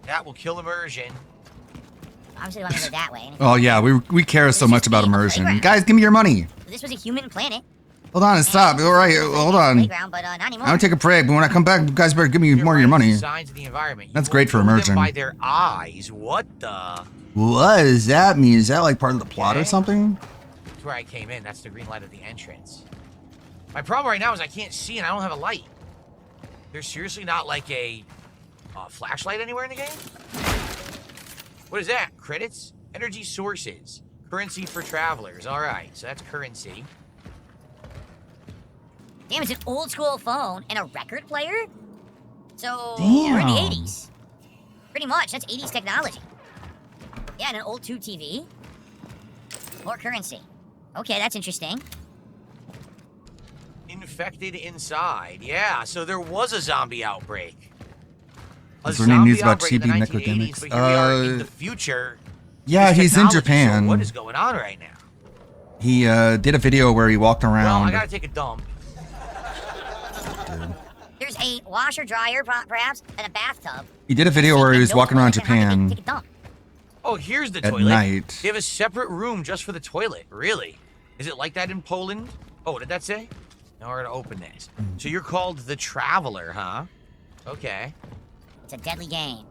That will kill immersion. Obviously, we want to go that way. Oh yeah, we care so This much is about the immersion. playground. Guys, give me your money. This was a human planet. Hold on, stop. All right, hold on. Playground, but not anymore. I'm gonna take a break, but when I come back, you guys better give me more of your money. Signs of the environment. You That's will great for know them immersion. By their eyes. What the? What does that mean? Is that like part of the plot or Okay. something? That's where I came in. That's the green light of the entrance. My problem right now is I can't see and I don't have a light. There's seriously not like a flashlight anywhere in the game? What is that? Credits? Energy sources. Currency for travelers. All right, so that's currency. Damn, it's an old school phone and a record player? So, we're in the Damn. 80s. Pretty much, that's 80s technology. Yeah, and an old tube TV. More currency. Okay, that's interesting. Infected inside. Yeah, so there was a zombie outbreak. A Is there any zombie news about outbreak in the chibi 1980s, necrogimmicks? but here we are in the future. Yeah, There's he's in technology, so Japan. what is going on right now? He did a video where he walked Well, around. I gotta take a dump. There's a washer, dryer, perhaps, and a bathtub. He did a video where he was walking around Japan Take a dump. Oh, here's the at toilet. night. They have a separate room just for the toilet. Really? Is it like that in Poland? Oh, what did that say? Now we're gonna open this. So you're called the Traveler, huh? Okay. It's a deadly game.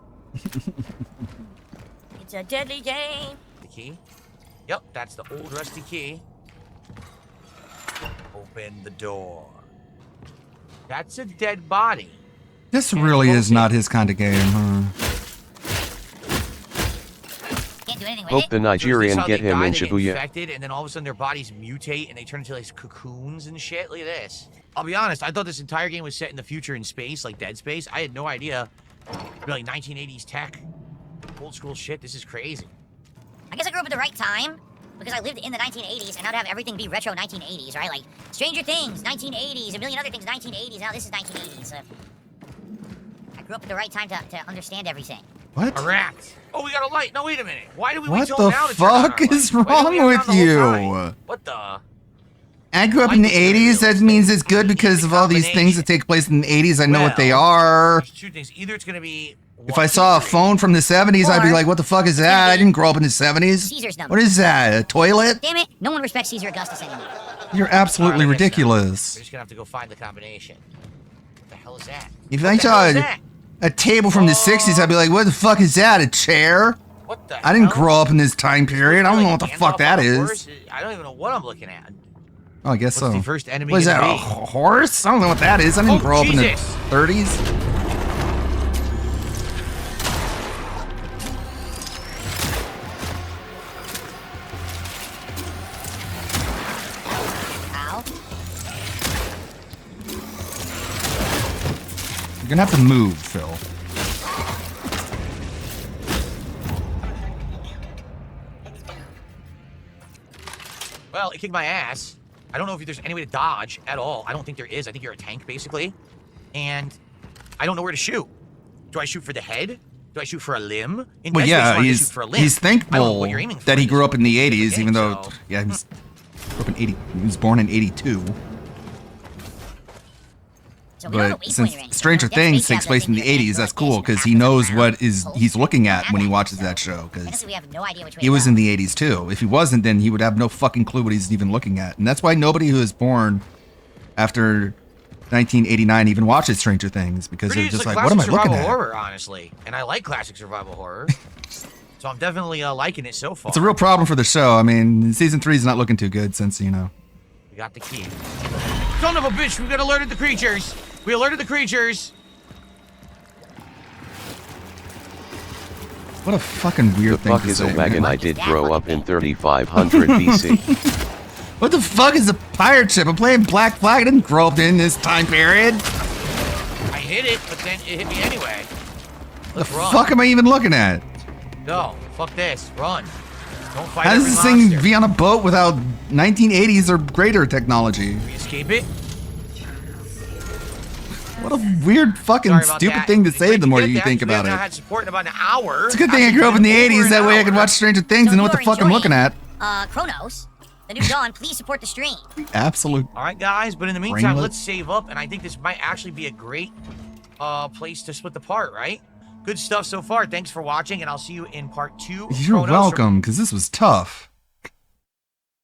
It's a deadly game. The key? Yep, that's the old rusty key. Open the door. That's a dead body. This really is not his kind of game, huh? Can't do anything anything with Hope it. the So is this Nigerian how get they him die? in They get Shibuya. infected, and then all of a sudden their bodies mutate and they turn into like cocoons and shit. Look at this. I'll be honest, I thought this entire game was set in the future in space, like Dead Space. I had no idea. It'd be like 1980s tech, old school shit. This is crazy. I guess I grew up at the right time because I lived in the 1980s, and now to have everything be retro 1980s, right? Like Stranger Things, 1980s, a million other things, 1980s. Now this is 1980s. I grew up at the right time to understand everything. What? Correct. Oh, we got a light. No, wait a minute. Why did we What wait till the now to turn on fuck our is light? Why didn't we wrong have it with on the whole you? time? What the? I grew up in the 80s. That means it's good because of all these things that take place in the 80s. I know what they Well, are. There's two things. Either it's going to be... If I saw a phone from the 70s, I'd be Or- like, what the fuck is that? I didn't grow up in the 70s. Caesar's number. What is that? A toilet? Damn it! No one respects Caesar Augustus anymore. You're absolutely All right, I guess so. ridiculous. We're just going to have to go find the combination. What the hell is that? If What I the saw hell is that? a table from the 60s, I'd be like, what the fuck is that? A chair? What the I didn't hell? grow up in this time period. I don't know what the Like fuck Gandalf that on a is. horse? I don't even know what I'm looking at. Oh, I guess What's so. the first enemy What is that, gonna a be? horse? I don't know what that is. I didn't Oh, grow up in the Jesus. 30s. Ow. You're gonna have to move, Phil. Well, it kicked my ass. I don't know if there's any way to dodge at all. I don't think there is. I think you're a tank, basically. And I don't know where to shoot. Do I shoot for the head? Do I shoot for a limb? In Well, Dead Space, you yeah, wanted to he's shoot for a limb. he's I don't know thankful what you're aiming for that he in grew this up in the 80s, game, even though, so- yeah, he was grew up in 80. He was born in 82. So we don't know But what since waypoint you're in. Stranger Dead Things Space takes has place that in the thing you 80s, can't that's go cool like this, because you he have to knows turn what around, is post, he's looking at when he and watches so- that show. Because Honestly, we have no idea which way he to was go. in the 80s too. If he wasn't, then he would have no fucking clue what he's even looking at. And that's why nobody who is born after 1989 even watches Stranger Things, because Pretty they're just like like, what am I classic looking survival at? horror, honestly. And I like classic survival horror. So I'm definitely liking it so far. It's a real problem for the show. I mean, season 3 is not looking too good since, you know. We got the key. Son of a bitch, we got alerted the creatures. We alerted the creatures. What a fucking The weird thing fuck to is say. Omegan? man. I did grow up in 3500 BC. What the fuck is a pirate ship? I'm playing Black Flag. I didn't grow up in this time period. I hit it, but then it hit me anyway. The Let's run. fuck am I even looking at? No, fuck this. Run. Don't fight How does every this thing monster. be on a boat without 1980s or greater technology? We escape it. What a weird fucking Sorry about stupid that. thing to It's say great the to more get you that, think because we about have not it. had support in about an hour. It's a good thing I grew up in the 80s. That way I could watch Stranger Things and know what the fuck I'm looking at. Kronos, the new Dawn, please support the stream. Absolute. All right, guys, but in the meantime, Brainlet. let's save up, and I think this might actually be a great place to split the part, right? Good stuff so far. Thanks for watching, and I'll see you in part 2. of You're Chronos. welcome, because this was tough.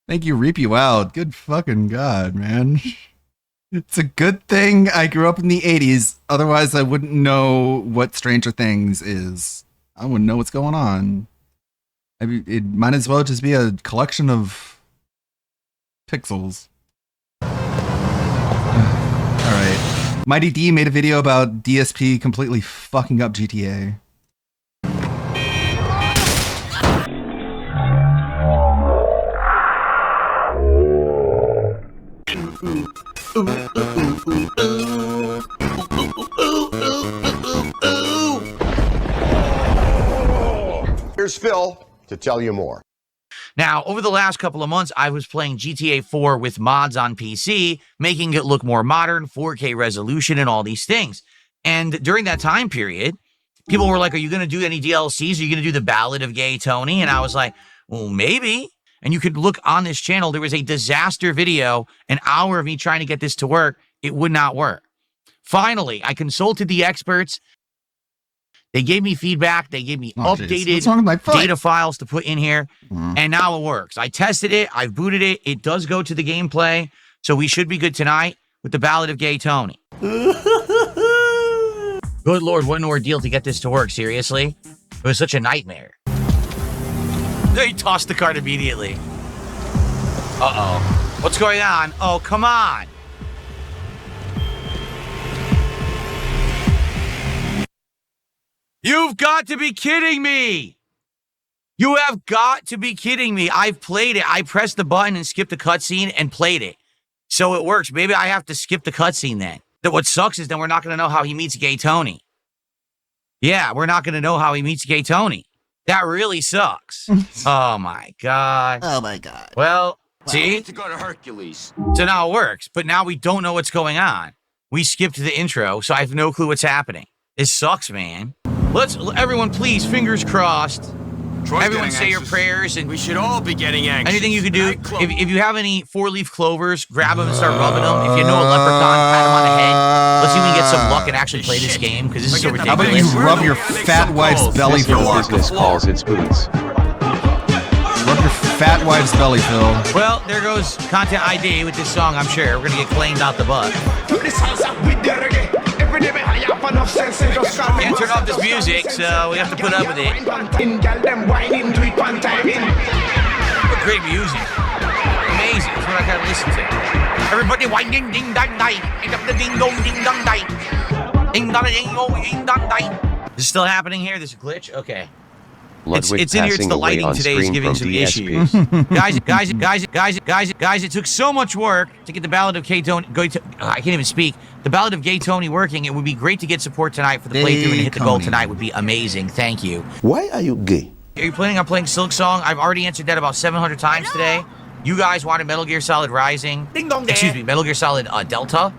Thank you, Reap You Out. Good fucking God, man. It's a good thing I grew up in the 80s. Otherwise, I wouldn't know what Stranger Things is. I wouldn't know what's going on. I mean, it might as well just be a collection of pixels. All right. Mighty D made a video about DSP completely fucking up GTA. Here's Phil to tell you more. Now, over the last couple of months, I was playing GTA 4 with mods on PC, making it look more modern, 4K resolution, and all these things. And during that time period, people were like, are you going to do any DLCs? Are you going to do the Ballad of Gay Tony? And I was like, well, maybe. And you could look on this channel. There was a disaster video, an hour of me trying to get this to work. It would not work. Finally, I consulted the experts. They gave me feedback. They gave me Oh, jeez. updated What's wrong with my foot? data files to put in here. Mm. And now it works. I tested it. I've booted it. It does go to the gameplay. So we should be good tonight with the Ballad of Gay Tony. Good Lord, what an ordeal to get this to work. Seriously? It was such a nightmare. They tossed the card immediately. Uh-oh. What's going on? Oh, come on. You've got to be kidding me. You have got to be kidding me. I've played it. I pressed the button and skipped the cutscene and played it. So it works. Maybe I have to skip the cutscene then. What sucks is then we're not going to know how he meets Gay Tony. Yeah, we're not going to know how he meets Gay Tony. That really sucks. Oh my God. Oh my God. Well, see? To go to Hercules. So now it works, but now we don't know what's going on. We skipped the intro, so I have no clue what's happening. This sucks, man. Everyone please, fingers crossed. Everyone say your prayers, and We should all be getting anxious. anything you can do. If you have any 4-leaf clovers, grab them and start rubbing them. If you know a leprechaun, pat him on the head. Let's see if we can get some luck and actually play this game, because this is so How How ridiculous. about you rub your fat wife's belly, This your Phil? business calls its boots. Rub your fat wife's belly, Phil. Well, there goes content ID with this song, I'm sure. We're going to get claimed out the butt. Can't turn off this music, so we have to put up with it. Great music. Amazing. That's what I gotta listen to. Everybody whine ding ding dang dang. Ain't up the ding dong ding dong dang. Ding dong ding dong ding dong dang. This is still happening here? This is a glitch? Okay. Ludwig It's in here. It's passing the away lighting on today is screen giving from some DSP. issues. Guys, it took so much work to get the Ballad of Gay Tony. I can't even speak. The Ballad of Gay Tony working. It would be great to get support tonight for the playthrough and hit the goal Tony. tonight would be amazing. Thank you. Why are you gay? Are you planning on playing Silk Song? I've already answered that about 700 times today. You guys wanted Metal Gear Solid Rising. Excuse me, Metal Gear Solid Delta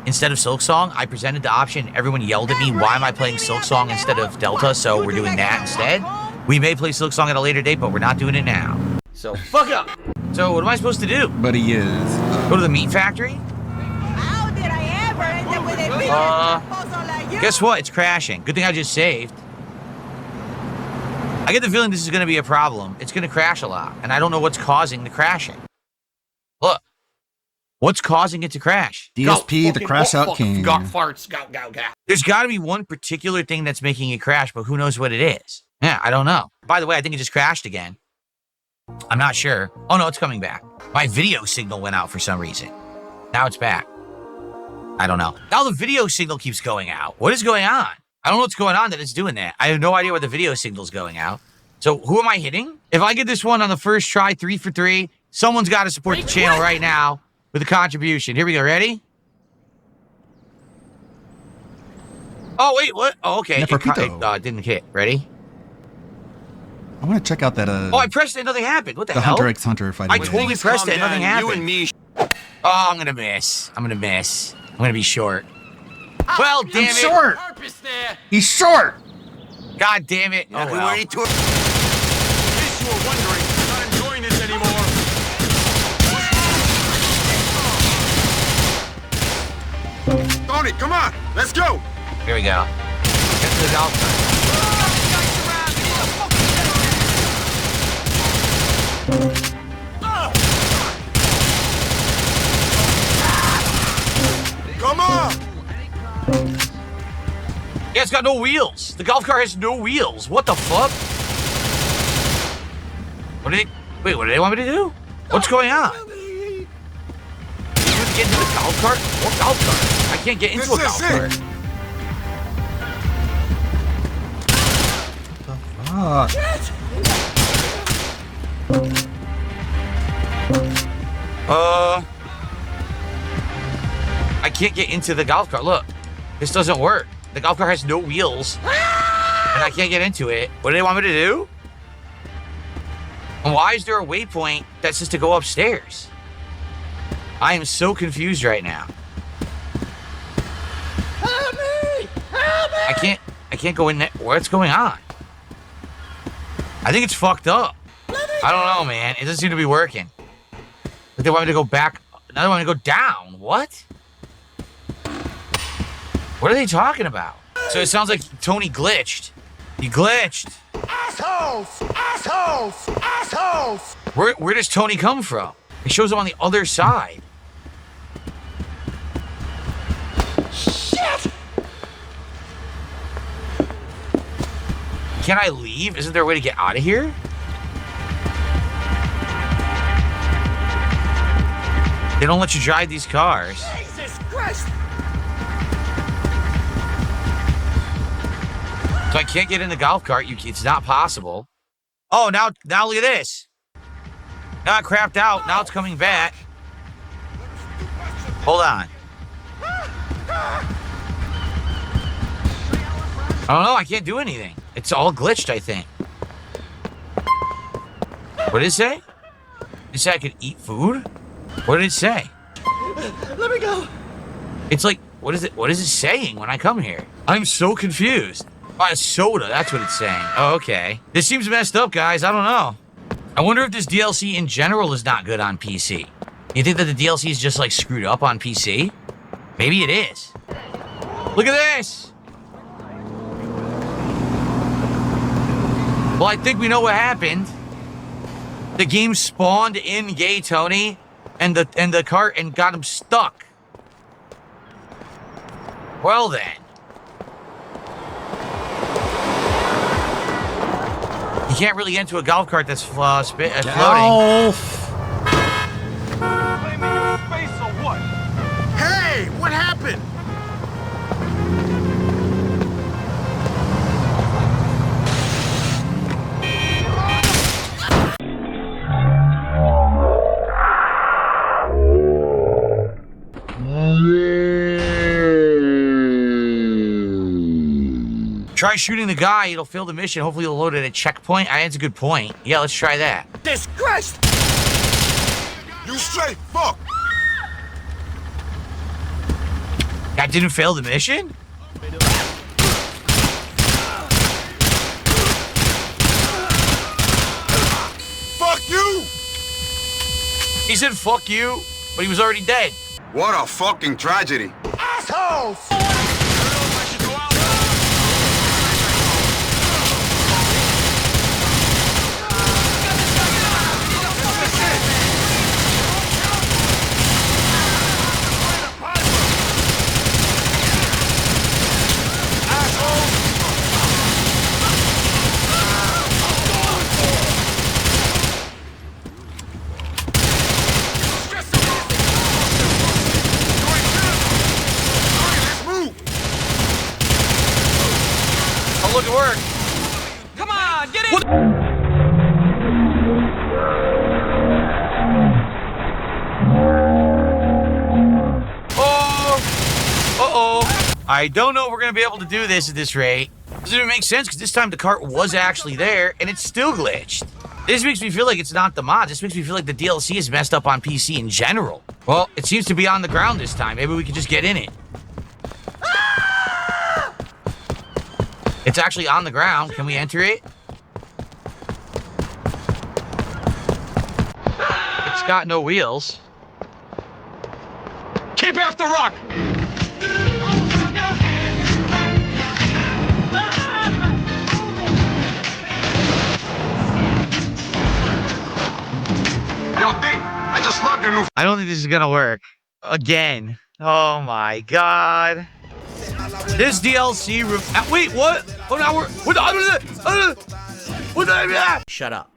instead of Silk Song. I presented the option. Everyone yelled at me. Why am I playing Silk Song instead of Delta? So we're doing that instead. We may play Silk Song at a later date, but we're not doing it now. So fuck up. So what am I supposed to do? But he is. Go to the meat factory? How did I ever end up with a proposal like you? Guess what? It's crashing. Good thing I just saved. I get the feeling this is going to be a problem. It's going to crash a lot, and I don't know what's causing the crashing. Look. What's causing it to crash? DSP, the crash out king. There's got to be one particular thing that's making it crash, but who knows what it is? Yeah, I don't know. By the way, I think it just crashed again. I'm not sure. Oh, no, it's coming back. My video signal went out for some reason. Now it's back. I don't know. Now the video signal keeps going out. What is going on? I don't know what's going on that it's doing that. I have no idea why the video signal's going out. So who am I hitting? If I get this one on the first try, 3 for 3, someone's got to support the channel right now with a contribution. Here we go. Ready? Oh, wait, what? Oh, okay. Neferpito. It didn't hit. Ready? I want to check out that. Oh, I pressed it and nothing happened. What the the hell? Hunter x Hunter fighting. I game. totally pressed it and nothing happened. You and me. Oh, I'm going to miss. I'm going to miss. I'm going to be short. Well, damn I'm it. short. Purpose there. He's short. God damn it. Oh, well. In case you were wondering, I'm not enjoying this anymore. Tony, come on. Let's go. Here we go. Get to the golf cart. Come on. Yeah, it's got no wheels. The golf cart has no wheels. What the fuck? What do they want me to do? What's going on? You get into the golf cart? What golf cart? I can't get into a golf cart. I can't get into the golf cart. Look, this doesn't work. The golf cart has no wheels, and I can't get into it. What do they want me to do? And why is there a waypoint that says to go upstairs? I am so confused right now. Help me! Help me! I can't go in there. What's going on? I think it's fucked up. I don't know, man. It doesn't seem to be working. But they want me to go back. Now they want me to go down. What? What are they talking about? So it sounds like Tony glitched. He glitched. Assholes! Assholes! Assholes! Where does Tony come from? It shows him on the other side. Shit! Can I leave? Isn't there a way to get out of here? They don't let you drive these cars. Jesus Christ! So I can't get in the golf cart. It's not possible. Oh, now look at this. Now it crapped out. Now it's coming back. Hold on. I don't know. I can't do anything. It's all glitched, I think. What did it say? It said I could eat food? What did it say? Let me go. It's like, what is it saying when I come here? I'm so confused. Oh, a soda, that's what it's saying. Oh, okay. This seems messed up, guys. I don't know. I wonder if this DLC in general is not good on PC. You think that the DLC is just like screwed up on PC? Maybe it is. Look at this. Well, I think we know what happened. The game spawned in Gay Tony and the cart and got him stuck. Well then. You can't really get into a golf cart that's floating. Hey, what happened? Try shooting the guy, it'll fail the mission. Hopefully it'll load at a checkpoint. That's a good point. Yeah, let's try that. Disgrace! You straight fuck! That didn't fail the mission? Fuck you! He said fuck you, but he was already dead. What a fucking tragedy. Assholes! Look at work. Come on, get in. What? Uh-oh. I don't know if we're going to be able to do this at this rate. Doesn't even make sense because this time the cart was actually there and it's still glitched. This makes me feel like it's not the mod. This makes me feel like the DLC is messed up on PC in general. Well, it seems to be on the ground this time. Maybe we could just get in it. It's actually on the ground. Can we enter it? It's got no wheels. Keep after rock! Yo, D, I just logged your new... I don't think this is gonna work. Again. Oh my god. This DLC... wait, what? Oh, now we're... Shut up.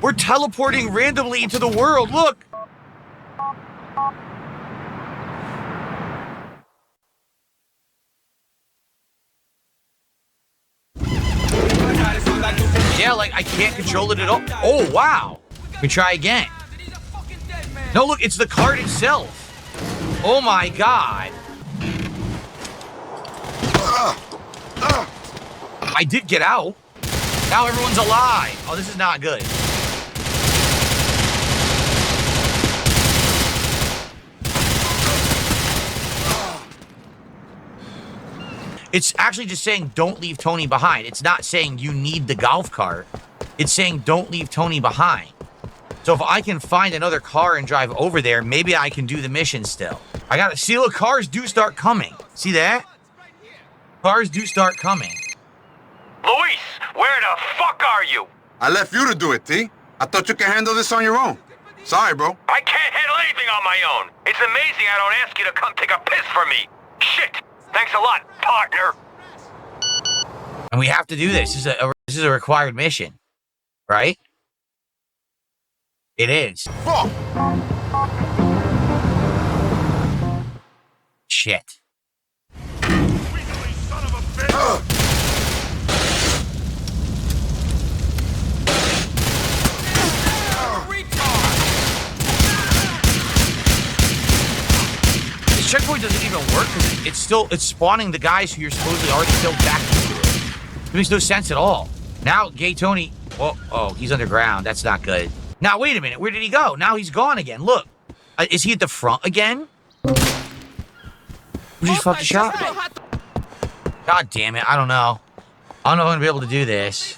We're teleporting randomly into the world. Look. Yeah, like, I can't control it at all. Oh, wow. We try again. No, look, it's the cart itself. Oh my god. I did get out. Now everyone's alive. Oh, this is not good. It's actually just saying don't leave Tony behind. It's not saying you need the golf cart. It's saying don't leave Tony behind. So if I can find another car and drive over there, maybe I can do the mission still. I gotta see, look, cars do start coming. See that? Cars do start coming. Luis, where the fuck are you? I left you to do it, T. I thought you could handle this on your own. Sorry, bro. I can't handle anything on my own. It's amazing I don't ask you to come take a piss for me. Shit. Thanks a lot, partner. And we have to do this. This is a required mission, right? It is. Fuck! Shit. checkpoint doesn't even work because it's spawning the guys who you're supposedly already killed back into it. It makes no sense at all. Now, Gay Tony, oh, he's underground. That's not good. Now, wait a minute. Where did he go? Now he's gone again. Look. Is he at the front again? We just fucked the shot. God damn it. I don't know. I don't know if I'm going to be able to do this.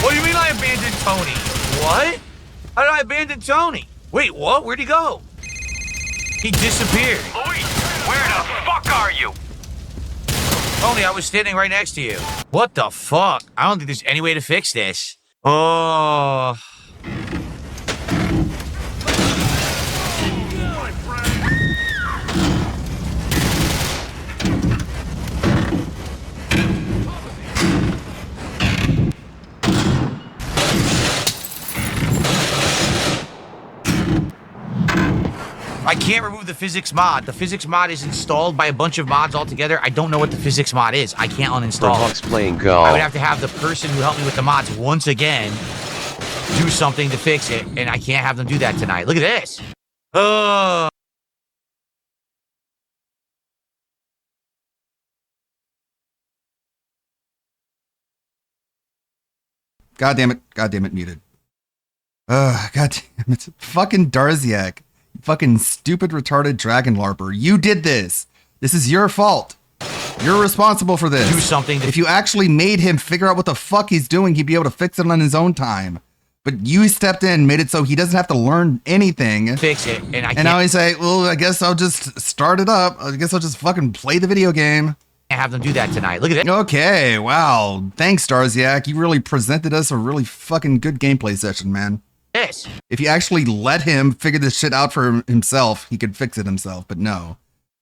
What do you mean I abandoned Tony? What? How did I abandon Tony? Wait, what? Where'd he go? He disappeared. Luis, where the fuck are you? Tony, I was standing right next to you. What the fuck? I don't think there's any way to fix this. Oh. I can't remove the physics mod. The physics mod is installed by a bunch of mods altogether. I don't know what the physics mod is. I can't uninstall Hawks it. playing Go. I would have to have the person who helped me with the mods once again do something to fix it, and I can't have them do that tonight. Look at this. Oh. God damn it, muted. God damn it. Fucking Darziak. Fucking stupid, retarded dragon larper. You did this. This is your fault. You're responsible for this. Do something. If you actually made him figure out what the fuck he's doing, he'd be able to fix it on his own time. But you stepped in, made it so he doesn't have to learn anything. Fix it, and I can't. And now he's like, well, I guess I'll just start it up. I guess I'll just fucking play the video game. Have them do that tonight. Look at it. Okay, wow. Thanks, Darziak. You really presented us a really fucking good gameplay session, man. Yes. If you actually let him figure this shit out for himself, he could fix it himself, but no.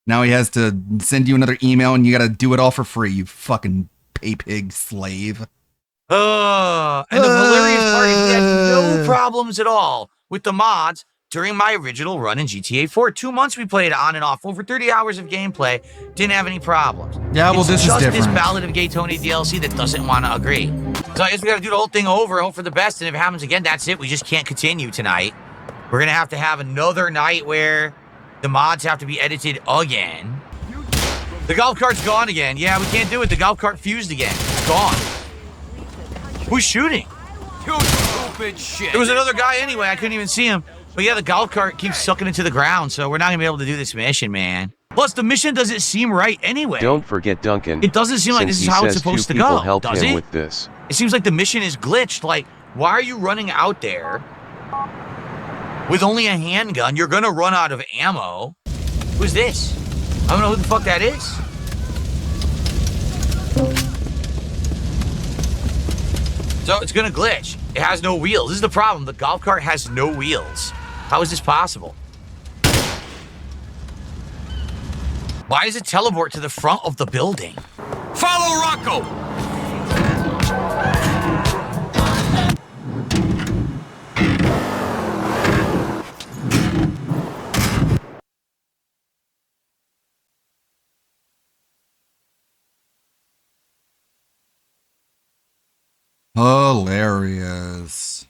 Now he has to send you another email and you gotta do it all for free, you fucking pay pig slave. And the hilarious part is he had no problems at all with the mods during my original run in GTA 4. 2 months we played on and off, over 30 hours of gameplay, didn't have any problems. Yeah, well, this is different. It's just this Ballad of Gay Tony DLC that doesn't want to agree. So I guess we gotta do the whole thing over, hope for the best, and if it happens again, that's it. We just can't continue tonight. We're gonna have to have another night where the mods have to be edited again. The golf cart's gone again. Yeah, we can't do it. The golf cart fused again. It's gone. Who's shooting? You stupid shit. There was another guy anyway. I couldn't even see him. But yeah, the golf cart keeps sucking into the ground, so we're not going to be able to do this mission, man. Plus, the mission doesn't seem right anyway. Don't forget Duncan. It doesn't seem like this is how it's supposed to go, help does him it? With this. It seems like the mission is glitched. Like, why are you running out there with only a handgun? You're going to run out of ammo. Who's this? I don't know who the fuck that is. So it's gonna glitch. It has no wheels. This is the problem. The golf cart has no wheels. How is this possible? Why does it teleport to the front of the building? Follow Rocco. Hilarious.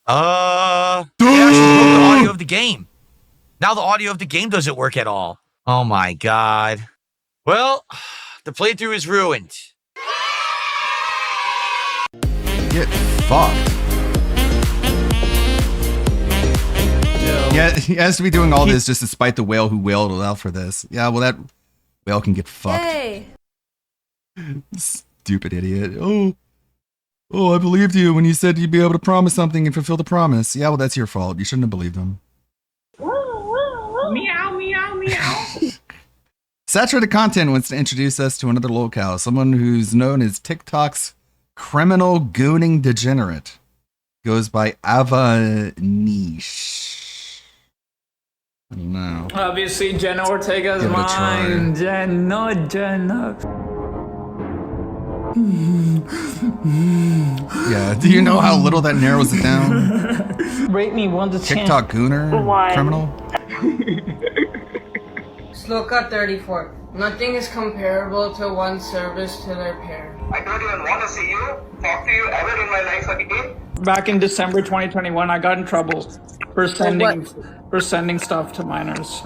They actually broke the audio of the game. Now the audio of the game doesn't work at all. Oh my god. Well, the playthrough is ruined. Get fucked. Yeah, he has to be doing all this just to spite the whale who wailed out for this. Yeah, well, that whale can get fucked. Hey. Stupid idiot. Oh, I believed you when you said you'd be able to promise something and fulfill the promise. Yeah, well, that's your fault. You shouldn't have believed him. Meow, meow, meow. Saturated Content wants to introduce us to another locale, someone who's known as TikTok's criminal gooning degenerate. Goes by Ava Niche. I don't know. Obviously, Jenna Ortega's Give it a try. mine. Jenna. Yeah, do you know how little that narrows it down? Rate me 1 to 10. TikTok gooner? One. Criminal? Slow cut 34. Nothing is comparable to one's service to their parent. I don't even want to see you, talk to you ever in my life again. Back in December 2021, I got in trouble for sending stuff to minors.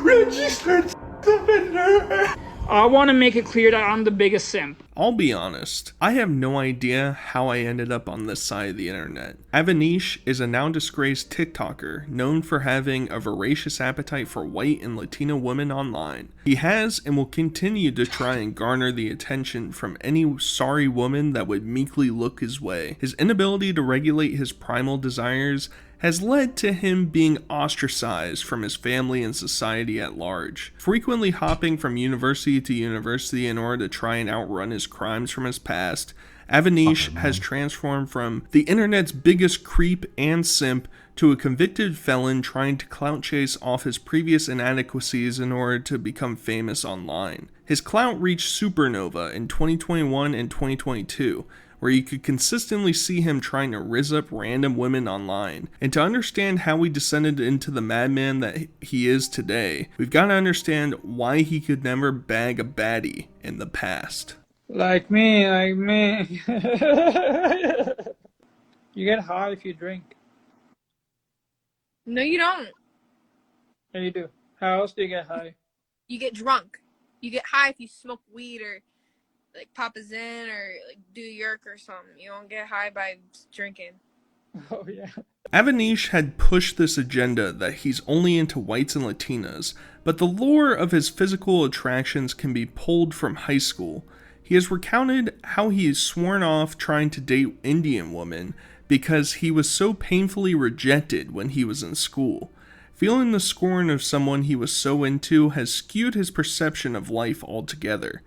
Registered offender. I want to make it clear that I'm the biggest simp. I'll be honest, I have no idea how I ended up on this side of the internet. Avanish is a now disgraced TikToker known for having a voracious appetite for white and Latino women online. He has and will continue to try and garner the attention from any sorry woman that would meekly look his way. His inability to regulate his primal desires has led to him being ostracized from his family and society at large, frequently hopping from university to university in order to try and outrun his crimes from his past. Avanish has transformed from the internet's biggest creep and simp to a convicted felon trying to clout chase off his previous inadequacies in order to become famous online. His clout reached supernova in 2021 and 2022, where you could consistently see him trying to rizz up random women online. And to understand how he descended into the madman that he is today, we've got to understand why he could never bag a baddie in the past. Like me. You get high if you drink. No, you don't. Yeah, you do. How else do you get high? You get drunk. You get high if you smoke weed or like Papa Zen or like do yerk or something. You don't get high by drinking. Oh yeah. Avanish had pushed this agenda that he's only into whites and Latinas, but the lore of his physical attractions can be pulled from high school. He has recounted how he has sworn off trying to date Indian women because he was so painfully rejected when he was in school. Feeling the scorn of someone he was so into has skewed his perception of life altogether.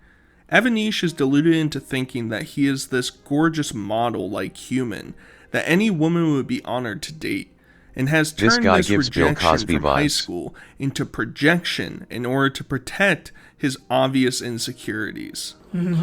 Avanish is deluded into thinking that he is this gorgeous model-like human that any woman would be honored to date, and has turned this rejection from high school into projection in order to protect his obvious insecurities. And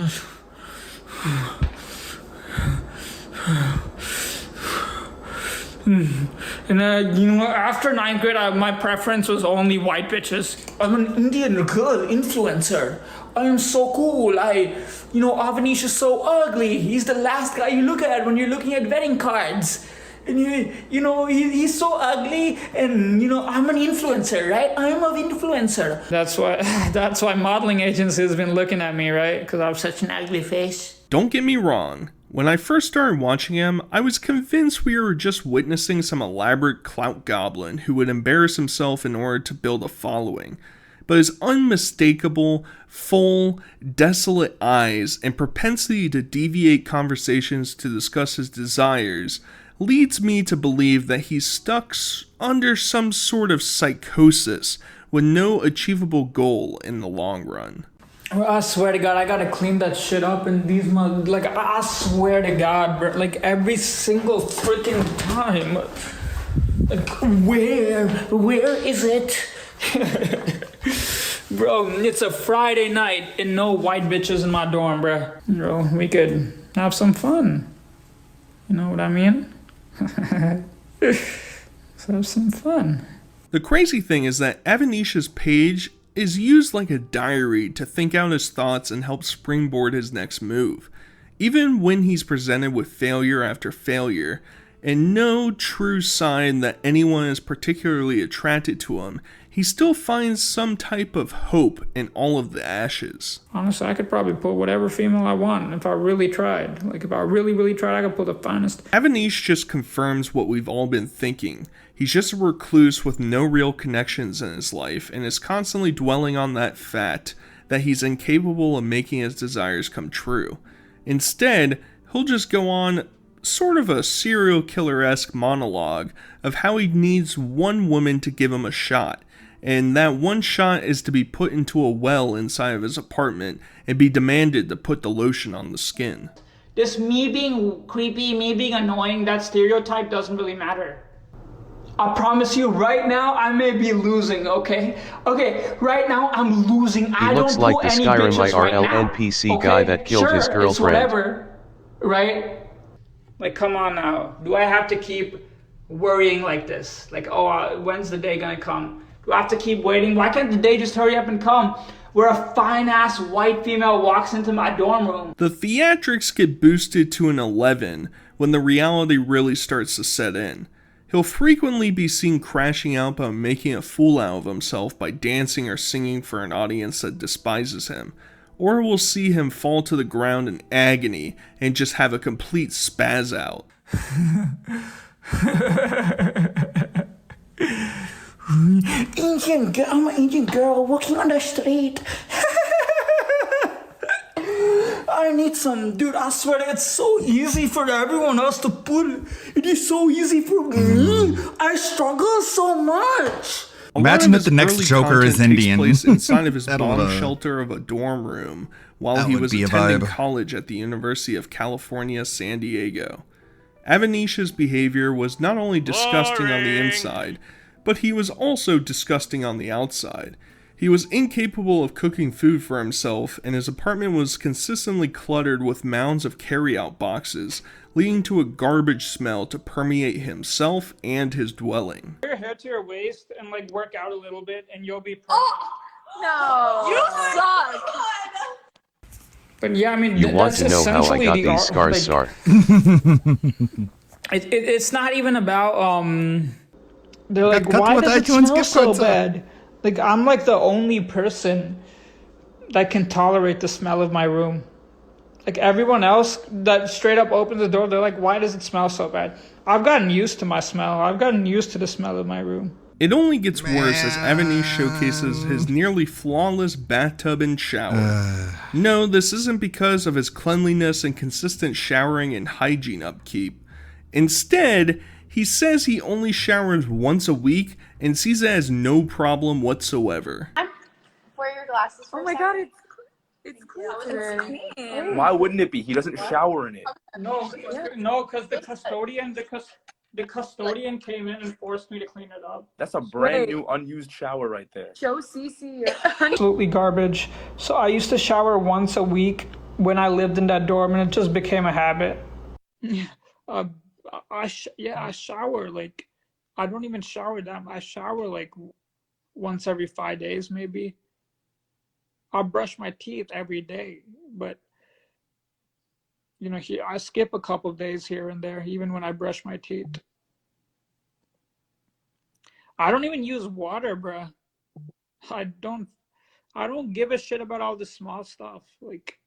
after 9th grade, my preference was only white bitches. I'm an Indian girl influencer. I am so cool. Avanish is so ugly. He's the last guy you look at when you're looking at wedding cards. And he's so ugly, and I'm an influencer, right? I'm an influencer. That's why modeling agencies have been looking at me, right? Because I have such an ugly face. Don't get me wrong. When I first started watching him, I was convinced we were just witnessing some elaborate clout goblin who would embarrass himself in order to build a following. But his unmistakable, full, desolate eyes and propensity to deviate conversations to discuss his desires leads me to believe that he's stuck under some sort of psychosis with no achievable goal in the long run. I swear to God, I gotta clean that shit up, and I swear to God, bro, every single freaking time. Where is it? Bro, it's a Friday night and no white bitches in my dorm, bro. Bro, we could have some fun. You know what I mean? Let's have some fun. The crazy thing is that Avanish's page is used like a diary to think out his thoughts and help springboard his next move. Even when he's presented with failure after failure, and no true sign that anyone is particularly attracted to him, he still finds some type of hope in all of the ashes. Honestly, I could probably pull whatever female I want if I really tried. If I really tried, I could pull the finest. Avanish just confirms what we've all been thinking. He's just a recluse with no real connections in his life, and is constantly dwelling on that fact that he's incapable of making his desires come true. Instead, he'll just go on sort of a serial killer-esque monologue of how he needs one woman to give him a shot, and that one shot is to be put into a well inside of his apartment and be demanded to put the lotion on the skin. This me being creepy, me being annoying, that stereotype doesn't really matter. I promise you, right now, I may be losing, okay? Okay, right now, I'm losing. I don't looks like the Skyrim IRL NPC guy that killed his girlfriend. It's whatever, right? Come on now. Do I have to keep worrying like this? When's the day gonna come? Do I have to keep waiting? Why can't the day just hurry up and come? where a fine-ass white female walks into my dorm room. The theatrics get boosted to an 11 when the reality really starts to set in. He'll frequently be seen crashing out by making a fool out of himself by dancing or singing for an audience that despises him. Or we'll see him fall to the ground in agony and just have a complete spaz out. I'm an Indian girl walking on the street. I need some, dude, I swear it's so easy for everyone else to put it. It is so easy for me. I struggle so much. Imagine if the next Joker is Indian. Place inside of his That'll, bomb shelter of a dorm room while that he would was be a attending vibe. college at the University of California, San Diego. Avanish's behavior was not only disgusting on the inside, but he was also disgusting on the outside. He was incapable of cooking food for himself, and his apartment was consistently cluttered with mounds of carry-out boxes, leading to a garbage smell to permeate himself and his dwelling. Your hair to your waist and like work out a little bit and you'll be perfect. No. You suck. But yeah, I mean, You want to know how I got these scars, Sar? It's not even about they're like, cut why with does it iTunes smell gift so cards up. bad? Like, I'm like the only person that can tolerate the smell of my room. Like, everyone else that straight up opens the door, they're like, why does it smell so bad? I've gotten used to my smell. I've gotten used to the smell of my room. It only gets worse as Avanish showcases his nearly flawless bathtub and shower. No, this isn't because of his cleanliness and consistent showering and hygiene upkeep. Instead, he says he only showers once a week and sees it as no problem whatsoever. Wear your glasses for Oh my god, it's cool today. clean. Why wouldn't it be? He doesn't shower in it. No, because the custodian came in and forced me to clean it up. That's a brand new unused shower right there. Show Cece your Absolutely garbage. So I used to shower once a week when I lived in that dorm, and it just became a habit. I shower like, I don't even shower that much. I shower like once every 5 days maybe. I brush my teeth every day, but you know, I skip a couple of days here and there, even when I brush my teeth. I don't even use water, bruh. I don't give a shit about all the small stuff. Like,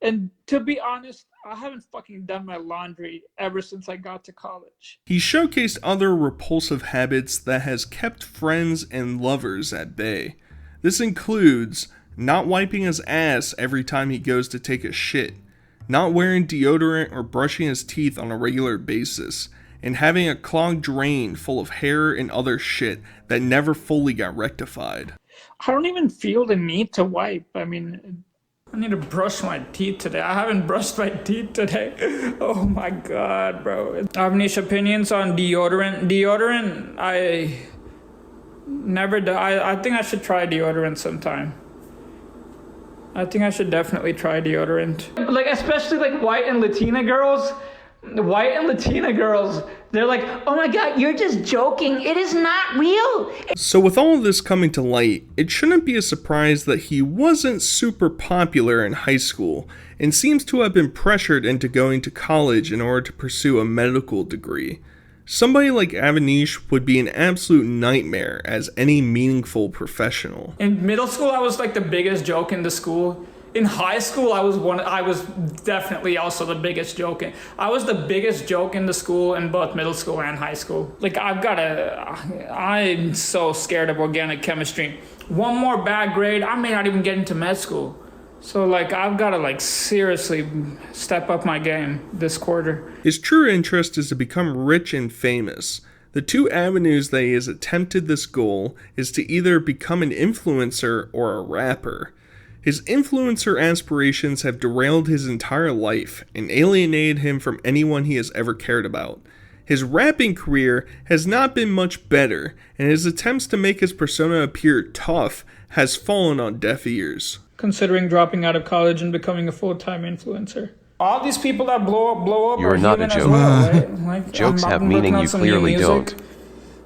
and to be honest, I haven't fucking done my laundry ever since I got to college. He showcased other repulsive habits that has kept friends and lovers at bay. This includes not wiping his ass every time he goes to take a shit, not wearing deodorant or brushing his teeth on a regular basis, and having a clogged drain full of hair and other shit that never fully got rectified. I don't even feel the need to wipe. I mean, I need to brush my teeth today. I haven't brushed my teeth today. Oh my god, bro. Avanish opinions on deodorant. Deodorant, I never do. I think I should try deodorant sometime. I think I should definitely try deodorant. Like, especially like white and Latina girls. White and Latina girls, they're like, oh my god, you're just joking. It is not real. So with all of this coming to light, it shouldn't be a surprise that he wasn't super popular in high school and seems to have been pressured into going to college in order to pursue a medical degree. Somebody like Avanish would be an absolute nightmare as any meaningful professional. In middle school, I was like the biggest joke in the school. In high school, I was definitely also the biggest joke. I was the biggest joke in the school in both middle school and high school. Like, I'm so scared of organic chemistry. One more bad grade, I may not even get into med school. So like, I've got to like seriously step up my game this quarter. His true interest is to become rich and famous. The two avenues that he has attempted this goal is to either become an influencer or a rapper. His influencer aspirations have derailed his entire life and alienated him from anyone he has ever cared about. His rapping career has not been much better, and his attempts to make his persona appear tough has fallen on deaf ears. Considering dropping out of college and becoming a full-time influencer. All these people that blow up You're are not a human as joke. well, right? Like, Jokes I'm have working meaning on you some new clearly music. don't.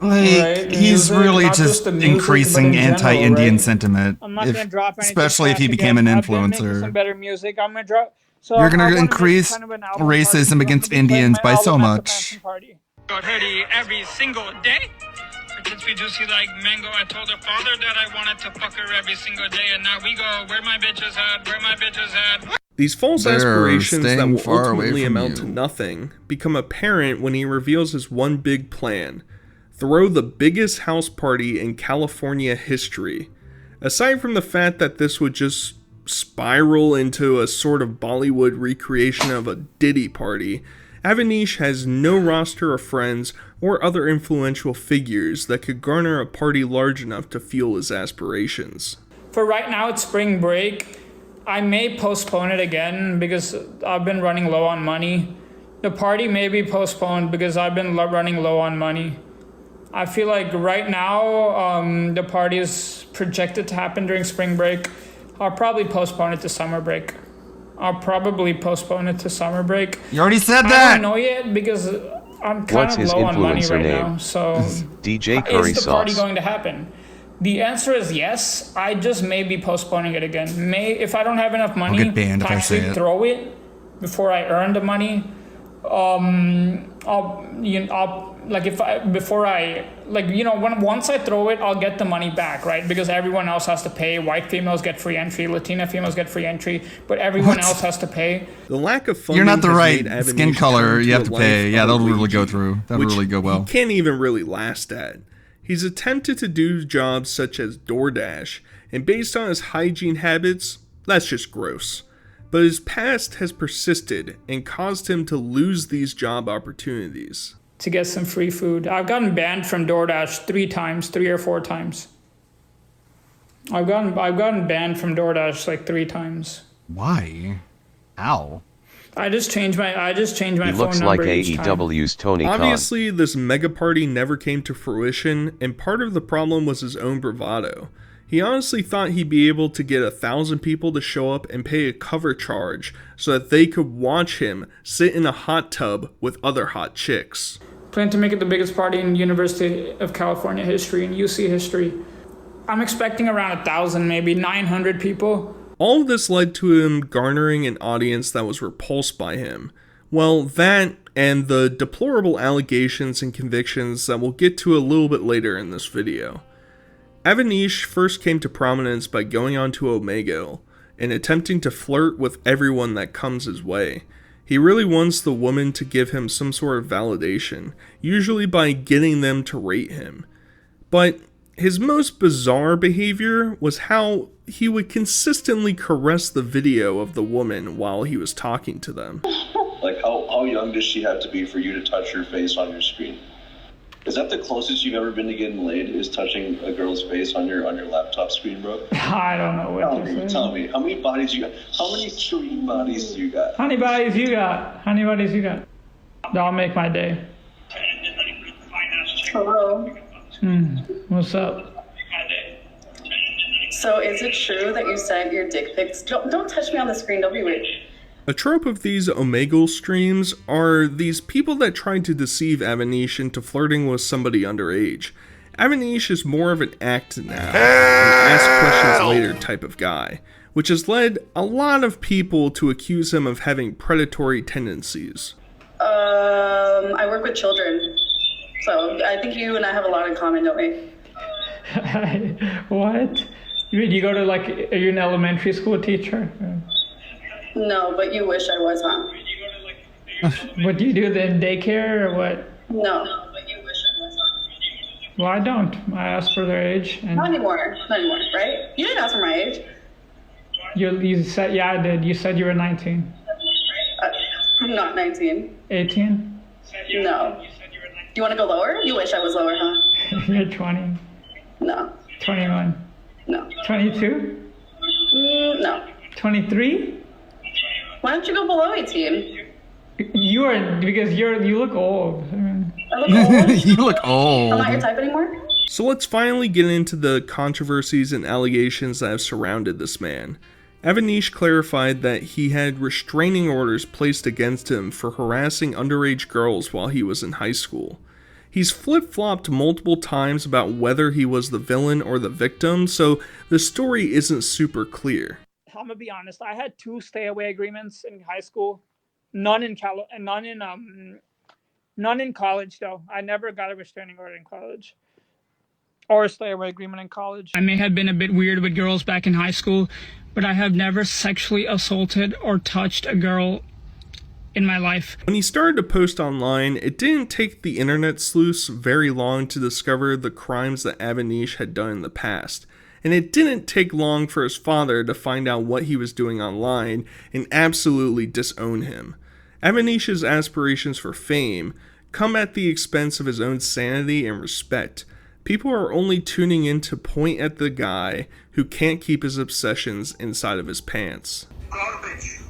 Like, Right? he's Music, really not just the music, but increasing in general, anti-Indian right? sentiment, I'm not gonna drop anything especially if he fast became again. an I've been making some influencer. better music. I'm gonna drop. So You're I gonna wanna make increase kind of an album party. racism I'm against gonna be playing Indians my by so album at the much. Manson party. Got hoodie every single day. Since we do see like mango, I told her father that I wanted to fuck her every single day, and now we go where my bitches at, where my bitches at. These false They're aspirations that staying will far away ultimately from amount you. to nothing become apparent when he reveals his one big plan: throw the biggest house party in California history. Aside from the fact that this would just spiral into a sort of Bollywood recreation of a Diddy party, Avanish has no roster of friends or other influential figures that could garner a party large enough to fuel his aspirations. For right now, it's spring break. I may postpone it again because I've been running low on money. The party may be postponed because I've been running low on money. I feel like right now, the party is projected to happen during spring break. I'll probably postpone it to summer break. You already said I that! don't know yet because I'm kind What's of his low on money influencer right name? now. So DJ Curry is the party Sauce. going to happen? The answer is yes. I just may be postponing it again. If I don't have enough money get banned to if I say actually it. throw it before I earn the money, once I throw it, I'll get the money back, right? Because everyone else has to pay. White females get free entry, Latina females get free entry, but everyone else has to pay. The lack of funding You're not the has right made Avanish skin color, turn you have a to life pay. Yeah, of that'll really go Luigi, through. That'll which really go well. He can't even really last at. He's attempted to do jobs such as DoorDash, and based on his hygiene habits, that's just gross. But his past has persisted and caused him to lose these job opportunities. To get some free food. I've gotten banned from DoorDash 3 or 4 times. I've gotten banned from DoorDash like 3 times. Why? How? I just changed my He phone looks like number each time. AEW's Tony Khan. Obviously, this mega party never came to fruition, and part of the problem was his own bravado. He honestly thought he'd be able to get 1,000 people to show up and pay a cover charge so that they could watch him sit in a hot tub with other hot chicks. Plan to make it the biggest party in University of California history and UC history. I'm expecting around 1,000, maybe 900 people. All of this led to him garnering an audience that was repulsed by him. Well, that and the deplorable allegations and convictions that we'll get to a little bit later in this video. Avanish first came to prominence by going on to Omegle and attempting to flirt with everyone that comes his way. He really wants the woman to give him some sort of validation, usually by getting them to rate him. But his most bizarre behavior was how he would consistently caress the video of the woman while he was talking to them. Like, how young does she have to be for you to touch her face on your screen? Is that the closest you've ever been to getting laid, is touching a girl's face on your laptop screen, bro? I don't know what Tell me, how many bodies you got? How many screen bodies do you got? How many bodies you got? That'll make my day. Hello. What's up? So is it true that you sent your dick pics? Don't touch me on the screen. Don't be weird. A trope of these Omegle streams are these people that try to deceive Avanish into flirting with somebody underage. Avanish is more of an act now, an ask questions later type of guy, which has led a lot of people to accuse him of having predatory tendencies. I work with children, so I think you and I have a lot in common, don't we? What? You go to are you an elementary school teacher? No, but you wish I was, huh? What do you do then? Daycare or what? No. Well, I don't. I asked for their age. And Not anymore, right? You didn't ask for my age. You said, yeah, I did. You said you were 19. I'm not 19. 18? No. Do you want to go lower? You wish I was lower, huh? You're 20. No. 21. No. 22? No. 23? Why don't you go below 18? You are, because you look old. I look old? You look old. I'm not your type anymore? So let's finally get into the controversies and allegations that have surrounded this man. Avanish clarified that he had restraining orders placed against him for harassing underage girls while he was in high school. He's flip-flopped multiple times about whether he was the villain or the victim, so the story isn't super clear. I'm gonna be honest. I had 2 stay-away agreements in high school, none in college though. I never got a restraining order in college, or a stay-away agreement in college. I may have been a bit weird with girls back in high school, but I have never sexually assaulted or touched a girl in my life. When he started to post online, it didn't take the internet sleuths very long to discover the crimes that Avanish had done in the past. And it didn't take long for his father to find out what he was doing online and absolutely disown him. Avanish's aspirations for fame come at the expense of his own sanity and respect. People are only tuning in to point at the guy who can't keep his obsessions inside of his pants. Garbage.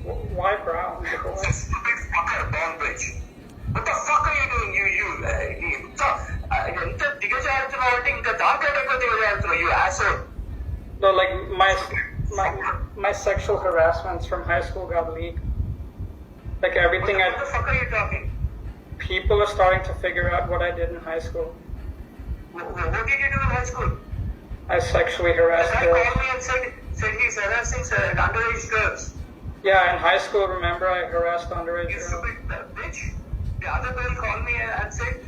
Why brown? This stupid fucker, garbage. What the fuck are you doing? You asshole. No, like my sexual harassments from high school got leaked. Like everything. What the fuck are you talking? People are starting to figure out what I did in high school. What did you do in high school? I sexually harassed The guy girls. called me and said he's harassing underage girls. Yeah, in high school, remember, I harassed underage You girls. stupid bitch. The other girl called me and said,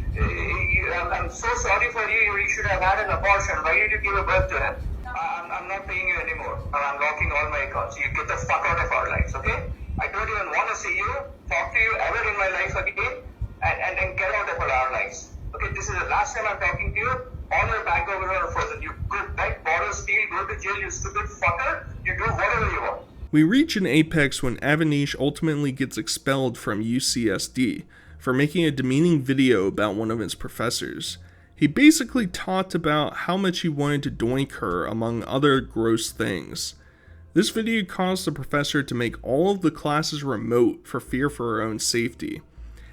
I'm so sorry for you. You should have had an abortion. Why did you give a birth to him? I'm not paying you anymore. I'm locking all my accounts. You get the fuck out of our lives, okay? I don't even want to see you, talk to you ever in my life again, and get out of our lives. Okay, this is the last time I'm talking to you. On your bank over here frozen. You could beg, borrow, steal, go to jail, you stupid fucker. You do whatever you want. We reach an apex when Avanish ultimately gets expelled from UCSD for making a demeaning video about one of his professors. He basically talked about how much he wanted to doink her, among other gross things. This video caused the professor to make all of the classes remote for fear for her own safety.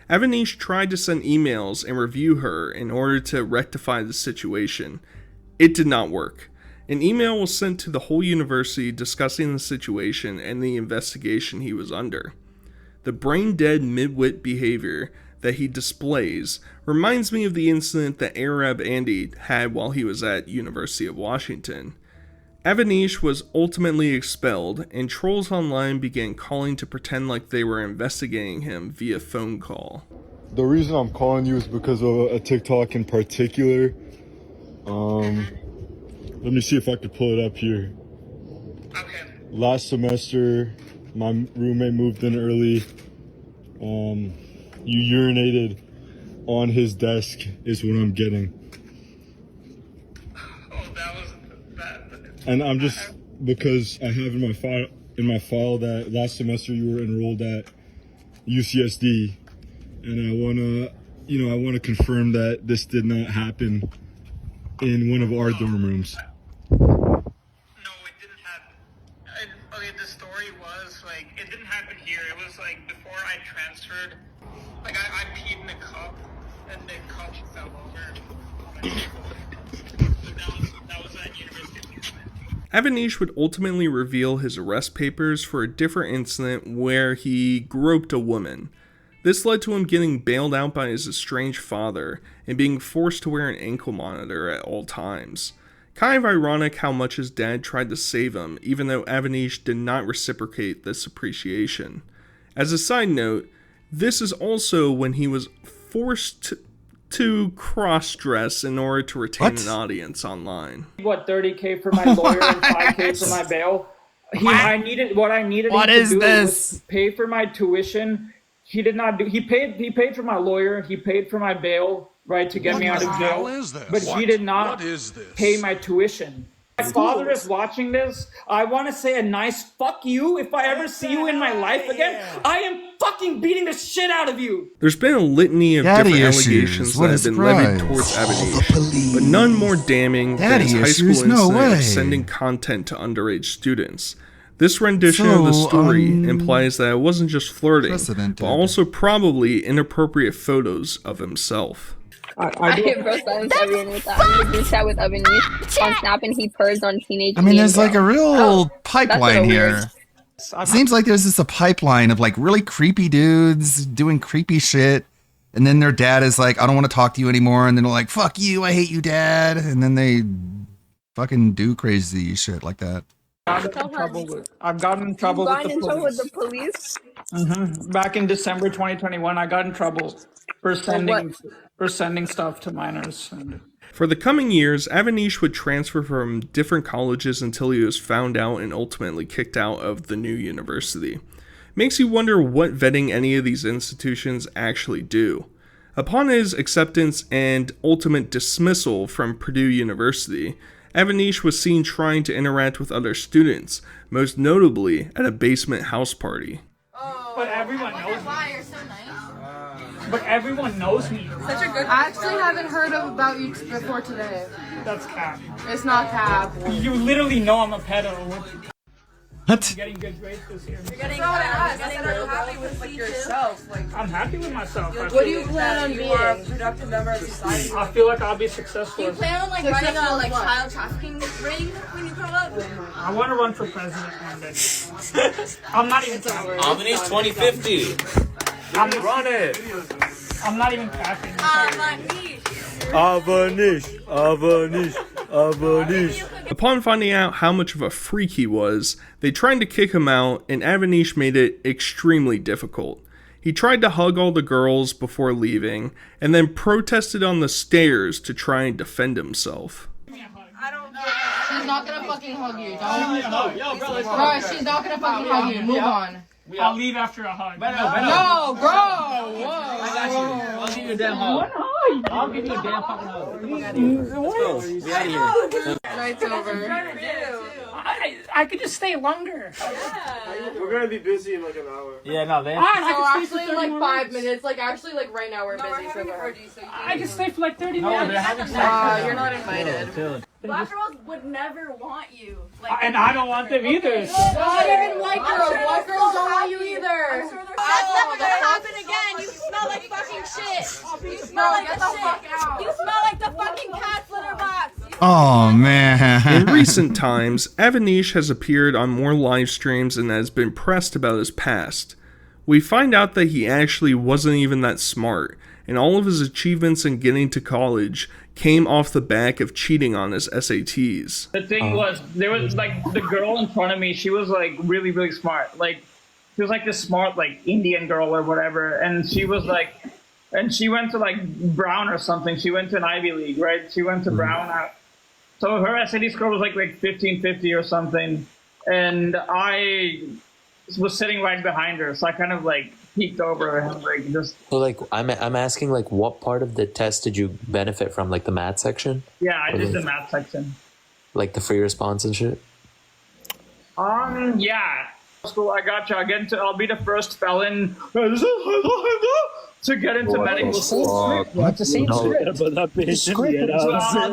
Avanish tried to send emails and review her in order to rectify the situation. It did not work. An email was sent to the whole university discussing the situation and the investigation he was under. The brain-dead mid-wit behavior that he displays reminds me of the incident that Arab Andy had while he was at University of Washington. Avanish was ultimately expelled, and trolls online began calling to pretend like they were investigating him via phone call. The reason I'm calling you is because of a TikTok in particular. Let me see if I could pull it up here. Okay. Last semester, my roommate moved in early. You urinated on his desk is what I'm getting. Oh, that was bad. And I'm just, because I have in my file that last semester you were enrolled at UCSD, and I want to confirm that this did not happen in one of our dorm rooms. Okay, the story was, like, it didn't happen here. It was, like, before I transferred. Like, I peed in a cup, and the cup fell over. That was at University of Maryland. Avanish would ultimately reveal his arrest papers for a different incident where he groped a woman. This led to him getting bailed out by his estranged father and being forced to wear an ankle monitor at all times. Kind of ironic how much his dad tried to save him, even though Avanish did not reciprocate this appreciation. As a side note, this is also when he was forced to cross-dress in order to retain an audience online. What, $30K for my lawyer and $5K for my bail? What I needed him to do was pay for my tuition. He did not do. He paid for my lawyer. He paid for my bail, right, to get me out of jail. But he did not pay my tuition. My father is watching this. I want to say a nice fuck you if I ever see you in my life again. I am fucking beating the shit out of you. There's been a litany of different allegations that have been levied towards Avanish, but none more damning than his high school incident of sending content to underage students. This rendition of the story implies that it wasn't just flirting, but also probably inappropriate photos of himself. I hit bro silence everyone with that. I'm in a group chat with Avanish on Snap, and he purrs on teenage. I mean, there's like a real pipeline here. Seems like there's just a pipeline of like really creepy dudes doing creepy shit And then their dad is like, I don't want to talk to you anymore. And then they're like, fuck you, I hate you, dad. And then they fucking do crazy shit like that. I've gotten in trouble with the police. Back in December 2021, I got in trouble for sending stuff to minors. For the coming years, Avanish would transfer from different colleges until he was found out and ultimately kicked out of the new university. Makes you wonder what vetting any of these institutions actually do. Upon his acceptance and ultimate dismissal from Purdue University, Avanish was seen trying to interact with other students, most notably at a basement house party. But everyone knows me. But everyone knows me. Such a good. I actually haven't heard about you before today. That's cap. It's not cap. You literally know I'm a pedo. What? I'm getting good grades this year. You're getting happy with like yourself. Like I'm happy with myself. what do you plan on being? A productive member of society. I feel like I'll be successful. Do you plan on like running a like child trafficking ring when you grow up? I want to run for president one day. I'm not even. Avanish 2050. Run it. I'm not even cracking. Avanish. Upon finding out how much of a freak he was, they tried to kick him out, and Avanish made it extremely difficult. He tried to hug all the girls before leaving, and then protested on the stairs to try and defend himself. She's not gonna fucking hug you. Bro, she's not gonna fucking hug you. Move on. I'll leave after a hug. No, bro. Whoa. I got you. I'll give you a damn hug. I'll give you a damn fucking hug. Let's go. Get out of here. Night's over. I could just stay longer. We're gonna be busy in like an hour. Yeah, no, they. So actually, in like 5 minutes. Like actually, like right now we're busy. So I can stay for like 30 minutes. You're not invited. Black girls would never want you. Like, and I don't want them either. Not even white girls. White girls don't want you either. That's never gonna happen again. You smell like fucking shit. You smell like the shit. You smell like the fucking cat's litter box. Oh, man. In recent times, Avanish has appeared on more live streams and has been pressed about his past. We find out that he actually wasn't even that smart, and all of his achievements in getting to college came off the back of cheating on his SATs. The thing was, there was like the girl in front of me, she was like really, really smart. Like, she was like this smart, like Indian girl or whatever. And she was like, and she went to like Brown or something. She went to an Ivy League, right? She went to Brown. So her SAT score was like 1550 or something. And I was sitting right behind her. So I kind of like peeked over and like just. So like I'm asking like what part of the test did you benefit from, like the math section? Yeah, I did the math section. Like the free response and shit? Yeah. School, I got you. I'll be the first felon to get into medical school. I'll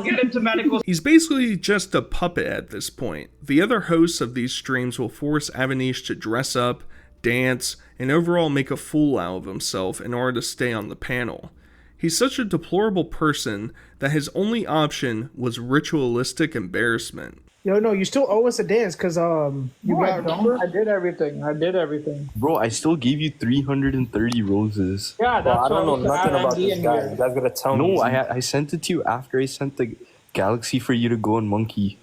get into medical. He's basically just a puppet at this point. The other hosts of these streams will force Avanish to dress up, dance, and overall make a fool out of himself in order to stay on the panel. He's such a deplorable person that his only option was ritualistic embarrassment. Yo, no, you still owe us a dance because you got number. I did everything. Bro, I still gave you 330 roses. Yeah, that's I don't know nothing about this guy. Here. You guys gotta tell me. No, I sent it to you after I sent the Galaxy for you to go and monkey.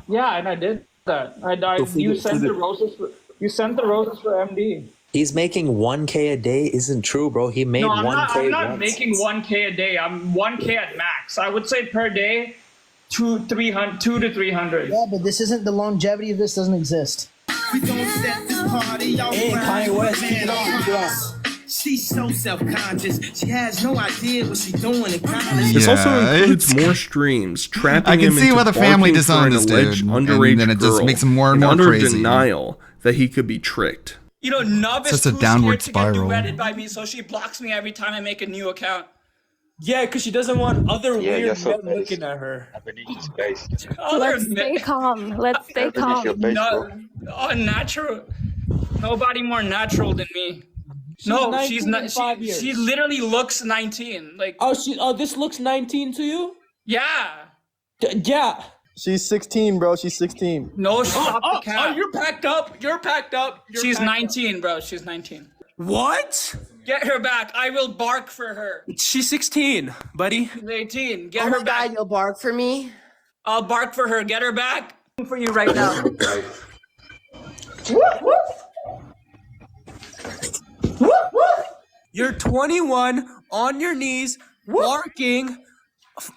Yeah, and I did that. You sent the roses for MD. He's making 1K a day. Isn't true, bro. He made 1K. I'm not making 1K a day. I'm 1K at max. I would say per day, 2 to 300. Yeah, but this isn't the longevity of this doesn't exist. We don't set this party off. Hey, Kanye West, keep it on. She's so self-conscious. She has no idea what she's doing in college. This also includes more streams, trapping I can him see into why the family barking for an disowned this alleged dude, underage and then it just girl, makes him more and more under crazy. denial that he could be tricked. You know, Novice It's just a too downward scared to get spiral. duetted by me, so she blocks me every time I make a new account. Yeah, because she doesn't want other weird men looking at her. Let's stay calm. Let's stay calm. No, unnatural. Nobody more natural than me. She's not. She literally looks 19. Like this looks 19 to you? Yeah. Yeah. She's 16, bro. She's 16. No, stop the cap. You're packed up. She's 19, bro. She's 19. What? Get her back. I will bark for her. She's 16, buddy. She's 18. Get Oh her my back. God, you'll bark for me? I'll bark for her. Get her back. For you right now. You're 21 on your knees barking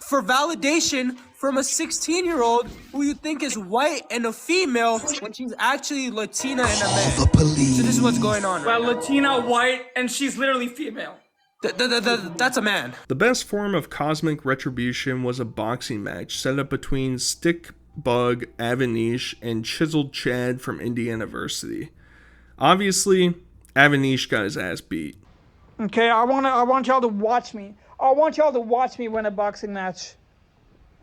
for validation from a 16-year-old who you think is white and a female when she's actually Latina and a man. So this is what's going on right Well, now. Latina, white, and she's literally female. That's a man. The best form of cosmic retribution was a boxing match set up between Stickbug Avanish and Chiseled Chad from Indiana University. Obviously, Avanish got his ass beat. Okay, I want y'all to watch me. I want y'all to watch me win a boxing match.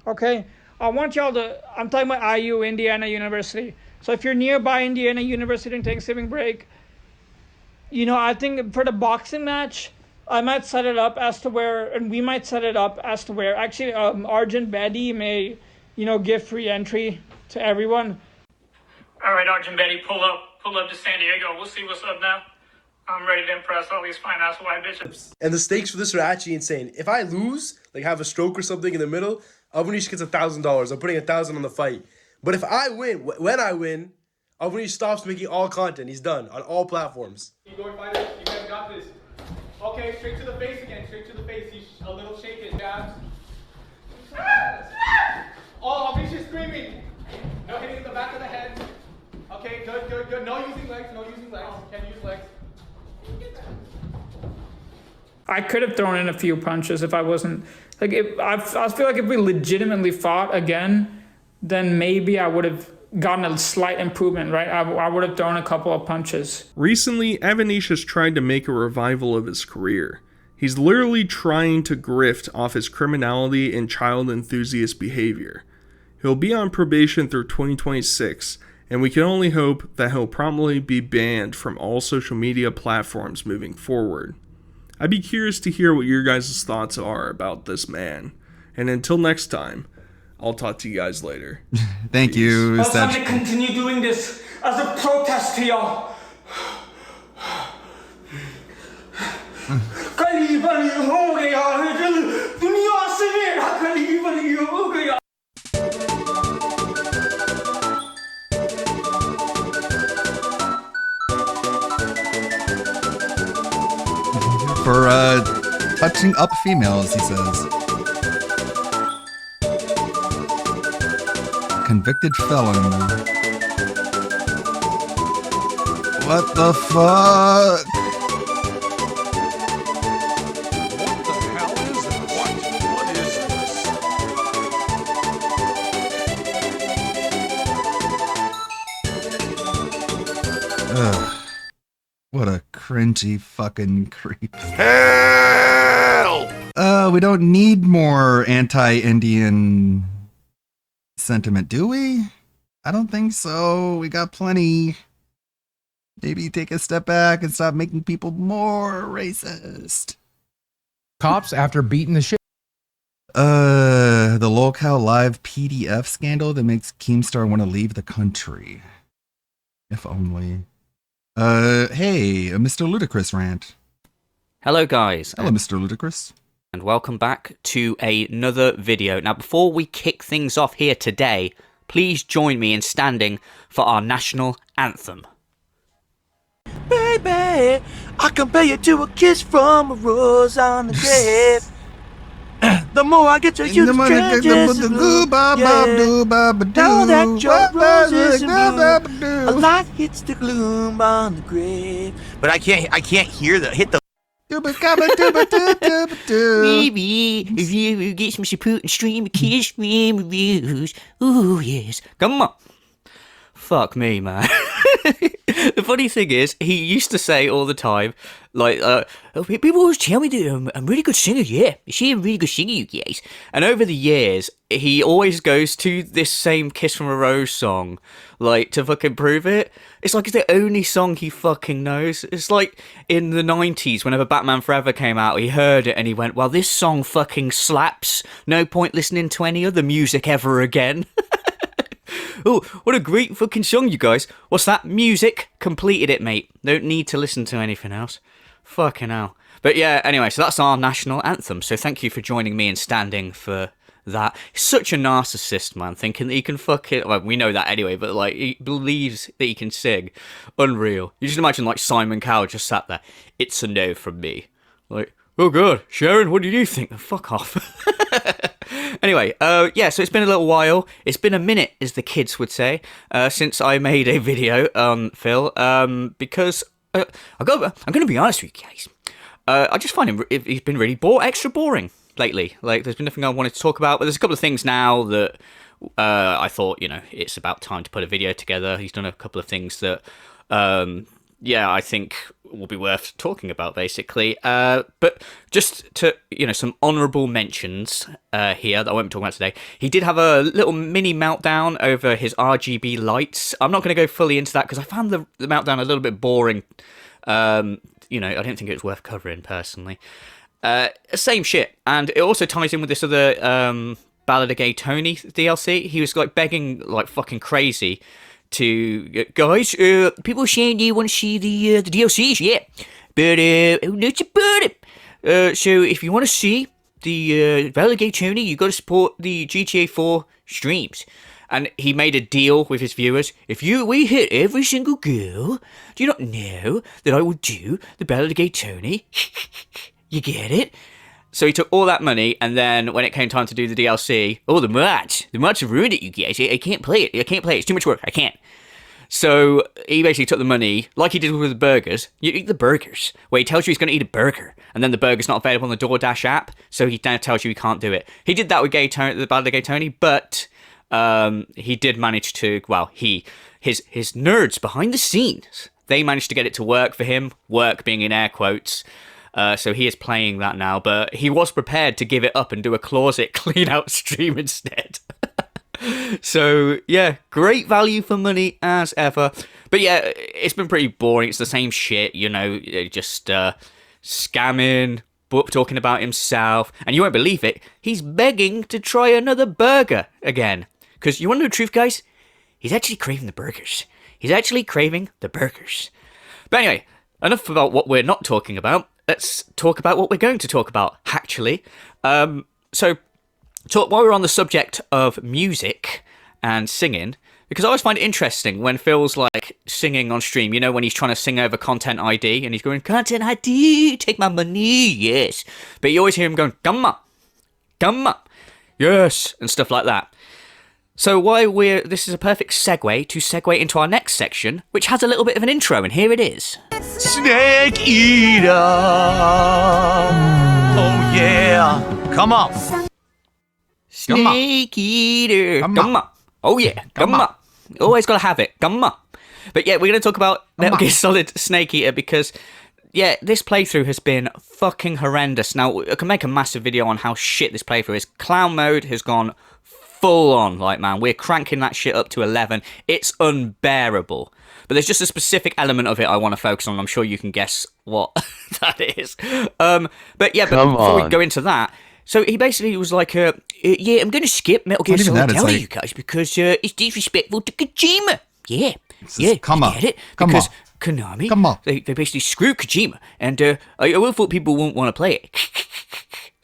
Okay? I'm talking about IU, Indiana University. So if you're nearby Indiana University during Thanksgiving break, I think for the boxing match, I might set it up as to where, and we might set it up as to where, actually, Arjun Bedi may, give free entry to everyone. All right, Arjun Betty, pull up to San Diego. We'll see what's up now. I'm ready to impress all these fine-ass white bitches. And the stakes for this are actually insane. If I lose, like have a stroke or something in the middle, Avanish gets $1,000. I'm putting $1,000 on the fight. But if I win, when I win, Avanish stops making all content. He's done on all platforms. You going fighters? You guys got this. Okay, straight to the face again. Straight to the face. He's a little shaken. Jabs. Oh, Avanish is screaming. No hitting the back of the head. Okay, good. No using legs. Can't use legs. I could have thrown in a few punches if I wasn't I feel like if we legitimately fought again, then maybe I would have gotten a slight improvement, right? I would have thrown a couple of punches. Recently, Avanish has tried to make a revival of his career. He's literally trying to grift off his criminality and child enthusiast behavior. He'll be on probation through 2026, and we can only hope that he'll promptly be banned from all social media platforms moving forward. I'd be curious to hear what your guys' thoughts are about this man. And until next time, I'll talk to you guys later. Thank you, I'm going Saj. to continue doing this as a protest to y'all. For touching up females, he says. Convicted felon. What the fuck? Ugh. What a cringy fucking creep. Hell! We don't need more anti-Indian sentiment, do we? I don't think so. We got plenty. Maybe take a step back and stop making people more racist. Cops after beating the shit. The Lolcow Live PDF scandal that makes Keemstar want to leave the country. If only. Hey, Mr. Ludacris rant. Hello guys. Hello, Mr. Ludacris. And welcome back to another video. Now before we kick things off here today, please join me in standing for our national anthem. Baby, I compare you to a kiss from a rose on the grave. The more I get to you, the changes the blue. Now that your roses are blue, a light hits the gloom on the grave. But I can't hear hit the. Maybe if you get some support and stream kiss me reviews. Ooh yes. Come on. Fuck me, man. The funny thing is, he used to say all the time, like, people always tell me that I'm a really good singer, yeah. You see, I'm a really good singer, you guys. And over the years, he always goes to this same Kiss from a Rose song, like, to fucking prove it. It's like it's the only song he fucking knows. It's like in the 90s, whenever Batman Forever came out, he heard it and he went, well, this song fucking slaps. No point listening to any other music ever again. Oh, what a great fucking song, you guys. What's that? Music. Completed it, mate. Don't need to listen to anything else. Fucking hell. But yeah, anyway, so that's our national anthem. So thank you for joining me and standing for that. He's such a narcissist, man, thinking that he can fucking... Well, we know that anyway, but, like, he believes that he can sing. Unreal. You just imagine, like, Simon Cowell just sat there. It's a no from me. Like, oh, God, Sharon, what do you think? Fuck off. Anyway, yeah, so it's been a little while. It's been a minute, as the kids would say, since I made a video on Phil, because I'm going to be honest with you guys. I just find he's been really extra boring lately. Like, there's been nothing I wanted to talk about, but there's a couple of things now that I thought, you know, it's about time to put a video together. He's done a couple of things that, yeah, I think will be worth talking about, basically. But just to, you know, some honourable mentions here that I won't be talking about today. He did have a little mini meltdown over his RGB lights. I'm not going to go fully into that because I found the meltdown a little bit boring. You know, I didn't think it was worth covering, personally. Same shit. And it also ties in with this other Ballad of Gay Tony DLC. He was, like, begging like fucking crazy to... guys, people are saying they want to see the DLCs, yeah. But, let's about it. So, if you want to see the Ballad of Gay Tony, you got to support the GTA 4 streams. And he made a deal with his viewers. If we hit every single girl, do you not know that I will do the Ballad of Gay Tony? You get it? So he took all that money, and then when it came time to do the DLC, oh, the mods have ruined it, you guys. I can't play it. It's too much work. I can't. So he basically took the money, like he did with the burgers. You eat the burgers, where he tells you he's going to eat a burger, and then the burger's not available on the DoorDash app, so he now tells you he can't do it. He did that with the Ballad of Gay Tony, but... he did manage to, well, his nerds behind the scenes, they managed to get it to work for him, work being in air quotes, so he is playing that now, but he was prepared to give it up and do a closet clean out stream instead. So, yeah, great value for money as ever, but yeah, it's been pretty boring. It's the same shit, you know, just scamming, talking about himself, and you won't believe it, he's begging to try another burger again. Because you want to know the truth, guys? He's actually craving the burgers. But anyway, enough about what we're not talking about. Let's talk about what we're going to talk about, actually. While we're on the subject of music and singing, because I always find it interesting when Phil's like singing on stream, you know, when he's trying to sing over Content ID, and he's going, Content ID, take my money, yes. But you always hear him going, come on, yes, and stuff like that. So this is a perfect segue into our next section, which has a little bit of an intro, and here it is. Snake Eater. Oh yeah. Come on. Snake Eater. Come on. Oh yeah. Come on. Always gotta have it. Come on. But yeah, we're gonna talk about Metal Gear Solid Snake Eater because, yeah, this playthrough has been fucking horrendous. Now, I can make a massive video on how shit this playthrough is. Clown mode has gone full on, like, man, we're cranking that shit up to 11. It's unbearable. But there's just a specific element of it I want to focus on. I'm sure you can guess what that is. But yeah, before we go into that, so he basically was like, yeah, I'm going to skip Metal Gear Solid Delta, you guys, because it's disrespectful to Kojima. Yeah, get it? Because Konami, they basically screw Kojima, and I would have thought people wouldn't want to play it.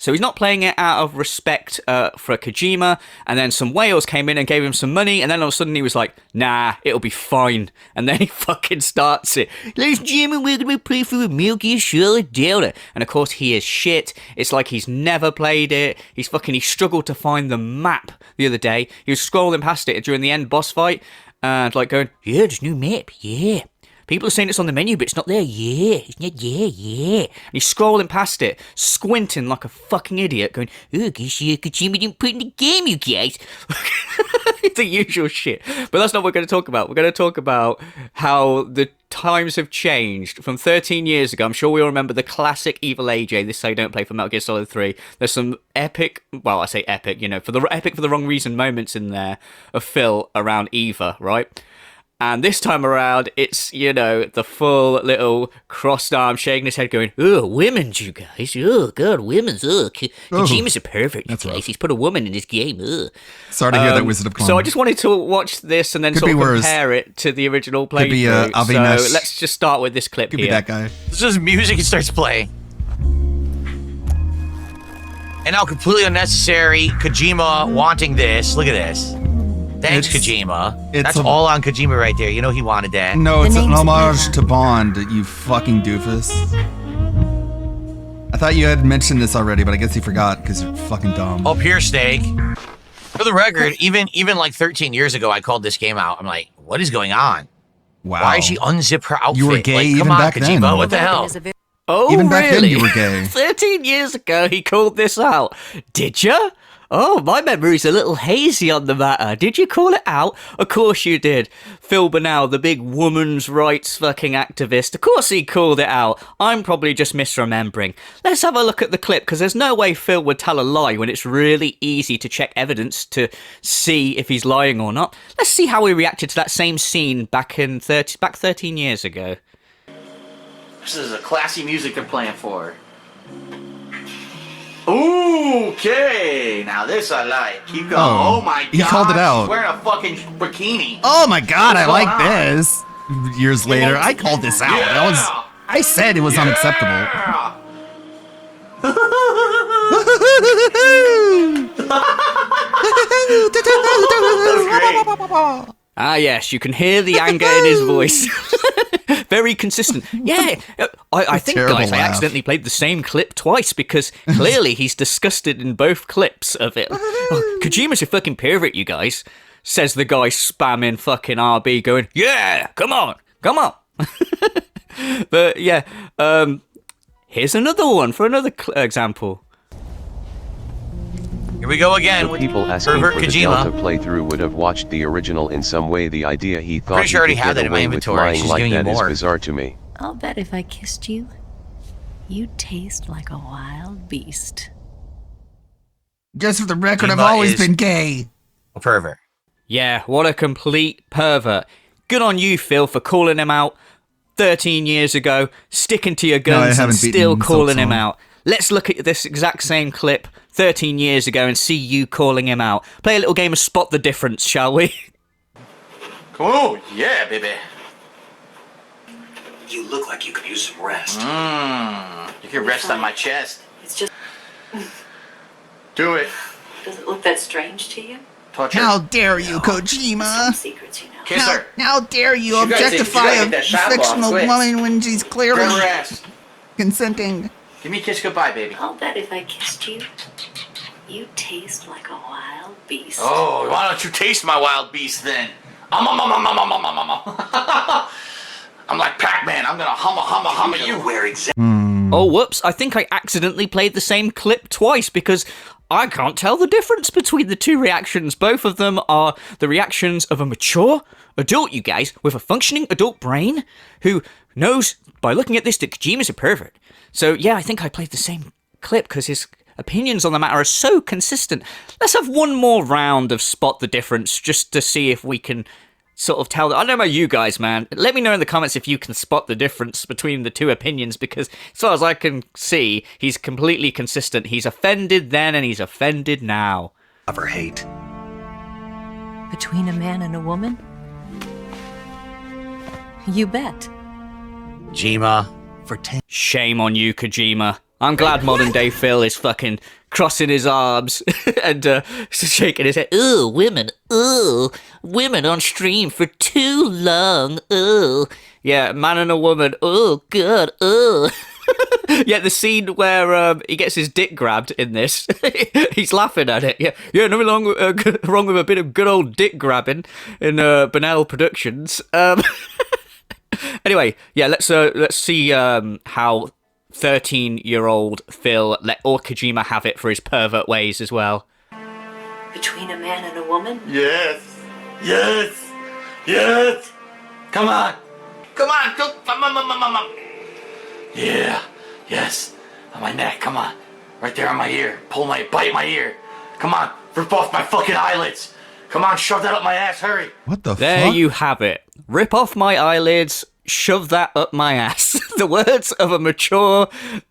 So he's not playing it out of respect for Kojima, and then some whales came in and gave him some money, and then all of a sudden he was like, nah, it'll be fine. And then he fucking starts it. Ladies and gentlemen, we're going to play through Metal Gear Solid Delta. And of course he is shit. It's like he's never played it. He struggled to find the map the other day. He was scrolling past it during the end boss fight, and like going, yeah, there's a new map, yeah. People are saying it's on the menu, but it's not there. Yeah, it's not. Yeah. And he's scrolling past it, squinting like a fucking idiot, going, "Oh, guess Kojima didn't put in the game, you guys." The usual shit. But that's not what we're going to talk about. We're going to talk about how the times have changed from 13 years ago. I'm sure we all remember the classic Evil AJ. This is how you don't play for Metal Gear Solid 3. There's some epic, well, I say epic, you know, for the wrong reason moments in there of Phil around Eva, right? And this time around, it's, you know, the full little crossed arm shaking his head going, oh, women, you guys. Oh, God, women's. Oh, Kojima's a pervert, you guys. He's put a woman in his game. Ugh. Sorry to hear that, Wizard of Clone. So I just wanted to watch this and then Could sort of be worse. compare it to the original playthrough. Could be Avinash. So let's just start with this clip Could here. be that guy. This is music. It starts playing. And now completely unnecessary. Kojima wanting this. Look at this. Thanks, Kojima. That's all on Kojima right there. You know he wanted that. No, it's an homage to Bond, you fucking doofus. I thought you had mentioned this already, but I guess you forgot because you're fucking dumb. Oh, pure steak. For the record, even like 13 years ago, I called this game out. I'm like, what is going on? Wow. Why did she unzip her outfit? You were gay like, even come on, back Kojima, then. what the hell? Oh, Even back then really? you were gay. 13 years ago, he called this out. Did you? Oh, my memory's a little hazy on the matter. Did you call it out? Of course you did. Phil Bernal, the big woman's rights fucking activist. Of course he called it out. I'm probably just misremembering. Let's have a look at the clip, because there's no way Phil would tell a lie when it's really easy to check evidence to see if he's lying or not. Let's see how he reacted to that same scene back 13 years ago. This is a classy music they're playing for. Okay, now this I like. Keep going. Oh, my god. he called it out. He's wearing a fucking bikini. Oh my god, I What's like going on? this. Years later, I called this out. I said it was unacceptable. Ah, yes, you can hear the anger in his voice. Very consistent. Yeah, I think, terrible guys, I laugh. accidentally played the same clip twice because clearly he's disgusted in both clips of it. Oh, Kojima's a fucking pervert, you guys, says the guy spamming fucking RB going, yeah, come on. But yeah, here's another one for another example. Here we go again with People asking pervert for the Kojima. Delta playthrough would have watched the original in some way. The idea he thought Pretty sure I already he have could that get in my away with inventory. lying She's like giving you that is more. bizarre to me. I'll bet if I kissed you, you'd taste like a wild beast. Just for the record, I've Kojima always is been gay. A pervert. Yeah, what a complete pervert. Good on you, Phil, for calling him out 13 years ago, sticking to your guns and haven't beaten still calling him Silksong. out. Let's look at this exact same clip 13 years ago and see you calling him out. Play a little game of Spot the Difference, shall we? Oh, yeah, baby. You look like you could use some rest. You can rest on my chest. It's just. Do it. Does it look that strange to you? Touch her. How dare you, Kojima? Secrets, you know. Kiss her. How dare you You gotta objectify get a that shot off fictional quick. woman when she's clearly Grab her ass. consenting? Give me a kiss goodbye, baby. I'll bet if I kissed you, you'd taste like a wild beast. Oh, why don't you taste my wild beast then? I'm like Pac-Man. I'm gonna humma you. Where exactly? Oh, whoops. I think I accidentally played the same clip twice because I can't tell the difference between the two reactions. Both of them are the reactions of a mature adult, you guys, with a functioning adult brain who knows by looking at this that Kojima's a pervert. So, yeah, I think I played the same clip because his opinions on the matter are so consistent. Let's have one more round of Spot the Difference just to see if we can sort of tell. I don't know about you guys, man. Let me know in the comments if you can spot the difference between the two opinions, because as far as I can see, he's completely consistent. He's offended then and he's offended now. Love or hate? Between a man and a woman? You bet. Kojima. For 10. Shame on you, Kojima. I'm glad modern day Phil is fucking crossing his arms and shaking his head. Ooh, women. Ooh, women on stream for too long. Ooh. Yeah, man and a woman. Oh, God. Ooh. Yeah, the scene where he gets his dick grabbed in this, he's laughing at it. Yeah, nothing wrong with a bit of good old dick grabbing in Bernal Productions. Anyway, yeah, let's see how 13-year-old Phil let Kojima have it for his pervert ways as well. Between a man and a woman? Yes. Come on. Yeah. Yes. On my neck. Come on. Right there on my ear. Bite my ear. Come on. Rip off my fucking eyelids. Come on, shove that up my ass, hurry. What the There fuck? you have it. Rip off my eyelids, shove that up my ass. The words of a mature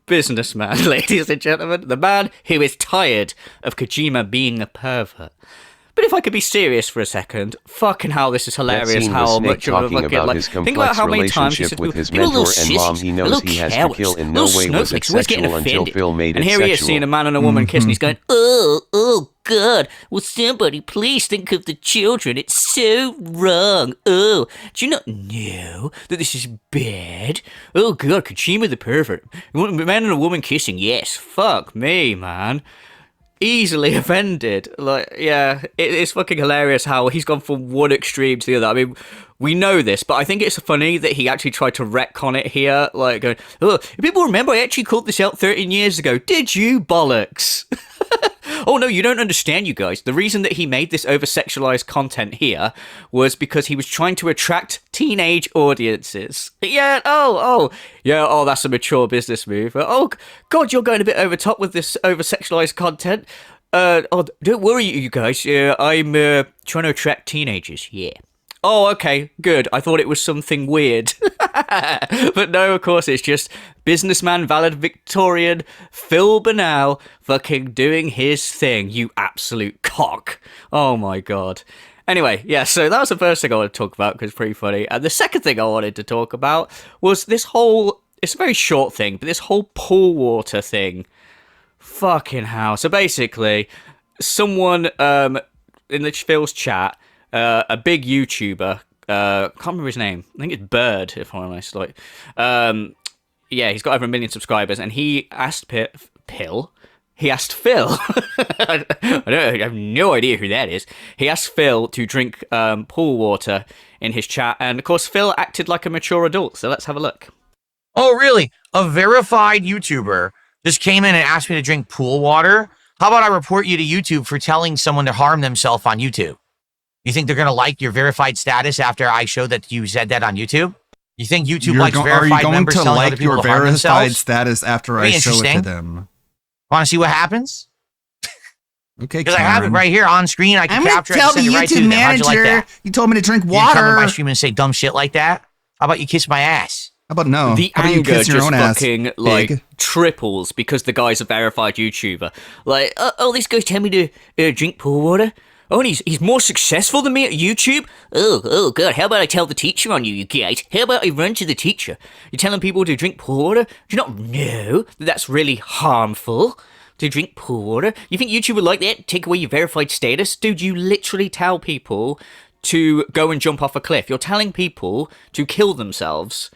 businessman, ladies and gentlemen. The man who is tired of Kojima being a pervert. But if I could be serious for a second, fucking hell, this is hilarious. scene How was Snake much of a talking fucking about like. his Think about complex how many times he relationship said with his "You're little mentor and mom sissies, he little knows he has to cowards, kill in no little way was it snowflakes, always getting sexual until offended." Phil made And it here he is sexual. seeing a man and a woman kiss, and he's going, oh God, will somebody please think of the children? It's so wrong. Oh, do you not know that this is bad? Oh God, Kojima the pervert. You want a man and a woman kissing? Yes. Fuck me, man. Easily offended. Like, yeah, it's fucking hilarious how he's gone from one extreme to the other. I mean, we know this, but I think it's funny that he actually tried to retcon it here. Like, going, oh, people remember I actually called this out 13 years ago. Did you, bollocks? Oh no, you don't understand, you guys. The reason that he made this over-sexualized content here was because he was trying to attract teenage audiences. Yeah, that's a mature business move. Oh God, you're going a bit over top with this over-sexualized content. Don't worry, you guys. I'm trying to attract teenagers. Yeah. Oh, okay, good. I thought it was something weird. But no, of course, it's just businessman valedictorian Phil Bernal fucking doing his thing, you absolute cock. Oh my God. Anyway, yeah, so that was the first thing I wanted to talk about because it's pretty funny. And the second thing I wanted to talk about was this whole, it's a very short thing, but this whole pool water thing. Fucking hell. So basically, someone in the Phil's chat, a big YouTuber, can't remember his name. I think it's Bird, if I'm honest. Like, yeah, he's got over 1 million subscribers, and he asked Phil. I have no idea who that is. He asked Phil to drink pool water in his chat, and of course, Phil acted like a mature adult. So let's have a look. Oh, really? A verified YouTuber just came in and asked me to drink pool water? How about I report you to YouTube for telling someone to harm themselves on YouTube? You think they're going to like your verified status after I show that you said that on YouTube? You think YouTube likes verified Are you going members to telling other like people your to harm verified themselves? status after I Pretty show it to interesting. them? Want to see what happens? Okay, Because I have it right here on screen. I can I'm gonna capture it tell and send the it right to YouTube them. How'd you like manager that? you told me to drink You didn't come on my water. stream and say dumb shit like that? How about you kiss my ass? How about no? The How about you anger kiss your just own ass, fucking like pig? triples because the guy's a verified YouTuber. Like, oh, this guy's telling me to drink pool water. Oh, and he's more successful than me at YouTube? Oh, God, how about I tell the teacher on you guys? How about I run to the teacher? You're telling people to drink pool water? Do you not know that that's really harmful? To drink pool water? You think YouTube would like that? Take away your verified status? Dude, you literally tell people to go and jump off a cliff. You're telling people to kill themselves.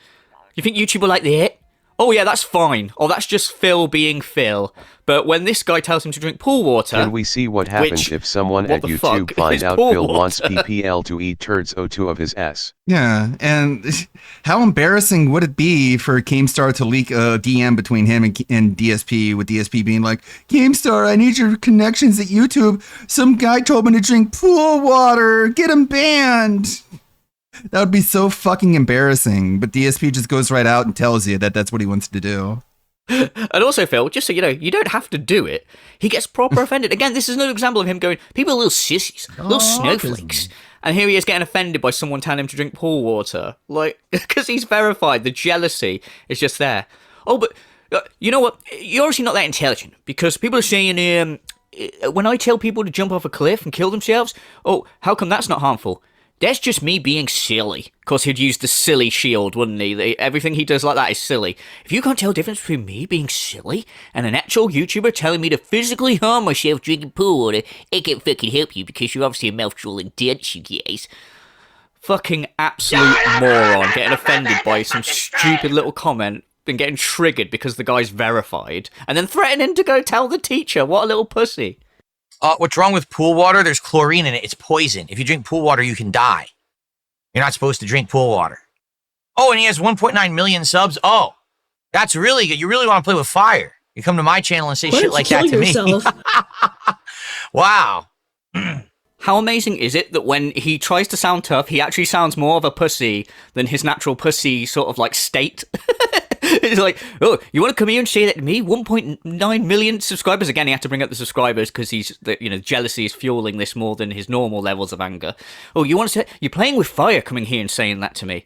You think YouTube will like that? Oh yeah, that's fine. Oh, that's just Phil being Phil. But when this guy tells him to drink pool water... Can we see what happens if someone at YouTube finds out Phil wants PPL to eat turds O2 of his S? Yeah, and how embarrassing would it be for Keemstar to leak a DM between him and DSP, with DSP being like, Keemstar, I need your connections at YouTube. Some guy told me to drink pool water. Get him banned. That would be so fucking embarrassing. But DSP just goes right out and tells you that that's what he wants to do. And also, Phil, just so you know, you don't have to do it. He gets proper offended. Again, this is another example of him going, people are little sissies, little snowflakes. And here he is getting offended by someone telling him to drink pool water. Like, because he's verified. The jealousy is just there. Oh, but you know what? You're obviously not that intelligent. Because people are saying, when I tell people to jump off a cliff and kill themselves, oh, how come that's not harmful? That's just me being silly. Of course, he'd use the silly shield, wouldn't he? Everything he does like that is silly. If you can't tell the difference between me being silly and an actual YouTuber telling me to physically harm myself drinking pool water, I can't fucking help you because you're obviously a mouth-drooling ditch, you guys. Fucking absolute moron getting offended by some stupid little comment and getting triggered because the guy's verified and then threatening to go tell the teacher. What a little pussy. What's wrong with pool water? There's chlorine in it. It's poison. If you drink pool water, you can die. You're not supposed to drink pool water. Oh, and he has 1.9 million subs. Oh, that's really good. You really want to play with fire. You come to my channel and say shit like that to me. Wow. How amazing is it that when he tries to sound tough, he actually sounds more of a pussy than his natural pussy sort of like state? It's like, oh, you want to come here and say that to me? 1.9 million subscribers. Again, he had to bring up the subscribers because jealousy is fueling this more than his normal levels of anger. Oh, you want to say you're playing with fire, coming here and saying that to me?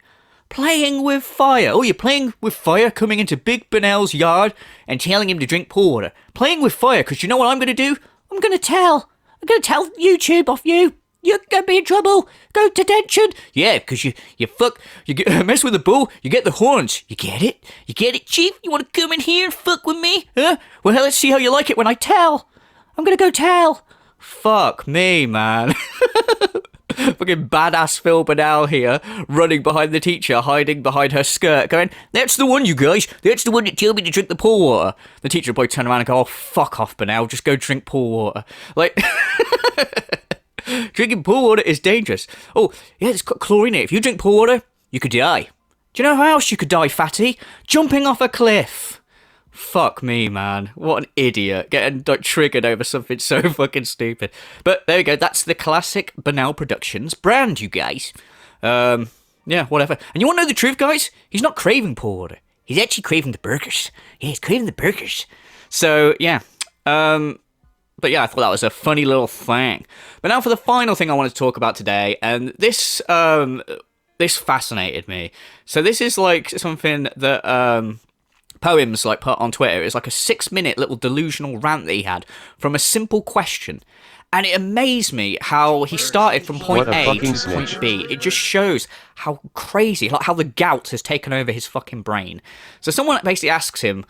Playing with fire. Oh, you're playing with fire, coming into Big Benel's yard and telling him to drink pool water. Playing with fire, because you know what I'm going to do? I'm going to tell YouTube off you. You're going to be in trouble. Go to detention. Yeah, because you mess with the bull, you get the horns. You get it? You get it, Chief? You want to come in here and fuck with me? Huh? Well, let's see how you like it when I tell. I'm going to go tell. Fuck me, man. Fucking badass Phil Bonnell here, running behind the teacher, hiding behind her skirt, going, that's the one, you guys. That's the one that told me to drink the pool water. The teacher would probably turn around and go, oh, fuck off, Bonnell. Just go drink pool water. Like, drinking pool water is dangerous. Oh, yeah, it's got chlorine in it. If you drink pool water, you could die. Do you know how else you could die, fatty? Jumping off a cliff. Fuck me, man. What an idiot. Getting triggered over something so fucking stupid. But there we go. That's the classic Bonnell Productions brand, you guys. Yeah, whatever. And you want to know the truth, guys? He's not craving pool water. He's actually craving the burgers. Yeah, he's craving the burgers. So, yeah. But yeah, I thought that was a funny little thing. But now for the final thing I wanted to talk about today. And this fascinated me. So this is like something that... Poems like put on Twitter. It's like a 6-minute little delusional rant that he had from a simple question, and it amazed me how he started from point A to point B. It just shows how crazy, like how the gout has taken over his fucking brain. So someone basically asks him,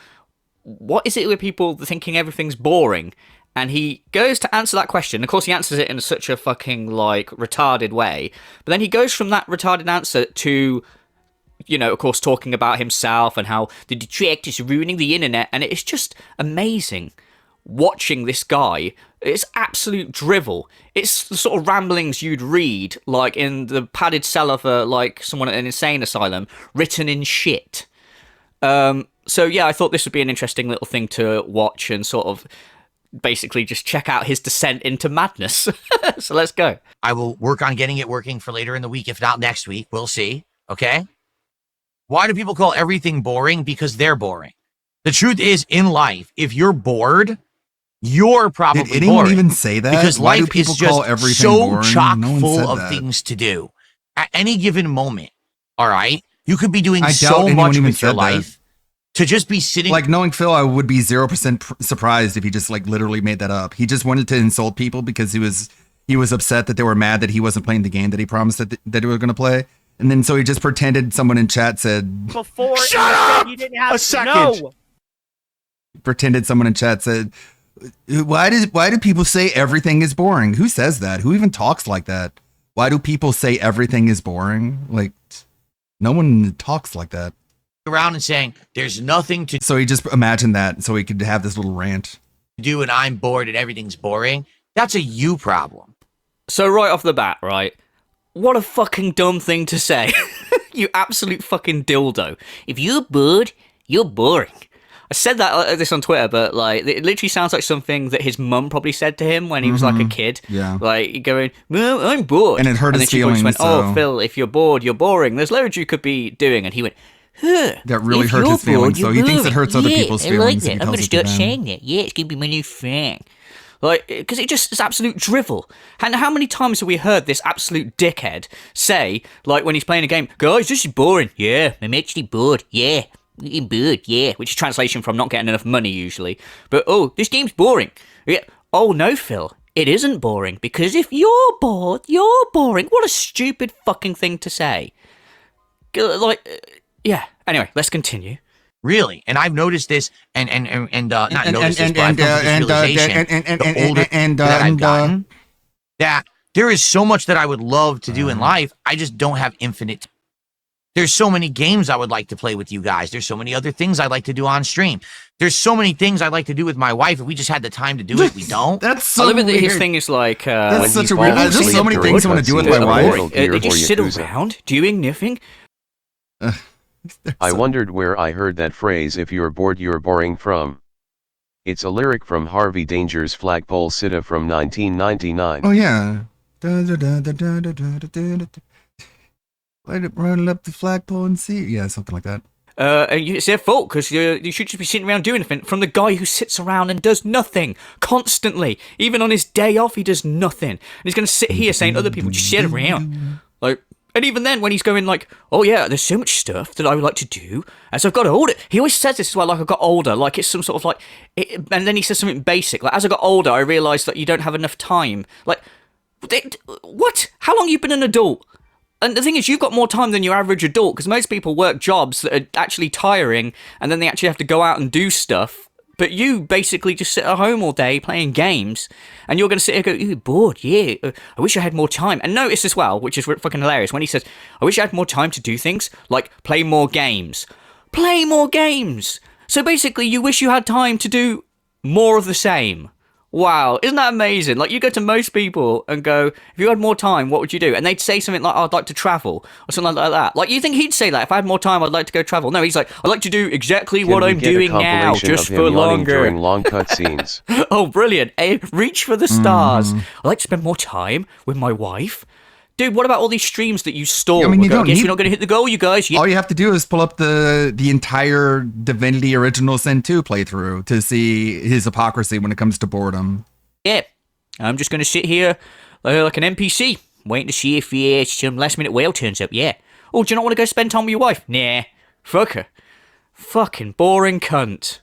what is it with people thinking everything's boring? And he goes to answer that question. Of course, he answers it in such a fucking like retarded way, but then he goes from that retarded answer to, you know, of course, talking about himself and how the detractors are ruining the internet. And it's just amazing watching this guy. It's absolute drivel. It's the sort of ramblings you'd read, like, in the padded cell of like, someone at an insane asylum, written in shit. So, yeah, I thought this would be an interesting little thing to watch and sort of basically just check out his descent into madness. So let's go. I will work on getting it working for later in the week, if not next week. We'll see. Okay? Why do people call everything boring? Because they're boring. The truth is, in life, if you're bored, you're probably bored. Did anyone even say that? Because Why life do people is just call everything so boring? chock No one full said of that. things to do. At any given moment, all right? You could be doing I doubt so anyone much even with your said that. life to just be sitting. Like, knowing Phil, I would be 0% surprised if he just like literally made that up. He just wanted to insult people because he was upset that they were mad that he wasn't playing the game that he promised that he was going to play. And then so he just pretended someone in chat said, Before Shut up! You didn't have A second. No. pretended someone in chat said, why do people say everything is boring? Who says that? Who even talks like that? Why do people say everything is boring? Like, no one talks like that. Around and saying, there's nothing to So he just imagined that so he could have this little rant. do and I'm bored and everything's boring. That's a you problem. So right off the bat, right? What a fucking dumb thing to say. You absolute fucking dildo. If you're bored, you're boring. I said this on Twitter, but like it literally sounds like something that his mum probably said to him when he was like a kid. Yeah. Like going, well, I'm bored. And it hurt and his then she probably feelings. just went, so oh, Phil, if you're bored, you're boring. There's loads you could be doing. And he went, huh. that really if hurt you're his feelings. bored, So you're he thinks it boring. hurts other Yeah, people's I feelings. like if he that. I'm tells going to it start them. saying that. Yeah, it's going to be my new thing. Like, because it's absolute drivel. And how many times have we heard this absolute dickhead say, like, when he's playing a game, guys, this is boring. Yeah, I'm actually bored. Yeah, I'm bored. Yeah, which is translation from not getting enough money usually. But, oh, this game's boring. Yeah. Oh, no, Phil. It isn't boring, because if you're bored, you're boring. What a stupid fucking thing to say. Like, yeah. Anyway, let's continue. Really, and I've noticed this, and not noticed this, but I've come to this realization, the older that I've gotten, that there is so much that I would love to do in life. I just don't have infinite. There's so many games I would like to play with you guys. There's so many other things I'd like to do on stream. There's so many things I'd like to do with my wife. If we just had the time to do it, we don't. That's I so love it that weird. his thing is like, That's such a weird. There's so many things I want to do with my wife. They just sit around doing nothing. I wondered where I heard that phrase, if you're bored you're boring, from. It's a lyric from Harvey Danger's Flagpole Sitta from 1999. Oh yeah. Let it run up the flagpole and see. Yeah, something like that. and it's their fault because you should just be sitting around doing anything. From the guy who sits around and does nothing constantly, even on his day off, he does nothing. And he's going to sit here saying other people just sit around, like. And even then, when he's going like, oh yeah, there's so much stuff that I would like to do as I've got older. He always says this as well, like I've got older, like it's some sort of like, and then he says something basic, like as I got older, I realised that you don't have enough time. Like, what? How long have you been an adult? And the thing is, you've got more time than your average adult, because most people work jobs that are actually tiring, and then they actually have to go out and do stuff. But you basically just sit at home all day playing games, and you're going to sit here and go, ooh, bored, yeah, I wish I had more time. And notice as well, which is fucking hilarious, when he says, I wish I had more time to do things, like play more games. Play more games! So basically, you wish you had time to do more of the same. Wow, isn't that amazing? Like, you go to most people and go, if you had more time, what would you do? And they'd say something like, oh, I'd like to travel, or something like that. Like, you think he'd say that, if I had more time, I'd like to go travel. No, he's like, I'd like to do exactly what I'm doing now, just for longer. During long cutscenes. Oh, brilliant. Reach for the stars. I'd like to spend more time with my wife. Dude, what about all these streams that you stole? I mean, you don't guess need- you're not going to hit the goal, you guys. All you have to do is pull up the entire Divinity Original Sin 2 playthrough to see his hypocrisy when it comes to boredom. Yeah, I'm just going to sit here like an NPC, waiting to see if some last minute whale turns up, yeah. Oh, do you not want to go spend time with your wife? Nah, fuck her. Fucking boring cunt.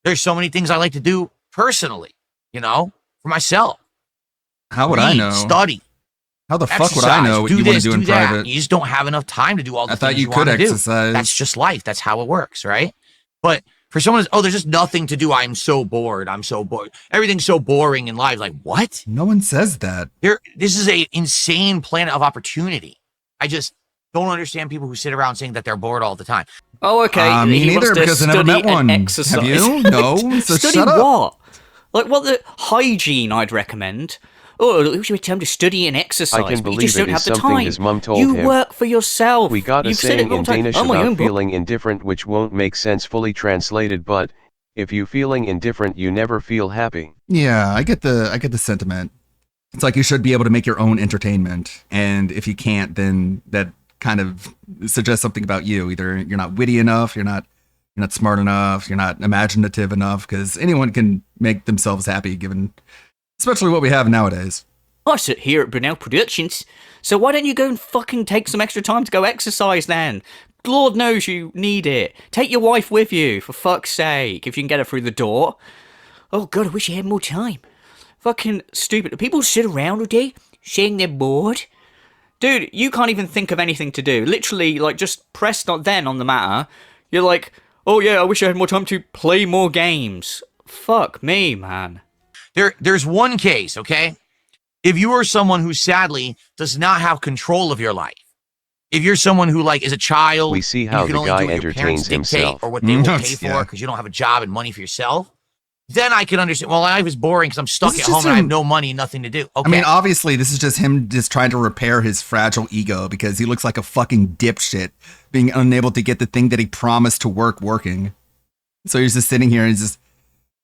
There's so many things I like to do personally, you know, for myself. How would I Read, know? Study. How the fuck would I know what you want to do in that. private? You just don't have enough time to do all the I things thought you want could to exercise. do. That's just life. That's how it works, right? But for someone who's, oh, there's just nothing to do. I'm so bored. I'm so bored. Everything's so boring in life. Like, what? No one says that. This is a insane planet of opportunity. I just don't understand people who sit around saying that they're bored all the time. Oh, okay. Me He wants neither, to because I never study met one. and exercise. Have you? No. So Study shut up. what? Like, what the hygiene I'd recommend? Oh, it was your time to study and exercise. I can but you believe just don't it have is the something time. his mum told you him. work for yourself. We got a You've said it saying all in the time. Danish Oh, my own about book. feeling indifferent which won't make sense fully translated, but if you feeling indifferent you never feel happy. Yeah, I get the sentiment. It's like you should be able to make your own entertainment, and if you can't, then that kind of suggests something about you. Either you're not witty enough, you're not smart enough, you're not imaginative enough, because anyone can make themselves happy, given especially what we have nowadays. I sit here at Brunel Productions, so why don't you go and fucking take some extra time to go exercise then? Lord knows you need it. Take your wife with you, for fuck's sake, if you can get her through the door. Oh god, I wish I had more time. Fucking stupid. People sit around all day saying they're bored. Dude, you can't even think of anything to do. Literally, like, just press not then on the matter. You're like, oh yeah, I wish I had more time to play more games. Fuck me, man. There's one case, okay? If you are someone who sadly does not have control of your life, if you're someone who like is a child, We see and how you can the only guy do what your parents entertains dictate himself. or what they will Mm, pay for yeah. because you don't have a job and money for yourself, then I can understand. Well, life is boring because I'm stuck This at is home just and I have him- no money and nothing to do. Okay. I mean, obviously, this is just him just trying to repair his fragile ego because he looks like a fucking dipshit being unable to get the thing that he promised to working. So he's just sitting here and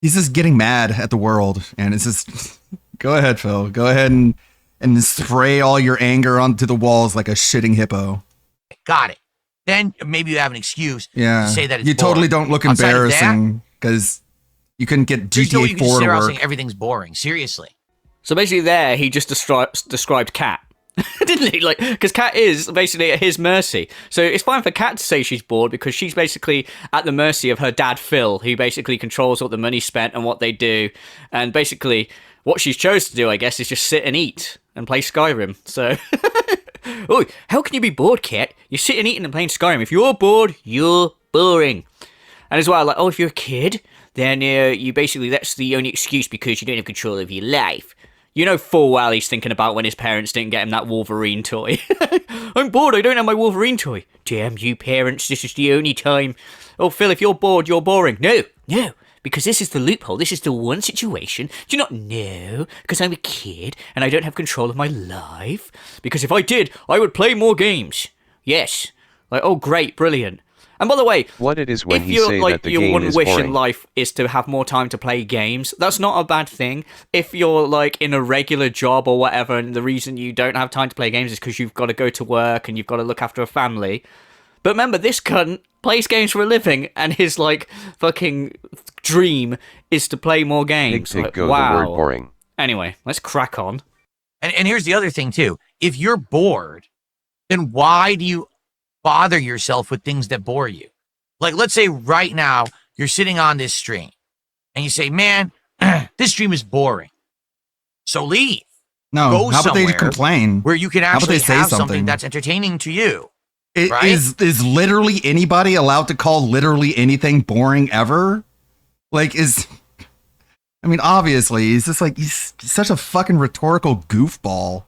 he's just getting mad at the world. And it's just, go ahead, Phil. Go ahead and spray all your anger onto the walls like a shitting hippo. Got it. Then maybe you have an excuse Yeah. to say that it's you totally boring. don't look Outside of that, embarrassing because you couldn't get there's no way GTA you can 4 sit to around work. saying everything's boring. Seriously. So basically there, he just described Kat. Didn't he? Like, because Kat is basically at his mercy. So it's fine for Kat to say she's bored because she's basically at the mercy of her dad, Phil, who basically controls what the money's spent and what they do. And basically, what she's chose to do, I guess, is just sit and eat and play Skyrim. So, oh, how can you be bored, Kat? You're sitting, eating, and playing Skyrim. If you're bored, you're boring. And as well, like, oh, if you're a kid, then you basically, that's the only excuse because you don't have control of your life. You know full well he's thinking about when his parents didn't get him that Wolverine toy. I'm bored, I don't have my Wolverine toy. Damn you parents, this is the only time. Oh, Phil, if you're bored, you're boring. No, because this is the loophole. This is the one situation. Do you not know? Because I'm a kid and I don't have control of my life. Because if I did, I would play more games. Yes. Like, oh, great, brilliant. And by the way, What it is when if he you're say like that the your game one is wish boring. in life is to have more time to play games, that's not a bad thing. If you're like in a regular job or whatever, and the reason you don't have time to play games is because you've got to go to work and you've got to look after a family. But remember, this cunt plays games for a living, and his like fucking dream is to play more games. Pig Like, go wow. the word boring. Anyway, let's crack on. And here's the other thing too. If you're bored, then why do you bother yourself with things that bore you? Like, let's say right now you're sitting on this stream and you say, man, this stream is boring. So leave. No, Go how about they somewhere complain? where you can How about actually they say have something something? that's entertaining to you. Right? Right? Is literally anybody allowed to call literally anything boring ever? Like, I mean, obviously, he's just like, he's such a fucking rhetorical goofball.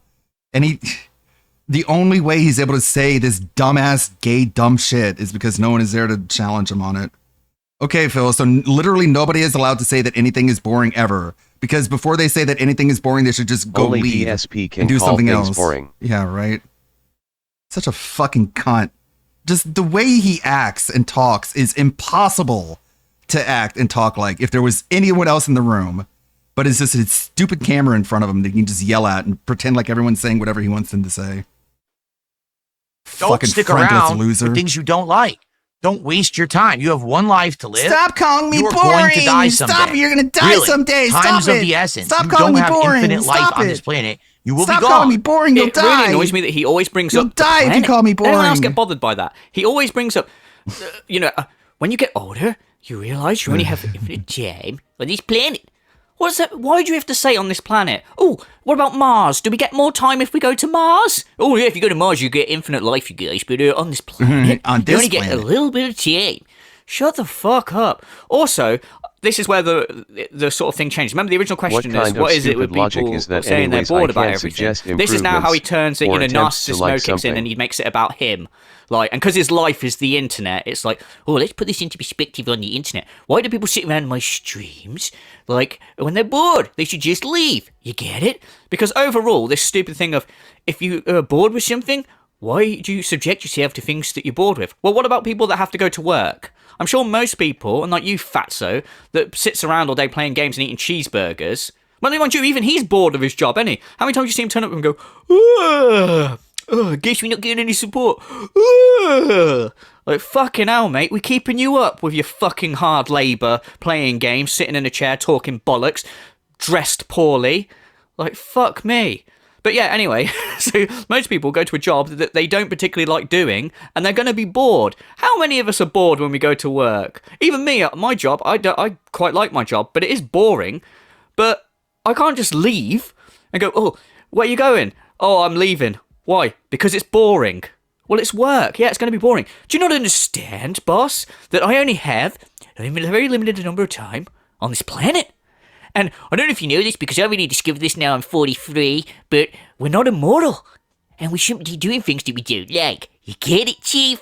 And the only way he's able to say this dumbass, gay, dumb shit is because no one is there to challenge him on it. Okay, Phil, so literally nobody is allowed to say that anything is boring ever. Because before they say that anything is boring, they should just go Only leave DSP can and do call something things else. boring. Yeah, right. Such a fucking cunt. Just the way he acts and talks is impossible to act and talk like if there was anyone else in the room. But it's just a stupid camera in front of him that he can just yell at and pretend like everyone's saying whatever he wants them to say. Don't Fucking stick friendless around loser. with things you don't like. Don't waste your time. You have one life to live. Stop calling me You are boring. going to die someday. Stop, you're gonna die Really, someday. Time's Stop of it. the essence. Stop you calling don't me have boring. infinite life Stop on it. this planet. You will Stop be gone. calling me boring. You'll It die. really annoys me that he always brings You'll up. the die if you planet. call me Anyone else boring. get bothered by that? He always brings up, when you get older, you realise you only have infinite time on this planet. What's that? Why do you have to say on this planet? Oh, what about Mars? Do we get more time if we go to Mars? Oh yeah, if you go to Mars, you get infinite life, you guys. But on this planet, On you this only get a planet. little bit of time. Shut the fuck up. Also, this is where the sort of thing changes. Remember, the original question kind is, of what is it with stupid logic people is that saying anyways, they're bored I about can't everything? suggest This is now how he improvements turns it, or attempts to narcissist like mode kicks in something. and he makes it about him. Like, and because his life is the internet, it's like, oh, let's put this into perspective on the internet. Why do people sit around my streams? Like, when they're bored, they should just leave. You get it? Because overall, this stupid thing of, if you are bored with something, why do you subject yourself to things that you're bored with? Well, what about people that have to go to work? I'm sure most people, and like you, fatso, that sits around all day playing games and eating cheeseburgers. Well, mind you, even he's bored of his job, isn't he? How many times do you see him turn up and go, guess we're not getting any support. Like, fucking hell, mate, we're keeping you up with your fucking hard labour, playing games, sitting in a chair, talking bollocks, dressed poorly. Like, fuck me. But yeah, anyway, so most people go to a job that they don't particularly like doing, and they're going to be bored. How many of us are bored when we go to work? Even me, at my job, I quite like my job, but it is boring. But I can't just leave and go, oh, where are you going? Oh, I'm leaving. Why? Because it's boring. Well, it's work. Yeah, it's going to be boring. Do you not understand, boss, that I only have a very limited number of time on this planet? And I don't know if you know this, because I really discovered this now I'm 43, but we're not immortal. And we shouldn't be doing things that we don't like. You get it, Chief?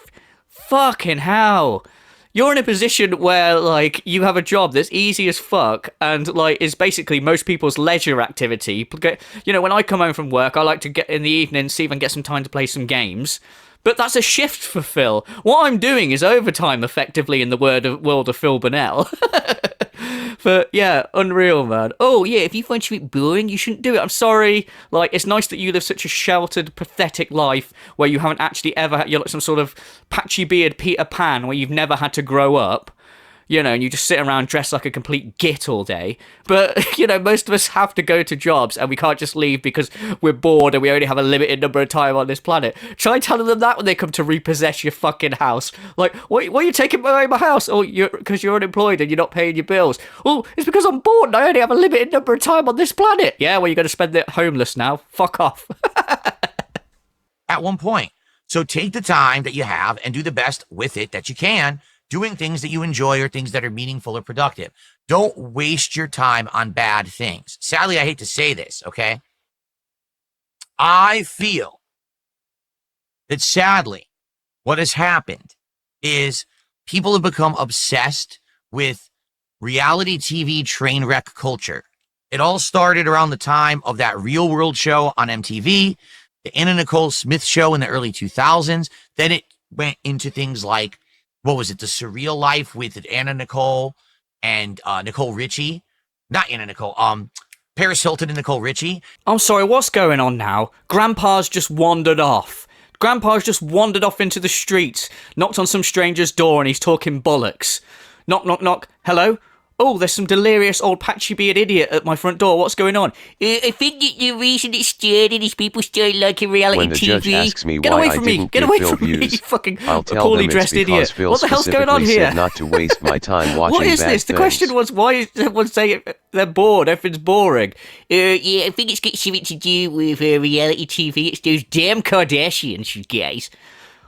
Fucking hell. You're in a position where, like, you have a job that's easy as fuck and, like, is basically most people's leisure activity. You know, when I come home from work, I like to get in the evening, see if I can get some time to play some games. But that's a shift for Phil. What I'm doing is overtime, effectively, in the world of Phil Burnell. But yeah, unreal, man. Oh yeah, if you find something boring, you shouldn't do it. I'm sorry. Like, it's nice that you live such a sheltered, pathetic life where you haven't actually ever, you're like some sort of patchy beard Peter Pan where you've never had to grow up. You know, and you just sit around dressed like a complete git all day. But, you know, most of us have to go to jobs and we can't just leave because we're bored and we only have a limited number of time on this planet. Try telling them that when they come to repossess your fucking house. Like, why are you taking away my house? Oh, because you're unemployed and you're not paying your bills. Oh, it's because I'm bored and I only have a limited number of time on this planet. Yeah, well, you're going to spend it homeless now. Fuck off. At one point. So take the time that you have and do the best with it that you can, doing things that you enjoy or things that are meaningful or productive. Don't waste your time on bad things. Sadly, I hate to say this, okay? I feel that sadly, what has happened is people have become obsessed with reality TV train wreck culture. It all started around the time of that Real World show on MTV, the Anna Nicole Smith show in the early 2000s. Then it went into things like, what was it? The Surreal Life with Anna Nicole and Nicole Richie. Not Anna Nicole. Paris Hilton and Nicole Richie. I'm sorry, what's going on now? Grandpa's just wandered off. Grandpa's just wandered off into the streets, knocked on some stranger's door, and he's talking bollocks. Knock, knock, knock. Hello? Oh, there's some delirious old patchy-beard idiot at my front door. What's going on? I think that the reason it started is people started liking reality When the TV. judge asks me Get why away I from me! didn't Get give away Phil from me, views, you fucking I'll tell poorly them it's dressed because idiot. Phil What the hell's going on specifically here? said not to waste my time watching What is bad this? The things. question was, why is everyone saying they're bored? Everything's boring. Yeah, I think it's got something to do with reality TV. It's those damn Kardashians, you guys.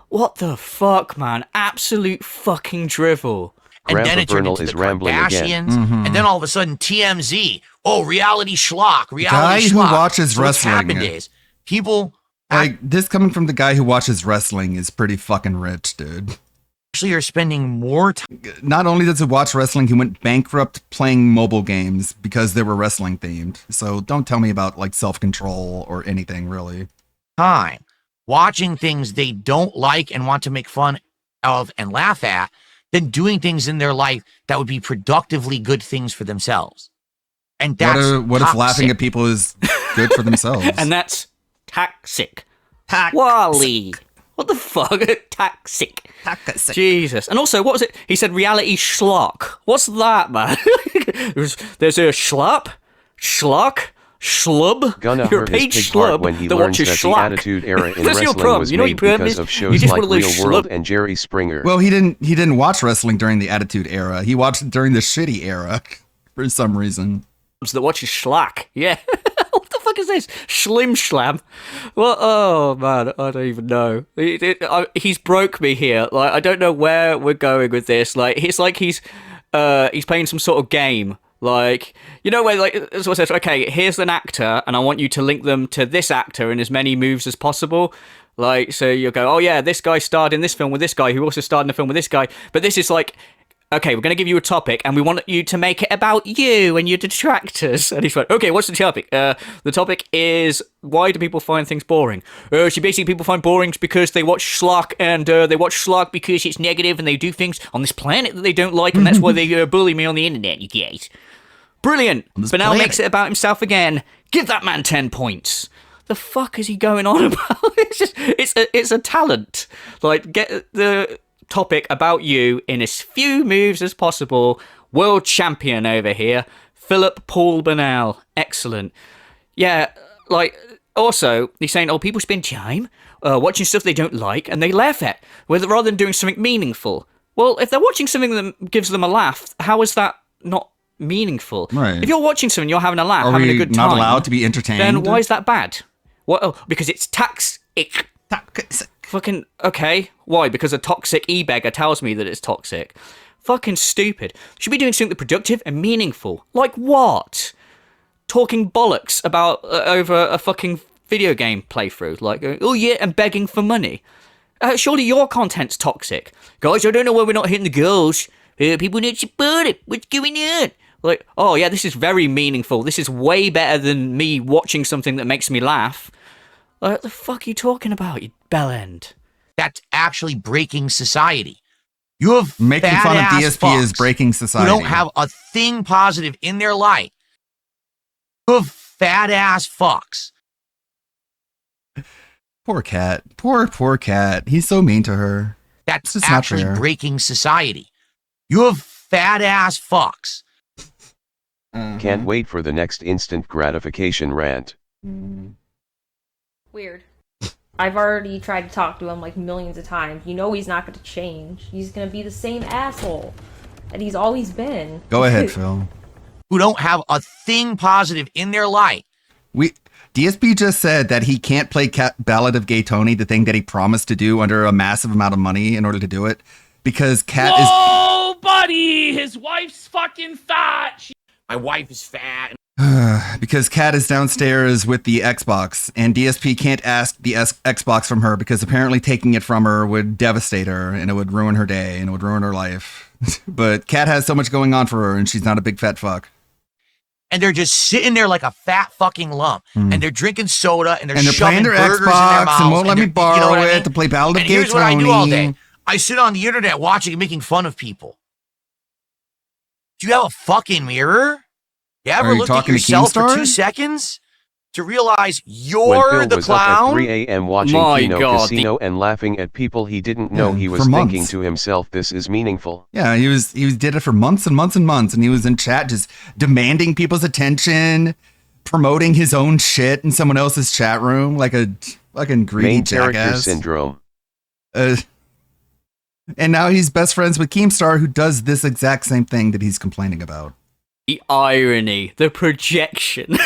What the fuck, man? Absolute fucking drivel. And then Grandpa it turned Bernal into is the rambling again. Kardashians, and then all of a sudden TMZ. Oh, reality schlock, Guy reality who schlock. watches So what's wrestling. happened is people Like, this coming from the guy who watches wrestling is pretty fucking rich, dude. actually are spending more time. Not only does he watch wrestling, he went bankrupt playing mobile games because they were wrestling themed. So don't tell me about like self-control or anything, really. Time watching things they don't like and want to make fun of and laugh at than doing things in their life that would be productively good things for themselves. And that's What if laughing toxic. at people is good for themselves? And that's toxic. Wally. What the fuck? Toxic. Jesus. And also, what was it? He said reality schlock. What's that, man? There's a schlop, schlock, schlub. Gonna You're a hurt paid his pig heart schlub when he that learns watches that the schlock. Attitude Era in That's your wrestling problem. was You know what made your problem because is? of You're shows just like one of those Real World schlub- and Jerry Springer. Well, he didn't watch wrestling during the Attitude Era. He watched it during the shitty era for some reason. That watches schlock. Yeah. What the fuck is this? Schlim Schlam? Well, oh man, I don't even know. He's broke me here. Like, I don't know where we're going with this. Like, it's like he's playing some sort of game. Like, you know, where like someone says, okay, here's an actor, and I want you to link them to this actor in as many moves as possible. Like, so you'll go, oh yeah, this guy starred in this film with this guy, who also starred in a film with this guy. But this is like, okay, we're going to give you a topic, and we want you to make it about you and your detractors. And he's like, okay, what's the topic? The topic is, why do people find things boring? So basically, people find boring because they watch schlock, and they watch schlock because it's negative, and they do things on this planet that they don't like, and that's why they bully me on the internet, you guys. Brilliant. But now makes it about himself again. Give that man 10 points. The fuck is he going on about? It's a talent. Like, get the topic about you in as few moves as possible. World champion over here, Philip Paul Bernal. Excellent. Yeah, like, also, he's saying, oh, people spend time watching stuff they don't like and they laugh at, rather than doing something meaningful. Well, if they're watching something that gives them a laugh, how is that not meaningful? Right. If you're watching something, you're having a laugh, Are having we a good time. not allowed to be entertained? Then why is that bad? What? Oh, because it's toxic. Fucking okay. Why? Because a toxic e-beggar tells me that it's toxic. Fucking stupid. Should be doing something productive and meaningful. Like what? Talking bollocks about over a fucking video game playthrough. Like, oh yeah, and begging for money. Surely your content's toxic. Guys, I don't know why we're not hitting the goals. People don't support it. What's going on? Like, oh yeah, this is very meaningful. This is way better than me watching something that makes me laugh. What the fuck are you talking about, you bellend? That's actually breaking society. You have Making fun of fat-ass DSP is fucks breaking society. who don't have a thing positive in their life. You have fat ass fucks. Poor cat. Poor cat. He's so mean to her. That's just not actually fair. breaking society. You have fat ass fucks. Can't wait for the next instant gratification rant. Weird. I've already tried to talk to him like millions of times. You know he's not going to change. He's going to be the same asshole that he's always been. Go ahead, Phil. Who don't have a thing positive in their life. DSP just said that he can't play Ballad of Gay Tony, the thing that he promised to do under a massive amount of money in order to do it, because Cat is... Whoa, buddy! His wife's fucking fat! My wife is fat. because Cat is downstairs with the Xbox, and DSP can't ask the Xbox from her because apparently taking it from her would devastate her, and it would ruin her day, and it would ruin her life. But Cat has so much going on for her, and she's not a big fat fuck. And they're just sitting there like a fat fucking lump. And they're drinking soda, and they're playing shoving their burgers in their Xbox mouths. and won't let me they're- borrow you know what I it mean? to play Ballad of And Gay here's what I do all Tony. day. I sit on the internet watching and making fun of people. Do you have a fucking mirror? You Are ever you look at talking to yourself for Keemstar? 2 seconds? to realize When you're Phil the was up at clown? 3 a.m. watching My Kino God, Casino and laughing at people he didn't know, Yeah, he for was thinking months. to himself, this is meaningful. Yeah, he did it for months and months and months, and he was in chat just demanding people's attention, promoting his own shit in someone else's chat room like a fucking greedy Main character jackass. syndrome. And now he's best friends with Keemstar, who does this exact same thing that he's complaining about. The irony, the projection.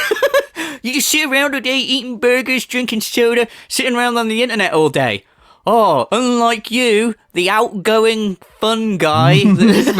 You just sit around all day eating burgers, drinking soda, sitting around on the internet all day. Oh, unlike you, the outgoing fun guy. God, he's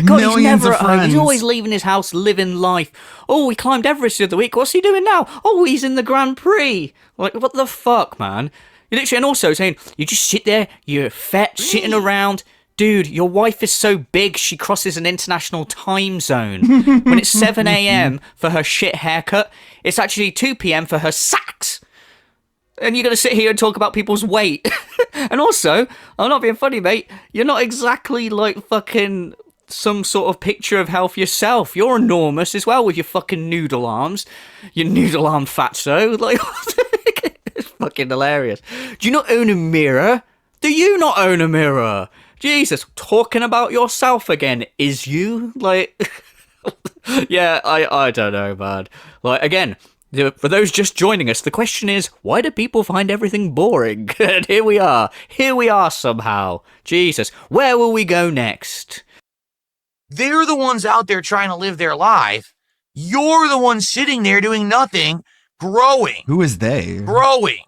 millions never of at home. He's friends. always leaving his house, living life. Oh, he climbed Everest the other week. What's he doing now? Oh, he's in the Grand Prix. Like, what the fuck, man? You literally, and also saying, you just sit there, you're fat, sitting around. Dude, your wife is so big she crosses an international time zone. When it's 7 a.m. for her shit haircut, it's actually 2 p.m. for her sacks. And you're going to sit here and talk about people's weight. And also, I'm not being funny, mate, you're not exactly like fucking some sort of picture of health yourself. You're enormous as well with your fucking noodle arms. Your noodle arm fatso. Like, it's fucking hilarious. Do you not own a mirror? Do you not own a mirror? Jesus, talking about yourself again, is you? Like, yeah, I don't know, man. Like, again, for those just joining us, the question is, why do people find everything boring? And here we are somehow. Jesus, where will we go next? They're the ones out there trying to live their life. You're the one sitting there doing nothing, growing. Who is they? Growing.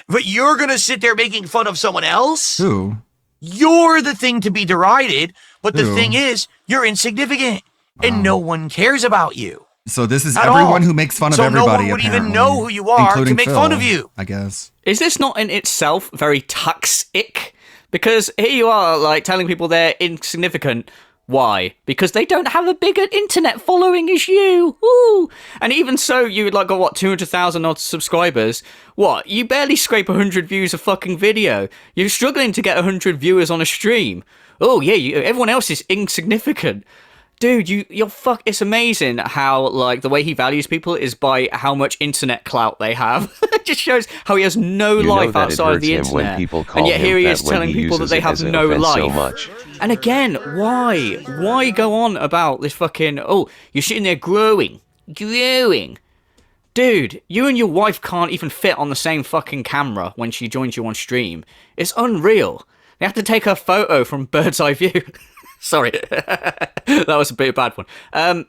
But you're going to sit there making fun of someone else? Who? You're the thing to be derided, but the Who? thing is, you're insignificant, and no one cares about you. So this is At everyone all. who makes fun of So no everybody. one would even apparently, know who you are to including make Phil, fun of you. I guess. Is this not in itself very toxic? Because here you are, like, telling people they're insignificant. Why? Because they don't have a bigger internet following as you. Woo! And even so, you like got what, 200,000 odd subscribers? What? You barely scrape 100 views a fucking video. You're struggling to get 100 viewers on a stream. Oh yeah, everyone else is insignificant. Dude, you're it's amazing how, like, the way he values people is by how much internet clout they have. It just shows how he has no You know life that it outside of hurts the him internet. when people call And yet him here he fat is when telling he people that uses they it have as an no offense life. so much. And again, why? Why go on about this fucking, oh, you're sitting there growing. Dude, you and your wife can't even fit on the same fucking camera when she joins you on stream. It's unreal. They have to take her photo from bird's eye view. Sorry. That was a bit bad one.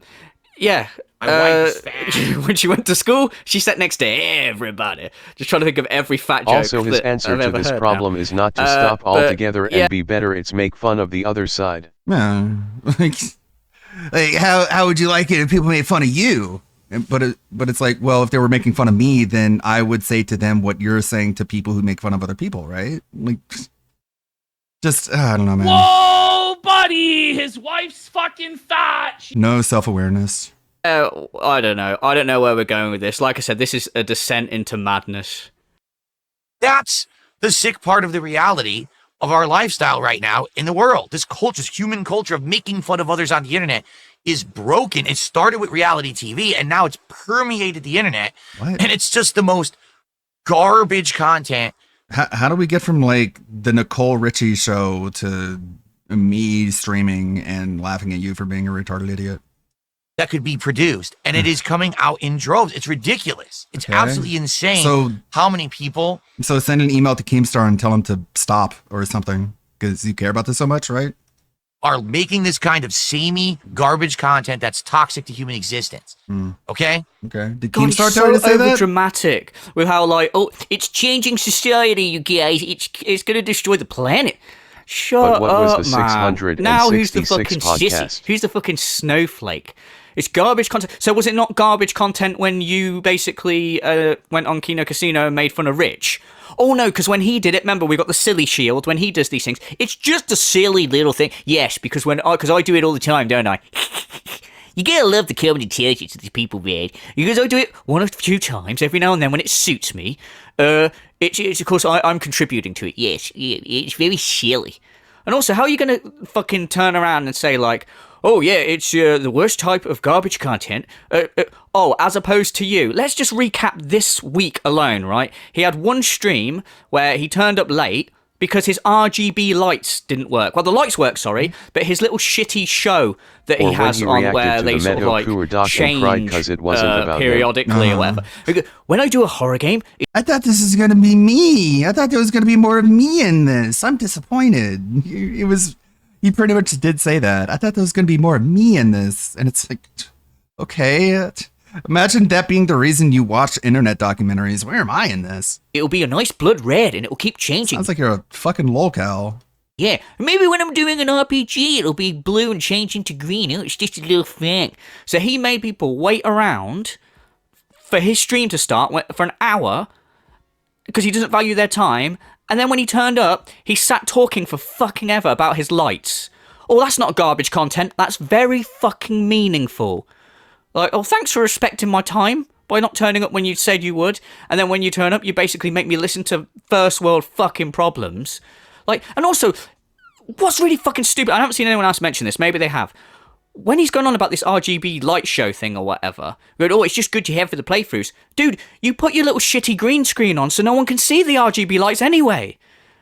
Yeah. When she went to school, she sat next to everybody. Just trying to think of every fat joke. Also, his that answer I've to ever this heard problem now. is not to stop but, altogether yeah. and be better, it's make fun of the other side. Yeah. Like how would you like it if people made fun of you? But it's like, well, if they were making fun of me, then I would say to them what you're saying to people who make fun of other people, right? Like, just I don't know, man. Whoa, buddy! His wife's fucking fat. No self-awareness. I don't know. I don't know where we're going with this. Like I said, this is a descent into madness. That's the sick part of the reality of our lifestyle right now in the world. This culture, this human culture of making fun of others on the internet is broken. It started with reality TV, and now it's permeated the internet. What? And it's just the most garbage content. How do we get from like the Nicole Richie show to me streaming and laughing at you for being a retarded idiot? That could be produced, and it is coming out in droves. It's ridiculous. It's Okay. absolutely insane So- how many people So send an email to Keemstar and tell him to stop or something because you care about this so much, right? are making this kind of samey garbage content that's toxic to human existence. Okay? Okay. Did God, Keemstar it's tell you to so say that? overdramatic with how, like, oh, it's changing society, you guys. It's going to destroy the planet. Shut But what up, was the man. 666 Now who's the fucking sissy? podcast? Who's the fucking snowflake? It's garbage content. So was it not garbage content when you basically went on Kino Casino and made fun of Rich? Oh no, because when he did it, remember we got the silly shield when he does these things. It's just a silly little thing. Yes, because I do it all the time, don't I? You gotta love the comedy t-shirts that these people read. Because I do it one or two times every now and then when it suits me. It's of course I'm contributing to it. Yes, it's very silly. And also, how are you gonna fucking turn around and say like, oh yeah, it's the worst type of garbage content. As opposed to you. Let's just recap this week alone, right? He had one stream where he turned up late because his RGB lights didn't work. Well, the lights work, sorry, but his little shitty show that he has on where they sort of like change periodically or whatever. When I do a horror game... I thought this was going to be me. I thought there was going to be more of me in this. I'm disappointed. He pretty much did say that. I thought there was going to be more of me in this. And it's like, okay. Imagine that being the reason you watch internet documentaries. Where am I in this? It'll be a nice blood red and it'll keep changing. Sounds like you're a fucking lolcow. Yeah, maybe when I'm doing an RPG, it'll be blue and changing to green. Oh, it's just a little thing. So he made people wait around for his stream to start for an hour because he doesn't value their time. And then when he turned up, he sat talking for fucking ever about his lights. Oh, that's not garbage content. That's very fucking meaningful. Like, oh, thanks for respecting my time by not turning up when you said you would. And then when you turn up, you basically make me listen to first world fucking problems. Like, and also, what's really fucking stupid, I haven't seen anyone else mention this, maybe they have. When he's going on about this RGB light show thing or whatever, going, oh, it's just good to have for the playthroughs. Dude, you put your little shitty green screen on so no one can see the RGB lights anyway.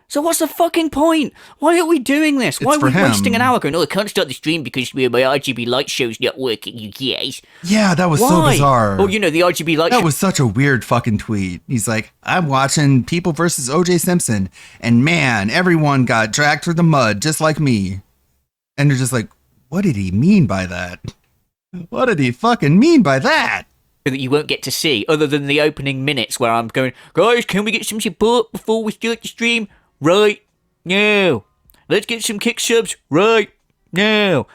So what's the fucking point? Why are we doing this? Why are we wasting an hour going, oh, I can't start the stream because my RGB light show's not working, you guys? Yeah, that was so bizarre. Oh, you know, the RGB light That was such a weird fucking tweet. He's like, I'm watching People versus O.J. Simpson, and man, everyone got dragged through the mud just like me. And you're just like, what did he mean by that? What did he fucking mean by that? That you won't get to see, other than the opening minutes where I'm going, guys, can we get some support before we start the stream? Right now. Let's get some kick subs right now.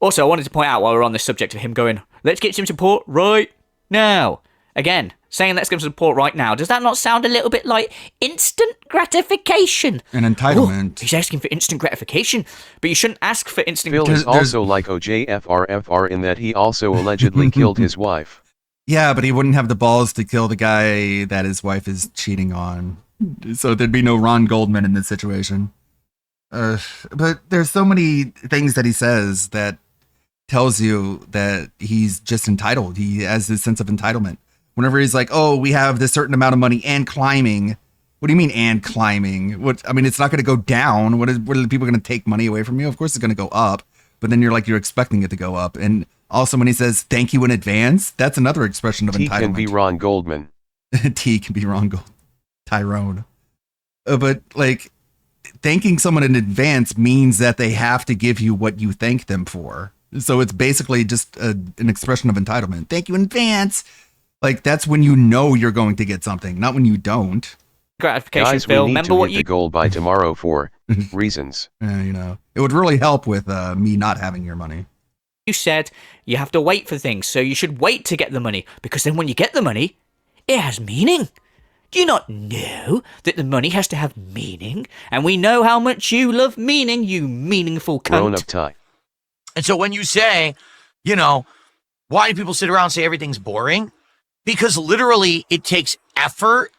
Also, I wanted to point out while we're on the subject of him going, let's get some support right now. Again, saying let's get some support right now, does that not sound a little bit like instant gratification? An entitlement. Ooh, he's asking for instant gratification, but you shouldn't ask for instant Phil is also like OJFRFR in that he also allegedly killed his wife. Yeah, but he wouldn't have the balls to kill the guy that his wife is cheating on. So there'd be no Ron Goldman in this situation. But there's so many things that he says that tells you that he's just entitled. He has this sense of entitlement. Whenever he's like, oh, we have this certain amount of money and climbing. What do you mean and climbing? I mean, it's not going to go down. What are the people going to take money away from you? Of course it's going to go up. But then you're expecting it to go up. And also when he says thank you in advance, that's another expression of entitlement. T can be Ron Goldman. T can be Ron Goldman. Tyrone. But thanking someone in advance means that they have to give you what you thank them for. So it's basically just an expression of entitlement. Thank you in advance. That's when you know you're going to get something, not when you don't. Gratification, guys, Phil. we need Remember to what hit the goal by tomorrow for reasons. It would really help with me not having your money. You said you have to wait for things, so you should wait to get the money, because then when you get the money, it has meaning. Do you not know that the money has to have meaning? And we know how much you love meaning, you meaningful cunt. Grown up tie. And so when you say, why do people sit around and say everything's boring? Because literally it takes effort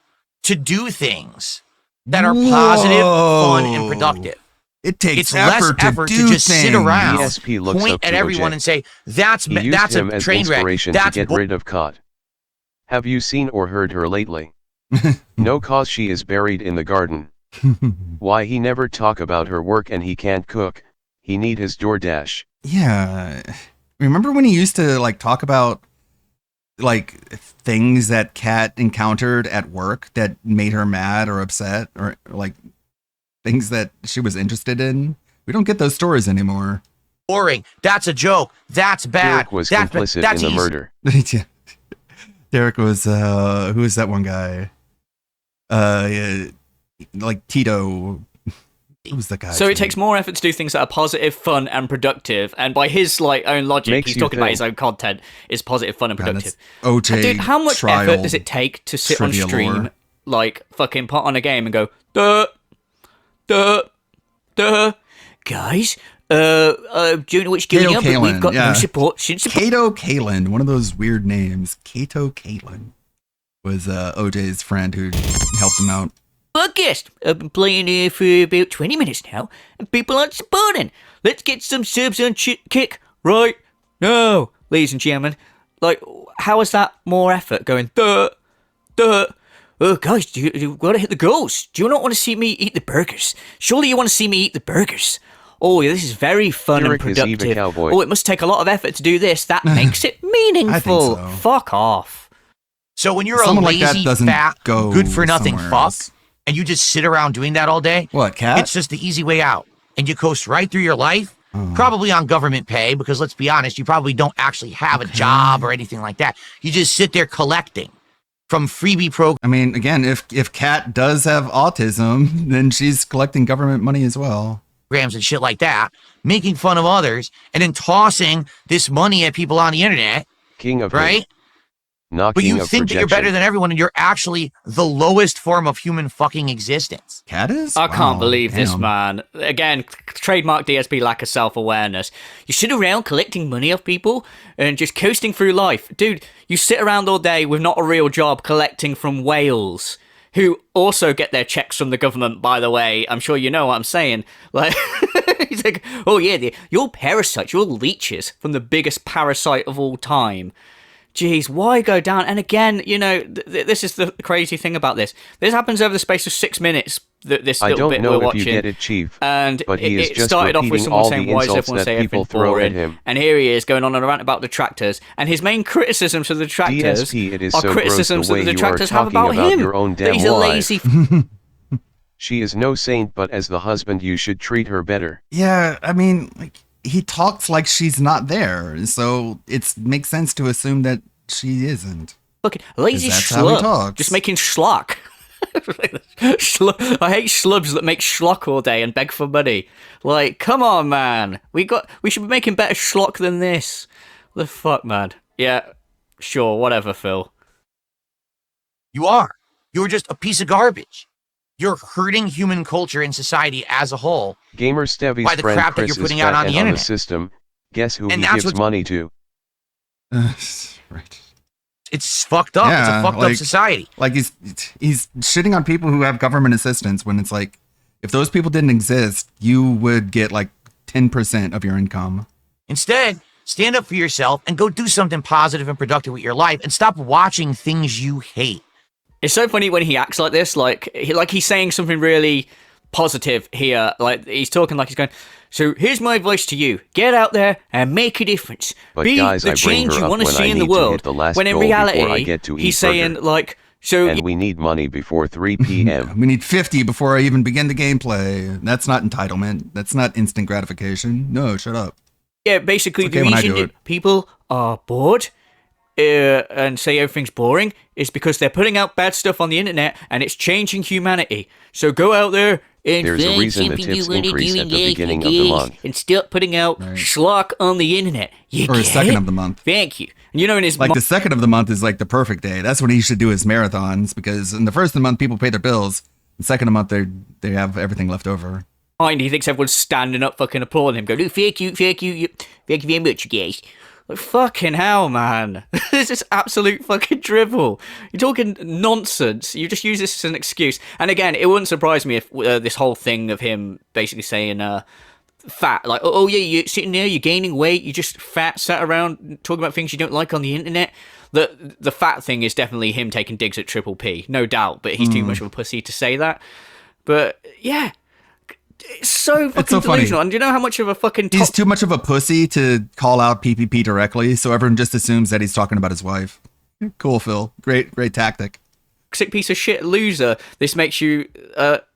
to do things that are positive, fun, and productive. It takes less effort effort to do just things. sit around, ESP looks point up at to everyone OJ. and say, that's He used a him as train wreck. inspiration That's to get rid of Cod. Have you seen or heard her lately? No, cause she is buried in the garden. Why he never talk about her work and he can't cook. He need his DoorDash. Yeah. Remember when he used to talk about things that Kat encountered at work that made her mad or upset, or things that she was interested in? We don't get those stories anymore. Boring. That's a joke. That's bad. Derek was complicit in the murder. Derek was who is that one guy? Tito. Who's the guy? So it takes more effort to do things that are positive, fun, and productive. And by his own logic, Makes he's you talking about think. his own content is positive, fun, and productive. OJ Dude, how much trial effort does it take to sit on trivia stream, lore. fucking put on a game and go, guys, do you know which game Kato but we've Kalin, got yeah. no support since Kato Kalin, one of those weird names. Kato Kalin was OJ's friend who helped him out. August. I've been playing here for about 20 minutes now, and people aren't supporting. Let's get some subs on Kick right? No, ladies and gentlemen. Like, how is that more effort going, duh? Oh, guys, you got to hit the goals. Do you not want to see me eat the burgers? Surely you want to see me eat the burgers. Oh, yeah, this is very fun Derek and is Eva productive. Cowboy. Oh, it must take a lot of effort to do this. That makes it meaningful. so. Fuck off. So when you're Someone a like that lazy, doesn't fat, go good for nothing somewhere fuck, else. and you just sit around doing that all day, What, Cat? it's just the easy way out. And you coast right through your life, probably on government pay, because let's be honest, you probably don't actually have a job or anything like that. You just sit there collecting from freebie programs. I mean, again, if Kat does have autism, then she's collecting government money as well. And shit like that, making fun of others, and then tossing this money at people on the internet, King of right? hate. Not But king you of think that you're projection. better than everyone, and you're actually the lowest form of human fucking existence. Cat is? I can't believe this, damn. man. Again, trademark DSP lack of self-awareness. You sit around collecting money off people and just coasting through life. Dude, you sit around all day with not a real job collecting from whales, who also get their checks from the government, by the way. I'm sure you know what I'm saying. Like, he's like, oh yeah, you're parasites, you're leeches from the biggest parasite of all time. Jeez, why go down? And again, you know, this is the crazy thing about this. This happens over the space of 6 minutes. This I little don't bit know we're if watching, you get it, Chief, and but he is it just started off with repeating someone all saying, the "Why does insults everyone that say people everything's throw at boring?" him. And here he is going on a rant about detractors, and his main criticisms of the detractors DSP, it is are so gross criticisms the that way the you are detractors have talking about about him. your own That damn he's a wife. lazy. She is no saint, but as the husband you should treat her better. Yeah, I mean, like, he talks like she's not there, so it makes sense to assume that she isn't. Look, lazy that's how he schlub, talks. just making schlock. I hate schlubs that make schlock all day and beg for money. Like, come on, man. We should be making better schlock than this. The fuck, man. Yeah, sure, whatever, Phil. You are. You're just a piece of garbage. You're hurting human culture and society as a whole. Gamer Stevy's by the friend crap that Chris you're putting is out fat on the and internet. system. Guess who And he that's gives what- money to? Right. It's fucked up. It's a fucked up society. Like he's shitting on people who have government assistance when it's like, if those people didn't exist, you would get like 10% of your income. Instead, stand up for yourself and go do something positive and productive with your life, and stop watching things you hate. It's so funny when he acts like this, like he's saying something really positive here. Like he's talking like he's going, so here's my advice to you: get out there and make a difference. But Be guys, the I bring change her you up want to when see I in the need to hit world. the last When in goal before I reality, get to he's eat saying burger. like, so And we need money before 3 p.m. We need 50 before I even begin the gameplay. That's not entitlement. That's not instant gratification. No, shut up. yeah, basically It's okay the when I reason do that people are bored and say everything's boring is because they're putting out bad stuff on the internet and it's changing humanity. So go out there and There's a find reason the something tips you wanna increase do at and the get beginning of the engaged month. and stop putting out schlock on the internet. You Or get second it? of the month. Thank you. And you know, in his Like the second of the month is like the perfect day. That's when he should do his marathons, because in the first of the month people pay their bills. The second of the month they have everything left over. mind, he thinks everyone's standing up fucking applauding him, going, oh, thank you very much, you guys. Like, fucking hell, man. This is absolute fucking drivel. You're talking nonsense. You just use this as an excuse. And again, it wouldn't surprise me if this whole thing of him basically saying, fat, like, oh yeah, you're sitting there, you're gaining weight, you're just fat, sat around talking about things you don't like on the internet. The fat thing is definitely him taking digs at Triple P, no doubt, but he's too much of a pussy to say that. But yeah, it's so fucking so funny. delusional. And do you know how much of a fucking He's too much of a pussy to call out PPP directly, so everyone just assumes that he's talking about his wife. Cool, Phil. Great tactic. toxic piece of shit loser this makes you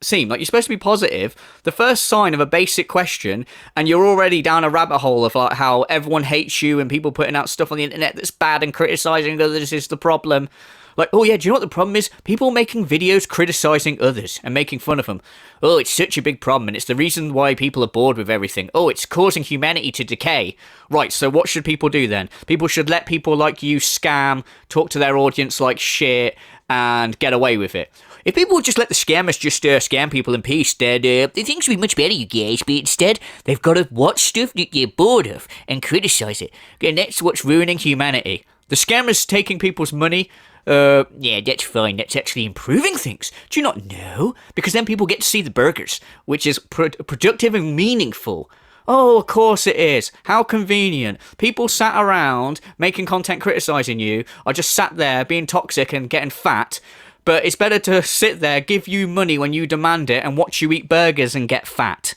seem. Like, you're supposed to be positive. The first sign of a basic question, and you're already down a rabbit hole of like how everyone hates you and people putting out stuff on the internet that's bad and criticizing others is the problem. Like, oh yeah, do you know what the problem is? People making videos criticizing others and making fun of them. Oh, it's such a big problem, and it's the reason why people are bored with everything. Oh, it's causing humanity to decay. Right, so what should people do then? People should let people like you scam, talk to their audience like shit, and get away with it. If people would just let the scammers just scam people in peace, then things would be much better, you guys. But instead, they've got to watch stuff that they're bored of and criticize it. And that's what's ruining humanity. The scammers taking people's money, yeah, that's fine. That's actually improving things. Do you not know? Because then people get to see the burgers, which is productive and meaningful. Oh, of course it is. How convenient. People sat around making content criticizing you are just sat there being toxic and getting fat. But it's better to sit there, give you money when you demand it, and watch you eat burgers and get fat.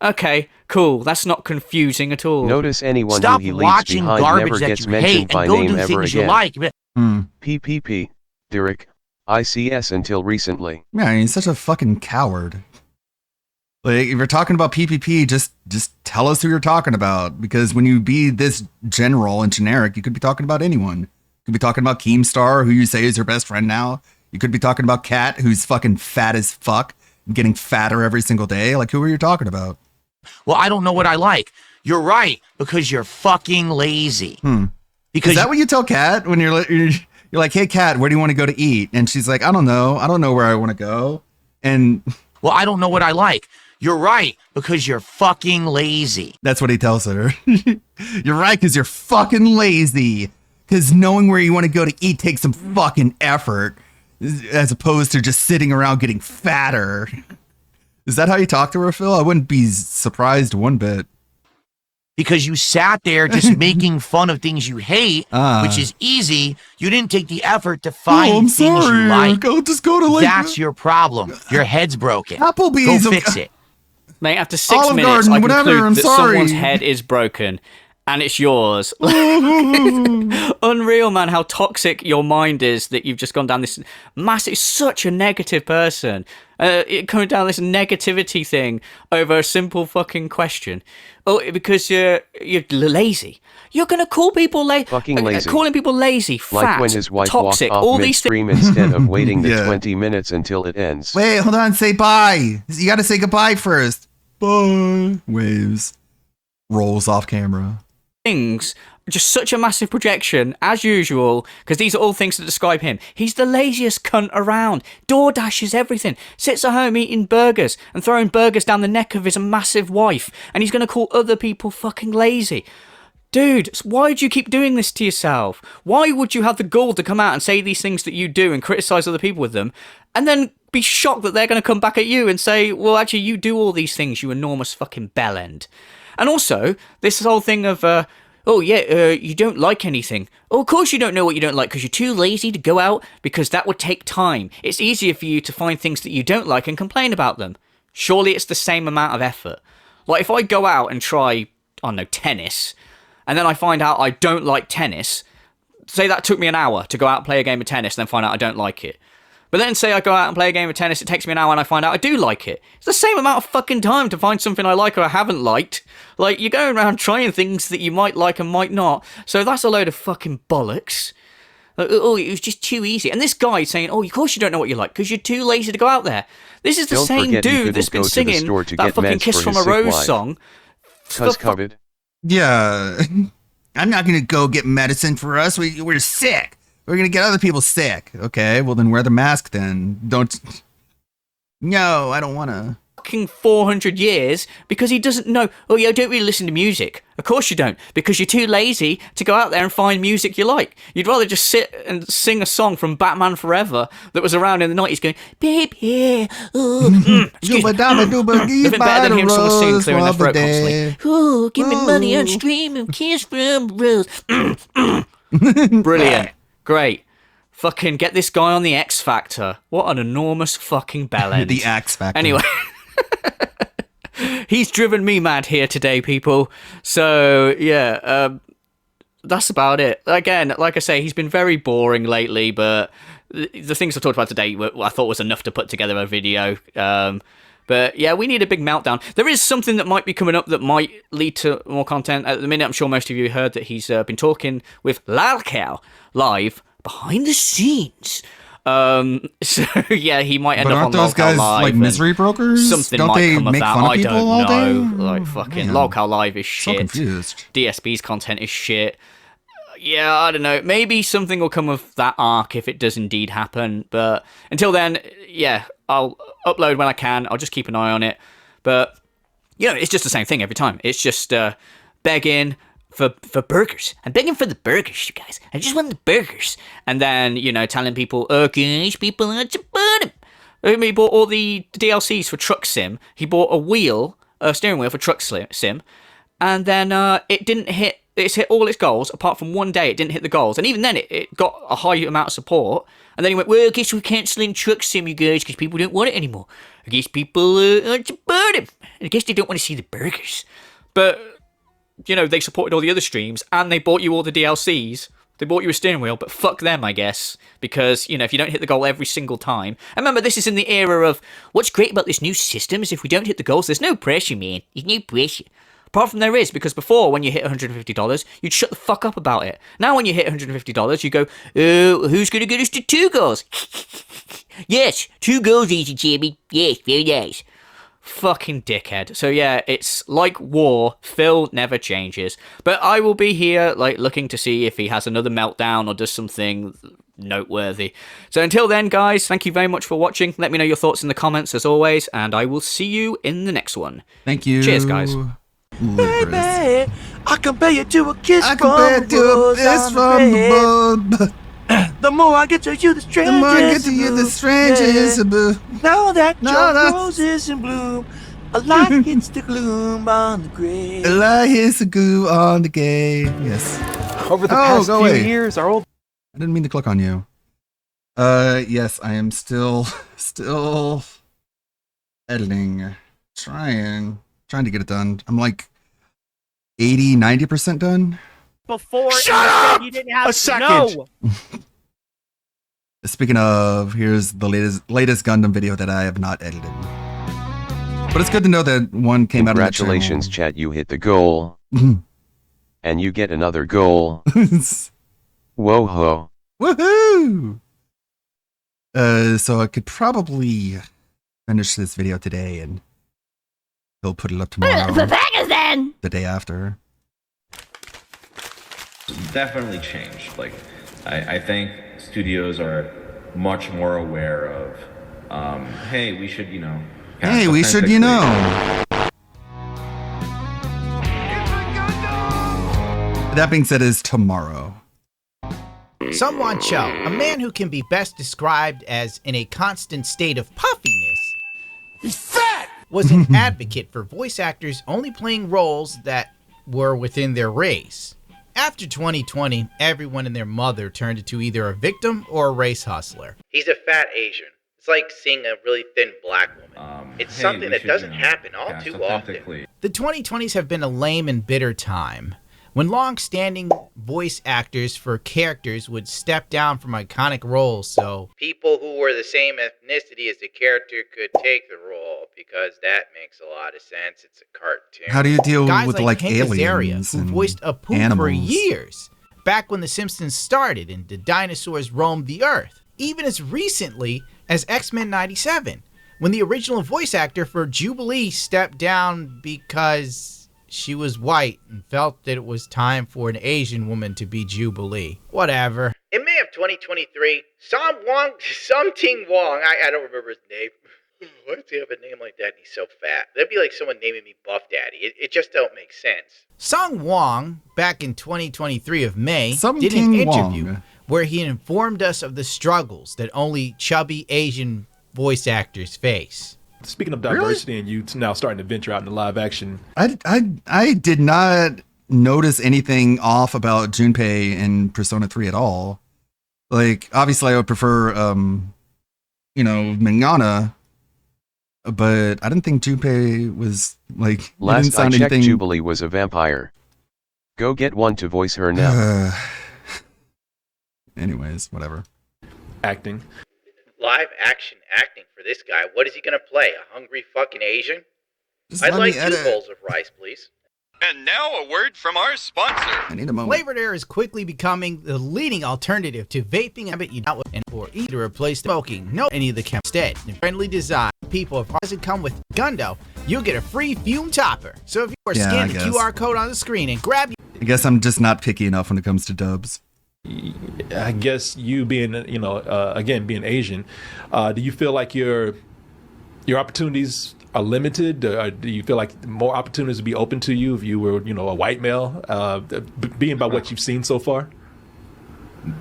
Okay, cool. That's not confusing at all. Notice anyone Stop who he leaves watching behind garbage never that gets you mentioned hate by and go name do ever things you again. like. PPP. Derek. ICS until recently. Yeah, he's such a fucking coward. Like, if you're talking about PPP, just tell us who you're talking about. Because when you be this general and generic, you could be talking about anyone. You could be talking about Keemstar, who you say is your best friend now. You could be talking about Kat, who's fucking fat as fuck, getting fatter every single day. Like, who are you talking about? Well, I don't know what I like. You're right, because you're fucking lazy. Because is that what you tell Kat when you're like, hey, Kat, where do you want to go to eat? And she's like, I don't know where I want to go. And well, I don't know what I like. You're right, because you're fucking lazy. That's what he tells her. You're right, because you're fucking lazy. Because knowing where you want to go to eat takes some fucking effort, as opposed to just sitting around getting fatter. Is that how you talk to her, Phil? I wouldn't be surprised one bit. Because you sat there just making fun of things you hate, which is easy. You didn't take the effort to find things you like. I'll just go to like. That's your problem. Your head's broken. Applebee's. Go fix it. Mate, after 6 Olive minutes, Garden, I whatever, conclude I'm that sorry. someone's head is broken. And it's yours. Unreal, man, how toxic your mind is that you've just gone down this massive, such a negative person. Coming down this negativity thing over a simple fucking question. Oh, because you're lazy. You're going to call people Fucking lazy. calling people lazy, fat, Like when his wife toxic, walked all off these things. midstream instead of waiting the Yeah. 20 minutes until it ends. Wait, hold on. Say bye. You got to say goodbye first. Bye. Waves. Rolls off camera. Things just such a massive projection as usual, because these are all things that describe him. He's the laziest cunt around. Door dashes everything, sits at home eating burgers and throwing burgers down the neck of his massive wife, and he's gonna call other people fucking lazy. Dude, why do you keep doing this to yourself? Why would you have the gall to come out and say these things that you do and criticize other people with them, and then be shocked that they're going to come back at you and say, well, actually, you do all these things, you enormous fucking bellend. And also, this whole thing of, you don't like anything. Oh, of course you don't know what you don't like because you're too lazy to go out because that would take time. It's easier for you to find things that you don't like and complain about them. Surely it's the same amount of effort. Like, if I go out and try, I don't know, tennis, and then I find out I don't like tennis, say that took me an hour to go out and play a game of tennis and then find out I don't like it. But then say I go out and play a game of tennis, it takes me an hour and I find out I do like it. It's the same amount of fucking time to find something I like or I haven't liked. Like, you're going around trying things that you might like and might not. So that's a load of fucking bollocks. Oh, it was just too easy. And this guy saying, oh, of course you don't know what you like because you're too lazy to go out there. This is the Don't same forget he dude that's couldn't been go to the singing store to that get fucking meds Kiss for from his a sick Rose wife. song. Cuz COVID. Yeah. I'm not going to go get medicine for us. We're sick. We're going to get other people sick. Okay, well then wear the mask then. Don't. No, I don't want to. Fucking 400 years because he doesn't know. Oh, yeah, I don't really listen to music. Of course you don't, because you're too lazy to go out there and find music you like. You'd rather just sit and sing a song from Batman Forever that was around in the 90s going, baby, excuse me. Nothing better than hearing someone sing clearing their throat constantly. Ooh, give me money and stream and Kiss from Rose. Brilliant. Great. Fucking get this guy on the X Factor. What an enormous fucking bellend. The X Factor. Anyway. He's driven me mad here today, people. So, yeah, that's about it. Again, like I say, he's been very boring lately, but the things I've talked about today I thought was enough to put together a video. But yeah, we need a big meltdown. There is something that might be coming up that might lead to more content. At the minute, I'm sure most of you heard that he's been talking with Lalcow live behind the scenes. So yeah, he might end But up on aren't those Lolcow guys Live like and misery brokers? Something Don't might they come of make that. fun of I people don't all day? know. Like fucking Man. Lolcow Live is So shit. confused. DSB's content is shit. Yeah, I don't know. Maybe something will come of that arc if it does indeed happen. But until then, yeah, I'll upload when I can. I'll just keep an eye on it. But you know, it's just the same thing every time. It's just begging for burgers. I'm begging for the burgers, you guys. I just want the burgers. And then, you know, telling people, oh gosh, people want to burn them. He bought all the DLCs for Truck Sim. He bought a steering wheel for Truck Sim. and then it didn't hit. It's hit all its goals apart from one day. It didn't hit the goals, and even then, it got a high amount of support. And then he went, "Well, I guess we're cancelling Truck Sim, you guys, because people don't want it anymore. I guess people want to burn him. And I guess they don't want to see the burgers." But you know, they supported all the other streams, and they bought you all the DLCs. They bought you a steering wheel, but fuck them, I guess. Because, you know, if you don't hit the goal every single time... And remember, this is in the era of, what's great about this new system is if we don't hit the goals, there's no pressure, man. There's no pressure. Apart from there is, because before, when you hit $150, you'd shut the fuck up about it. Now when you hit $150, you go, "Oh, who's going to get us to 2 goals? Yes, 2 goals, easy, Jimmy. Yes, very nice." Fucking dickhead. So yeah, it's like war. Phil never changes. But I will be here, like, looking to see if he has another meltdown or does something noteworthy. So until then, guys, thank you very much for watching. Let me know your thoughts in the comments, as always, and I will see you in the next one. Thank you. Cheers, guys. Baby, I compare you to a kiss I from compare a to a rose kiss on from the the bud. The more I get to you, the stranger. The more I get to you, the stranger is a boo. Now that No, your no. rose is in bloom, a light hits the gloom on the grave. A lie hits a goo on the gay. Yes. Over the past go few away. years, our old I didn't mean to click on you. Yes, I am still editing. Trying to get it done. I'm like 80-90% done. Before Shut and you up! said you didn't have A second. No. Speaking of, here's the latest Gundam video that I have not edited. But it's good to know that one came out of the channel. Congratulations, chat, you hit the goal. And you get another goal. Whoa ho. Woohoo! So I could probably finish this video today and he'll put it up tomorrow. Pakistan! The day after. Definitely changed. Like, I think studios are much more aware of, hey, we should, you know. Hey, we should, you know. That being said, is tomorrow. Someone Cho, a man who can be best described as in a constant state of puffiness. He's fat! Was an advocate for voice actors only playing roles that were within their race. After 2020, everyone and their mother turned into either a victim or a race hustler. He's a fat Asian. It's like seeing a really thin black woman. It's something that doesn't happen all too often. The 2020s have been a lame and bitter time, when long-standing voice actors for characters would step down from iconic roles so People who were the same ethnicity as the character could take the role, because that makes a lot of sense. It's a cartoon. How do you deal guys with like like Hank Azaria, aliens who and voiced Apu for animals? years, back when The Simpsons started and the dinosaurs roamed the Earth, even as recently as X-Men 97, when the original voice actor for Jubilee stepped down because she was white and felt that it was time for an Asian woman to be Jubilee. Whatever. In May of 2023, Something Wong, I don't remember his name. Why does he have a name like that and he's so fat? That'd be like someone naming me Buff Daddy. It just don't make sense. Song Wong, back in 2023 of May, did an Something interview Wong. where he informed us of the struggles that only chubby Asian voice actors face. Speaking of diversity and you now starting to venture out into live action. I did not notice anything off about Junpei in Persona 3 at all. Like, obviously I would prefer, Mingana, but I didn't think Junpei was, like, he didn't Last I sound checked, anything... Jubilee was a vampire. Go get one to voice her now. Anyways, whatever. Acting. Live action acting for this guy. What is he gonna play? A hungry fucking Asian? Just I'd let like me 2 edit. bowls of rice, please. And now a word from our sponsor. I need a moment. Flavored Air is quickly becoming the leading alternative to vaping habit you not and for either to replace smoking. No any of the chemicals. Instead, in friendly design, people if it doesn't come with Gundo, you'll get a free fume topper. So if you are Yeah, scan I the guess. QR code on the screen and grab I guess I'm just not picky enough when it comes to dubs. I guess you being, again, being Asian, do you feel like your opportunities are limited? Do you feel like more opportunities would be open to you if you were, a white male, being by what you've seen so far?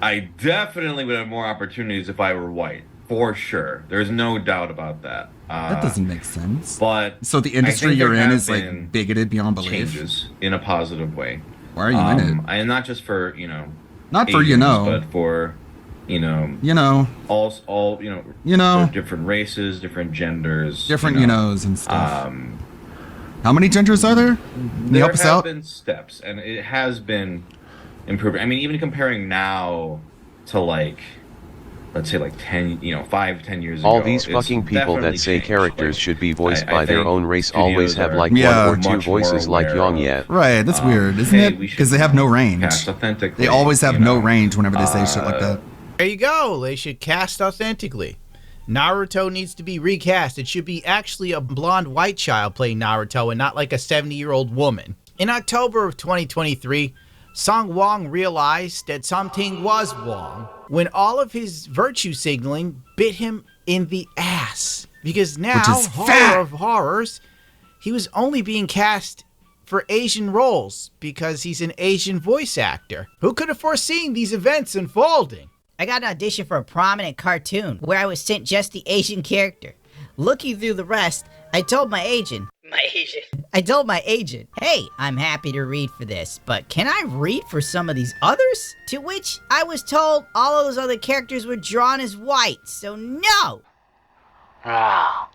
I definitely would have more opportunities if I were white, for sure. There's no doubt about that. That doesn't make sense. But so the I industry think you're there in have is like been bigoted beyond belief. changes in a positive way. Why are you in it? And not just for Not for Asians, but for all for different races, different genders, different and stuff. How many genders are there? Can you There help us have out? been steps, and it has been improving. I mean, even comparing now to let's say 5-10 years ago. All these it's fucking people definitely that say changed. characters should be voiced I by their think own race studios always have are like Yeah. one or two much more voices like aware Young of, Yet. Right, that's weird, isn't hey, it? we should Because they have no range. cast authentically, They always have you no know. range whenever they say shit like that. There you go. They should cast authentically. Naruto needs to be recast. It should be actually a blonde white child playing Naruto and not like a 70-year-old woman. In October of 2023, Song Wong realized that something was wrong when all of his virtue signaling bit him in the ass. Because now, Which is fat. horror of horrors, he was only being cast for Asian roles because he's an Asian voice actor. Who could have foreseen these events unfolding? I got an audition for a prominent cartoon where I was sent just the Asian character. Looking through the rest, I told my agent, hey, I'm happy to read for this, but can I read for some of these others? To which I was told all of those other characters were drawn as white, so no! Ah,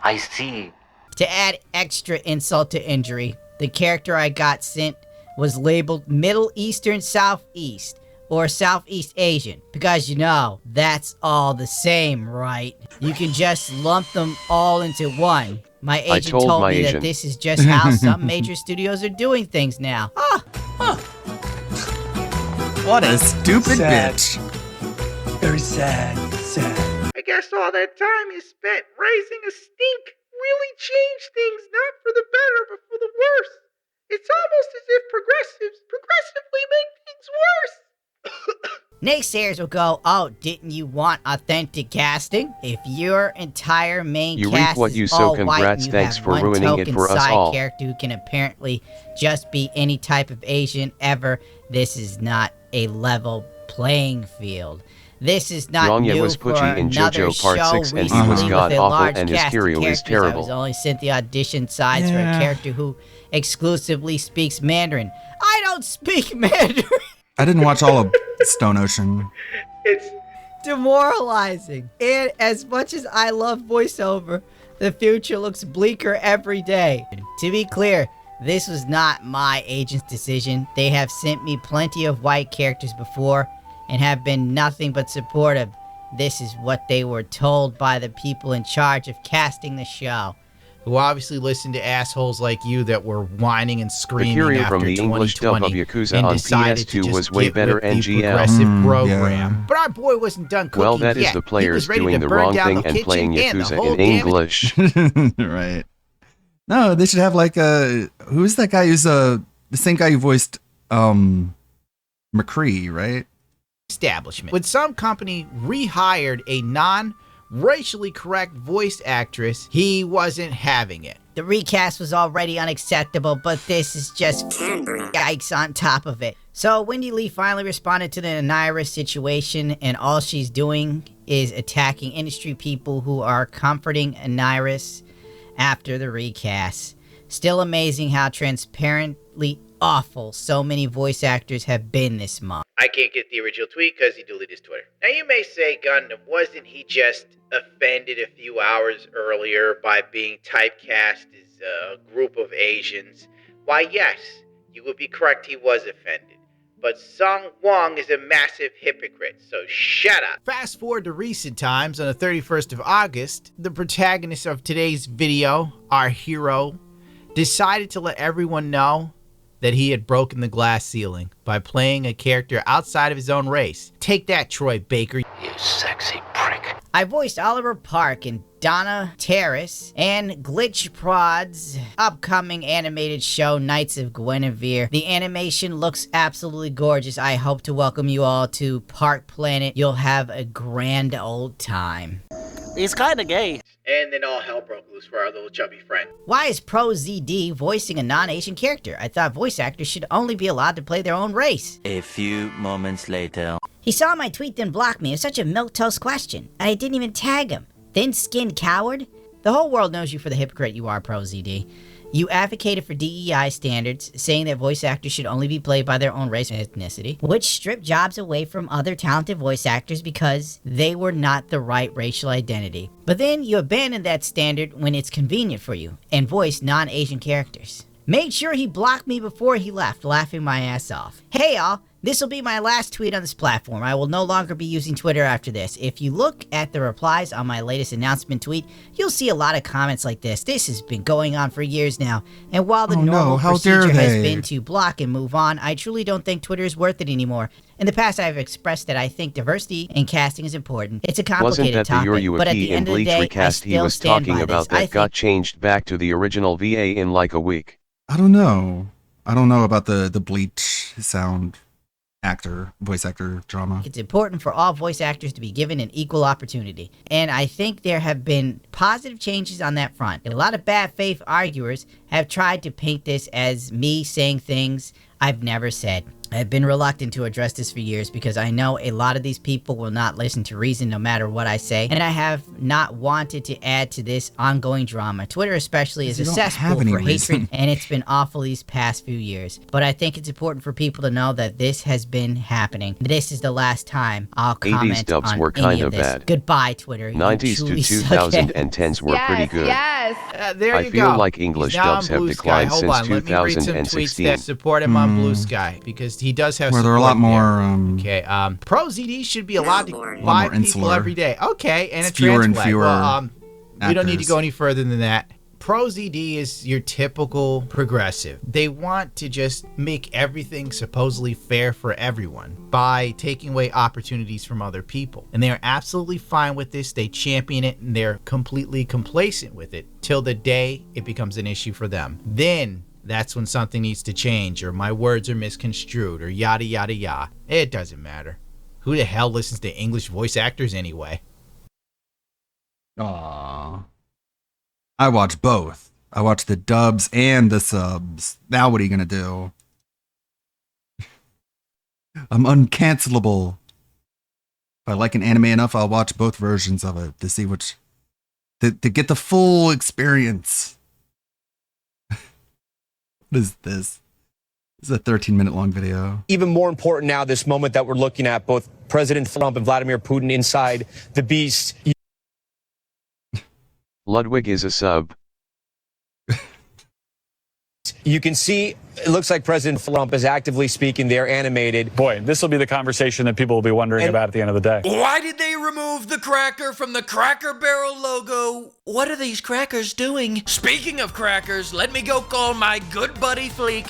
I see. To add extra insult to injury, the character I got sent was labeled Middle Eastern Southeast, or Southeast Asian, because that's all the same, right? You can just lump them all into one. My agent told told my me that agent. this is just how some major studios are doing things now. What a stupid Sad. bitch. Very sad. I guess all that time you spent raising a stink really changed things, not for the better, but for the worse. It's almost as if progressives progressively make things worse. Naysayers will go, oh, didn't you want authentic casting? If your entire main You reap cast what you is sow, all white congrats, and you thanks have for one ruining it token for us side all. character who can apparently just be any type of Asian ever, this is not a level playing field. This is not Young Yet new was for Pucci in another JoJo Part show 6 and he recently was with god a awful large and his cast of Kiryu is characters. I terrible. was only sent the audition sides for a Yeah. character who exclusively speaks Mandarin. I don't speak Mandarin! I didn't watch all of Stone Ocean. It's demoralizing. And as much as I love voiceover, the future looks bleaker every day. To be clear, this was not my agent's decision. They have sent me plenty of white characters before and have been nothing but supportive. This is what they were told by the people in charge of casting the show. Who obviously listened to assholes like you that were whining and The screaming Kiryu after from the English dub of 2020 Yakuza and on decided to PS2 just was way get better with the NGL. progressive program. yeah. But our boy wasn't done cooking Well, that is yet. the He players was ready doing to the burn wrong down thing the and kitchen playing and the Yakuza whole in damn English. Right. No, they should have like who's that guy who's the same guy who voiced McCree, right? establishment. When some company rehired a non-racially correct voice actress, he wasn't having it. The recast was already unacceptable, but this is just yikes on top of it. So Wendy Lee finally responded to the Naira situation, and all she's doing is attacking industry people who are comforting Anairis after the recast. Still amazing how transparently awful so many voice actors have been this month. I can't get the original tweet because he deleted his Twitter. Now you may say, Gundam, wasn't he just offended a few hours earlier by being typecast as a group of Asians? Why, yes, you would be correct, he was offended. But Song Wong is a massive hypocrite, so shut up. Fast forward to recent times, on the 31st of August, the protagonist of today's video, our hero, decided to let everyone know that he had broken the glass ceiling by playing a character outside of his own race. Take that, Troy Baker. You sexy prick. I voiced Oliver Park in Donna Terrace and Glitch Prod's upcoming animated show, Knights of Guinevere. The animation looks absolutely gorgeous. I hope to welcome you all to Park Planet. You'll have a grand old time. He's kinda gay. And then all hell broke loose for our little chubby friend. Why is Pro ZD voicing a non-Asian character? I thought voice actors should only be allowed to play their own race. A few moments later. He saw my tweet, then blocked me. It was such a milquetoast question. And I didn't even tag him. Thin-skinned coward? The whole world knows you for the hypocrite you are, ProZD. You advocated for DEI standards, saying that voice actors should only be played by their own race and ethnicity, which stripped jobs away from other talented voice actors because they were not the right racial identity. But then you abandoned that standard when it's convenient for you, and voiced non-Asian characters. Made sure he blocked me before he left, laughing my ass off. Hey y'all, this will be my last tweet on this platform. I will no longer be using Twitter after this. If you look at the replies on my latest announcement tweet, you'll see a lot of comments like this. This has been going on for years now, and while the normal procedure has been to block and move on, I truly don't think Twitter is worth it anymore. In the past, I've expressed that I think diversity in casting is important. It's a complicated topic, but at the end of the day, I still stand by this. That got changed back to the original VA in like a week. I don't know about the Bleach voice actor drama. It's important for all voice actors to be given an equal opportunity. And I think there have been positive changes on that front. A lot of bad faith arguers have tried to paint this as me saying things I've never said. I've been reluctant to address this for years because I know a lot of these people will not listen to reason no matter what I say, and I have not wanted to add to this ongoing drama. Twitter especially is a cesspool for hatred, and it's been awful these past few years. But I think it's important for people to know that this has been happening. This is the last time I'll comment 80s dubs on were any kind of of this. bad. Goodbye, Twitter. 90s to 2010s were pretty good. There I you feel go. like English He's now dubs on have Blue declined Sky. Hold since on, let me read some tweets 2016. that support him on Blue Sky, because he does have Where there are a lot support more. there. Okay, ProZD should be allowed to more buy people insular. every day. Okay, and It's a fewer and trans flag. fewer Well, we don't need to actors. go any further than that. ProZD is your typical progressive. They want to just make everything supposedly fair for everyone by taking away opportunities from other people. And they are absolutely fine with this. They champion it and they're completely complacent with it till the day it becomes an issue for them. Then that's when something needs to change, or my words are misconstrued, or yada yada yada. It doesn't matter. Who the hell listens to English voice actors anyway? Aww. I watch both. I watch the dubs and the subs. Now what are you gonna do? I'm uncancelable. If I like an anime enough, I'll watch both versions of it to see which... to get the full experience. What is this? This is a 13-minute long video. Even more important now, this moment that we're looking at, both President Trump and Vladimir Putin inside the beast. Ludwig is a sub. You can see, it looks like President Trump is actively speaking there, animated. Boy, this will be the conversation that people will be wondering about at the end of the day. Why did they remove the cracker from the Cracker Barrel logo? What are these crackers doing? Speaking of crackers, let me go call my good buddy Fleek.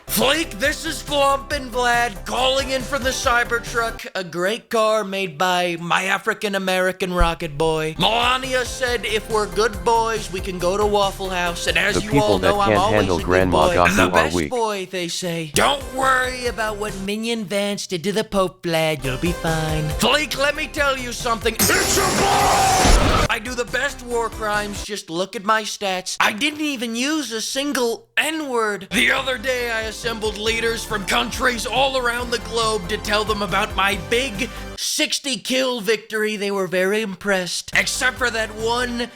Fleek, this is Flump and Vlad calling in from the Cybertruck, a great car made by my African-American rocket boy. Melania said if we're good boys, we can go to Waffle House, and as The you people all that know, I'm can't always handle a good Grandma boy. Gaku I'm the are best weak. boy, they say. Don't worry about what Minion Vance did to the Pope, Vlad. You'll be fine. Fleek, let me tell you something. It's your boy! I do the best war crimes. Just look at my stats. I didn't even use a single N-word. The other day, I assembled leaders from countries all around the globe to tell them about my big 60-kill victory. They were very impressed. Except for that one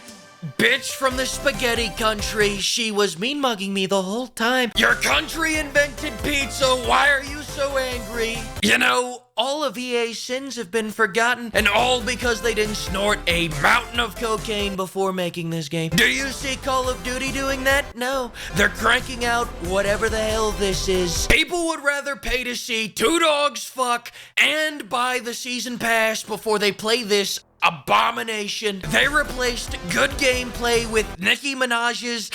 bitch from the spaghetti country. She was mean-mugging me the whole time. Your country invented pizza. Why are you so angry? You know, all of EA's sins have been forgotten, and all because they didn't snort a mountain of cocaine before making this game. Do you see Call of Duty doing that? No. They're cranking out whatever the hell this is. People would rather pay to see two dogs fuck and buy the season pass before they play this abomination. They replaced good gameplay with Nicki Minaj's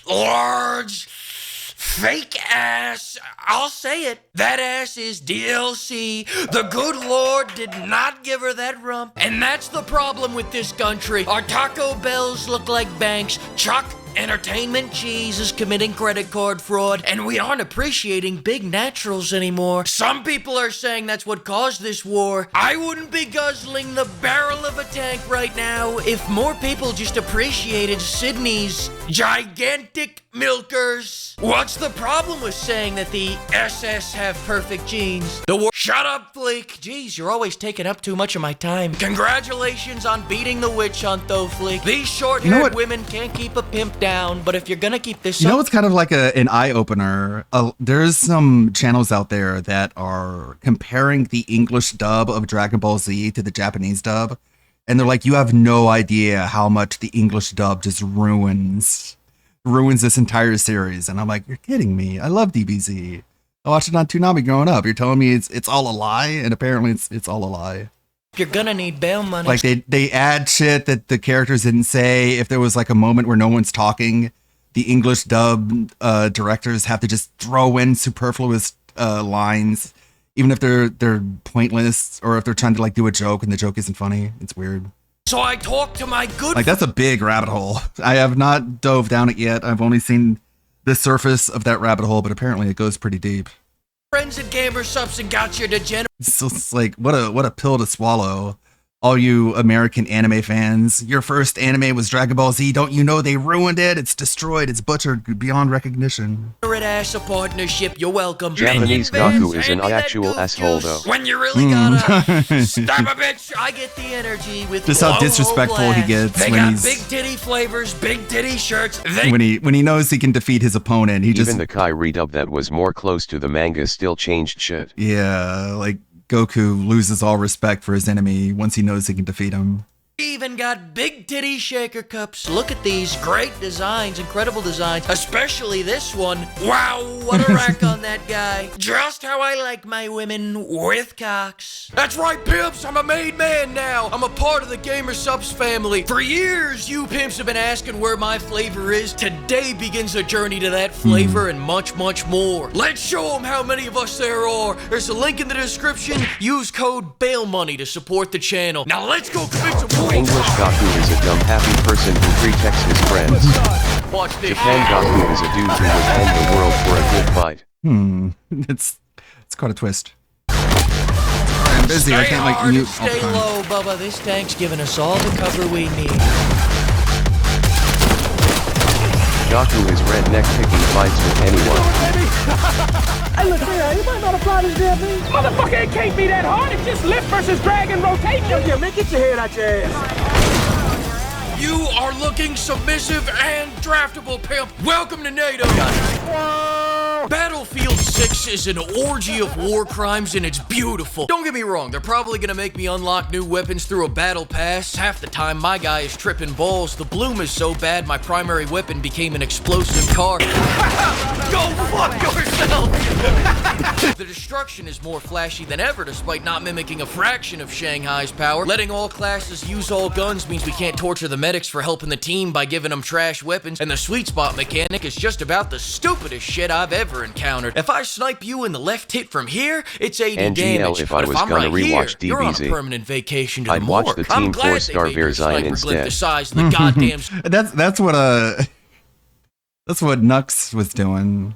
large fake ass. I'll say it. That ass is DLC. The good Lord did not give her that rump. And that's the problem with this country. Our Taco Bells look like banks. Chuck Entertainment Cheese is committing credit card fraud, and we aren't appreciating big naturals anymore. Some people are saying that's what caused this war. I wouldn't be guzzling the barrel of a tank right now if more people just appreciated Sydney's Gigantic milkers. What's the problem with saying that the SS have perfect genes? Shut up, Fleek. Jeez, you're always taking up too much of my time. Congratulations on beating the witch hunt, though, Fleek. These short-haired women can't keep a pimp down, but if you're gonna keep this You up... know, it's kind of like an eye-opener. There's some channels out there that are comparing the English dub of Dragon Ball Z to the Japanese dub. And they're like, you have no idea how much the English dub just ruins this entire series. And I'm like, you're kidding me. I love DBZ. I watched it on Toonami growing up. You're telling me it's all a lie? And apparently it's all a lie. You're gonna need bail money. Like they add shit that the characters didn't say. If there was like a moment where no one's talking, the English dub directors have to just throw in superfluous lines, even if they're pointless or if they're trying to like do a joke and the joke isn't funny. It's weird. So I talked to my good... Like that's a big rabbit hole. I have not dove down it yet. I've only seen the surface of that rabbit hole, but apparently it goes pretty deep. Friends at Gamer Subs and got your degenerate... So it's like, what a pill to swallow. All you American anime fans, your first anime was Dragon Ball Z. Don't you know they ruined it? It's destroyed. It's butchered beyond recognition. Ass a partnership, you're welcome. Japanese Goku is an actual asshole, though. When you really gotta stab a bitch, I get the energy with just how disrespectful he gets they when got he's big titty flavors, big titty shirts. when he knows he can defeat his opponent. He Even just the Kai redub that was more close to the manga still changed shit. yeah, like Goku loses all respect for his enemy once he knows he can defeat him. Even got big titty shaker cups. Look at these great designs, incredible designs, especially this one. Wow, what a rack on that guy. Just how I like my women with cocks. That's right, pimps, I'm a made man now. I'm a part of the Gamer Subs family. For years, you pimps have been asking where my flavor is. Today begins a journey to that flavor and much, much more. Let's show them how many of us there are. There's a link in the description. Use code BAILMONEY to support the channel. Now let's go commit some English Goku is a dumb happy person who pretexts his friends. Japan Goku is a dude who would end the world for a good fight. It's quite a twist. I'm busy. I can't like mute all the Stay time. low, Bubba. This tank's giving us all the cover we need. Goku is redneck picking fights with anyone. Hey, look here, you might not apply this damn thing. Motherfucker, it can't be that hard. It's just lift versus drag and rotation. Yeah, man, get your head out your ass. You are looking submissive and draftable, pimp. Welcome to NATO. Battlefield 6 is an orgy of war crimes and it's beautiful. Don't get me wrong, they're probably gonna make me unlock new weapons through a battle pass. Half the time my guy is tripping balls. The bloom is so bad my primary weapon became an explosive car. Go fuck yourself! The destruction is more flashy than ever despite not mimicking a fraction of Shanghai's power. Letting all classes use all guns means we can't torture the medics for helping the team by giving them trash weapons, and the sweet spot mechanic is just about the stupidest shit I've ever encountered. If I snipe you in the left hit from here, it's 80 NGL damage. if I But was I'm gonna right rewatch here, you're on a DBZ. permanent vacation to I'd the watch morgue. the I'm Team glad 4-star they made your Verzine sniper glyph instead. the size of the goddamn That's what Nux was doing.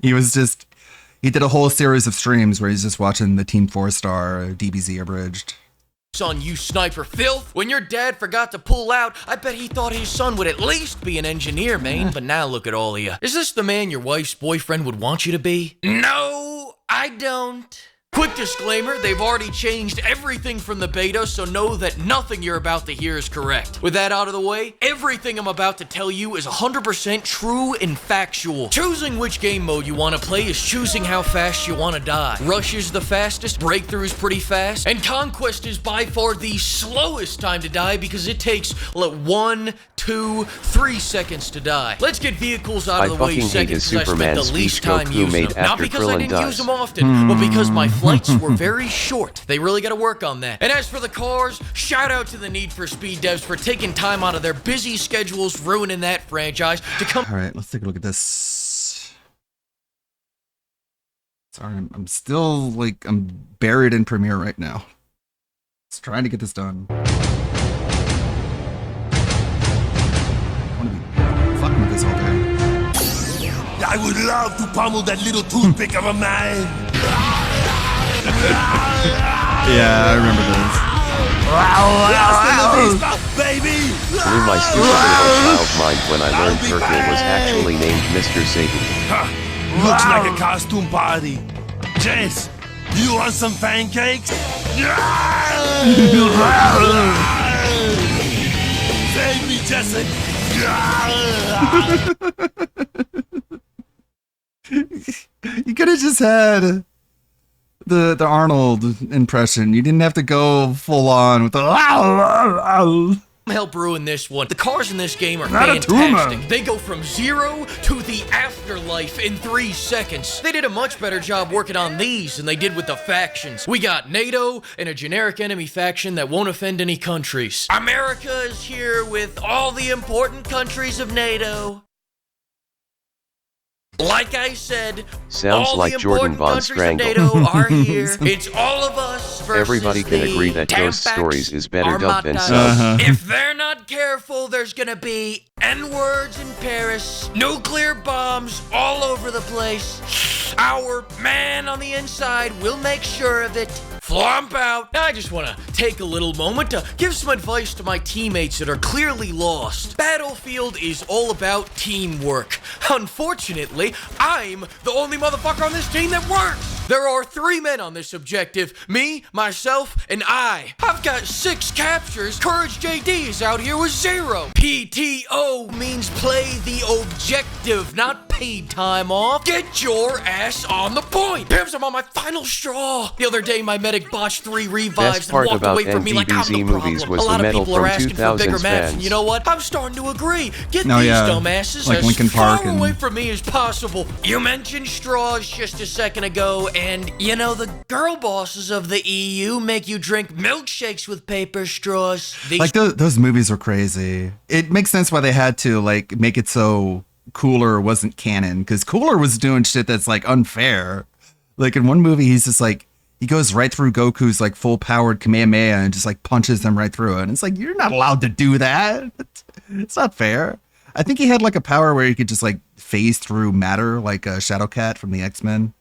He did a whole series of streams where he's just watching the Team 4-star DBZ abridged. son, you sniper filth. When your dad forgot to pull out, I bet he thought his son would at least be an engineer, man. But now look at all of you. Is this the man your wife's boyfriend would want you to be? No, I don't. Quick disclaimer, they've already changed everything from the beta, so know that nothing you're about to hear is correct. With that out of the way, everything I'm about to tell you is 100% true and factual. Choosing which game mode you want to play is choosing how fast you want to die. Rush is the fastest, Breakthrough is pretty fast, and Conquest is by far the slowest time to die because it takes, 1, 2, 3 seconds to die. Let's get vehicles out of the way fucking hate second his because I spent the Superman least speech time Goku using made them. Not after because I Krillin didn't dies. use them often, but because my flights were very short. They really got to work on that. And as for the cars, shout out to the Need for Speed devs for taking time out of their busy schedules, ruining that franchise to come. All right, let's take a look at this. Sorry, I'm still I'm buried in Premiere right now. Just trying to get this done. I want to be fucking with this all day. I would love to pummel that little toothpick of a man. Yeah, I remember this. Baby! Through my stupid little child mind when I learned Hercule was actually named Mr. Satan. Looks like a costume party. Jess, do you want some pancakes? Save me, Jesse. You could have just had the Arnold impression. You didn't have to go full on with the help ruin this one. The cars in this game are Not a fantastic. tumor. They go from 0 to the afterlife in 3 seconds. They did a much better job working on these than they did with the factions. We got NATO and a generic enemy faction that won't offend any countries. America is here with all the important countries of NATO. Like I said, Sounds all like the Jordan important Von countries Strangle. of NATO are here. It's all of us versus Everybody can the agree that Ghost Tampax Stories is better dubbed than Armada. subbed. If they're not careful, there's gonna be N-words in Paris, nuclear bombs all over the place. Our man on the inside will make sure of it. Flomp out. Now I just want to take a little moment to give some advice to my teammates that are clearly lost. Battlefield is all about teamwork. Unfortunately, I'm the only motherfucker on this team that works. There are 3 men on this objective. Me, myself, and I. I've got 6 captures. Courage JD is out here with 0. PTO means play the objective, not paid time off. Get your ass on the point. Pims, I'm on my final straw. The other day, my medic botched 3 revives Best and part walked about away from me like I'm the NDBZ problem. movies was a lot the of medal people are from asking for bigger 2000's maps, and fans. you know what? I'm starting to agree. Get Oh, these yeah. dumbasses Like as Linkin far Park and- away from me as possible. You mentioned straws just a second ago, and you know the girl bosses of the EU make you drink milkshakes with paper straws. These Like those movies were crazy. It makes sense why they had to like make it so Cooler wasn't canon, because Cooler was doing shit that's like unfair. Like in one movie, he's just like he goes right through Goku's like full powered Kamehameha and just like punches them right through it. And it's like you're not allowed to do that. It's not fair. I think he had like a power where he could just like phase through matter, like Shadowcat from the X-Men,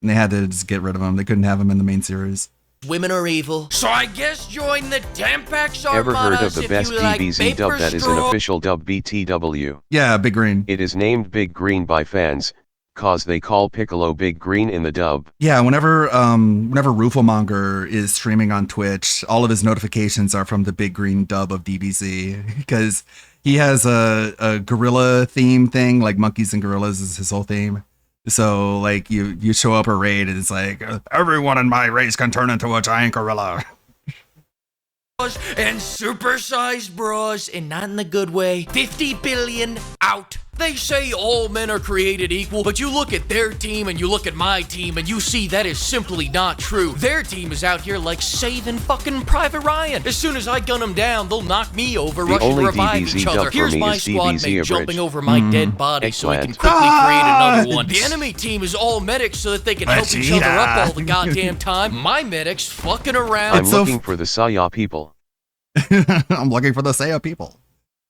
and they had to just get rid of him. They couldn't have him in the main series. women are evil. So I guess join the Tampax Armada. Ever heard of the if best you like DBZ dub paper that is an straw? official dub BTW? Yeah, Big Green. It is named Big Green by fans, cause they call Piccolo Big Green in the dub. Yeah, whenever Rufelmonger is streaming on Twitch, all of his notifications are from the Big Green dub of DBZ, because he has a gorilla theme thing, like Monkeys and Gorillas is his whole theme. So like you show up a raid and it's like everyone in my race can turn into a giant gorilla. And supersized bras, and not in the good way. 50 billion out. They say all men are created equal, but you look at their team and you look at my team and you see that is simply not true. Their team is out here like saving fucking Private Ryan. As soon as I gun them down, they'll knock me over, The rush and only revive DBZ each dub other. for Here's me my is squad DBZ mate Abridged. jumping over my dead body so he can Excellent. quickly create another God. one. The enemy team is all medics so that they can help each other up all the goddamn time. My medics fucking around. I'm looking for the Saya people. I'm looking for the Seiya people.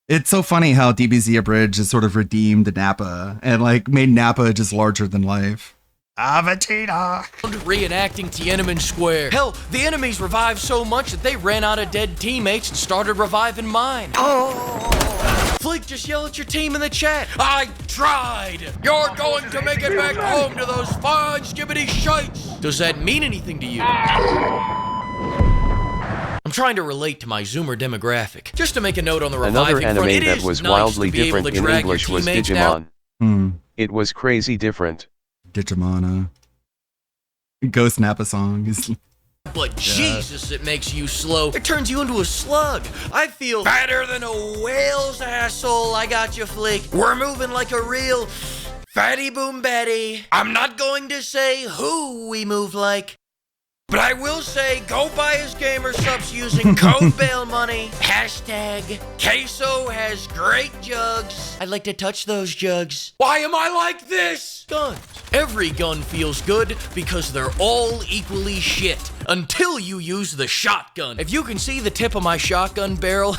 It's so funny how DBZ Abridged has sort of redeemed Nappa and like made Nappa just larger than life. Avatina! Reenacting Tiananmen Square. Hell, the enemies revived so much that they ran out of dead teammates and started reviving mine. Fleek, just yell at your team in the chat. I tried. You're going to make it back home to those fine skibbity shites. Does that mean anything to you? I'm trying to relate to my Zoomer demographic. Just to make a note on the Another reviving front, anime it that is was nice wildly to be able different to in drag English your was teammates now. Digimon. It was crazy different. Digimon. Ghost Nappa song is. But Jesus, it makes you slow. It turns you into a slug. I feel fatter than a whale's asshole. I got you, Flick. We're moving like a real fatty boom Betty. I'm not going to say who we move like, but I will say go buy his gamer subs using code bail money. Hashtag Queso has great jugs. I'd like to touch those jugs. Why am I like this? Guns. Every gun feels good because they're all equally shit until you use the shotgun. If you can see the tip of my shotgun barrel,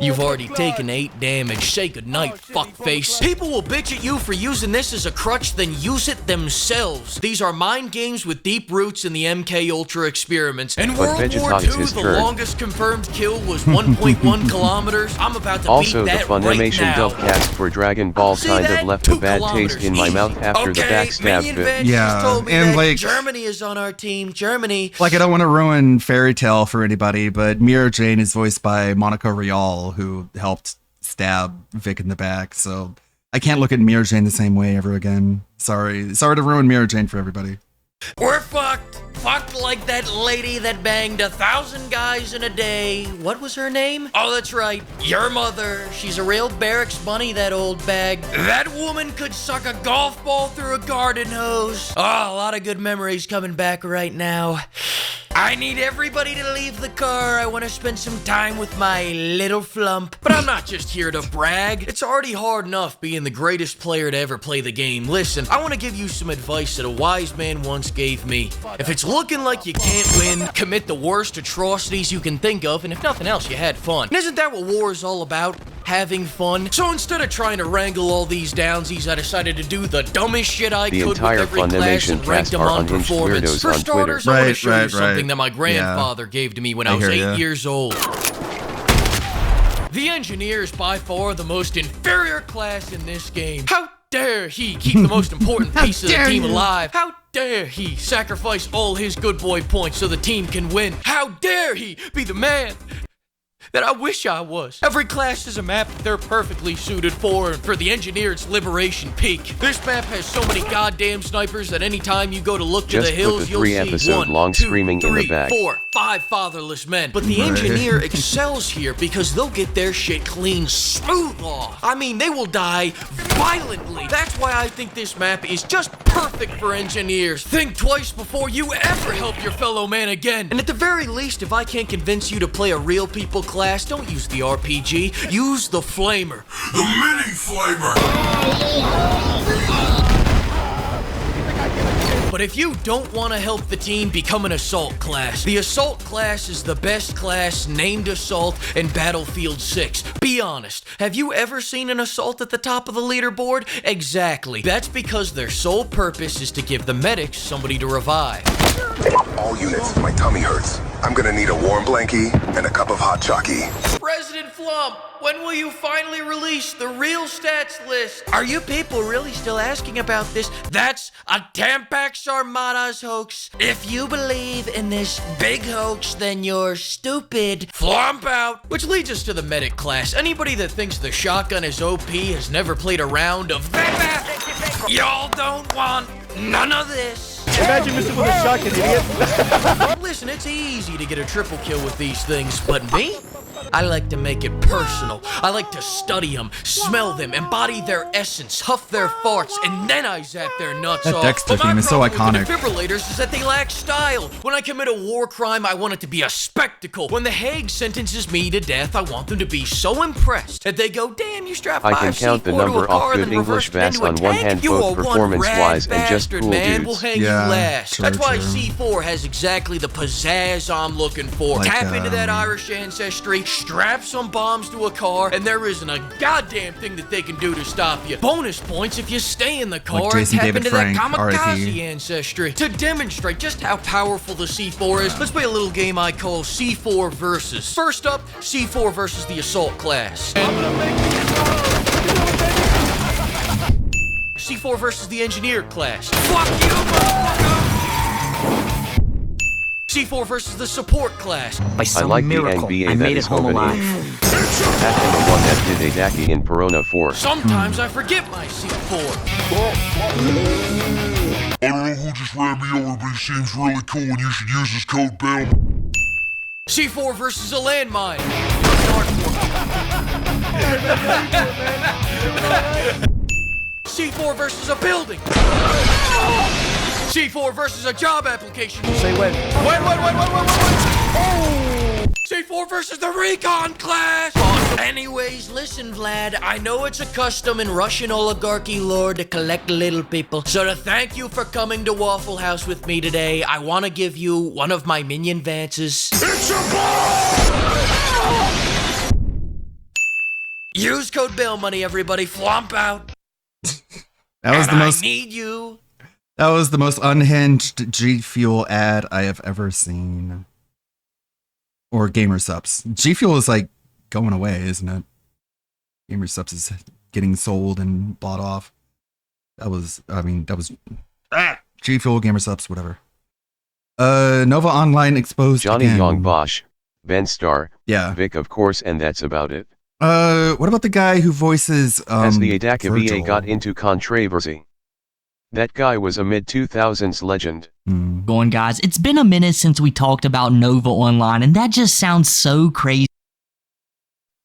You've already taken 8 damage. Say goodnight, fuckface. People will bitch at you for using this as a crutch, then use it themselves. These are mind games with deep roots in the MK Ultra experiments. In World War II, the longest confirmed kill was 1.1 kilometers. I'm about to also, beat the that right Funimation now. dubcast for Dragon Ball kind of left a bad taste in my mouth after the backstab bit. Yeah, and like Germany is on our team. Germany. Like, I don't want to ruin Fairy Tail for anybody, but Mira Jane is voiced by Monica Rial, who helped stab Vic in the back. So I can't look at Mira Jane the same way ever again. Sorry to ruin Mira Jane for everybody. We're fucked. Fucked like that lady that banged 1,000 guys in a day. What was her name? Oh, that's right. Your mother. She's a real barracks bunny, that old bag. That woman could suck a golf ball through a garden hose. Oh, a lot of good memories coming back right now. I need everybody to leave the car. I want to spend some time with my little flump. But I'm not just here to brag. It's already hard enough being the greatest player to ever play the game. Listen, I want to give you some advice that a wise man once gave me. If it's looking like you can't win, commit the worst atrocities you can think of, and if nothing else, you had fun. And isn't that what war is all about? Having fun? So instead of trying to wrangle all these downsies, I decided to do the dumbest shit I could with every class and rank them on performance. For starters, I want to show you something that my grandfather gave to me when I was 8 years old. The engineer is by far the most inferior class in this game. How dare he keep the most important piece of the team alive? How dare he sacrifice all his good boy points so the team can win? How dare he be the man that I wish I was? Every class is a map that they're perfectly suited for, and for the engineer, it's Liberation Peak. This map has so many goddamn snipers that anytime you go to look to the hills, you'll see 1, 2, 3, 4, 5 fatherless men. But the engineer excels here because they'll get their shit clean smooth off. I mean, they will die violently. That's why I think this map is just perfect for engineers. Think twice before you ever help your fellow man again. And at the very least, if I can't convince you to play a real people class, don't use the RPG, use the Flamer. The Mini Flamer! But if you don't want to help the team, become an Assault class. The Assault class is the best class named Assault in Battlefield 6. Be honest, have you ever seen an Assault at the top of the leaderboard? Exactly. That's because their sole purpose is to give the medics somebody to revive. All units, my tummy hurts. I'm gonna need a warm blankie and a cup of hot chalky. President Flump, when will you finally release the real stats list? Are you people really still asking about this? That's a Tampax Armada's hoax. If you believe in this big hoax, then you're stupid. Flump out. Which leads us to the medic class. Anybody that thinks the shotgun is OP has never played a round of that. Y'all don't want none of this. Imagine missing with a shotgun, idiot. Listen, it's easy to get a triple kill with these things, but me? I like to make it personal. I like to study them, smell them, embody their essence, huff their farts, and then I zap their nuts That off. Dexter But my theme is so problem with iconic. defibrillators is that they lack style. When I commit a war crime, I want it to be a spectacle. When The Hague sentences me to death, I want them to be so impressed that they go, damn, you strap I 5 can count the C4 to a number car of and good then English reverse vets into a on one tank? hand, You both are one performance-wise rad and just bastard, cool man. dudes. We'll hang Yeah, you last. true, That's why true. C4 has exactly the pizzazz I'm looking for. Like, Tap into that Irish ancestry, strap some bombs to a car, and there isn't a goddamn thing that they can do to stop you. Bonus points if you stay in the car and Jason tap David into Frank, that kamikaze RIP. ancestry. To demonstrate just how powerful the C4 is, let's play a little game I call C4 Versus. First up, C4 versus the Assault class. C4 versus the Engineer class. Fuck you, motherfucker! C4 versus the Support class. I like the NBA that is opening. That and the one that did a Daki in Perona 4. Sometimes I forget my C4. I don't know who just ran me over, but he seems really cool and you should use his code BAIL. C4 versus a landmine. C4 versus a building. C4 versus a job application. Say when. When. Oh! C4 versus the recon class. Anyways, listen, Vlad. I know it's a custom in Russian oligarchy lore to collect little people. So to thank you for coming to Waffle House with me today, I want to give you one of my minion vances. It's a ball! Use code bail money, everybody. Flomp out. That was and the most. I need you. That was the most unhinged G Fuel ad I have ever seen. Or Gamer Subs. G Fuel is like going away, isn't it? Gamer Subs is getting sold and bought off. That was G Fuel, Gamer Subs, whatever. Nova Online exposed Johnny again. Young Bosch, Ben Starr, Yeah. Vic of course, and that's about it. What about the guy who voices As the Adaka Virgil? VA got into controversy. That guy was a mid-2000s legend. Going, guys, it's been a minute since we talked about Nova Online, and that just sounds so crazy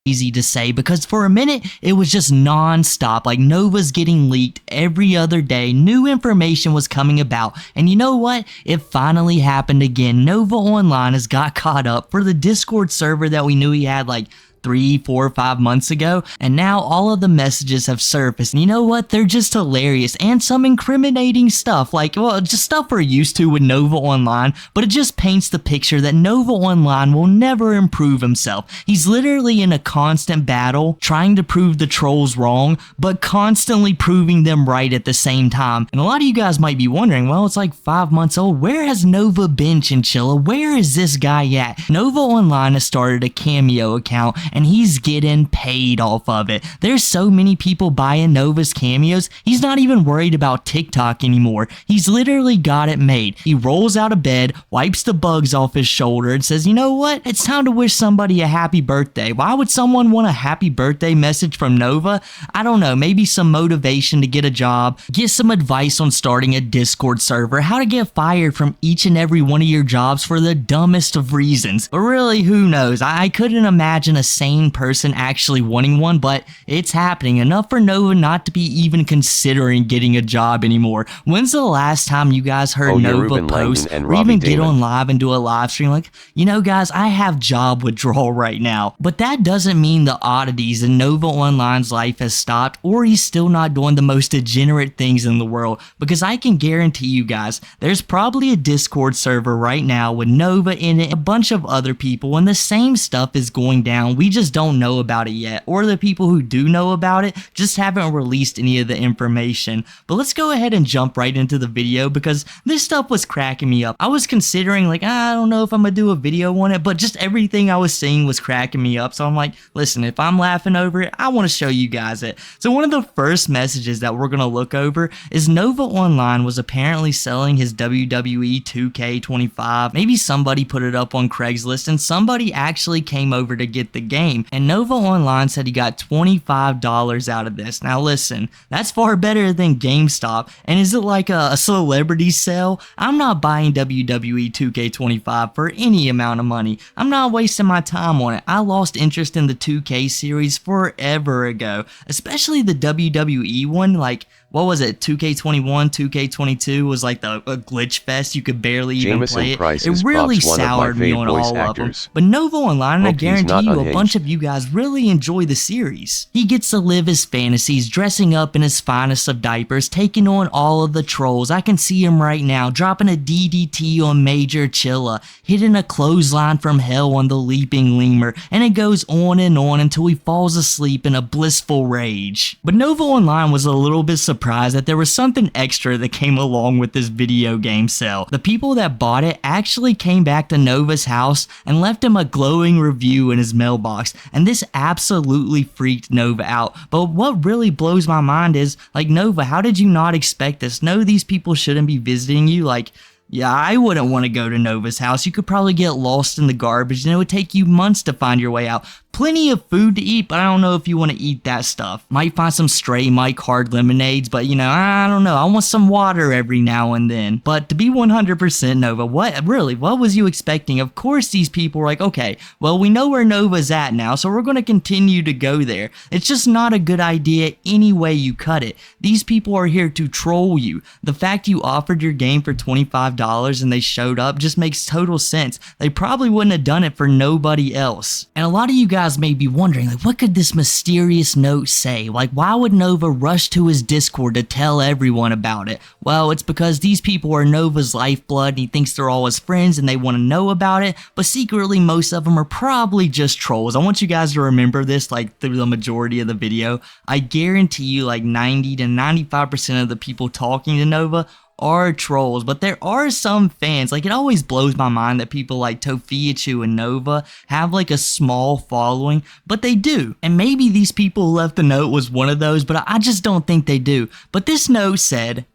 to say, because for a minute it was just non-stop. Like, Nova's getting leaked every other day, new information was coming about, and you know what, it finally happened again. Nova Online has got caught up for the Discord server that we knew he had like 3, 4, 5 months ago, and now all of the messages have surfaced, and you know what, they're just hilarious, and some incriminating stuff, like, well, just stuff we're used to with Nova Online, but it just paints the picture that Nova Online will never improve himself. He's literally in a constant battle, trying to prove the trolls wrong, but constantly proving them right at the same time. And a lot of you guys might be wondering, well, it's like 5 months old, where has Nova been, Chinchilla? Where is this guy at? Nova Online has started a Cameo account, and he's getting paid off of it. There's so many people buying Nova's cameos, he's not even worried about TikTok anymore. He's literally got it made. He rolls out of bed, wipes the bugs off his shoulder, and says, you know what? It's time to wish somebody a happy birthday. Why would someone want a happy birthday message from Nova? I don't know, maybe some motivation to get a job, get some advice on starting a Discord server, how to get fired from each and every one of your jobs for the dumbest of reasons. But really, who knows? I couldn't imagine a sane person actually wanting one, but it's happening. Enough for Nova not to be even considering getting a job anymore. When's the last time you guys heard Nova Ruben post Langdon and or even Robbie get Damon. on live and do a live stream like, you know guys, I have job withdrawal right now. But that doesn't mean the oddities in Nova Online's life has stopped, or he's still not doing the most degenerate things in the world, because I can guarantee you guys, there's probably a Discord server right now with Nova in it, a bunch of other people, and the same stuff is going down. We just don't know about it yet, or the people who do know about it just haven't released any of the information. But let's go ahead and jump right into the video, because this stuff was cracking me up. I was considering like, I don't know if I'm gonna do a video on it, but just everything I was seeing was cracking me up. So I'm like, listen, if I'm laughing over it, I want to show you guys it. So one of the first messages that we're gonna look over is Nova Online was apparently selling his WWE 2K25. Maybe somebody put it up on Craigslist, and somebody actually came over to get the game, and Nova Online said he got $25 out of this. Now listen, that's far better than GameStop. And is it like a celebrity sale? I'm not buying WWE 2K25 for any amount of money. I'm not wasting my time on it. I lost interest in the 2K series forever ago, especially the WWE one. Like, what was it, 2K21, 2K22 was like the glitch fest, you could barely even Jameson play it. Price It is really props one of my soured me fave on voice all of them. actors. But Nova Online, I Hope he's guarantee not you, a unhinged. bunch of you guys really enjoy the series. He gets to live his fantasies, dressing up in his finest of diapers, taking on all of the trolls. I can see him right now, dropping a DDT on Major Chilla, hitting a clothesline from hell on the Leaping Lemur, and it goes on and on until he falls asleep in a blissful rage. But Nova Online was a little bit surprised that there was something extra that came along with this video game sale. The people that bought it actually came back to Nova's house and left him a glowing review in his mailbox, and this absolutely freaked Nova out. But what really blows my mind is, like, Nova, how did you not expect this? No, these people shouldn't be visiting you. Like, yeah, I wouldn't want to go to Nova's house. You could probably get lost in the garbage and it would take you months to find your way out. Plenty of food to eat, but I don't know if you want to eat that stuff. Might find some stray Mike Hard lemonades, but you know, I don't know. I want some water every now and then. But to be 100% Nova, what was you expecting? Of course these people were like, okay, well, we know where Nova's at now, so we're going to continue to go there. It's just not a good idea any way you cut it. These people are here to troll you. The fact you offered your game for $25 and they showed up just makes total sense. They probably wouldn't have done it for nobody else. And a lot of you guys guys may be wondering, like, what could this mysterious note say? Like, why would Nova rush to his Discord to tell everyone about it? Well, it's because these people are Nova's lifeblood and he thinks they're all his friends and they want to know about it, but secretly most of them are probably just trolls. I want you guys to remember this, like, through the majority of the video. I guarantee you, like, 90 to 95% of the people talking to Nova are trolls, but there are some fans. Like, it always blows my mind that people like Tofiichu and Nova have like a small following, but they do. And maybe these people who left the note was one of those, but I just don't think they do. But this note said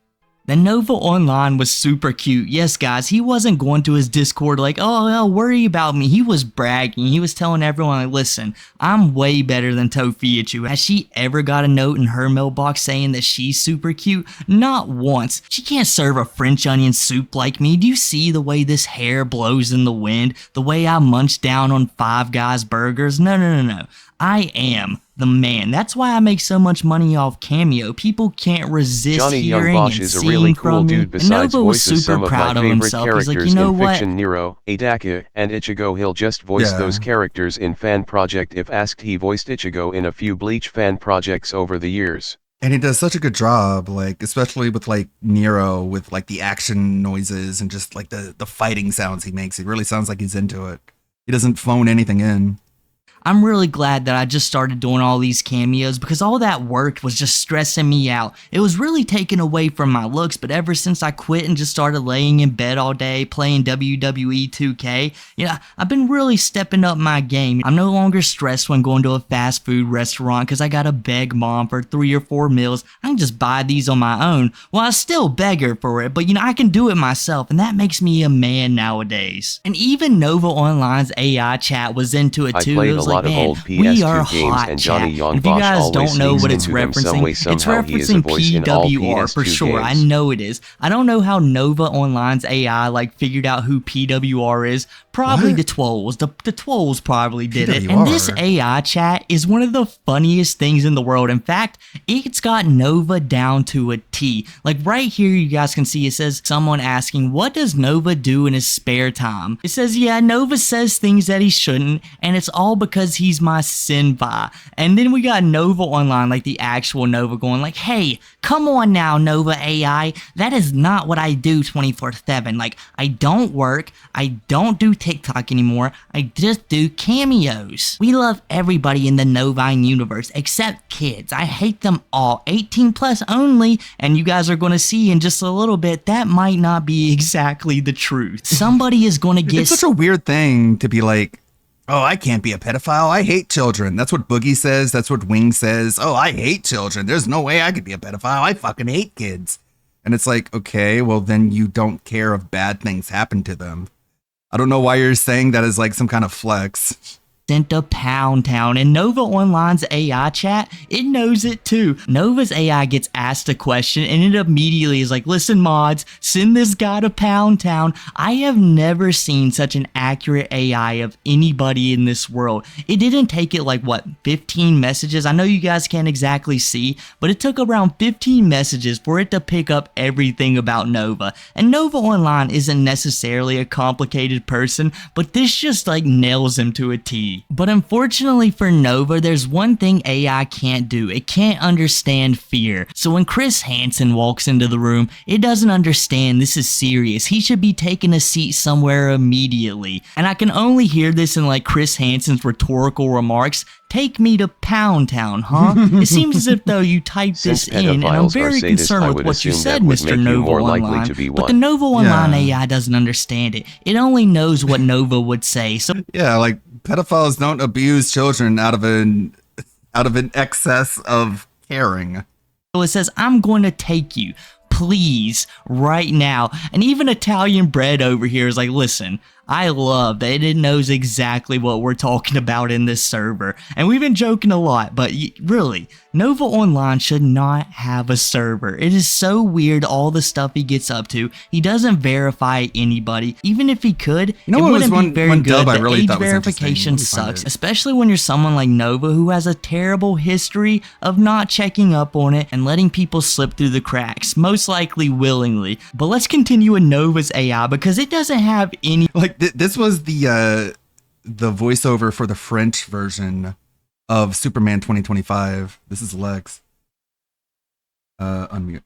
that Nova Online was super cute. Yes, guys, he wasn't going to his Discord like, oh, worry about me. He was bragging. He was telling everyone, like, listen, I'm way better than Tofiichu. Has she ever got a note in her mailbox saying that she's super cute? Not once. She can't serve a French onion soup like me. Do you see the way this hair blows in the wind? The way I munch down on Five Guys burgers? No. I am the man. That's why I make so much money off Cameo. People can't resist Johnny Young hearing Bosch and is a seeing really cool from me. dude. And Besides Nova was voices super some of proud my of favorite himself. He's characters like, you know in what? fiction, Nero, Adaka, and Ichigo. He'll just voice those characters in fan project. If asked, he voiced Ichigo in a few Bleach fan projects over the years. And he does such a good job, like, especially with like Nero, with like the action noises and just like the fighting sounds he makes. It really sounds like he's into it. He doesn't phone anything in. I'm really glad that I just started doing all these cameos because all that work was just stressing me out. It was really taken away from my looks, but ever since I quit and just started laying in bed all day playing WWE 2K, you know, I've been really stepping up my game. I'm no longer stressed when going to a fast food restaurant because I gotta beg mom for 3 or 4 meals. I can just buy these on my own. Well, I still beg her for it, but you know, I can do it myself, and that makes me a man nowadays. And even Nova Online's AI chat was into it too. It was like, man, we are hot, and Johnny chat. Young And if you Bosch guys always don't know sneaks what it's into them some referencing, way, it's somehow. He is a referencing voice in all PWR for PS2 sure. I games. know it is. I don't know how Nova Online's AI like figured out who PWR is. Probably the Twolls. The Twolls probably did it. And this AI chat is one of the funniest things in the world. In fact, it's got Nova down to a T. Like right here, you guys can see it says someone asking, what does Nova do in his spare time? It says, yeah, Nova says things that he shouldn't, and it's all because he's my senpai. And then we got Nova Online, like the actual Nova, going like, hey, come on now, Nova AI. That is not what I do 24/7. Like, I don't work. I don't do TikTok anymore. I just do cameos. We love everybody in the Novine universe except kids. I hate them all. 18 plus only. And you guys are going to see in just a little bit that might not be exactly the truth. Somebody is going to get... It's such a weird thing to be like, oh, I can't be a pedophile. I hate children. That's what Boogie says. That's what Wing says. Oh, I hate children. There's no way I could be a pedophile. I fucking hate kids. And it's like, okay, well, then you don't care if bad things happen to them. I don't know why you're saying that as like some kind of flex. Sent to Pound Town, and Nova Online's AI chat, it knows it too. Nova's AI gets asked a question and it immediately is like, listen mods, send this guy to Pound Town. I have never seen such an accurate AI of anybody in this world. It didn't take it like, what, 15 messages? I know you guys can't exactly see, but it took around 15 messages for it to pick up everything about Nova. And Nova Online isn't necessarily a complicated person, but this just like nails him to a T. But unfortunately for Nova, there's one thing AI can't do. It can't understand fear. So when Chris Hansen walks into the room, it doesn't understand this is serious. He should be taking a seat somewhere immediately. And I can only hear this in like Chris Hansen's rhetorical remarks. Take me to Pound Town, huh? It seems as if though you typed this in, and I'm very concerned with what you said, Mr. Nova Online. But the Nova Online AI doesn't understand it. It only knows what Nova would say. So yeah, like pedophiles don't abuse children out of an excess of caring. So it says, I'm going to take you, please, right now. And even Italian Bread over here is like, listen, I love that it knows exactly what we're talking about in this server. And we've been joking a lot, but really, Nova Online should not have a server. It is so weird, all the stuff he gets up to. He doesn't verify anybody. Even if he could, it wouldn't be very good. The age verification sucks, especially when you're someone like Nova who has a terrible history of not checking up on it and letting people slip through the cracks, most likely willingly. But let's continue with Nova's AI because it doesn't have any... Like, this was the the voiceover for the French version of Superman 2025. This is Lex. Unmute.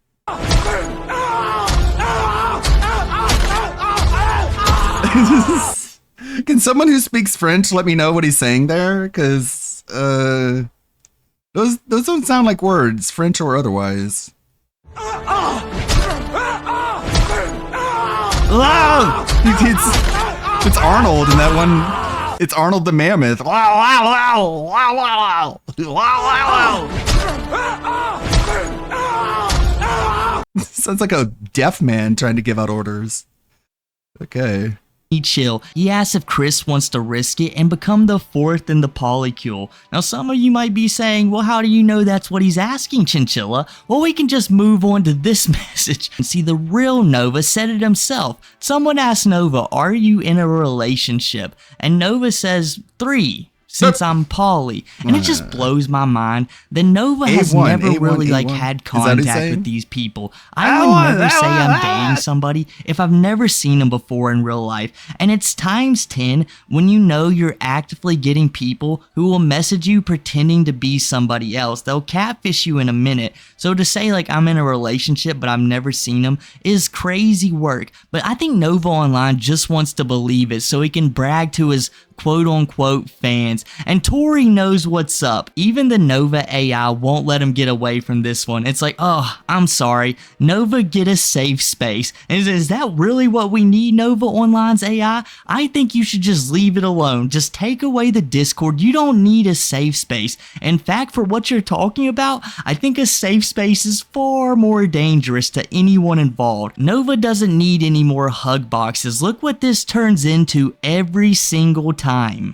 Can someone who speaks French let me know what he's saying there? Because those don't sound like words, French or otherwise. It's Arnold in that one. It's Arnold the Mammoth. Wow, wow, wow, wow, wow, wow, wow, wow. Sounds like a deaf man trying to give out orders. Okay. Chill. He asks if Chris wants to risk it and become the fourth in the polycule. Now some of you might be saying, well, how do you know that's what he's asking, Chinchilla? Well, we can just move on to this message and see the real Nova said it himself. Someone asked Nova, are you in a relationship? And Nova says 3. Since I'm poly, and it just blows my mind that Nova has never really like had contact with these people. I would never say I'm dating somebody if I've never seen them before in real life, and it's times 10 when you know you're actively getting people who will message you pretending to be somebody else. They'll catfish you in a minute. So to say like I'm in a relationship but I've never seen them is crazy work. But I think Nova Online just wants to believe it so he can brag to his quote-unquote fans, and Tori knows what's up. Even the Nova AI won't let him get away from this one. It's like, oh, I'm sorry, Nova, get a safe space. Is that really what we need, Nova Online's AI? I think you should just leave it alone. Just take away the Discord. You don't need a safe space. In fact, for what you're talking about, I think a safe space is far more dangerous to anyone involved. Nova doesn't need any more hug boxes. Look what this turns into every single time.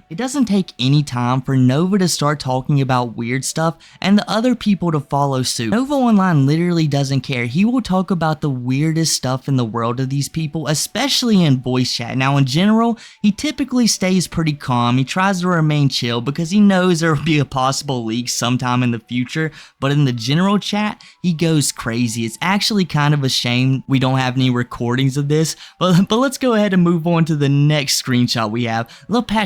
It doesn't take any time for Nova to start talking about weird stuff and the other people to follow suit. Nova Online literally doesn't care. He will talk about the weirdest stuff in the world to these people, especially in voice chat. Now in general, he typically stays pretty calm. He tries to remain chill because he knows there will be a possible leak sometime in the future, but in the general chat, he goes crazy. It's actually kind of a shame we don't have any recordings of this, but let's go ahead and move on to the next screenshot we have. Le Passion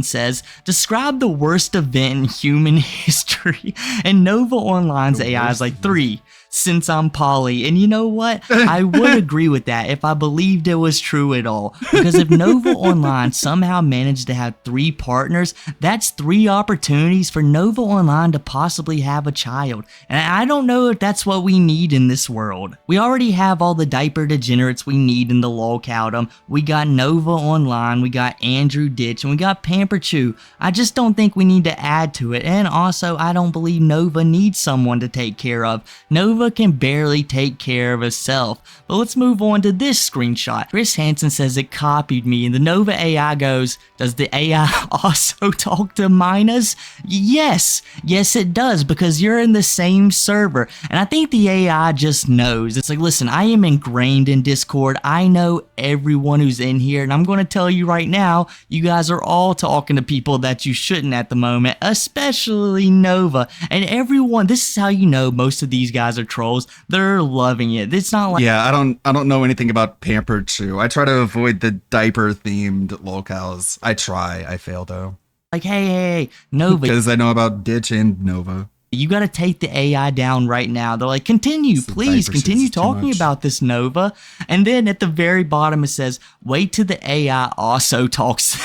says, describe the worst event in human history. And Nova Online's AI is like 3. Since I'm poly. And you know what? I would agree with that if I believed it was true at all. Because if Nova Online somehow managed to have 3 partners, that's 3 opportunities for Nova Online to possibly have a child. And I don't know if that's what we need in this world. We already have all the diaper degenerates we need in the lolcowdom. We got Nova Online, we got Andrew Ditch, and we got Pamperchew. I just don't think we need to add to it. And also, I don't believe Nova needs someone to take care of. Nova can barely take care of herself. But let's move on to this screenshot. Chris Hansen says it copied me, and the Nova AI goes, does the AI also talk to Minas? Yes it does, because you're in the same server. And I think the AI just knows. It's like, listen, I am ingrained in Discord. I know everyone who's in here, and I'm going to tell you right now, you guys are all talking to people that you shouldn't at the moment, especially Nova. And everyone, this is how you know most of these guys are trolls. They're loving it. It's not like, yeah, I don't know anything about Pamperchew. I try to avoid the diaper themed lolcows. I try. I fail though. Like, hey, Nova. Because I know about Ditch and Nova. You gotta take the AI down right now. They're like, continue, please, continue talking about this, Nova. And then at the very bottom it says, wait till the AI also talks.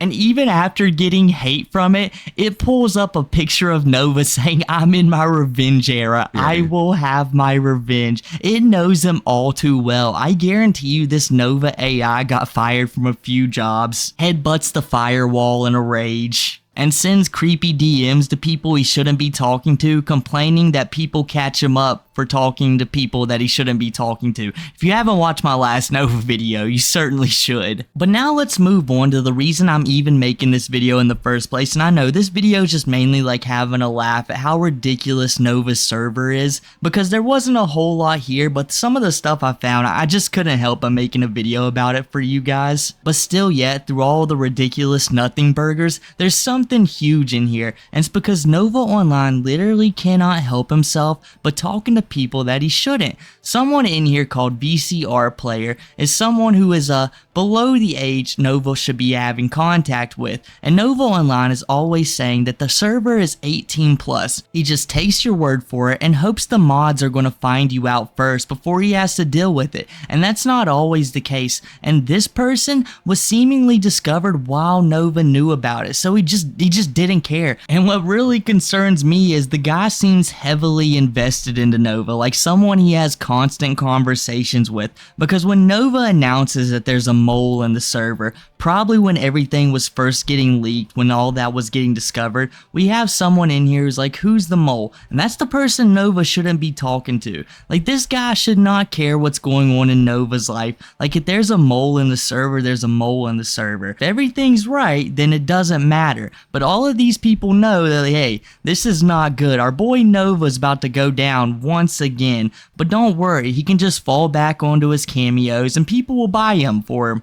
And even after getting hate from it, it pulls up a picture of Nova saying, I'm in my revenge era. Yeah, I will have my revenge. It knows them all too well. I guarantee you this Nova AI got fired from a few jobs, headbutts the firewall in a rage, and sends creepy DMs to people he shouldn't be talking to, complaining that people catch him up for talking to people that he shouldn't be talking to. If you haven't watched my last Nova video, you certainly should. But now let's move on to the reason I'm even making this video in the first place. And I know this video is just mainly like having a laugh at how ridiculous Nova's server is, because there wasn't a whole lot here, but some of the stuff I found, I just couldn't help but making a video about it for you guys. But still yet, through all the ridiculous nothing burgers, there's something huge in here, and it's because Nova Online literally cannot help himself but talking to people that he shouldn't. Someone in here called BCR Player is someone who is below the age Nova should be having contact with, and Nova Online is always saying that the server is 18 plus. He just takes your word for it and hopes the mods are going to find you out first before he has to deal with it, and that's not always the case, and this person was seemingly discovered while Nova knew about it, so he just didn't care. And what really concerns me is the guy seems heavily invested into Nova, like someone he has constant conversations with, because when Nova announces that there's a mole in the server, probably when everything was first getting leaked, when all that was getting discovered, we have someone in here who's like, who's the mole? And that's the person Nova shouldn't be talking to. Like, this guy should not care what's going on in Nova's life. Like, if there's a mole in the server, there's a mole in the server. If everything's right, then it doesn't matter. But all of these people know that, hey, this is not good. Our boy Nova's about to go down once again. But don't worry, he can just fall back onto his cameos and people will buy him for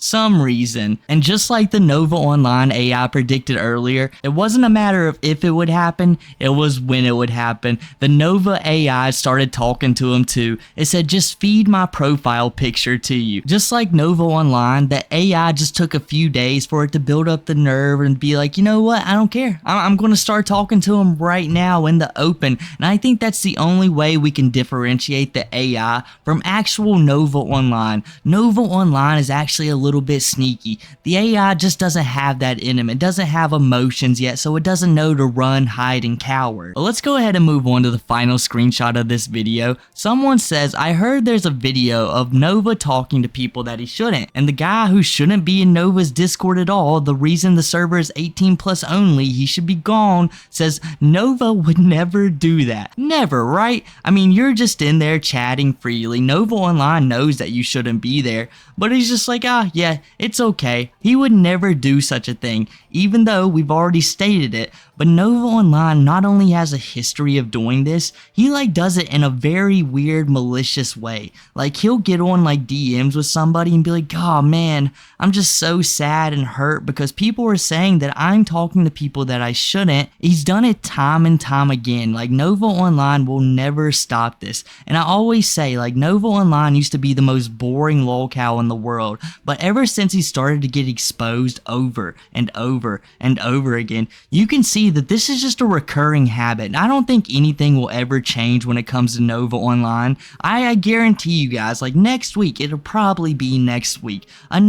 some reason. And just like the Nova Online AI predicted earlier, it wasn't a matter of if it would happen, it was when it would happen. The Nova AI started talking to him too. It said, just feed my profile picture to you. Just like Nova Online, the AI just took a few days for it to build up the nerve and be like, you know what, I don't care. I'm going to start talking to him right now in the open. And I think that's the only way we can differentiate the AI from actual Nova Online. Nova Online is actually a little bit sneaky. The AI just doesn't have that in him. It doesn't have emotions yet, so it doesn't know to run, hide, and cower. But let's go ahead and move on to the final screenshot of this video. Someone says, I heard there's a video of Nova talking to people that he shouldn't, and the guy who shouldn't be in Nova's Discord at all, the reason the server is 18 plus only, he should be gone, says Nova would never do that. Never, right? I mean, you're just in there chatting freely. Nova Online knows that you shouldn't be there, but he's just like, yeah, it's okay. He would never do such a thing, even though we've already stated it. But Nova Online not only has a history of doing this, he does it in a very weird, malicious way. Like, he'll get on DMs with somebody and be like, oh man, I'm just so sad and hurt because people are saying that I'm talking to people that I shouldn't. He's done it time and time again. Nova Online will never stop this. And I always say, Nova Online used to be the most boring lolcow in the world, but ever since he started to get exposed over and over and over again, you can see that this is just a recurring habit. And I don't think anything will ever change when it comes to Nova Online. I guarantee you guys, next week, it'll probably be next week, a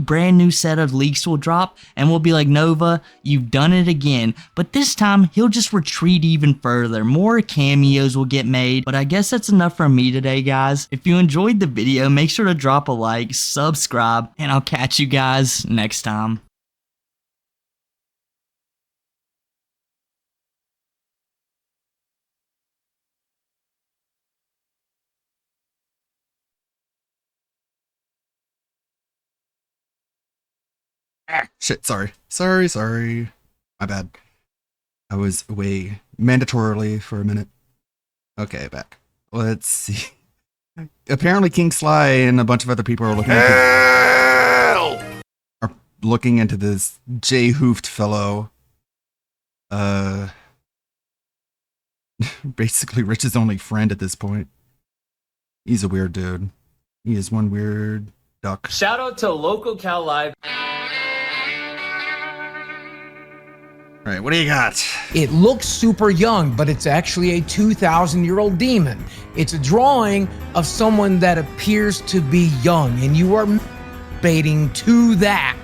brand new set of leaks will drop and we'll be like, Nova, you've done it again. But this time, he'll just retreat even further. More cameos will get made. But I guess that's enough from me today, guys. If you enjoyed the video, make sure to drop a like, subscribe, and I'll catch you guys next time. Shit, sorry. My bad. I was away mandatorily for a minute. Okay, back. Let's see. Apparently King Sly and a bunch of other people are looking into this Jay Hoofed fellow. Basically Rich's only friend at this point. He's a weird dude. He is one weird duck. Shout out to Local Cal Live. All right, what do you got? It looks super young, but it's actually a 2,000-year-old demon. It's a drawing of someone that appears to be young, and you are baiting to that.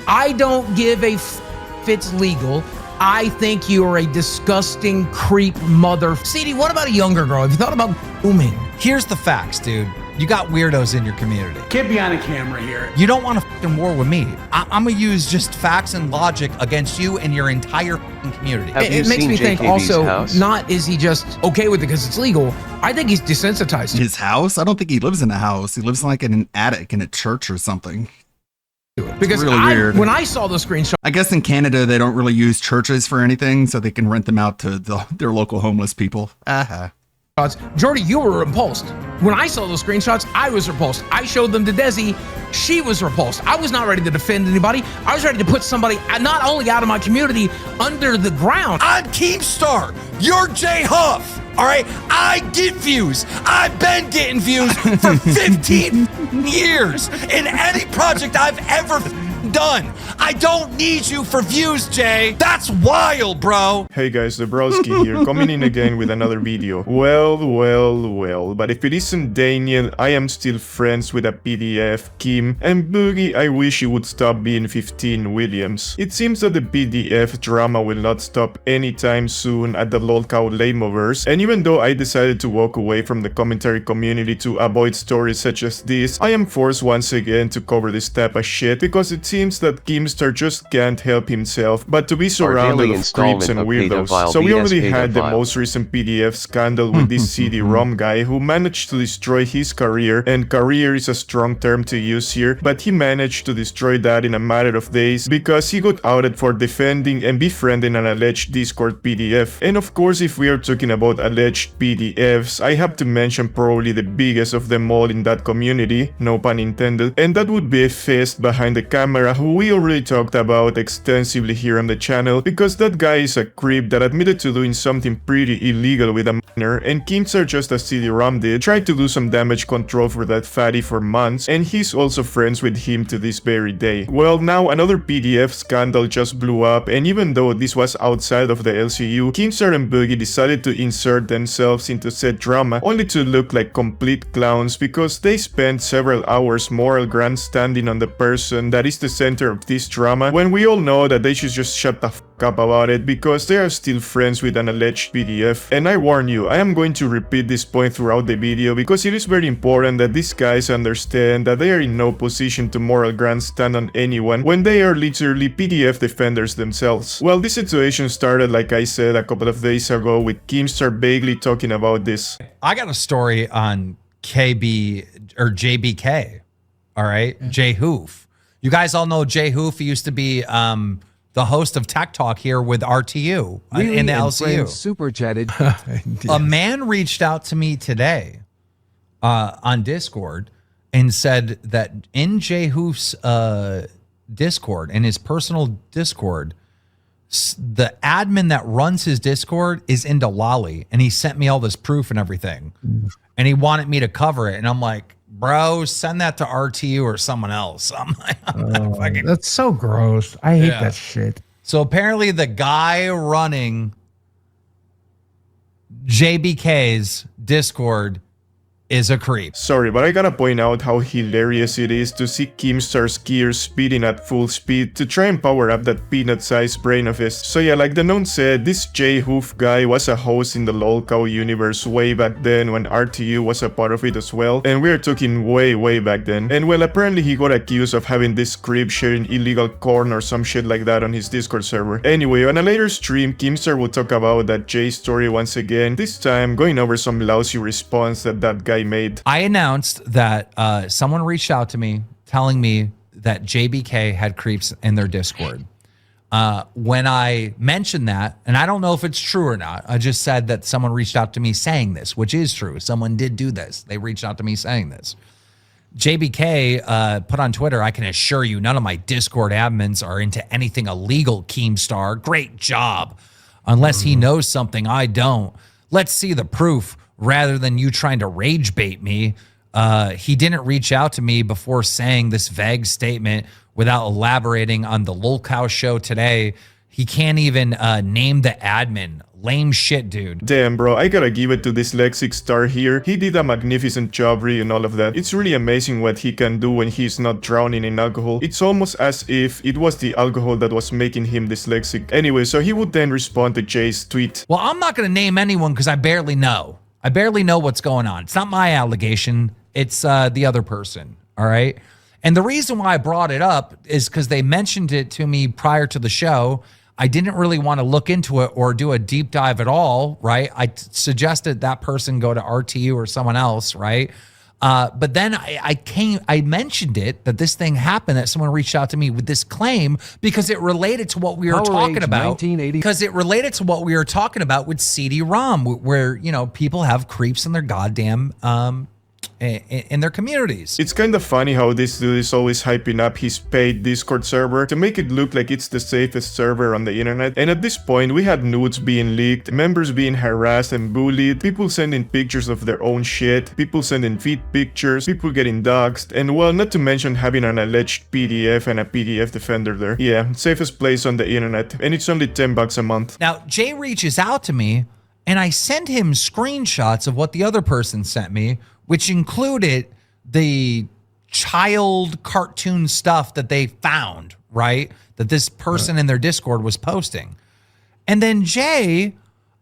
I don't give a f if it's legal. I think you are a disgusting creep mother. CD, what about a younger girl? Have you thought about booming? Here's the facts, dude. You got weirdos in your community. Get behind the camera here. You don't want a fucking war with me. I'm gonna use just facts and logic against you and your entire fucking community. It makes me think also, not is he just okay with it because it's legal. I think he's desensitized. His house? I don't think he lives in a house. He lives in an attic in a church or something. Because really weird. When I saw the screenshot, I guess in Canada they don't really use churches for anything, so they can rent them out to their local homeless people. Jordy, you were repulsed. When I saw those screenshots, I was repulsed. I showed them to Desi. She was repulsed. I was not ready to defend anybody. I was ready to put somebody not only out of my community, under the ground. I'm Keemstar. You're Jay Huff. All right? I get views. I've been getting views for 15 years in any project I've ever done. I don't need you for views, Jay. That's wild, bro. Hey guys, Dabrowski here, coming in again with another video. Well, but if it isn't Daniel, I am still friends with a PDF, Kim, and Boogie, I wish you would stop being 15 Williams. It seems that the PDF drama will not stop anytime soon at the Lolcow Lameoverse, and even though I decided to walk away from the commentary community to avoid stories such as this, I am forced once again to cover this type of shit because it seems that Keemstar just can't help himself but to be surrounded of creeps and weirdos. So we already had the most recent PDF scandal with this CD-ROM guy who managed to destroy his career, and career is a strong term to use here, but he managed to destroy that in a matter of days because he got outed for defending and befriending an alleged Discord PDF. And of course, if we are talking about alleged PDFs, I have to mention probably the biggest of them all in that community, no pun intended, and that would be Fist behind the camera, who we already talked about extensively here on the channel because that guy is a creep that admitted to doing something pretty illegal with a minor, and Keemstar, just as CD-ROM did, tried to do some damage control for that fatty for months, and he's also friends with him to this very day. Well, now another PDF scandal just blew up, and even though this was outside of the LCU, Keemstar and Boogie decided to insert themselves into said drama only to look like complete clowns because they spent several hours moral grandstanding on the person that is the center of this drama, when we all know that they should just shut the f up about it because they are still friends with an alleged PDF. And I warn you, I am going to repeat this point throughout the video because it is very important that these guys understand that they are in no position to moral grandstand on anyone when they are literally PDF defenders themselves. Well, this situation started, like I said, a couple of days ago with Keemstar vaguely talking about this. I got a story on JBK. All right, Jay Hoof. You guys all know Jay Hoof. He used to be the host of Tech Talk here with RTU in the LCU. Super chatted. A man reached out to me today on Discord and said that in Jay Hoof's Discord, in his personal Discord, the admin that runs his Discord is into Lolly, and he sent me all this proof and everything, and he wanted me to cover it, and I'm like, bro, send that to RTU or someone else. I'm like, That's so gross. I hate that shit. So apparently the guy running JBK's Discord is a creep. Sorry, but I gotta point out how hilarious it is to see Keemstar's gears speeding at full speed to try and power up that peanut-sized brain of his. So yeah, like the known said, this Jay Hoof guy was a host in the Lolcow universe way back then when RTU was a part of it as well, and we're talking way back then. And well, apparently he got accused of having this creep sharing illegal corn or some shit like that on his Discord server. Anyway, on a later stream, Keemstar will talk about that Jay story once again, this time going over some lousy response that guy made. I announced that someone reached out to me telling me that JBK had creeps in their Discord. When I mentioned that, and I don't know if it's true or not, I just said that someone reached out to me saying this, which is true. Someone did do this. They reached out to me saying this. JBK put on Twitter, I can assure you none of my Discord admins are into anything illegal, Keemstar. Great job. Unless he knows something I don't. Let's see the proof. Rather than you trying to rage bait me, he didn't reach out to me before saying this vague statement without elaborating on the Lolcow show today. He can't even name the admin. Lame shit, dude. Damn, bro, I gotta give it to this Lexic star here. He did a magnificent job reading all of that. It's really amazing what he can do when he's not drowning in alcohol. It's almost as if it was the alcohol that was making him dyslexic. Anyway, so he would then respond to Jay's tweet. Well, I'm not gonna name anyone because I barely know. I barely know what's going on. It's not my allegation. It's the other person, all right? And the reason why I brought it up is because they mentioned it to me prior to the show. I didn't really want to look into it or do a deep dive at all, right? I suggested that person go to RTU or someone else, right? But then I mentioned it, that this thing happened, that someone reached out to me with this claim because it related to what we were talking about. Because it related to what we were talking about with CD-ROM, where, you know, people have creeps in their goddamn in their communities. It's kind of funny how this dude is always hyping up his paid Discord server to make it look like it's the safest server on the internet. And at this point, we had nudes being leaked, members being harassed and bullied, people sending pictures of their own shit, people sending feed pictures, people getting doxxed, and well, not to mention having an alleged PDF and a PDF defender there. Yeah, safest place on the internet, and it's only $10 a month. Now, Jay reaches out to me, and I send him screenshots of what the other person sent me, which included the child cartoon stuff that they found, right? That this person in their Discord was posting. And then Jay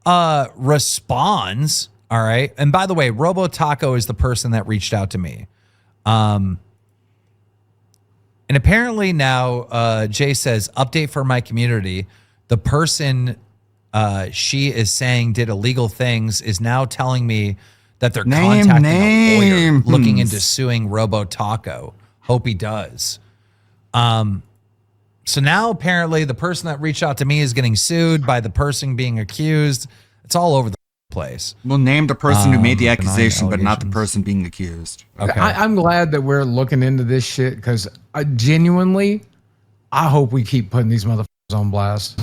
responds, all right? And by the way, Robo Taco is the person that reached out to me. And apparently now Jay says, update for my community. The person she is saying did illegal things is now telling me that they're contacting a lawyer looking into suing Robo Taco. Hope he does. So now apparently the person that reached out to me is getting sued by the person being accused. It's all over the place. We'll name the person who made the accusation, but not the person being accused. Okay. I'm glad that we're looking into this shit because I hope we keep putting these motherfuckers on blast.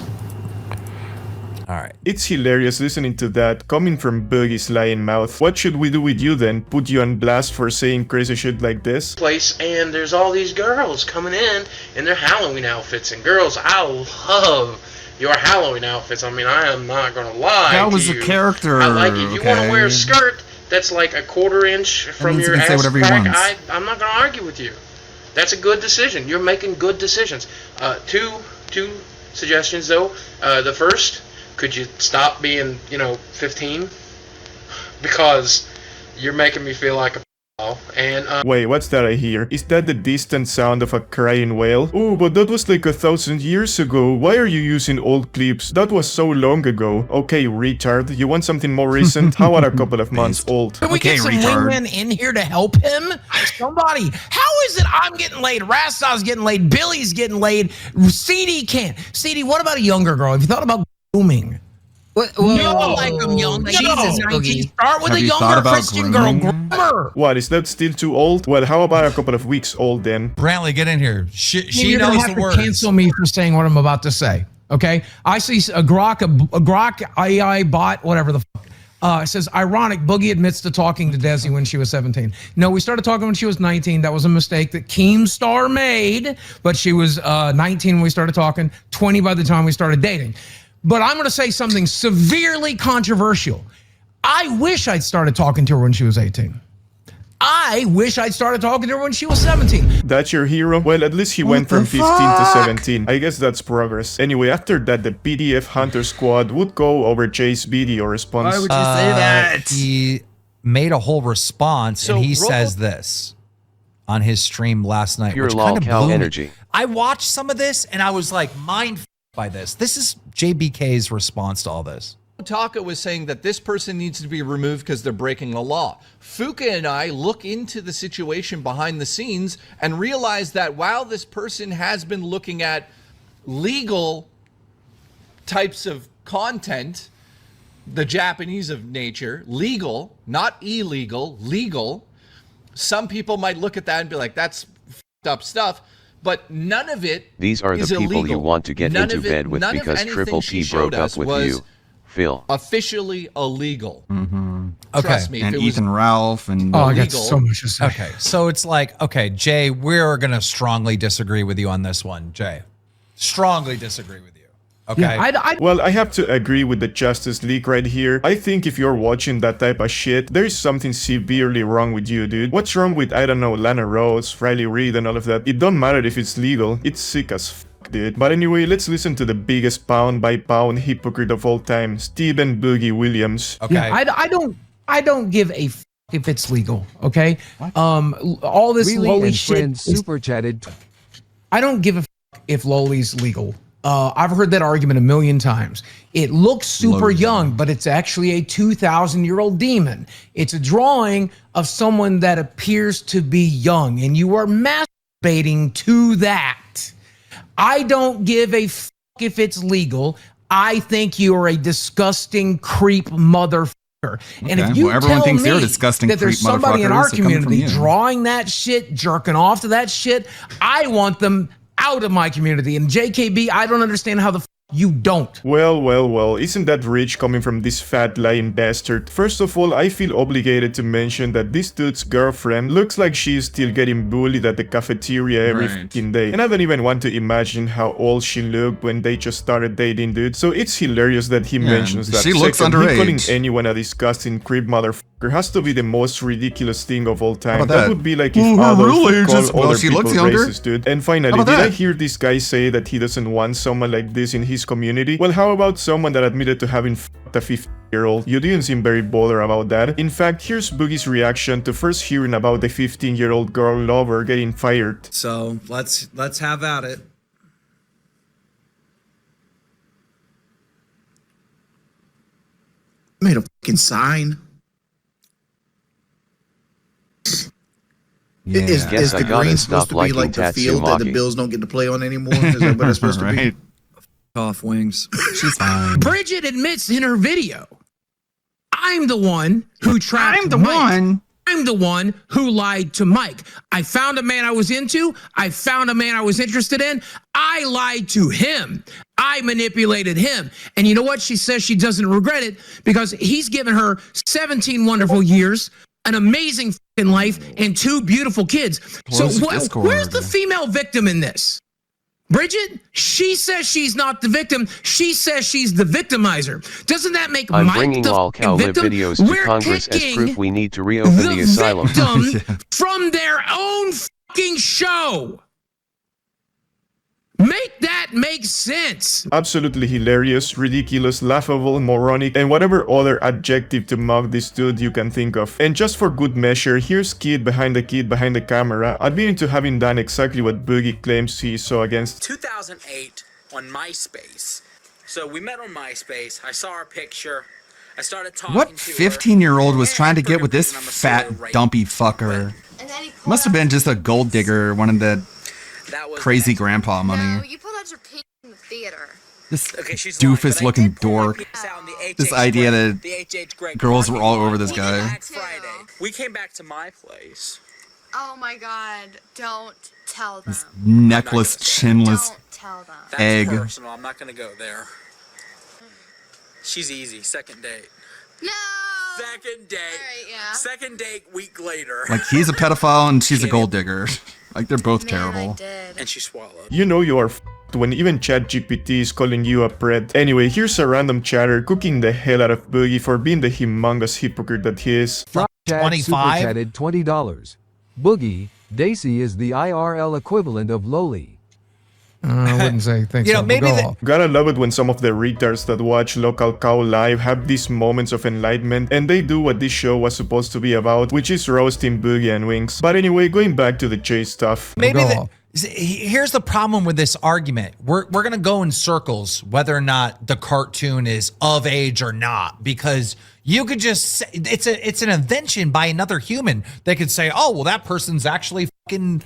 All right. It's hilarious listening to that coming from Boogie's lying mouth. What should we do with you then? Put you on blast for saying crazy shit like this? Place, and there's all these girls coming in their Halloween outfits. And girls, I love your Halloween outfits. I mean, I am not gonna lie. That was to you. a character. I like it. You want to wear a okay? skirt that's like a quarter-inch from your ass crack. I'm not gonna argue with you. That's a good decision. You're making good decisions. Two suggestions though. The first. Could you stop being, 15? Because you're making me feel like a and Wait, what's that I hear? Is that the distant sound of a crying whale? Oh, but that was like 1,000 years ago. Why are you using old clips? That was so long ago. Okay, retard. You want something more recent? How about a couple of months old? Can we get some wingmen in here to help him? Somebody. How is it I'm getting laid? Rastov's getting laid. Billy's getting laid. CD can't. CD, what about a younger girl? Have you thought about grooming? No, like them young. Jesus, 19. Boogie. Start with a younger Christian girl. Groomer. What, is that still too old? Well, how about a couple of weeks old then? Brantley, get in here. She You're knows gonna have the to words. cancel me for saying what I'm about to say. Okay, I see a Grok AI bot, whatever the fuck. It says, ironic, Boogie admits to talking to Desi when she was 17. No, we started talking when she was 19. That was a mistake that Keemstar made, but she was 19 when we started talking, 20 by the time we started dating. But I'm going to say something severely controversial. I wish I'd started talking to her when she was 18. I wish I'd started talking to her when she was 17. That's your hero? Well, at least he went from 15 to 17. I guess that's progress. Anyway, after that, the PDF Hunter Squad would go over Jay's video response. Why would you say that? He made a whole response, and he says this on his stream last night. Pure which lol kind of cow blew me. energy. I watched some of this, and I was like mind by this. This is JBK's response to all this. Taka was saying that this person needs to be removed because they're breaking the law. Fuka and I look into the situation behind the scenes and realize that while this person has been looking at legal types of content, the Japanese of nature, legal, not illegal, legal, some people might look at that and be like, that's f***ed up stuff. But none of it These are the is people illegal. you want to get into bed with none of because anything Triple she P showed broke up us with was you, Phil. officially illegal. Okay. Trust me, if And it was Ethan Ralph and Oh, I got illegal- so much to say. Okay, so it's like, okay, Jay, we're going to strongly disagree with you on this one, Jay. Strongly disagree with you. Okay. Yeah, Well, I have to agree with the Justice League right here. I think if you're watching that type of shit, there is something severely wrong with you, dude. What's wrong with, I don't know, Lana Rose, Riley Reid and all of that? It don't matter if it's legal. It's sick as fuck, dude. But anyway, let's listen to the biggest pound-by-pound hypocrite of all time, Stephen Boogie Williams. Okay. Yeah, I don't give a f if it's legal. Okay. All this Really lowly and shit. friends super chatted. I don't give a f if lowly's legal. I've heard that argument a million times. It looks super young, but it's actually a 2,000-year-old demon. It's a drawing of someone that appears to be young, and you are masturbating to that. I don't give a f if it's legal. I think you are a disgusting creep motherfucker. And Okay, if you well, everyone tell thinks me you're a disgusting that there's creep somebody in motherfucker, our so coming from community you. drawing that shit, jerking off to that shit, I want them out of my community. And JKB, I don't understand how the you don't. Well, isn't that rich coming from this fat lying bastard? First of all, I feel obligated to mention that this dude's girlfriend looks like she's still getting bullied at the cafeteria every fucking day. And I don't even want to imagine how old she looked when they just started dating, dude. So it's hilarious that he mentions that. she looks Second, underage. he calling anyone a disgusting creep motherfucker has to be the most ridiculous thing of all time. about That that? would be like Ooh, if her Adolf real would age call is- well, other she people looks younger. racist, dude. And finally, How did about I that? hear this guy say that he doesn't want someone like this in his community? Well, how about someone that admitted to having f***ed a 15-year-old? You didn't seem very bothered about that. In fact, here's Boogie's reaction to first hearing about the 15-year-old girl lover getting fired. So let's have at it. Made a fucking sign. Yeah. Is Guess I the gotta green stop supposed to be liking like the field that the Tatsumaki. Bills don't get to play on anymore? Is that what it's supposed to be? Off wings. She's fine. Bridget admits in her video, I'm the one who trapped I'm the Mike. one. I'm the one who lied to Mike. I found a man I was into. I found a man I was interested in. I lied to him. I manipulated him. And you know what? She says she doesn't regret it because he's given her 17 wonderful years, an amazing fucking life, and 2 beautiful kids. Close so Discord. where's the female victim in this? Bridget, she says she's not the victim. She says she's the victimizer. Doesn't that make I'm Mike bringing the all cow lib victim? videos to We're Congress as picking proof we need to reopen the asylum. victim from their own fucking show. Make that make sense. Absolutely hilarious, ridiculous, laughable, moronic, and whatever other adjective to mock this dude you can think of. And just for good measure, here's kid behind the camera, admitting to having done exactly what Boogie claims he saw against. 2008 on MySpace. So we met on MySpace. I saw her picture. I started talking What to 15-year-old was trying to get with this fat, dumpy fucker? Must have been just a gold digger, one of the crazy grandpa money. You pulled out your pink in the theater. This doofus-looking dork. This idea that girls were all over this guy. We came back to my place. Oh my god, don't tell them. This necklace, chinless Don't tell them. That's egg. personal. I'm not gonna go there. She's easy. Second date. No. Second date. Second date. Week later. Like, he's a pedophile and she's a gold digger. Like, they're both terrible. And she swallowed. You know you are f***ed when even ChatGPT is calling you a pred. Anyway, here's a random chatter cooking the hell out of Boogie for being the humongous hypocrite that he is. Chad 25? super chatted $20. Boogie, Daisy is the IRL equivalent of Loli. I wouldn't say think You know, so. but maybe go the- off. Gotta love it when some of the retards that watch Local Cow Live have these moments of enlightenment and they do what this show was supposed to be about, which is roasting Boogie and Winks. But anyway, going back to the Chase stuff. Maybe here's the problem with this argument. We're gonna go in circles whether or not the cartoon is of age or not, because you could just say it's an invention by another human. They could say, oh well, that person's actually fucking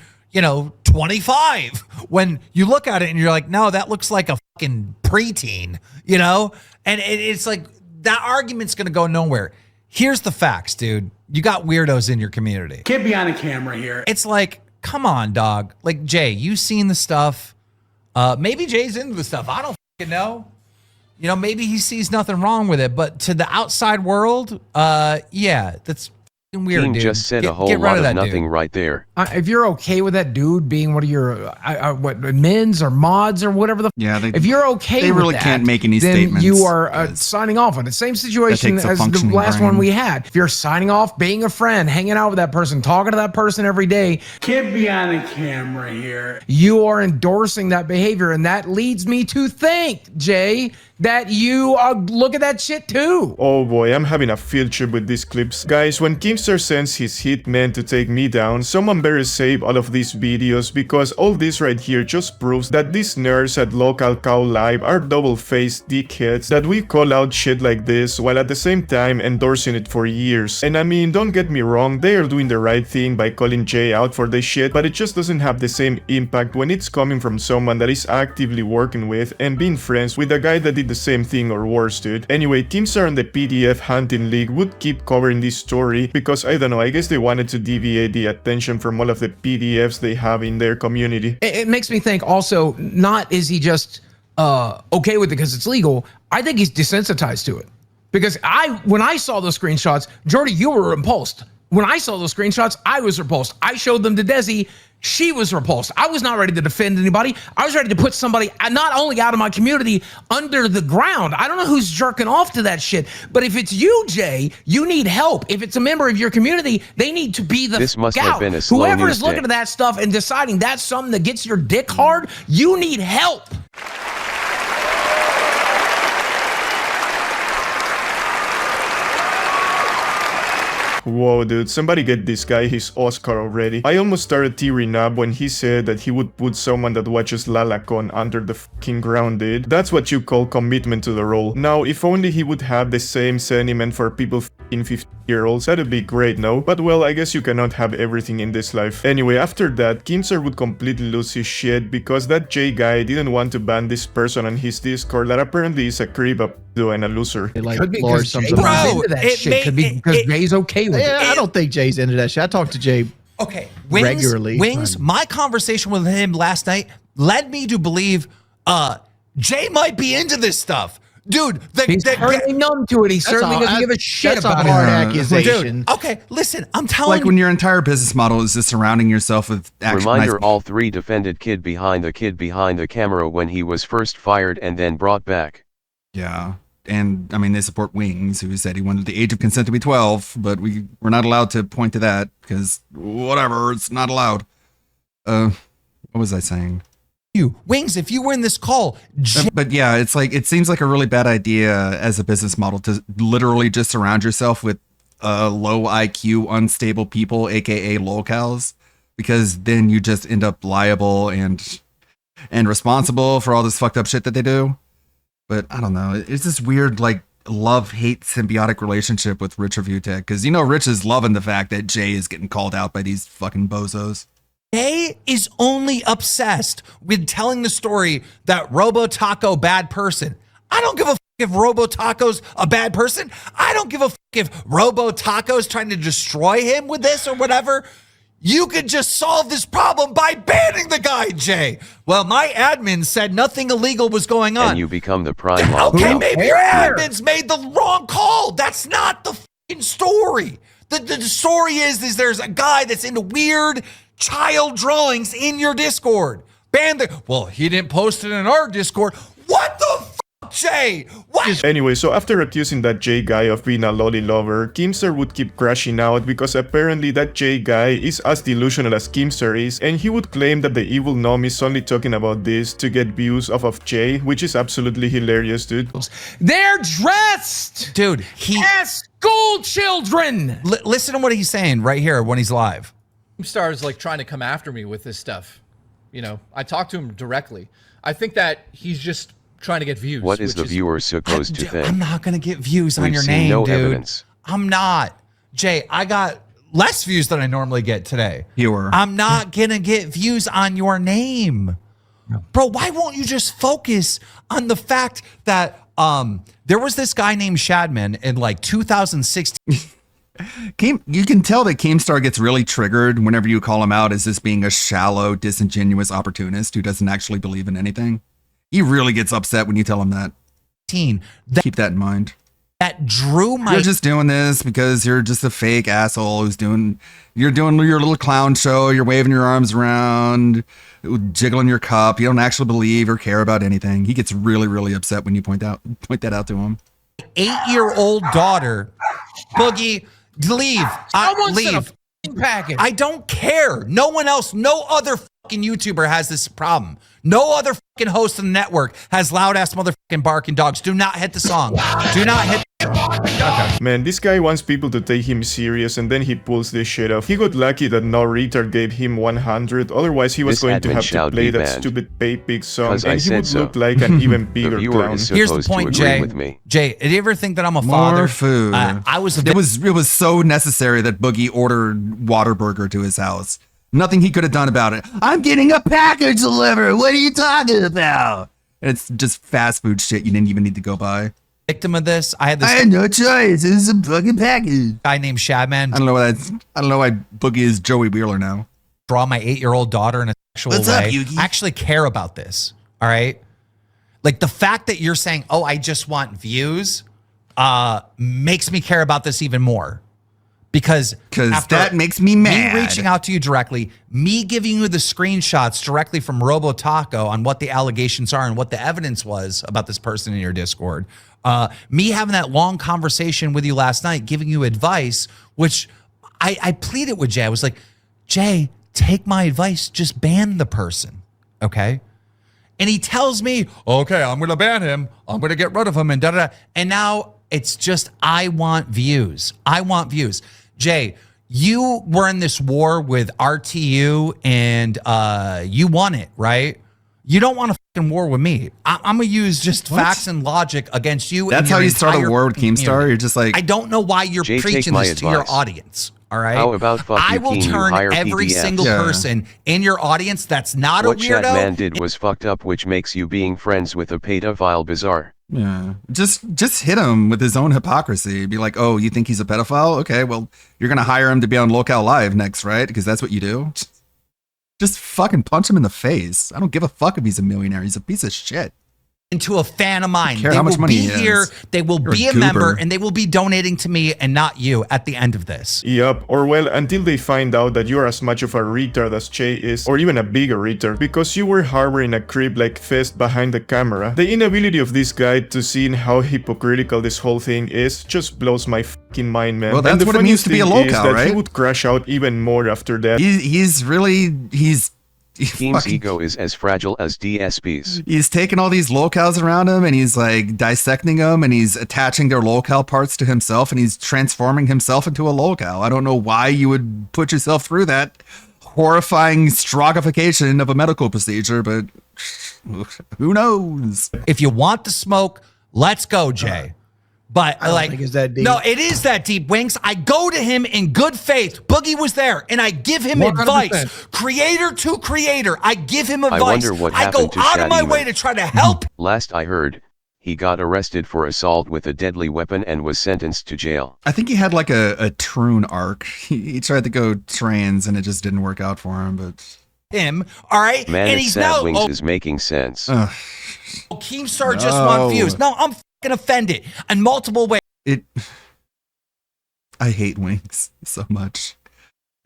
25. When you look at it and you're like, no, that looks like a fucking preteen, and it's like that argument's gonna go nowhere. Here's the facts, dude. You got weirdos in your community. Can't be on the camera here. It's like, come on, dog. Like, Jay, you seen the stuff. Maybe Jay's into the stuff. I don't fucking know. Maybe he sees nothing wrong with it. But to the outside world, yeah, that's fucking weird, Dean dude. just said Get- a whole get rid lot of of that nothing dude. right there. If you're okay with that dude being one of your admins or mods or whatever the Yeah, if you're okay they with really that, can't make any then statements. you are signing off on it. Same situation takes a as the functioning last brain. one we had. If you're signing off, being a friend, hanging out with that person, talking to that person every day, Can't be on the camera here. you are endorsing that behavior, and that leads me to think, Jay, that you look at that shit too. Oh boy, I'm having a field trip with these clips. Guys, when Keemstar sends his hitmen to take me down, someone better save all of these videos because all this right here just proves that these nerds at Local Cow Live are double-faced dickheads that we call out shit like this while at the same time endorsing it for years. And I mean, don't get me wrong, they are doing the right thing by calling Jay out for this shit, but it just doesn't have the same impact when it's coming from someone that is actively working with and being friends with a guy that did the the same thing or worse, dude. Anyway, Keemstar and the PDF Hunting League would keep covering this story because, I don't know, I guess they wanted to deviate the attention from all of the PDFs they have in their community. It makes me think also, not is he just okay with it because it's legal, I think he's desensitized to it. Because when I saw those screenshots, Jordy, you were repulsed. When I saw those screenshots, I was repulsed. I showed them to Desi. She was repulsed. I was not ready to defend anybody. I was ready to put somebody not only out of my community, under the ground. I don't know who's jerking off to that shit, but if it's you, Jay, you need help. If it's a member of your community, they need to be the This must have out. been a slow Whoever news is looking day. at that stuff and deciding that's something that gets your dick hard, you need help. Whoa, dude, somebody get this guy his Oscar already. I almost started tearing up when he said that he would put someone that watches Lalacon under the fucking ground, dude. That's what you call commitment to the role. Now, if only he would have the same sentiment for people fucking 50-year-olds, that'd be great, no? But well, I guess you cannot have everything in this life. Anyway, after that, Keemstar would completely lose his shit because that Jay guy didn't want to ban this person on his Discord that apparently is a creep up and a loser. Like Could be Lars because sums Jay up. was into that shit. Could be because Jay's okay with it. Yeah, I don't think Jay's into that shit. I talk to Jay regularly. Wings, my conversation with him last night led me to believe Jay might be into this stuff. Dude, he's certainly numb to it. He certainly doesn't give a shit that's about a hard it. accusation. Dude, okay, listen, I'm telling Like you. when your entire business model is just surrounding yourself with actual Reminder, nice- all three defended kid behind the camera when he was first fired and then brought back. Yeah. And I mean, they support Wings, who said he wanted the age of consent to be 12, but we're not allowed to point to that because whatever, it's not allowed. What was I saying? Wings, if you were in this call, but yeah, it's like it seems like a really bad idea as a business model to literally just surround yourself with low IQ, unstable people, aka locals, because then you just end up liable and responsible for all this fucked up shit that they do. But I don't know. It's this weird, like, love-hate symbiotic relationship with Rich Review Tech. Because, you know, Rich is loving the fact that Jay is getting called out by these fucking bozos. Jay is only obsessed with telling the story that Robo Taco bad person. I don't give a fuck if Robo Taco's a bad person. I don't give a fuck if Robo Taco's trying to destroy him with this or whatever. You could just solve this problem by banning the guy, Jay. Well, my admin said nothing illegal was going on. And you become the prime mob. Okay, maybe your admins made the wrong call. That's not the fucking story. The story is there's a guy that's into weird child drawings in your Discord. Well, he didn't post it in our Discord. What the fuck, Jay? What? Anyway, so after accusing that Jay guy of being a lolly lover, Keemstar would keep crashing out because apparently that Jay guy is as delusional as Keemstar is, and he would claim that the evil Nom is only talking about this to get views off of Jay, which is absolutely hilarious, dude. They're dressed, dude, as school children. Listen to what he's saying right here when he's live. Keemstar is like trying to come after me with this stuff. You know, I talked to him directly. I think that he's just trying to get views. What is the viewer supposed to think? I'm not going to get views on We've your seen name, no dude. evidence. I'm not. Jay, I got less views than I normally get today. Fewer. I'm not going to get views on your name. Bro, why won't you just focus on the fact that there was this guy named Shadman in like 2016. You can tell that Keemstar gets really triggered whenever you call him out as this being a shallow, disingenuous opportunist who doesn't actually believe in anything. He really gets upset when you tell him that. Keep that in mind. That drew my... You're just doing this because you're just a fake asshole who's you're doing your little clown show. You're waving your arms around, jiggling your cup. You don't actually believe or care about anything. He gets really, really upset when you point that out to him. 8-year-old daughter, Boogie, leave. Leave. Package. I don't care. No one else, no other fucking YouTuber has this problem. No other fucking host of the network has loud ass motherfucking barking dogs. Do not hit the song. Do not hit. Okay. Man, this guy wants people to take him serious and then he pulls this shit off. He got lucky that no retard gave him 100, otherwise he was going to have to play that stupid Pay Pig song and he would look like an even bigger clown. Here's the point, Jay. Jay, did you ever think that I'm a father? More food. It was so necessary that Boogie ordered Waterburger to his house. Nothing he could have done about it. I'm getting a package delivered. What are you talking about? And it's just fast food shit you didn't even need to go buy. Victim of this. I had no choice. This is a fucking package. Guy named Shadman. I don't know why Boogie is Joey Wheeler now. Draw my 8-year-old daughter in a sexual What's way. up, Yugi? I actually care about this. All right. Like the fact that you're saying, "Oh, I just want views," makes me care about this even more. Because that makes me mad. Me reaching out to you directly, me giving you the screenshots directly from Robo Taco on what the allegations are and what the evidence was about this person in your Discord. Me having that long conversation with you last night, giving you advice, which I pleaded with Jay. I was like, Jay, take my advice, just ban the person, okay? And he tells me, okay, I'm going to ban him. I'm going to get rid of him and da-da-da. And now it's just, I want views. I want views. Jay, you were in this war with RTU and you won it, right? You don't want a fucking war with me. I'm going to use just facts and logic against you. That's how you start a war with Keemstar? You're just like... I don't know why you're Jay, preaching this to your audience. All right. How about fuck I you, will Keen, you turn hire every PDFs. single person in your audience that's not What a weirdo. Chatman did was fucked up, which makes you being friends with a pedophile bizarre. Yeah. Just hit him with his own hypocrisy. Be like, oh, you think he's a pedophile? Okay, well, you're going to hire him to be on Locale Live next, right? Because that's what you do. Just fucking punch him in the face. I don't give a fuck if he's a millionaire. He's a piece of shit. Into a fan of mine. Care They how much will money be he has. here. They will You're be a a member goober. and they will be donating to me and not you at the end of this. Yup, or well, until they find out that you're as much of a retard as Che is, or even a bigger retard, because you were harboring a creep like Fest behind the camera. The inability of this guy to see how hypocritical this whole thing is just blows my fucking mind, man. Well, that's and the what it means funniest to be a thing is locale, that he right? would crash out even more after that. He's Keem's ego is as fragile as DSP's. He's taking all these locales around him and he's like dissecting them and he's attaching their locale parts to himself and he's transforming himself into a locale. I don't know why you would put yourself through that horrifying strogification of a medical procedure, but who knows? If you want the smoke, let's go, Jay. But I don't think it's that deep. No, it is that deep, Wings. I go to him in good faith. Boogie was there, and I give him 100%. advice. Creator to creator, I give him advice. I wonder what I go happened to out of my Shadi way Man. to try to help. Last I heard, he got arrested for assault with a deadly weapon and was sentenced to jail. I think he had like a Troon arc. He tried to go trans and it just didn't work out for him, but... Him, all right? Man, and if he's Sad now... Wings Oh, is making sense. Keemstar just want views. No, I'm fucking offended in multiple ways. I hate Wings so much.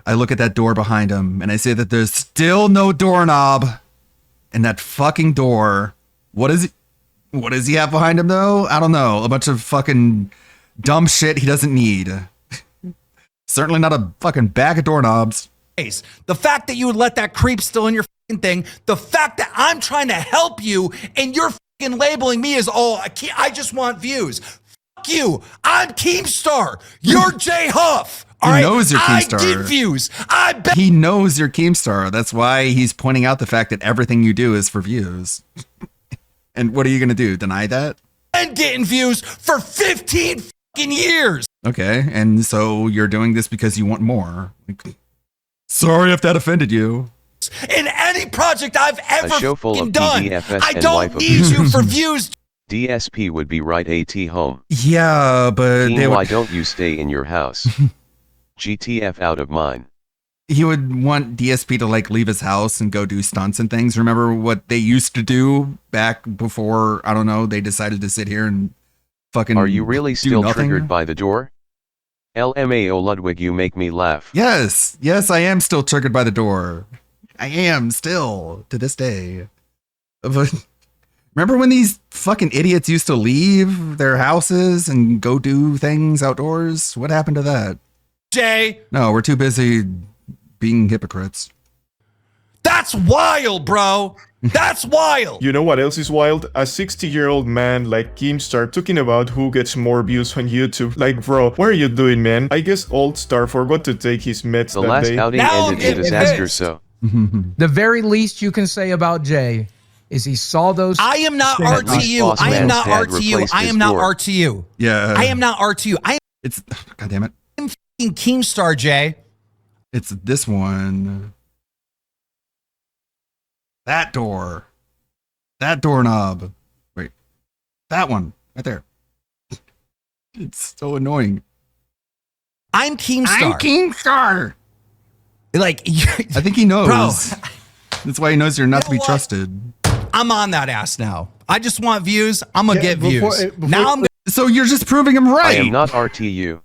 I look at that door behind him and I say that there's still no doorknob in that fucking door. What does he have behind him though? I don't know. A bunch of fucking dumb shit he doesn't need. Certainly not a fucking bag of doorknobs. The fact that you would let that creep still in your fucking thing, the fact that I'm trying to help you and you're fucking labeling me as, oh, I just want views. Fuck you. I'm Keemstar. You're Jay Huff. All right? knows you're Keemstar. I get views. I bet. He knows you're Keemstar. That's why he's pointing out the fact that everything you do is for views. And what are you going to do? Deny that? And getting views for 15 fucking years. Okay. And so you're doing this because you want more. Like, sorry if that offended you. In any project I've A ever show full fucking of done, PDFS I and don't wife need you abuse. for views. DSP would be right at home. Yeah, but Keen, they why would, don't you stay in your house? GTF out of mine. he would want DSP to like leave his house and go do stunts and things. Remember what they used to do back before, I don't know, they decided to sit here and fucking Are you really do still nothing? triggered by the door? LMAO Ludwig, you make me laugh. Yes, I am still triggered by the door. I am still to this day. But remember when these fucking idiots used to leave their houses and go do things outdoors? What happened to that? Jay, No, we're too busy being hypocrites. that's wild, bro. That's wild. You know what else is wild? A 60-year-old man like Keemstar talking about who gets more views on YouTube. Like, bro, what are you doing, man? I guess Old Star forgot to take his meds The that last day. outing Now ended I'm in disaster, pissed. so. The very least you can say about Jay is he saw those. I am not That RTU. boss I am man's not dad RTU. replaced I his am not door. RTU. Yeah. I am not RTU. I It's, God damn it. am fucking Keemstar, Jay. It's this one. That door. That doorknob. Wait. That one. Right there. It's so annoying. I'm Keemstar. I'm Keemstar. Like, I think he knows. Bro. That's why he knows you're not to be trusted. I'm on that ass now. I just want views. I'm gonna get views. Now I'm. So you're just proving him I right. am not RTU.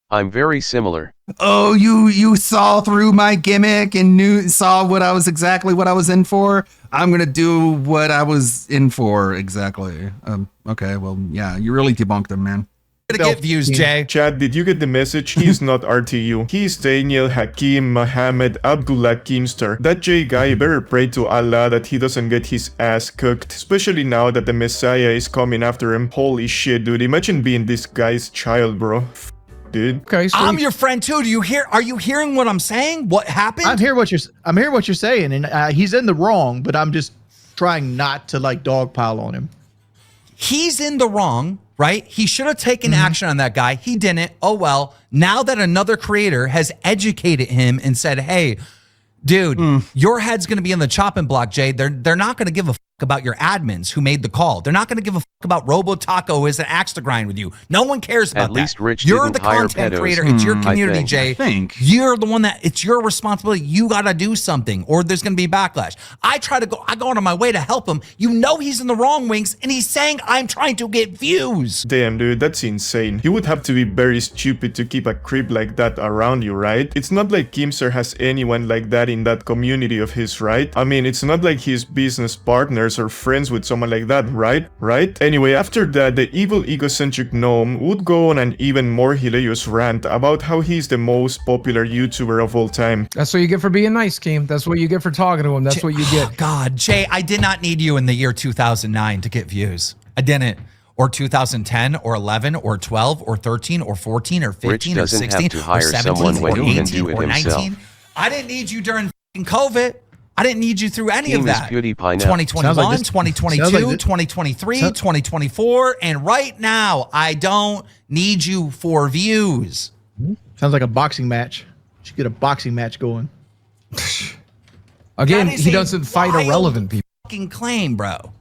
I'm very similar. Oh, you saw through my gimmick and saw exactly what I was in for. I'm gonna do what I was in for exactly. Okay, well, yeah, you really debunked him, man. Gonna get views, Jay. Chad, did you get the message? He's not RTU. He's Daniel Hakim Mohammed Abdullah Keemstar. That J guy better pray to Allah that he doesn't get his ass cooked, especially now that the Messiah is coming after him. Holy shit, dude. Imagine being this guy's child, bro. Dude. Okay, so I'm your friend too. Are you hearing what I'm saying? What happened? I'm hearing what you're saying, and he's in the wrong, but I'm just trying not to like dogpile on him. He's in the wrong, right? He should have taken action on that guy. He didn't. Oh well. Now that another creator has educated him and said, "Hey, dude, your head's going to be in the chopping block, Jay. They're not going to give a fuck about your admins who made the call. They're not going to give a fuck about Robo Taco as an axe to grind with you. No one cares about At least that. Rich You're didn't the hire content pedos. creator. It's your community, Jay. I think. You're the one that it's your responsibility. You got to do something or there's going to be backlash. I go out of my way to help him. You know he's in the wrong, Wings, and he's saying I'm trying to get views. Damn, dude, that's insane. You would have to be very stupid to keep a creep like that around you, right? It's not like Keemstar has anyone like that in that community of his, right? I mean, it's not like he's business partners or friends with someone like that, right? Anyway, after that, the evil egocentric gnome would go on an even more hilarious rant about how he's the most popular YouTuber of all time. That's what you get for being nice, Keem. That's what you get for talking to him. That's what you get. Oh, God, Jay, I did not need you in the year 2009 to get views. I didn't. Or 2010 or 11 or 12 or 13 or 14 or 15 Rich or doesn't 16 have to hire or 17 someone when or he can 18 do it or 19. himself. I didn't need you during COVID. I didn't need you through any Team of is that. PewDiePie now. 2021, Sounds like this- 2022, sounds like this- 2023, 2024, and right now, I don't need you for views. Sounds like a boxing match. Should get a boxing match going. Again, That is he a doesn't fight wild irrelevant people. Fucking claim, bro.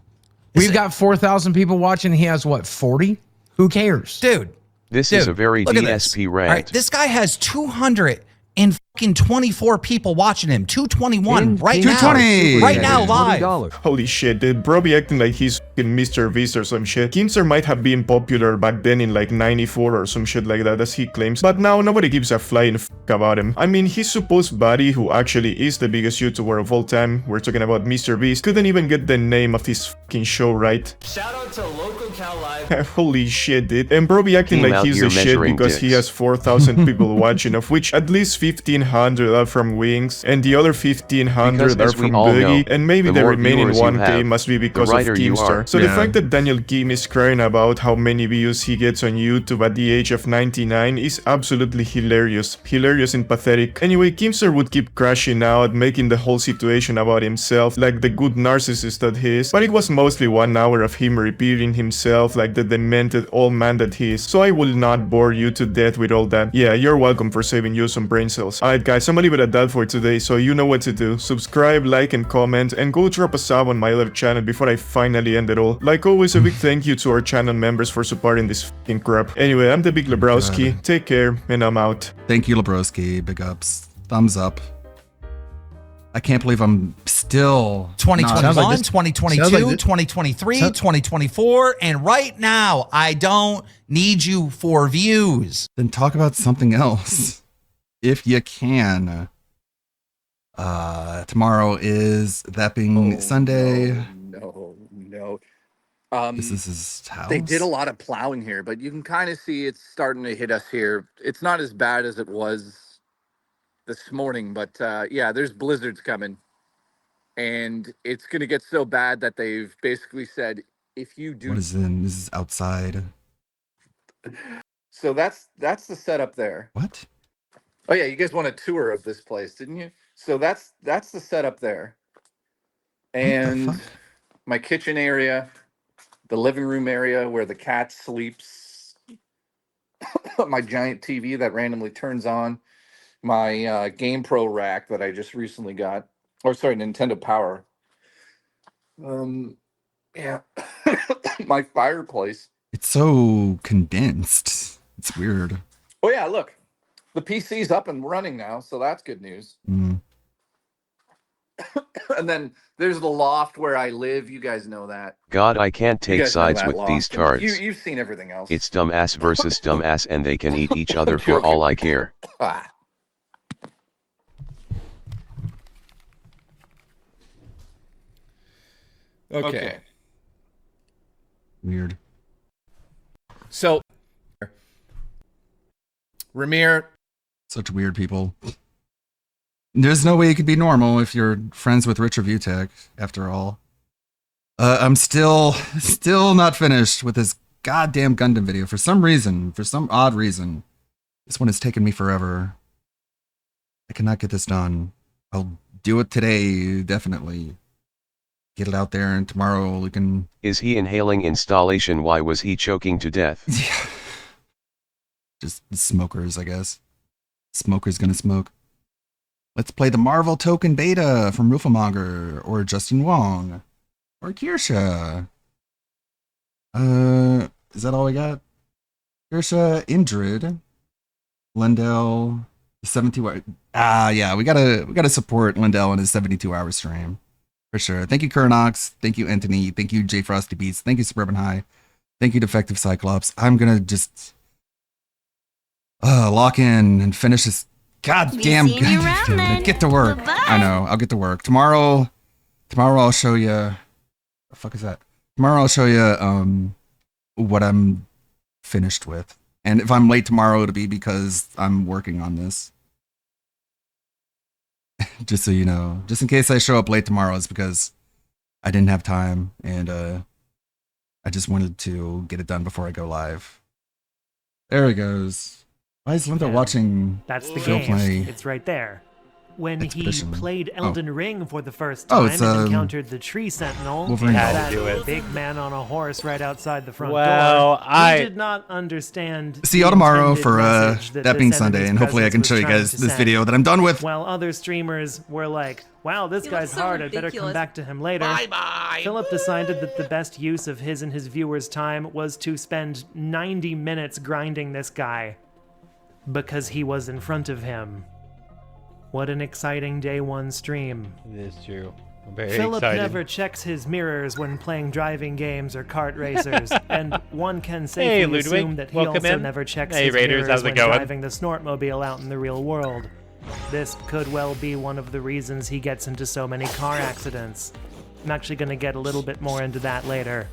We've got 4,000 people watching. He has what, 40? Who cares? Dude. This is a very look at this. DSP All rant. right, this guy has 224 people watching him. 221 right now. 220. Right now, live. Holy shit, dude. Bro be acting like he's fucking Mr. Beast or some shit. Keemstar might have been popular back then in like 94 or some shit like that as he claims, but now nobody gives a flying f about him. I mean, his supposed buddy, who actually is the biggest YouTuber of all time, we're talking about Mr. Beast, couldn't even get the name of his fucking show right. Shout out to Local Cal Live. Holy shit, dude. And bro be acting Team like out he's here the shit measuring because he dicks. has 4,000 people watching, of which at least 1,500 are from Wings, and the other 1,500 Because are as we from all Boogie, know, and maybe the the more remaining viewers you 1K have, must be because the of righter you Keemstar. are. So the Yeah. fact that Daniel Kim is crying about how many views he gets on YouTube at the age of 99 is absolutely hilarious. Hilarious and pathetic. Anyway, Keemstar would keep crashing out, making the whole situation about himself like the good narcissist that he is, but it was mostly 1 hour of him repeating himself like the demented old man that he is, so I will not bore you to death with all that. Yeah, you're welcome for saving you some brain cells. Alright guys, I'm gonna leave it at that for today, so you know what to do. Subscribe, like, and comment, and go drop a sub on my other channel before I finally end it all. Like always, a big thank you to our channel members for supporting this f***ing crap. Anyway, I'm the Big Lebrowski, take care, and I'm out. Thank you, Lebrowski. Big ups. Thumbs up. I can't believe I'm still 2021, not- 2022, Sounds like this- 2023, 2024, and right now, I don't need you for views. Then talk about something else. If you can. Tomorrow is that being Sunday. No. This is his house. They did a lot of plowing here, but you can kind of see it's starting to hit us here. It's not as bad as it was this morning, but yeah, there's blizzards coming. And it's going to get so bad that they've basically said, if you do... What is in? This is outside. So that's the setup there. What? Oh yeah, you guys want a tour of this place, didn't you? So that's the setup there. And my kitchen area, the living room area where the cat sleeps, my giant TV that randomly turns on, my GamePro rack that I just recently got, or sorry, Nintendo Power. Yeah. My fireplace. It's so condensed. It's weird. Oh yeah, look. The PC's up and running now, so that's good news. Mm. And then there's the loft where I live. You guys know that. God, I can't You take guys know sides that with loft. these And cards. You've seen everything else. It's dumbass versus dumbass and they can eat each other for all I care. Ah. Okay. Weird. So, Ramir. Such weird people. There's no way you could be normal if you're friends with Richard Vutek, after all. I'm still not finished with this goddamn Gundam video. For some reason, for some odd reason, this one has taken me forever. I cannot get this done. I'll do it today, definitely. Get it out there, and tomorrow we can... Is he inhaling installation? Why was he choking to death? Just smokers, I guess. Smoker's gonna smoke. Let's play the Marvel token beta from Rufamonger, or Justin Wong, or Kirsha. Is that all we got? Kirsha, Indrid, Lendell, 72-hour. Yeah, we gotta support Lendell in his 72-hour stream. For sure. Thank you, Kurnox. Thank you, Anthony. Thank you, J Frosty Beats. Thank you, Suburban High. Thank you, Defective Cyclops. I'm gonna just lock in and finish this goddamn get to work. Bye-bye. I know. I'll get to work. Tomorrow I'll show you. What the fuck is that? Tomorrow I'll show you what I'm finished with. And if I'm late tomorrow, it'll be because I'm working on this. Just so you know. Just in case I show up late tomorrow, it's because I didn't have time and I just wanted to get it done before I go live. There it goes. Why is Linda watching That's the Phil game. play? It's right there. When he Expedition. played Oh. Elden Ring for the first Oh, time it's, and encountered the Tree Sentinel, Wolverine. Had that to do it. big man on a horse right outside the front Well, door, I- he did not understand. See you the tomorrow intended for message that this being Sunday, enemy's and hopefully I can presence show was you trying guys to this send. video that I'm done with. While other streamers were like, wow, this guy's so hard, I better come ridiculous. back to him later. Bye-bye. Philip decided that the best use of his and his viewers' time was to spend 90 minutes grinding this guy because he was in front of him. What an exciting day one stream. It is true. I'm very Philip excited. never checks his mirrors when playing driving games or kart racers, and one can safely Hey, Ludwig. assume that he Welcome also in. never checks Hey, his Raiders, mirrors how's it when going? driving the Snortmobile out in the real world. This could well be one of the reasons he gets into so many car accidents. I'm actually going to get a little bit more into that later.